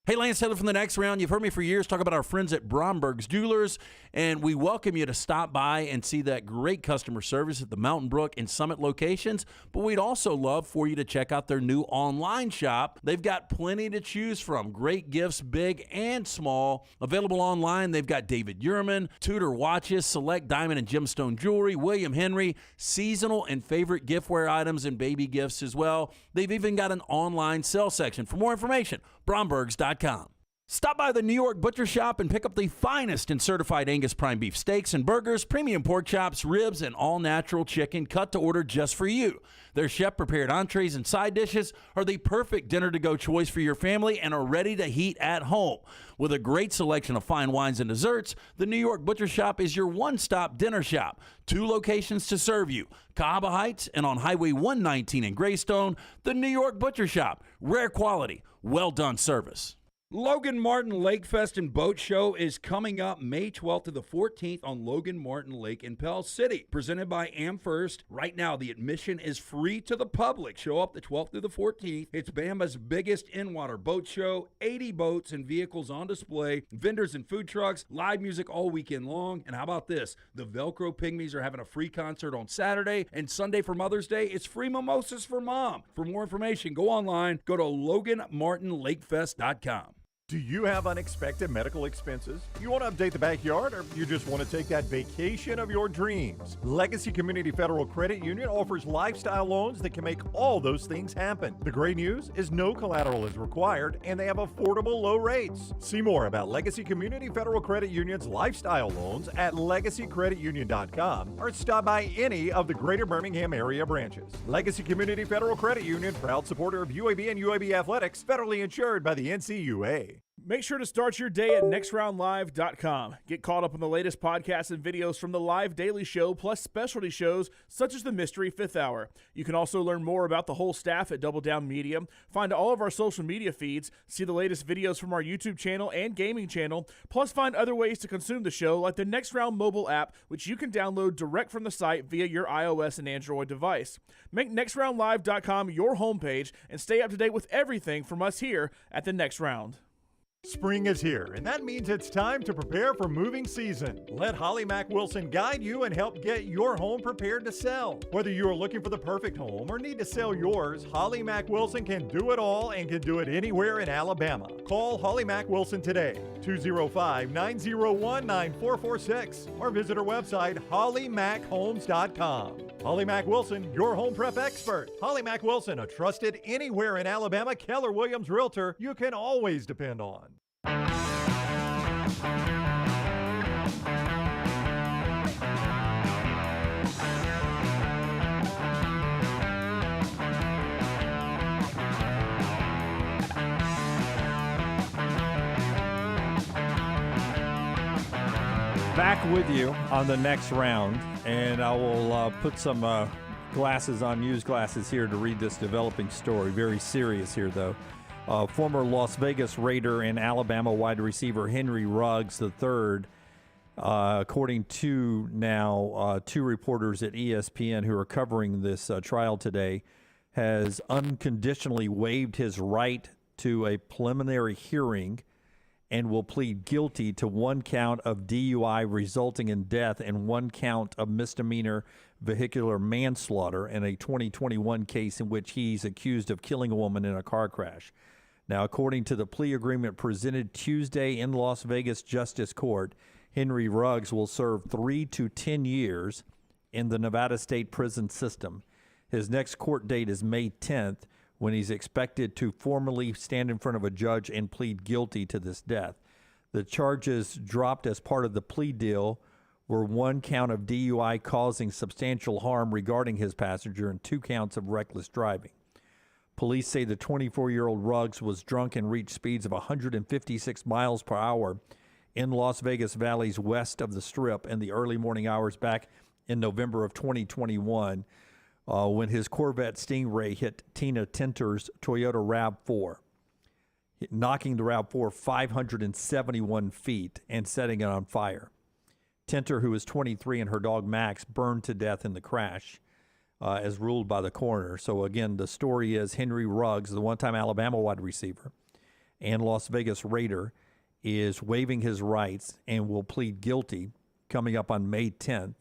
Hey, Lance Taylor from the Next Round. You've heard me for years talk about our friends at Bromberg's Jewelers, and we welcome you to stop by and see that great customer service at the Mountain Brook and Summit locations. But we'd also love for you to check out their new online shop. They've got plenty to choose from. Great gifts, big and small. Available online, they've got David Yurman, Tudor watches, select diamond and gemstone jewelry, William Henry, seasonal and favorite giftware items, and baby gifts as well. They've even got an online sale section. For more information, Brombergs.com. Stop by the New York Butcher Shop and pick up the finest in certified Angus prime beef steaks and burgers, premium pork chops, ribs, and all-natural chicken cut to order just for you. Their chef-prepared entrees and side dishes are the perfect dinner-to-go choice for your family and are ready to heat at home. With a great selection of fine wines and desserts, the New York Butcher Shop is your one-stop dinner shop. 2 locations to serve you, Cahaba Heights and on Highway 119 in Greystone. The New York Butcher Shop, rare quality, well-done service. Logan Martin Lake Fest and Boat Show is coming up May 12th to the 14th on Logan Martin Lake in Pell City. Presented by AmFirst. Right now, the admission is free to the public. Show up the 12th through the 14th. It's Bama's biggest in-water boat show. 80 boats and vehicles on display. Vendors and food trucks. Live music all weekend long. And how about this? The Velcro Pygmies are having a free concert on Saturday. And Sunday for Mother's Day, it's free mimosas for mom. For more information, go online. Go to LoganMartinLakeFest.com. Do you have unexpected medical expenses? You want to update the backyard, or you just want to take that vacation of your dreams? Legacy Community Federal Credit Union offers lifestyle loans that can make all those things happen. The great news is no collateral is required, and they have affordable low rates. See more about Legacy Community Federal Credit Union's lifestyle loans at LegacyCreditUnion.com or stop by any of the greater Birmingham area branches. Legacy Community Federal Credit Union, proud supporter of UAB and UAB Athletics, federally insured by the NCUA. Make sure to start your day at nextroundlive.com. Get caught up on the latest podcasts and videos from the live daily show, plus specialty shows such as the Mystery Fifth Hour. You can also learn more about the whole staff at Double Down Media, find all of our social media feeds, see the latest videos from our YouTube channel and gaming channel, plus find other ways to consume the show like the Next Round mobile app, which you can download direct from the site via your iOS and Android device. Make nextroundlive.com your homepage and stay up to date with everything from us here at the Next Round. Spring is here, and that means it's time to prepare for moving season. Let Holly Mack Wilson guide you and help get your home prepared to sell. Whether you are looking for the perfect home or need to sell yours, Holly Mack Wilson can do it all and can do it anywhere in Alabama. Call Holly Mack Wilson today, 205-901-9446, or visit her website, hollymachomes.com. Holly Mack Wilson, your home prep expert. Holly Mack Wilson, a trusted anywhere in Alabama Keller Williams realtor you can always depend on. Back with you on the Next Round, and I will put some glasses on, used glasses here to read this developing story. Very serious here, though. Former Las Vegas Raider and Alabama wide receiver Henry Ruggs III According to now two reporters at ESPN who are covering this trial today, has unconditionally waived his right to a preliminary hearing and will plead guilty to one count of DUI resulting in death and one count of misdemeanor vehicular manslaughter in a 2021 case in which he's accused of killing a woman in a car crash. Now, according to the plea agreement presented Tuesday in Las Vegas Justice Court, Henry Ruggs will serve 3 to 10 years in the Nevada State prison system. His next court date is May 10th, when he's expected to formally stand in front of a judge and plead guilty to this death. The charges dropped as part of the plea deal were one count of DUI causing substantial harm regarding his passenger and 2 counts of reckless driving. Police say the 24-year-old Ruggs was drunk and reached speeds of 156 miles per hour in Las Vegas Valley's west of the Strip in the early morning hours back in November of 2021. When his Corvette Stingray hit Tina Tinter's Toyota RAV4, knocking the RAV4 571 feet and setting it on fire. Tinter, who is 23, and her dog Max burned to death in the crash, as ruled by the coroner. So again, the story is Henry Ruggs, the one-time Alabama wide receiver and Las Vegas Raider, is waiving his rights and will plead guilty coming up on May 10th.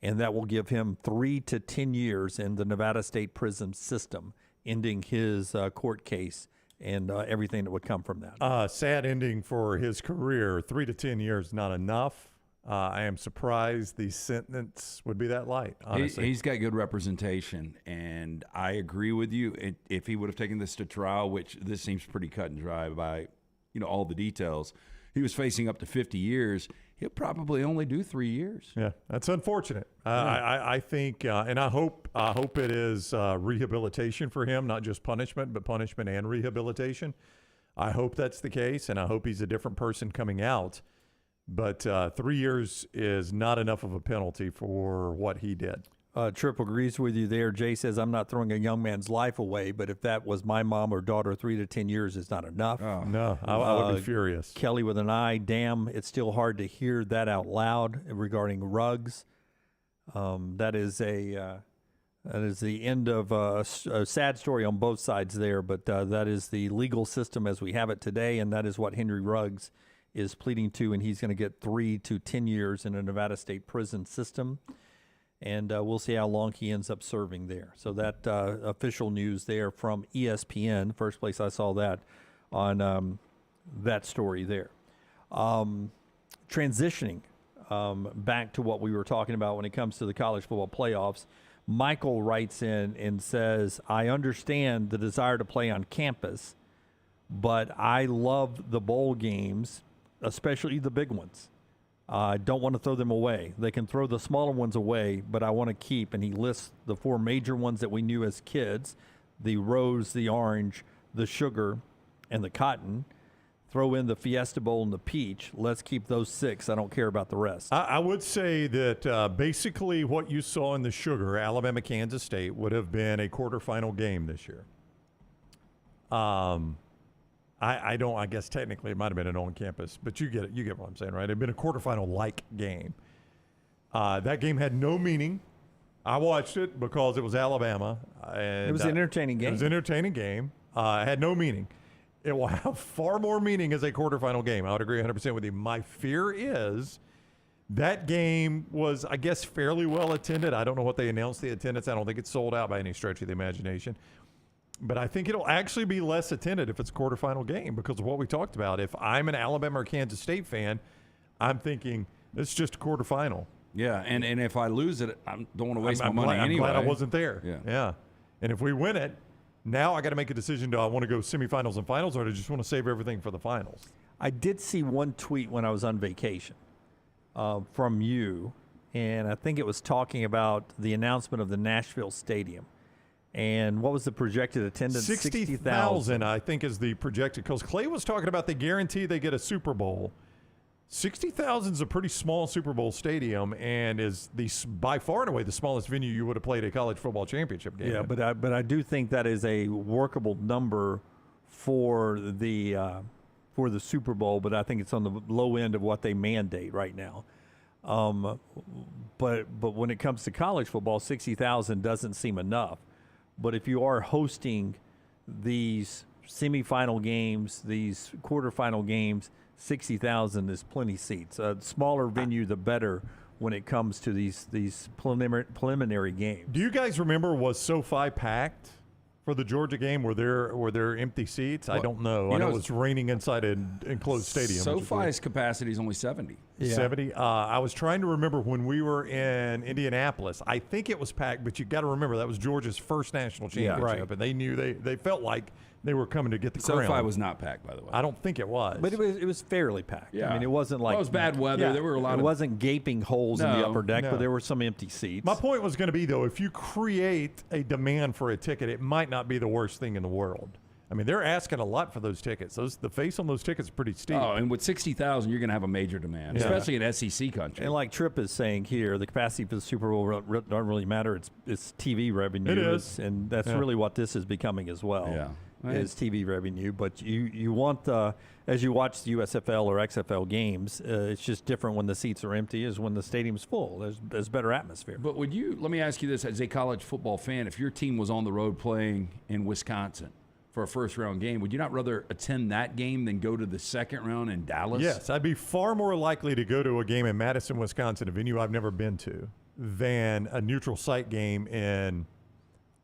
And that will give him 3 to 10 years in the Nevada State prison system, ending his court case and everything that would come from that. Sad ending for his career. 3 to 10 years, not enough. I am surprised the sentence would be that light, honestly. He's got good representation, and I agree with you. If he would have taken this to trial, which this seems pretty cut and dry by all the details, he was facing up to 50 years. He'll probably only do 3 years. Yeah, that's unfortunate. I think, and I hope it is rehabilitation for him, not just punishment, but punishment and rehabilitation. I hope that's the case, and I hope he's a different person coming out. But 3 years is not enough of a penalty for what he did. Tripp agrees with you there. Jay says, I'm not throwing a young man's life away, but if that was my mom or daughter, 3 to 10 years is not enough. No, I would be furious. Kelly with an eye, damn, it's still hard to hear that out loud regarding Ruggs. That is the end of a sad story on both sides there, but that is the legal system as we have it today, and that is what Henry Ruggs is pleading to, and he's going to get 3 to 10 years in a Nevada State prison system. And we'll see how long he ends up serving there. So that official news there from ESPN, first place I saw that on that story there. Transitioning back to what we were talking about when it comes to the college football playoffs, Michael writes in and says, I understand the desire to play on campus, but I love the bowl games, especially the big ones. I don't want to throw them away. They can throw the smaller ones away, but I want to keep, and he lists the 4 major ones that we knew as kids, the rose, the orange, the sugar, and the cotton. Throw in the Fiesta Bowl and the peach. Let's keep those 6. I don't care about the rest. I would say that basically what you saw in the sugar, Alabama, Kansas State, would have been a quarterfinal game this year. I guess technically it might have been an on-campus, but you get it. You get what I'm saying, right? It had been a quarterfinal-like game. That game had no meaning. I watched it because it was Alabama. And it was an entertaining game. It was an entertaining game. It had no meaning. It will have far more meaning as a quarterfinal game. I would agree 100% with you. My fear is that game was, I guess, fairly well attended. I don't know what they announced the attendance. I don't think it's sold out by any stretch of the imagination. But I think it'll actually be less attended if it's a quarterfinal game because of what we talked about. If I'm an Alabama or Kansas State fan, I'm thinking it's just a quarterfinal. Yeah, and if I lose it, I don't want to waste my money anyway. I'm glad I wasn't there. Yeah. And if we win it, now I got to make a decision. Do I want to go semifinals and finals, or do I just want to save everything for the finals? I did see one tweet when I was on vacation from you, and I think it was talking about the announcement of the Nashville Stadium. And what was the projected attendance? 60,000, I think, is the projected. Because Clay was talking about they guarantee they get a Super Bowl. 60,000 is a pretty small Super Bowl stadium and is by far and away the smallest venue you would have played a college football championship game. Yeah, but I do think that is a workable number for the Super Bowl. But I think it's on the low end of what they mandate right now. But when it comes to college football, 60,000 doesn't seem enough. But if you are hosting these semifinal games, these quarterfinal games, 60,000 is plenty seats. A smaller venue, the better when it comes to these preliminary games. Do you guys remember, was SoFi packed for the Georgia game? Were there empty seats? I don't know. I know it was raining inside an enclosed stadium. SoFi's capacity is only 70. Yeah. 70. I was trying to remember when we were in Indianapolis. I think it was packed, but you got to remember that was Georgia's first national championship, and they knew they felt like they were coming to get the crown. SoFi was not packed, by the way. I don't think it was, but it was fairly packed. Yeah. I mean, it wasn't like it was bad weather. Yeah, there were a lot. It wasn't gaping holes in the upper deck, No. but there were some empty seats. My point was going to be, though, if you create a demand for a ticket, it might not be the worst thing in the world. I mean, they're asking a lot for those tickets. The face on those tickets is pretty steep. Oh, and with 60,000, you're going to have a major demand, especially in SEC country. And like Tripp is saying here, the capacity for the Super Bowl don't really matter. It's TV revenue. It is. And that's really what this is becoming as well. Yeah. Is TV revenue. But you want, as you watch the USFL or XFL games, it's just different when the seats are empty as when the stadium's full. There's better atmosphere. But let me ask you this, as a college football fan, if your team was on the road playing in Wisconsin for a first-round game, would you not rather attend that game than go to the second round in Dallas? Yes, I'd be far more likely to go to a game in Madison, Wisconsin, a venue I've never been to, than a neutral site game in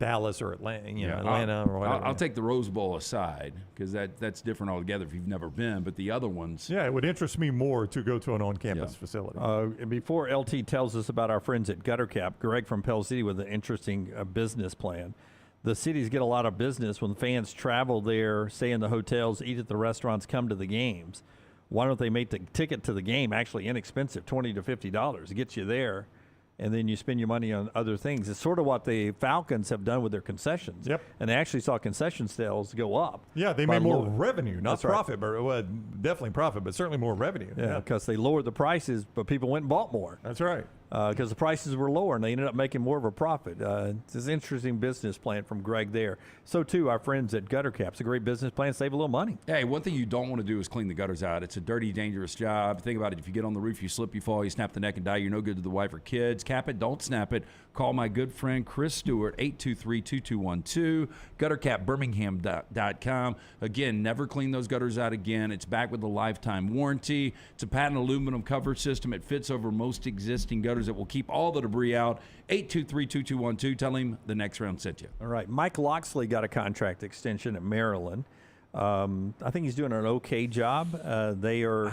Dallas or Atlanta, or whatever. I'll take the Rose Bowl aside because that's different altogether if you've never been. But the other ones, yeah, it would interest me more to go to an on-campus facility. And before LT tells us about our friends at Gutter Cap, Greg from Pell City with an interesting business plan. The cities get a lot of business when fans travel there, stay in the hotels, eat at the restaurants, come to the games. Why don't they make the ticket to the game actually inexpensive, $20 to $50? It gets you there, and then you spend your money on other things. It's sort of what the Falcons have done with their concessions. Yep. And they actually saw concession sales go up. Yeah, they made more revenue, not profit, but definitely profit, but certainly more revenue. Yeah, because they lowered the prices, but people went and bought more. That's right. Because the prices were lower, and they ended up making more of a profit. It's an interesting business plan from Greg there. So, too, our friends at Gutter Cap. It's a great business plan. Save a little money. Hey, one thing you don't want to do is clean the gutters out. It's a dirty, dangerous job. Think about it. If you get on the roof, you slip, you fall, you snap the neck and die, you're no good to the wife or kids. Cap it. Don't snap it. Call my good friend Chris Stewart, 823-2212, guttercapbirmingham.com. Again, never clean those gutters out again. It's back with a lifetime warranty. It's a patent aluminum cover system. It fits over most existing gutters. It will keep all the debris out. 823-2212. Tell him the next round sent you. All right. Mike Loxley got a contract extension at Maryland. I think he's doing an okay job. They are.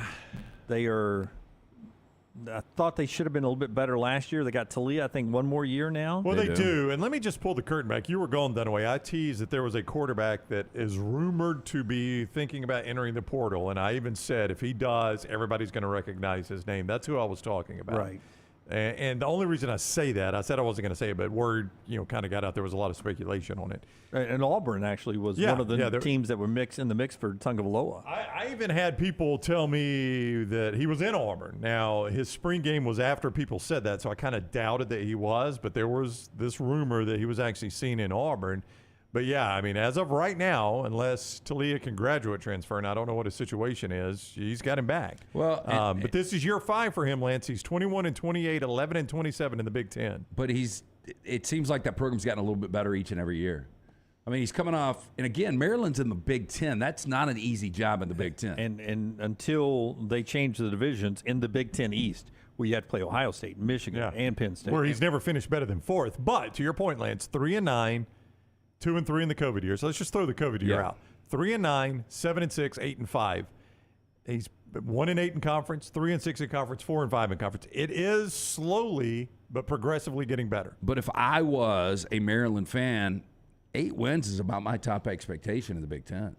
I thought they should have been a little bit better last year. They got Talia, I think, one more year now. Well, they do. And let me just pull the curtain back. You were gone, Dunaway. I teased that there was a quarterback that is rumored to be thinking about entering the portal. And I even said if he does, everybody's going to recognize his name. That's who I was talking about. Right. And the only reason I say that, I said I wasn't going to say it, but word, kind of got out. There was a lot of speculation on it. And Auburn actually was one of the teams that were in the mix for Tungavaloa. I even had people tell me that he was in Auburn. Now, his spring game was after people said that, so I kind of doubted that he was, but there was this rumor that he was actually seen in Auburn. But, yeah, I mean, as of right now, unless Talia can graduate transfer, and I don't know what his situation is, he's got him back. Well, but this is year 5 for him, Lance. He's 21-28, 11-27 in the Big Ten. But it seems like that program's gotten a little bit better each and every year. I mean, he's coming off, and again, Maryland's in the Big Ten. That's not an easy job in the Big Ten. And until they change the divisions in the Big Ten East, where you had to play Ohio State, Michigan, and Penn State. Where he's never finished better than 4th. But, to your point, Lance, 3-9. 2-3 in the COVID year. So let's just throw the COVID year out. 3-9, 7-6, 8-5. He's 1-8 in conference, 3-6 in conference, 4-5 in conference. It is slowly but progressively getting better. But if I was a Maryland fan, 8 wins is about my top expectation in the Big Ten.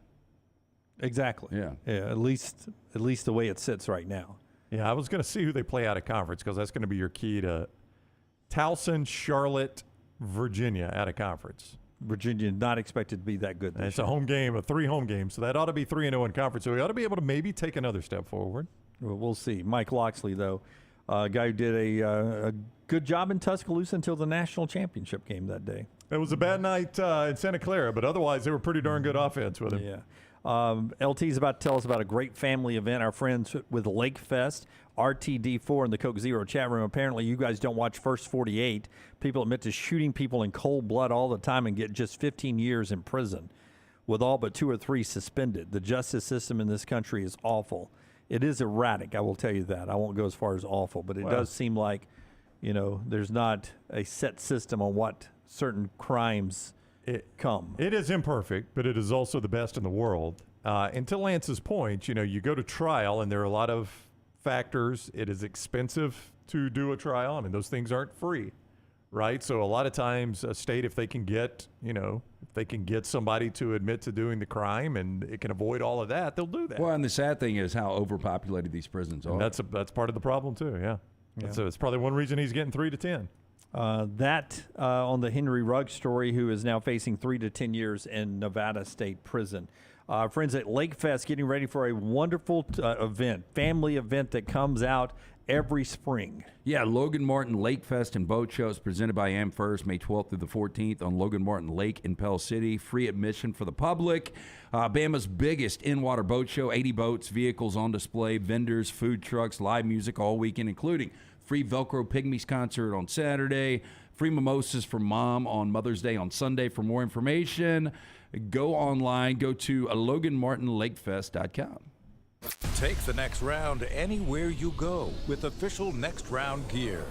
Exactly. Yeah. At least the way it sits right now. Yeah, I was going to see who they play out of conference because that's going to be your key to Towson, Charlotte, Virginia out of conference. Virginia not expected to be that good this It's year. a home game, a 3 home games, so that ought to be 3-0 in conference. So we ought to be able to maybe take another step forward. Well, we'll see. Mike Loxley, though, a guy who did a good job in Tuscaloosa until the national championship game that day. It was a bad night in Santa Clara, but otherwise they were pretty darn good offense with him. Yeah. LT's about to tell us about a great family event. Our friends with Lake Fest, RTD4 in the Coke Zero chat room. Apparently, you guys don't watch First 48. People admit to shooting people in cold blood all the time and get just 15 years in prison, with all but 2 or 3 suspended. The justice system in this country is awful. It is erratic, I will tell you that. I won't go as far as awful, but it does seem like, there's not a set system on what certain crimes come. It is imperfect, but it is also the best in the world. And to Lance's point, you go to trial, and there are a lot of factors. It is expensive to do a trial. I mean, those things aren't free, right? So a lot of times a state, if they can get, if they can get somebody to admit to doing the crime and it can avoid all of that, they'll do that. Well, and the sad thing is how overpopulated these prisons are. And that's part of the problem too, yeah. So it's probably one reason he's getting 3 to 10. On the Henry Ruggs story, who is now facing 3 to 10 years in Nevada State Prison. Friends at Lake Fest getting ready for a wonderful family event that comes out every spring. Yeah, Logan Martin Lake Fest and Boat Show is presented by AmFirst, May 12th through the 14th on Logan Martin Lake in Pell City. Free admission for the public. Bama's biggest in-water boat show, 80 boats, vehicles on display, vendors, food trucks, live music all weekend, including free Velcro Pygmies concert on Saturday, free mimosas for Mom on Mother's Day on Sunday. For more information, go online, go to LoganMartinLakeFest.com. Take the next round anywhere you go with official Next Round gear.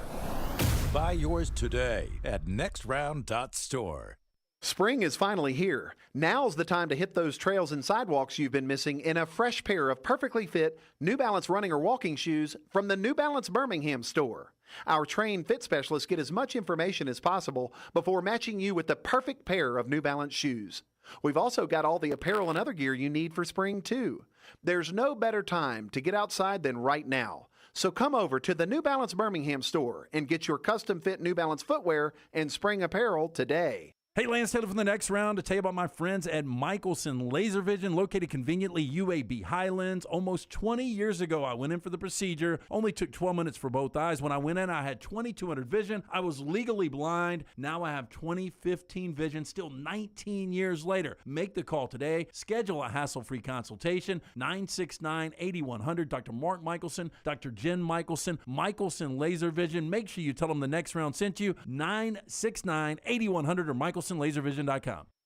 Buy yours today at nextround.store. Spring is finally here. Now's the time to hit those trails and sidewalks you've been missing in a fresh pair of perfectly fit New Balance running or walking shoes from the New Balance Birmingham store. Our trained fit specialists get as much information as possible before matching you with the perfect pair of New Balance shoes. We've also got all the apparel and other gear you need for spring, too. There's no better time to get outside than right now. So come over to the New Balance Birmingham store and get your custom-fit New Balance footwear and spring apparel today. Hey, Lance Taylor from the Next Round to tell you about my friends at Michelson Laser Vision, located conveniently UAB Highlands. Almost 20 years ago, I went in for the procedure. Only took 12 minutes for both eyes. When I went in, I had 2200 vision. I was legally blind. Now I have 20/15 vision, still 19 years later. Make the call today. Schedule a hassle-free consultation. 969-8100. Dr. Mark Michelson, Dr. Jen Michelson, Michelson Laser Vision. Make sure you tell them the Next Round sent you. 969-8100 or MichelsonLaserVision.com.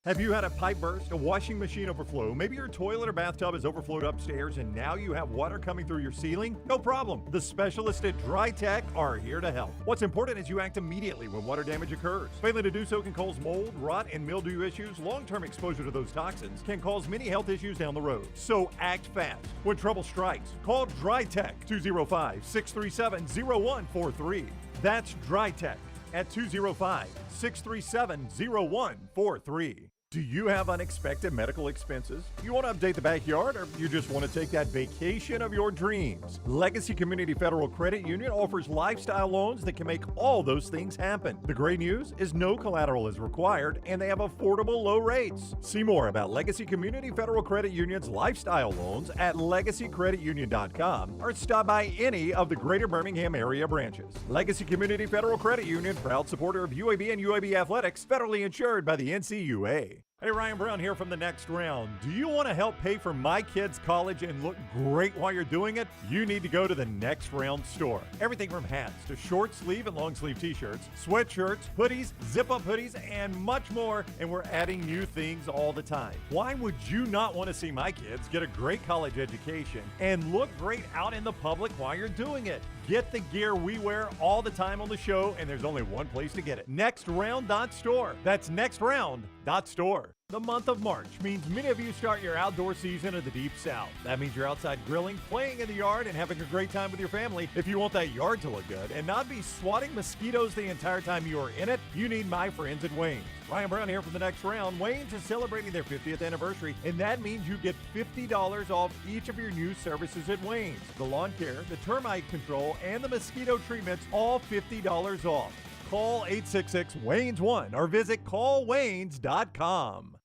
Have you had a pipe burst, a washing machine overflow? Maybe your toilet or bathtub has overflowed upstairs and now you have water coming through your ceiling? No problem. The specialists at Dry Tech are here to help. What's important is you act immediately when water damage occurs. Failing to do so can cause mold, rot, and mildew issues. Long-term exposure to those toxins can cause many health issues down the road. So act fast. When trouble strikes, call Dry Tech 205-637-0143. That's Dry Tech at 205-637-0143. Do you have unexpected medical expenses? You want to update the backyard, or you just want to take that vacation of your dreams? Legacy Community Federal Credit Union offers lifestyle loans that can make all those things happen. The great news is no collateral is required, and they have affordable low rates. See more about Legacy Community Federal Credit Union's lifestyle loans at legacycreditunion.com or stop by any of the greater Birmingham area branches. Legacy Community Federal Credit Union, proud supporter of UAB and UAB athletics, federally insured by the NCUA. Hey, Ryan Brown here from the Next Round. Do you want to help pay for my kids' college and look great while you're doing it? You need to go to the Next Round store. Everything from hats to short sleeve and long sleeve t-shirts, sweatshirts, hoodies, zip-up hoodies, and much more. And we're adding new things all the time. Why would you not want to see my kids get a great college education and look great out in the public while you're doing it? Get the gear we wear all the time on the show, and there's only one place to get it. NextRound.store. That's NextRound.store. The month of March means many of you start your outdoor season in the Deep South. That means you're outside grilling, playing in the yard, and having a great time with your family. If you want that yard to look good and not be swatting mosquitoes the entire time you are in it, you need my friends at Wayne's. Ryan Brown here from the Next Round. Wayne's is celebrating their 50th anniversary, and that means you get $50 off each of your new services at Wayne's. The lawn care, the termite control, and the mosquito treatments, all $50 off. Call 866-WAYNES1 or visit callwaynes.com.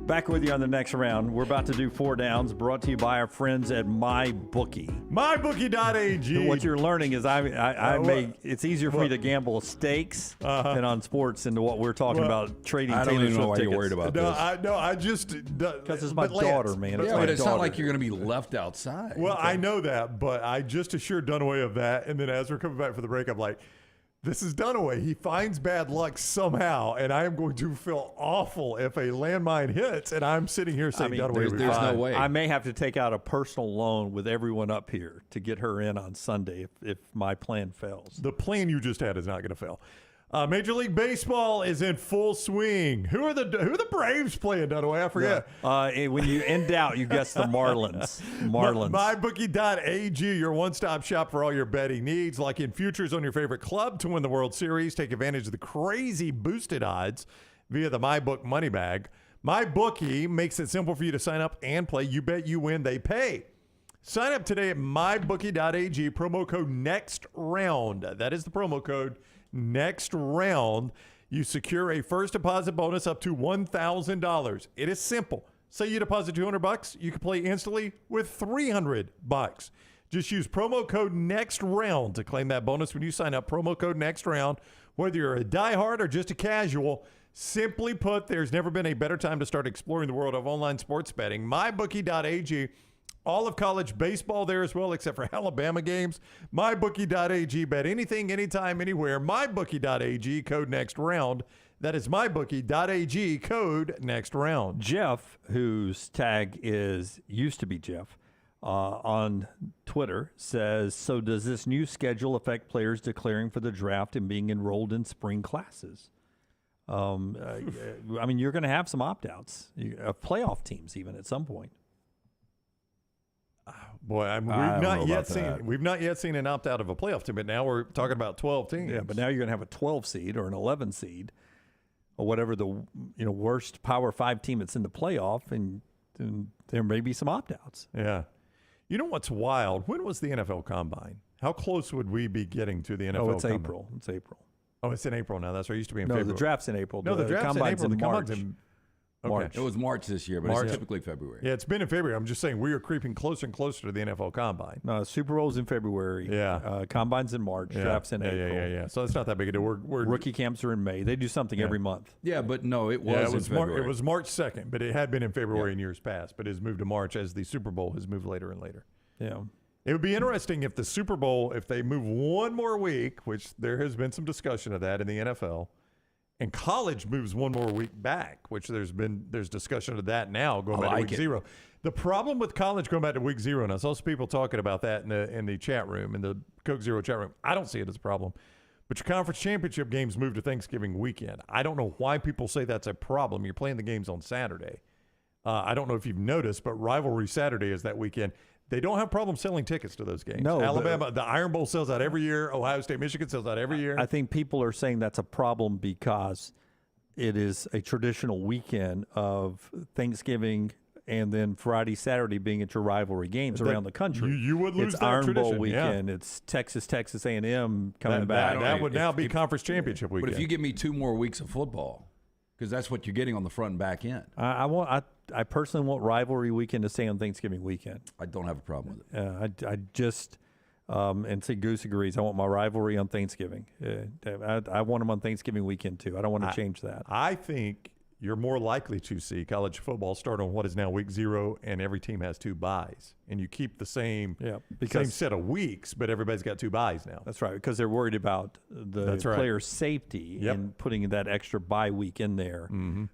Back with you on the next round. We're about to do 4 downs, brought to you by our friends at MyBookie. MyBookie.ag. What you're learning is it's easier for me to gamble stakes than on sports into what we're talking about trading. I don't even know why you're worried about this. I just because it's my daughter, man. But it's not like you're going to be left outside. Well, I know that, but I just assured Dunaway of that, and then as we're coming back for the break, I'm like, this is Dunaway. He finds bad luck somehow, and I am going to feel awful if a landmine hits, and I'm sitting here saying, Dunaway, there's no way. I may have to take out a personal loan with everyone up here to get her in on Sunday if my plan fails. The plan you just had is not going to fail. Major League Baseball is in full swing. Who are the Braves playing, Dunaway? I forget. When you in doubt, you guess the Marlins. MyBookie.ag, your one-stop shop for all your betting needs, like in futures on your favorite club to win the World Series. Take advantage of the crazy boosted odds via the MyBook money bag. MyBookie makes it simple for you to sign up and play. You bet, you win, they pay. Sign up today at MyBookie.ag, promo code NEXTROUND. That is the promo code Next Round. You secure a first deposit bonus up to $1,000. It is simple. Say you deposit $200, you can play instantly with $300. Just use promo code Next Round to claim that bonus when you sign up. Promo code Next Round. Whether you're a diehard or just a casual, simply put, there's never been a better time to start exploring the world of online sports betting. MyBookie.ag. All of college baseball there as well, except for Alabama games. MyBookie.ag. Bet anything, anytime, anywhere. MyBookie.ag. Code Next Round. That is MyBookie.ag. Code Next Round. Jeff, whose tag used to be Jeff, on Twitter says, so does this new schedule affect players declaring for the draft and being enrolled in spring classes? I mean, you're going to have some opt-outs, playoff teams even at some point. Boy, we've not yet seen an opt out of a playoff team, but now we're talking about 12 teams. Yeah, but now you're going to have a 12 seed or an 11 seed or whatever the worst Power 5 team that's in the playoff, and there may be some opt outs. Yeah, you know what's wild? When was the NFL Combine? How close would we be getting to the NFL? Oh, it's Combine? April. It's April. Oh, it's in April now. That's right. It used to be in February. No, the draft's in April. No, the draft's in April. The March. March. It was March this year, but it's typically February. Yeah, it's been in February. I'm just saying we are creeping closer and closer to the NFL Combine. No, Super Bowl's in February. Yeah. Combine's in March. Draft's in April. Yeah. So it's not that big a deal. Rookie camps are in May. They do something every month. Yeah, but no, it was in February. It was March 2nd, but it had been in February in years past, but it's moved to March as the Super Bowl has moved later and later. Yeah. It would be interesting if the Super Bowl, if they move one more week, which there has been some discussion of that in the NFL, and college moves one more week back, which there's discussion of that now going back to week 0. The problem with college going back to week 0, and I saw some people talking about that in the chat room, in the Coke Zero chat room. I don't see it as a problem. But your conference championship games move to Thanksgiving weekend. I don't know why people say that's a problem. You're playing the games on Saturday. I don't know if you've noticed, but Rivalry Saturday is that weekend. They don't have problems selling tickets to those games. No, Alabama, the Iron Bowl sells out every year. Ohio State, Michigan sells out every year. I think people are saying that's a problem because it is a traditional weekend of Thanksgiving and then Friday, Saturday being at your rivalry games around the country. You would lose it's that Iron tradition. Bowl weekend. Yeah. It's Texas A&M coming back. That would now be conference championship weekend. But if you give me 2 more weeks of football, because that's what you're getting on the front and back end. I personally want rivalry weekend to stay on Thanksgiving weekend. I don't have a problem with it. I just and see Goose agrees. I want my rivalry on Thanksgiving. I want them on Thanksgiving weekend too. I don't want to change that. I think you're more likely to see college football start on what is now week 0, and every team has 2 byes, and you keep the same set of weeks, but everybody's got 2 byes now. That's right, because they're worried about the player's safety, and putting that extra bye week in there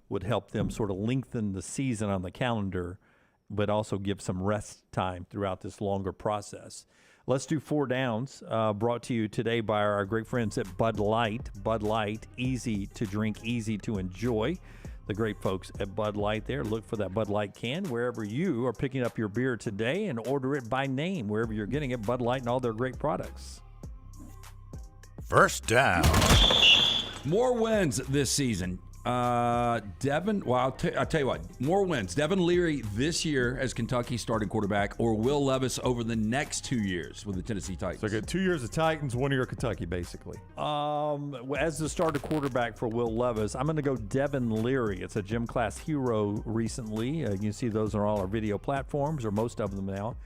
would help them sort of lengthen the season on the calendar, but also give some rest time throughout this longer process. Let's do 4 downs, brought to you today by our great friends at Bud Light. Bud Light, easy to drink, easy to enjoy. The great folks at Bud Light there. Look for that Bud Light can wherever you are picking up your beer today, and order it by name wherever you're getting it. Bud Light and all their great products. First down. More wins this season. Devin, well, I'll tell you what, more wins. Devin Leary this year as Kentucky's starting quarterback, or Will Levis over the next 2 years with the Tennessee Titans? So I get 2 years of Titans, 1 year of Kentucky, basically. As the starter quarterback for Will Levis, I'm going to go Devin Leary. It's a gym class hero recently. You can see those on all our video platforms, or most of them now.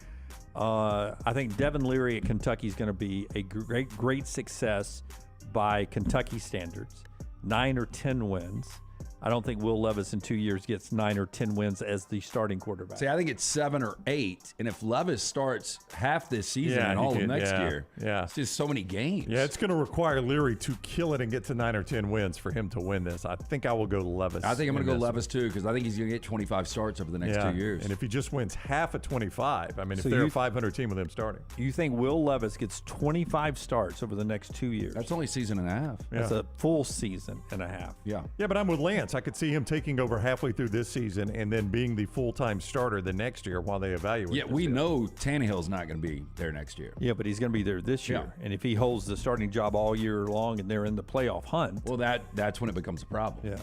I think Devin Leary at Kentucky is going to be a great success by Kentucky standards. 9 or 10 wins. I don't think Will Levis in 2 years gets 9 or 10 wins as the starting quarterback. See, I think it's 7 or 8. And if Levis starts half this season and all of next year, it's just so many games. Yeah, it's going to require Leary to kill it and get to 9 or 10 wins for him to win this. I think I will go Levis. I think I'm going to go Levis too, because I think he's going to get 25 starts over the next 2 years. And if he just wins half of 25, I mean, if they're a 500 team with him starting. You think Will Levis gets 25 starts over the next 2 years? That's only a season and a half. That's a full season and a half. Yeah. Yeah, but I'm with Lance. I could see him taking over halfway through this season and then being the full-time starter the next year while they evaluate. Yeah, we know Tannehill's not going to be there next year. Yeah, but he's going to be there this year. And if he holds the starting job all year long and they're in the playoff hunt, well, that's when it becomes a problem.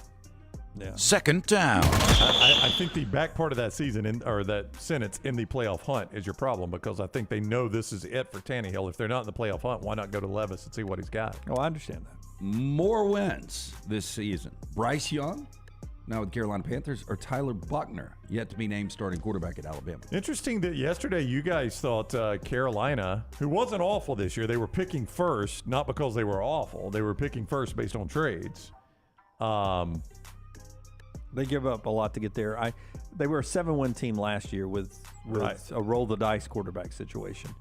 Yeah. Second down. I think the back part of that season, or that sentence, in the playoff hunt is your problem, because I think they know this is it for Tannehill. If they're not in the playoff hunt, why not go to Levis and see what he's got? Oh, I understand that. More wins this season. Bryce Young, now with the Carolina Panthers, or Tyler Buckner, yet to be named starting quarterback at Alabama. Interesting that yesterday you guys thought Carolina, who wasn't awful this year, they were picking first, not because they were awful. They were picking first based on trades. They give up a lot to get there. They were a 7-win team last year with a roll-the-dice quarterback situation.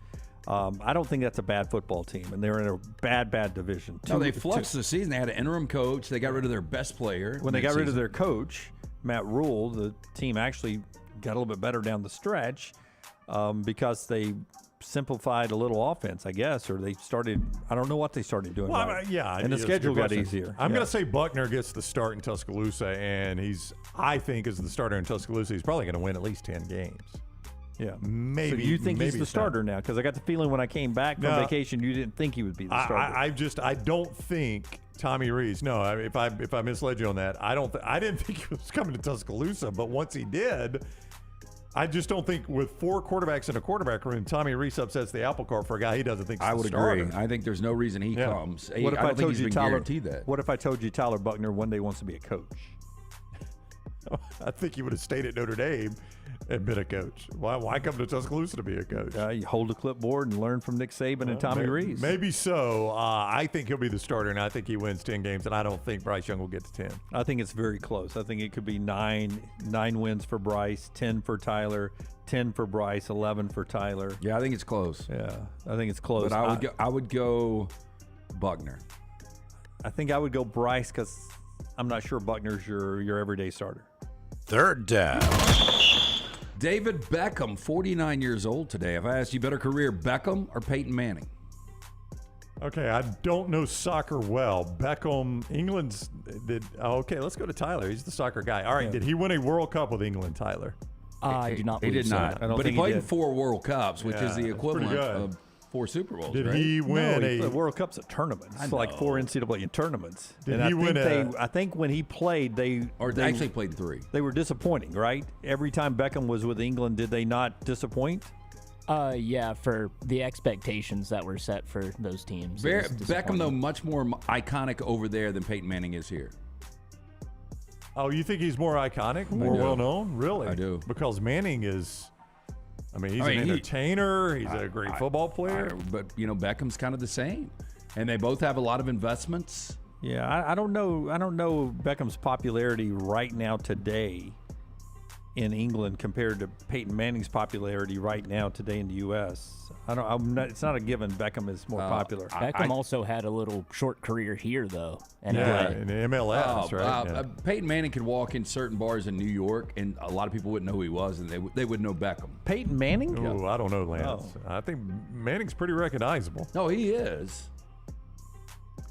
I don't think that's a bad football team, and they're in a bad division. No, they fluxed the season. They had an interim coach. They got rid of their best player. When they got rid of their coach, Matt Rule, the team actually got a little bit better down the stretch because they simplified a little offense, I guess, or they started – I don't know what they started doing. And the schedule got easier. I'm going to say Buckner gets the start in Tuscaloosa, and I think as the starter in Tuscaloosa, he's probably going to win at least 10 games. Yeah, maybe. So you think he's the starter now? Because I got the feeling when I came back from vacation, you didn't think he would be the starter. I don't think Tommy Rees. No, if I misled you on that, I didn't think he was coming to Tuscaloosa. But once he did, I just don't think with 4 quarterbacks in a quarterback room, Tommy Rees upsets the apple cart for a guy he doesn't think. I would agree. I think there's no reason he comes. What if I told you that? What if I told you Tyler Buckner one day wants to be a coach? I think he would have stayed at Notre Dame and been a coach. Why come to Tuscaloosa to be a coach? You hold a clipboard and learn from Nick Saban and Tommy Rees. Maybe so. I think he'll be the starter, and I think he wins 10 games, and I don't think Bryce Young will get to 10. I think it's very close. I think it could be 9 wins for Bryce, 10 for Tyler, 10 for Bryce, 11 for Tyler. Yeah, I think it's close. Yeah, I think it's close. But I would go Buckner. I think I would go Bryce because I'm not sure Buckner's your everyday starter. Third down. David Beckham, 49 years old today. If I asked you better career, Beckham or Peyton Manning? Okay, I don't know soccer well. Beckham, England's did. Okay, let's go to Tyler. He's the soccer guy. All right, did he win a World Cup with England, Tyler? I do not He believe did so. not. But he played in 4 World Cups, which is the equivalent of 4 Super Bowls. Did he win the World Cup's a tournament? It's like 4 NCAA tournaments. Did he win I think when he played, they actually played 3. They were disappointing, right? Every time Beckham was with England, did they not disappoint? Yeah, for the expectations that were set for those teams. Beckham, though, much more iconic over there than Peyton Manning is here. Oh, you think he's more iconic, more well-known? Really? I do. Because Manning is... he's an entertainer. He's a great football player. But, Beckham's kind of the same. And they both have a lot of investments. Yeah, I don't know Beckham's popularity right now today in England compared to Peyton Manning's popularity right now today in the U.S. It's not a given Beckham is more popular. Beckham also had a little short career here, though. In MLS, right? Peyton Manning could walk in certain bars in New York, and a lot of people wouldn't know who he was, and they would know Beckham. Peyton Manning? Oh, I don't know, Lance. I think Manning's pretty recognizable. No, he is.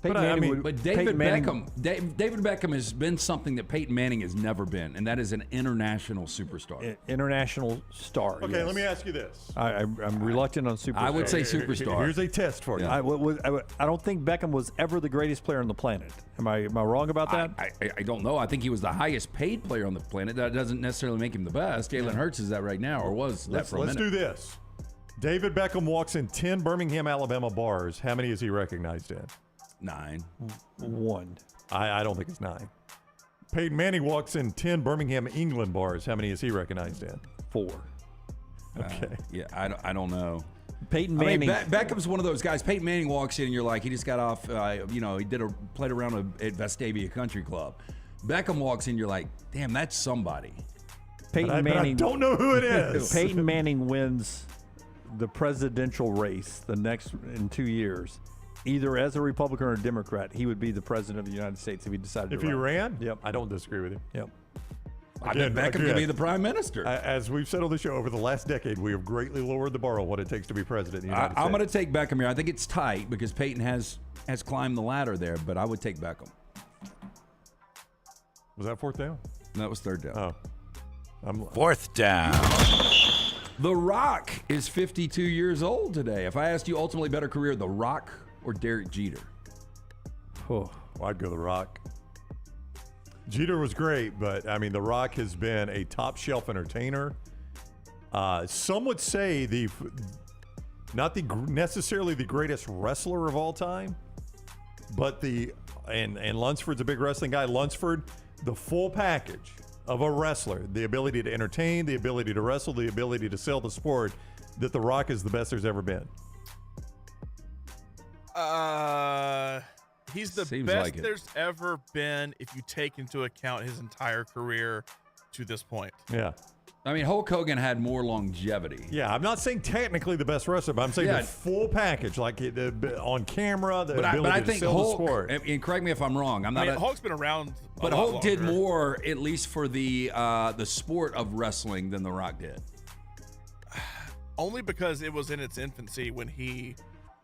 But David Beckham has been something that Peyton Manning has never been, and that is an international superstar. International star. Okay, yes. let me ask you this. I'm reluctant on superstar. I would say superstar. Here's a test for you. I don't think Beckham was ever the greatest player on the planet. Am I wrong about that? I don't know. I think he was the highest paid player on the planet. That doesn't necessarily make him the best. Jalen Hurts is that right now, or was that for a minute. Let's do this. David Beckham walks in 10 Birmingham, Alabama bars. How many is he recognized in? 9. 1. I don't think it's 9. Peyton Manning walks in 10 Birmingham, England bars. How many is he recognized in? 4. Okay. Yeah, I don't know. Peyton Manning. Beckham's one of those guys. Peyton Manning walks in, and you're like, he just got off. He played around at Vestavia Country Club. Beckham walks in, you're like, damn, that's somebody. Peyton Manning. I don't know who it is. Peyton Manning wins the presidential race in 2 years. Either as a Republican or a Democrat, he would be the president of the United States if he decided if to he run. ran? Yep. I don't disagree with you. Yep. I bet Beckham could be the prime minister. As we've said on the show, over the last decade, we have greatly lowered the bar on what it takes to be president of the United States. I'm going to take Beckham here. I think it's tight because Peyton has climbed the ladder there, but I would take Beckham. Was that fourth down? No, that was third down. Oh. Fourth down. The Rock is 52 years old today. If I asked you ultimately better career, The Rock or Derek Jeter? Oh, I'd go The Rock. Jeter was great, but I mean, The Rock has been a top shelf entertainer. Some would say not necessarily the greatest wrestler of all time, but and Lunsford's a big wrestling guy. Lunsford, the full package of a wrestler, the ability to entertain, the ability to wrestle, the ability to sell the sport, that The Rock is the best there's ever been. He's the Seems best like it. there's ever been if you take into account his entire career to this point. Yeah. I mean, Hulk Hogan had more longevity. Yeah, I'm not saying technically the best wrestler, but I'm saying the full package, like on camera, the ability but I to think sell Hulk, the sport. and correct me if I'm wrong. Hulk's been around but a lot Hulk did longer. more, at least for the sport of wrestling, than The Rock did. Only because it was in its infancy when he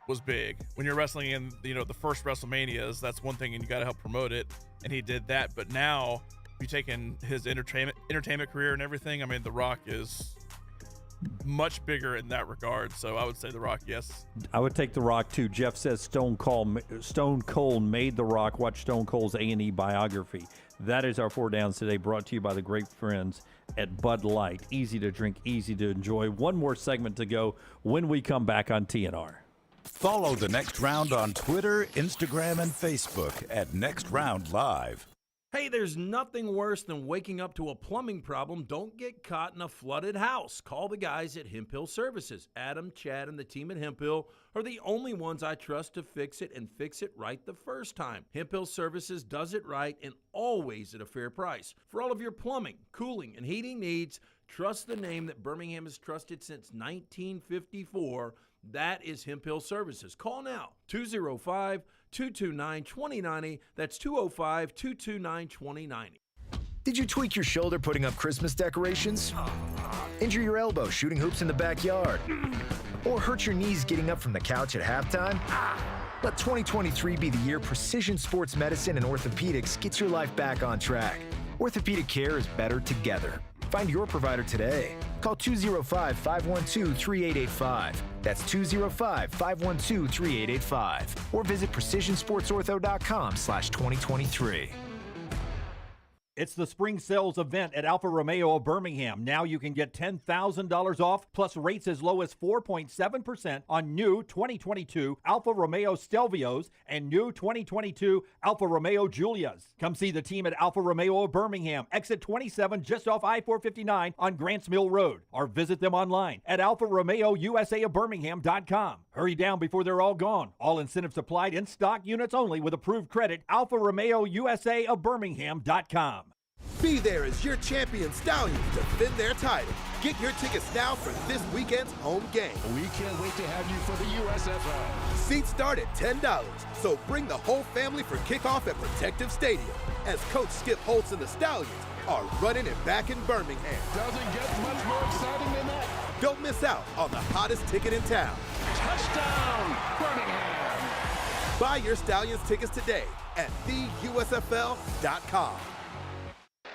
was big. When you're wrestling in the first WrestleManias, that's one thing, and you got to help promote it, and he did that. But now, if you take in his entertainment career and everything, I mean, The Rock is much bigger in that regard. So I would say The Rock, yes. I would take The Rock too. Jeff says Stone Cold made The Rock. Watch Stone Cold's A&E biography. That is our 4 downs today, brought to you by the great friends at Bud Light. Easy to drink, easy to enjoy. One more segment to go when we come back on TNR. Follow The Next Round on Twitter, Instagram, and Facebook at Next Round Live. Hey, there's nothing worse than waking up to a plumbing problem. Don't get caught in a flooded house. Call the guys at Hemp Hill Services. Adam, Chad, and the team at Hemp Hill are the only ones I trust to fix it and fix it right the first time. Hemp Hill Services does it right and always at a fair price. For all of your plumbing, cooling, and heating needs, trust the name that Birmingham has trusted since 1954. That is Hemp Hill Services. Call now, 205-229-2090. That's 205-229-2090. Did you tweak your shoulder putting up Christmas decorations? Injure your elbow shooting hoops in the backyard? Or hurt your knees getting up from the couch at halftime? Let 2023 be the year precision sports medicine and orthopedics gets your life back on track. Orthopedic care is better together. Find your provider today. Call 205-512-3885. That's 205-512-3885. Or visit precisionsportsortho.com/2023. It's the spring sales event at Alfa Romeo of Birmingham. Now you can get $10,000 off, plus rates as low as 4.7% on new 2022 Alfa Romeo Stelvios and new 2022 Alfa Romeo Giulias. Come see the team at Alfa Romeo of Birmingham, exit 27 just off I-459 on Grants Mill Road, or visit them online at alfaromeousa of Birmingham.com. Hurry down before they're all gone. All incentives applied, in stock units only with approved credit. Alfa Romeo USA of Birmingham.com. Be there as your champion Stallions defend their title. Get your tickets now for this weekend's home game. We can't wait to have you for the USFL. Seats start at $10, so bring the whole family for kickoff at Protective Stadium as Coach Skip Holtz and the Stallions are running it back in Birmingham. Doesn't get much more exciting than that. Don't miss out on the hottest ticket in town. Touchdown, Birmingham. Buy your Stallions tickets today at theusfl.com.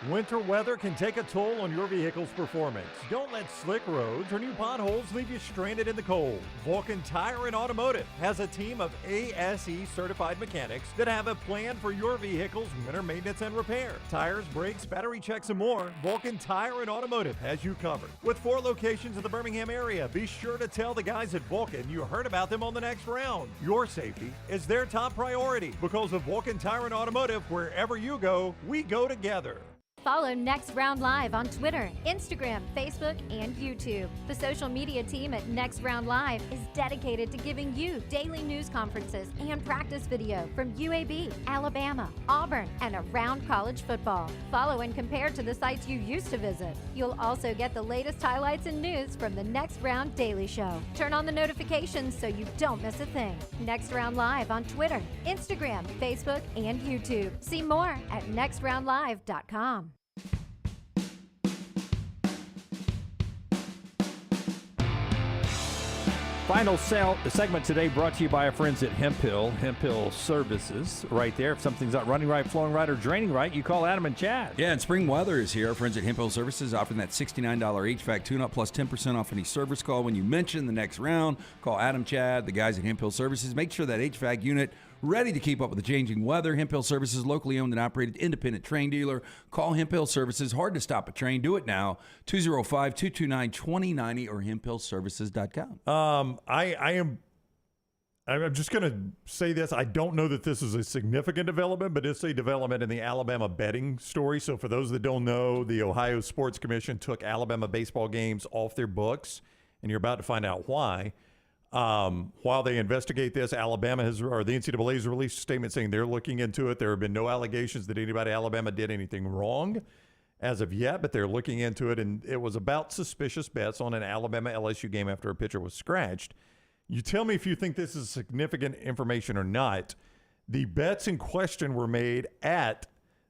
Winter weather can take a toll on your vehicle's performance. Don't let slick roads or new potholes leave you stranded in the cold. Vulcan Tire and Automotive has a team of ASE certified mechanics that have a plan for your vehicle's winter maintenance and repair. Tires, brakes, battery checks, and more. Vulcan Tire and Automotive has you covered. With 4 locations in the Birmingham area, be sure to tell the guys at Vulcan you heard about them on the next round. Your safety is their top priority because of Vulcan Tire and Automotive. Wherever you go, we go together. Follow Next Round Live on Twitter, Instagram, Facebook, and YouTube. The social media team at Next Round Live is dedicated to giving you daily news conferences and practice video from UAB, Alabama, Auburn, and around college football. Follow and compare to the sites you used to visit. You'll also get the latest highlights and news from the Next Round Daily Show. Turn on the notifications so you don't miss a thing. Next Round Live on Twitter, Instagram, Facebook, and YouTube. See more at nextroundlive.com. Final segment today brought to you by our friends at Hemp Hill Services. Right there. If something's not running right, flowing right, or draining right, you call Adam and Chad. Yeah, and spring weather is here. Our friends at Hemp Hill Services offering that $69 HVAC tune-up plus 10% off any service call. When you mention the next round, call Adam, Chad, the guys at Hemp Hill Services. Make sure that HVAC unit ready to keep up with the changing weather. Hemp Hill Services, locally owned and operated independent train dealer. Call Hemp Hill Services. Hard to stop a train. Do it now. 205-229-2090 or hemphillservices.com. I'm just going to say this. I don't know that this is a significant development, but it's a development in the Alabama betting story. So for those that don't know, the Ohio Sports Commission took Alabama baseball games off their books, and you're about to find out why. While they investigate this, the NCAA has released a statement saying they're looking into it. There have been no allegations that anybody at Alabama did anything wrong as of yet, but they're looking into it, and it was about suspicious bets on an Alabama-LSU game after a pitcher was scratched. You tell me if you think this is significant information or not. The bets in question were made at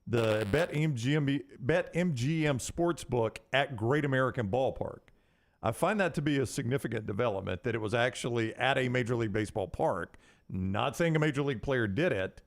the BetMGM Sportsbook at Great American Ballpark. I find that to be a significant development, that it was actually at a Major League Baseball park. Not saying a Major League player did it,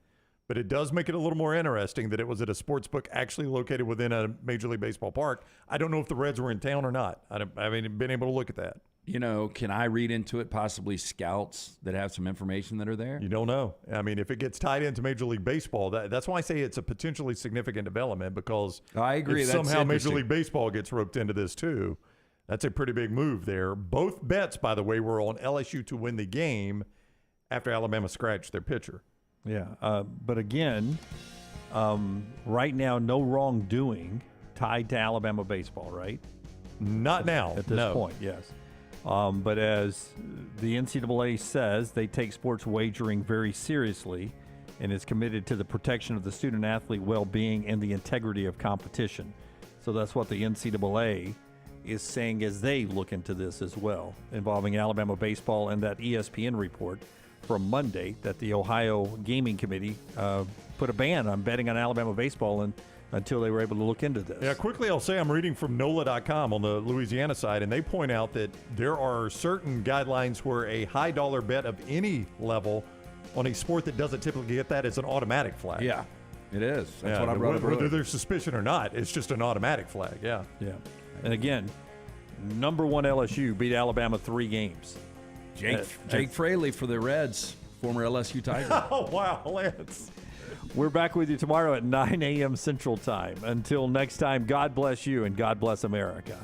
but it does make it a little more interesting that it was at a sports book actually located within a Major League Baseball park. I don't know if the Reds were in town or not. I haven't been able to look at that. You know, can I read into it possibly scouts that have some information that are there? You don't know. I mean, if it gets tied into Major League Baseball, that's why I say it's a potentially significant development, because I agree. If somehow Major League Baseball gets roped into this too, that's a pretty big move there. Both bets, by the way, were on LSU to win the game after Alabama scratched their pitcher. Yeah, but again, right now, no wrongdoing tied to Alabama baseball, right? Not now. At this point, yes. But as the NCAA says, they take sports wagering very seriously and is committed to the protection of the student-athlete well-being and the integrity of competition. So that's what the NCAA is saying as they look into this as well, involving Alabama baseball and that ESPN report from Monday that the Ohio Gaming Committee put a ban on betting on Alabama baseball until they were able to look into this. Yeah, quickly I'll say I'm reading from NOLA.com on the Louisiana side, and they point out that there are certain guidelines where a high dollar bet of any level on a sport that doesn't typically get that is an automatic flag. Yeah, it is. That's what I wrote. Whether there's suspicion or not, it's just an automatic flag. Yeah. Yeah. And again, number one LSU beat Alabama 3 games. Jake Fraley for the Reds, former LSU Tiger. Oh, wow, Lance. We're back with you tomorrow at 9 a.m. Central Time. Until next time, God bless you and God bless America.